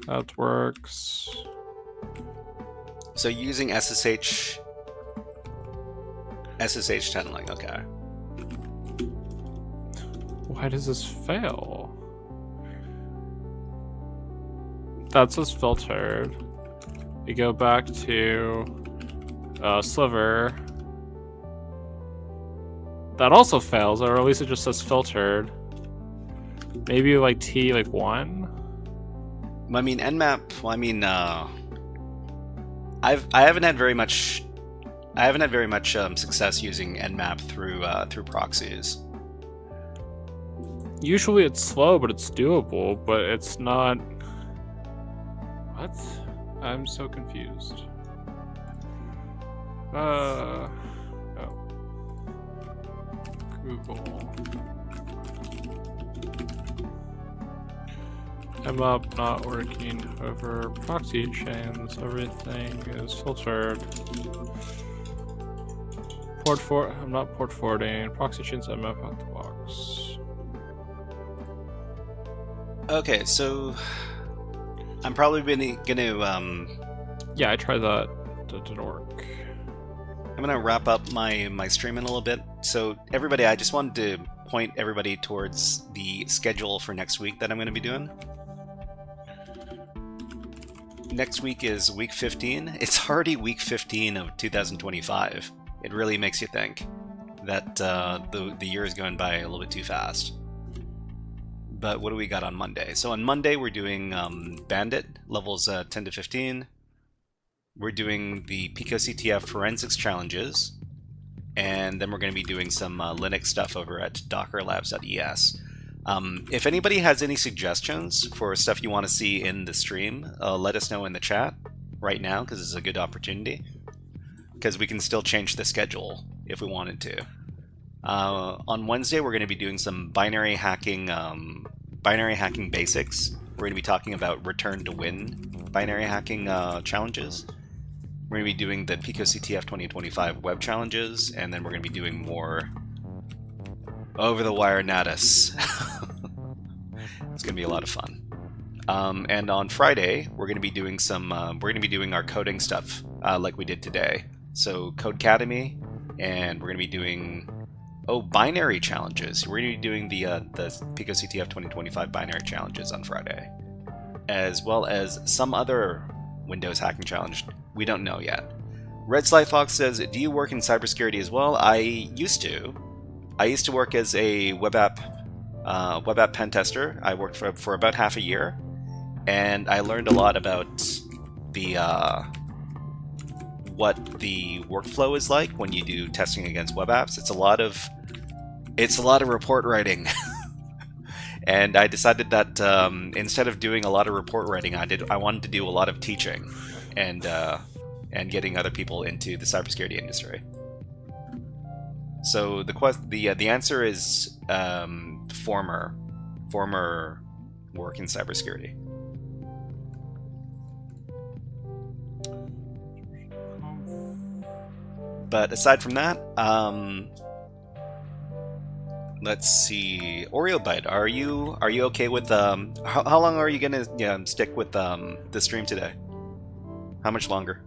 That works. So using SSH tunneling, okay. Why does this fail? That's just filtered. You go back to Sliver. That also fails, or at least it just says filtered. Maybe like T like 1? I mean, Nmap. Well, I mean, I haven't had very much success using Nmap through proxies. Usually it's slow, but it's doable. But it's not. What? I'm so confused. Oh. Google. Nmap not working over proxy chains. Everything is filtered. I'm not port forwarding. Proxy chains Nmap out the box. Okay, so I'm probably gonna Yeah, I tried that. That didn't work. I'm gonna wrap up my stream in a little bit. So everybody, I just wanted to point everybody towards the schedule for next week that I'm gonna be doing. Next week is week 15. It's already week 15 of 2025. It really makes you think that the year is going by a little bit too fast. But what do we got on Monday? So on Monday we're doing Bandit, levels 10 to 15. We're doing the PicoCTF forensics challenges. And then we're going to be doing some Linux stuff over at dockerlabs.es. If anybody has any suggestions for stuff you want to see in the stream, let us know in the chat right now, because it's a good opportunity. Because we can still change the schedule if we wanted to. On Wednesday, we're going to be doing some binary hacking basics. We're going to be talking about return to win binary hacking challenges. We're going to be doing the PicoCTF 2025 web challenges, and then we're going to be doing more over-the-wire Natus. It's going to be a lot of fun. And on Friday, we're going to be doing our coding stuff like we did today. So Codecademy, and we're going to be doing binary challenges. We're going to be doing the PicoCTF 2025 binary challenges on Friday, as well as some other Windows hacking challenge. We don't know yet. Red Sly Fox says, "Do you work in cybersecurity as well?" I used to. I used to work as a web app pen tester. I worked for about half a year, and I learned a lot about the what the workflow is like when you do testing against web apps. It's a lot of report writing. And I decided that instead of doing a lot of report writing, I wanted to do a lot of teaching and getting other people into the cybersecurity industry. So the answer is former work in cybersecurity. But aside from that, let's see. OreoBite, are you okay with how long are you gonna stick with the stream today? How much longer?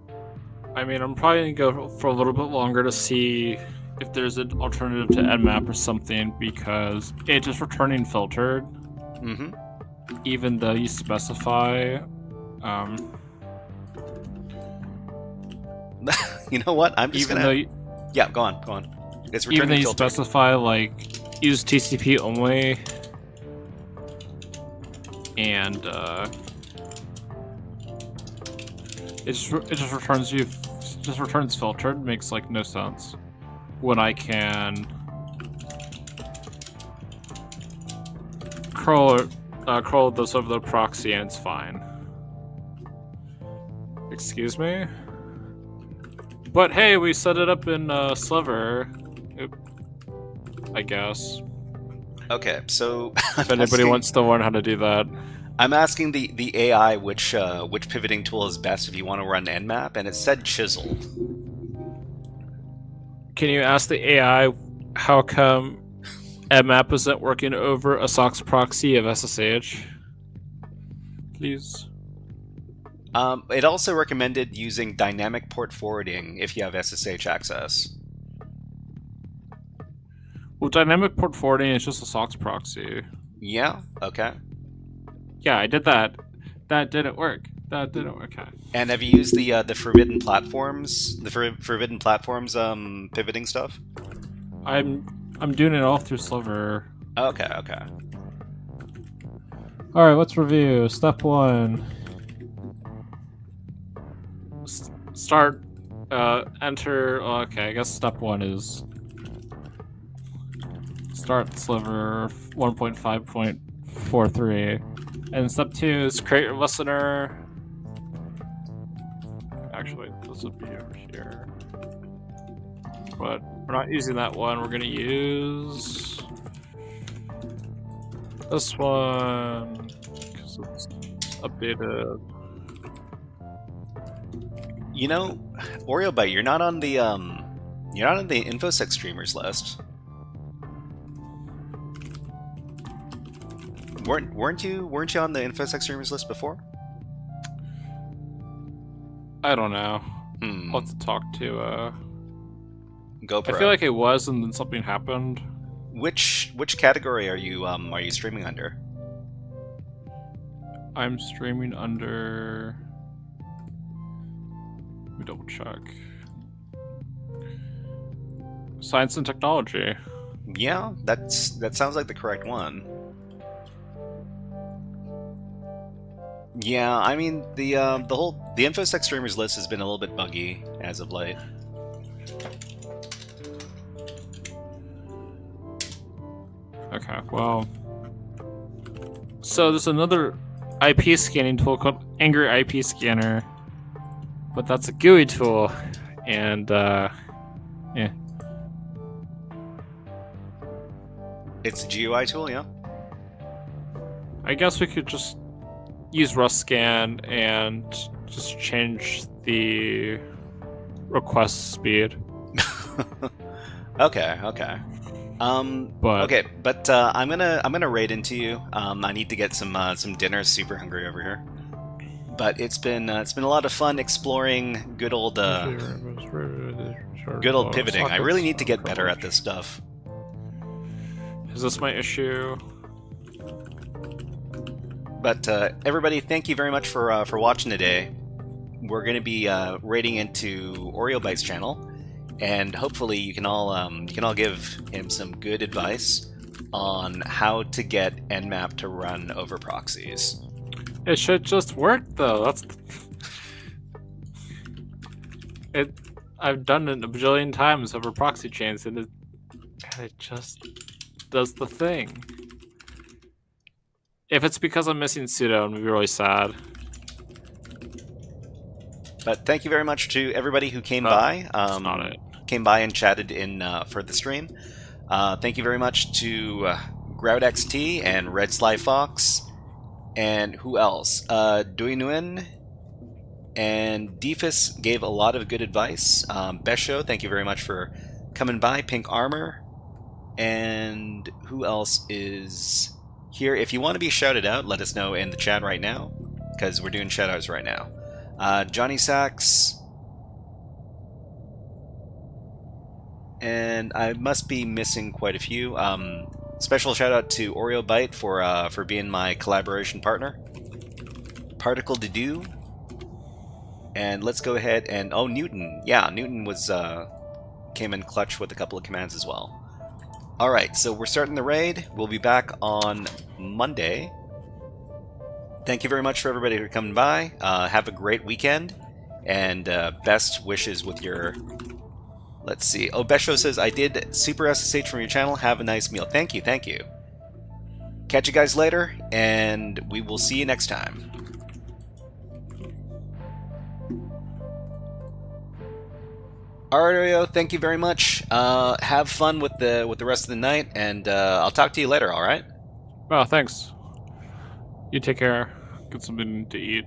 I mean, I'm probably gonna go for a little bit longer to see if there's an alternative to Nmap or something, because it's just returning filtered. Mm-hmm. Even though you specify. You know what? I'm just gonna. Yeah, go on. It's returning even though you filtered. specify like use TCP only, and it just returns filtered. Makes like no sense when I can curl this over the proxy and it's fine. Excuse me? But hey, we set it up in Sliver. I guess. Okay, so if anybody wants to learn how to do that. I'm asking the AI which pivoting tool is best if you want to run Nmap, and it said Chisel. Can you ask the AI how come Nmap isn't working over a SOX proxy of SSH? Please. It also recommended using dynamic port forwarding if you have SSH access. Well, dynamic port forwarding is just a SOX proxy. Yeah. Okay. Yeah, I did that. That didn't work. That didn't work. Okay. And have you used the forbidden platforms, forbidden platforms pivoting stuff? I'm doing it all through Sliver. Okay. Okay. All right, let's review. Step 1. Start. Enter. Okay, I guess step 1 is start Sliver 1.5.43, and step 2 is create a listener. Actually, this would be over here, but we're not using that one. We're gonna use this one because it's updated. You know, OreoBite, you're not on the InfoSec streamers list. Weren't you on the InfoSec streamers list before? I don't know. I'll have to talk to GoPro. I feel like it was, and then something happened. Which category are you streaming under? I'm streaming under. Let me double check. Science and technology. Yeah, that sounds like the correct one. Yeah, I mean the InfoSec streamers list has been a little bit buggy as of late. Okay, well, so there's another IP scanning tool called Angry IP Scanner, but that's a GUI tool, and yeah. It's a GUI tool, yeah. I guess we could just use RustScan and just change the request speed. Okay. But I'm gonna raid into you. I need to get some dinner. Super hungry over here. But it's been a lot of fun exploring good old pivoting. I really need to get better at this stuff. Is this my issue? But everybody, thank you very much for watching today. We're going to be raiding into OreoBite's channel, and hopefully you can all give him some good advice on how to get Nmap to run over proxies. It should just work though. That's it. I've done it a bajillion times over proxy chains, and it just does the thing. If it's because I'm missing sudo, I'm gonna be really sad. But thank you very much to everybody who came by. That's not it. Came by and chatted in for the stream. Thank you very much to GroudXT and Red Sly Fox, and who else? Dui Nguyen and Defus gave a lot of good advice. Besho, thank you very much for coming by. Pink Armor, and who else is here? If you want to be shouted out, let us know in the chat right now, because we're doing shoutouts right now. Johnny Sachs, and I must be missing quite a few. Special shout out to OreoBite for being my collaboration partner. Particle to do, and let's go ahead and Newton. Yeah, Newton was came in clutch with a couple of commands as well. All right, so we're starting the raid. We'll be back on Monday. Thank you very much for everybody who coming by. Have a great weekend, and best wishes with your... Let's see. Besho says, I did Super SSH from your channel. Have a nice meal. Thank you, thank you. Catch you guys later, and we will see you next time. Alright, Oreo, thank you very much. Have fun with the rest of the night, and I'll talk to you later, alright? Well, thanks. You take care. Get something to eat.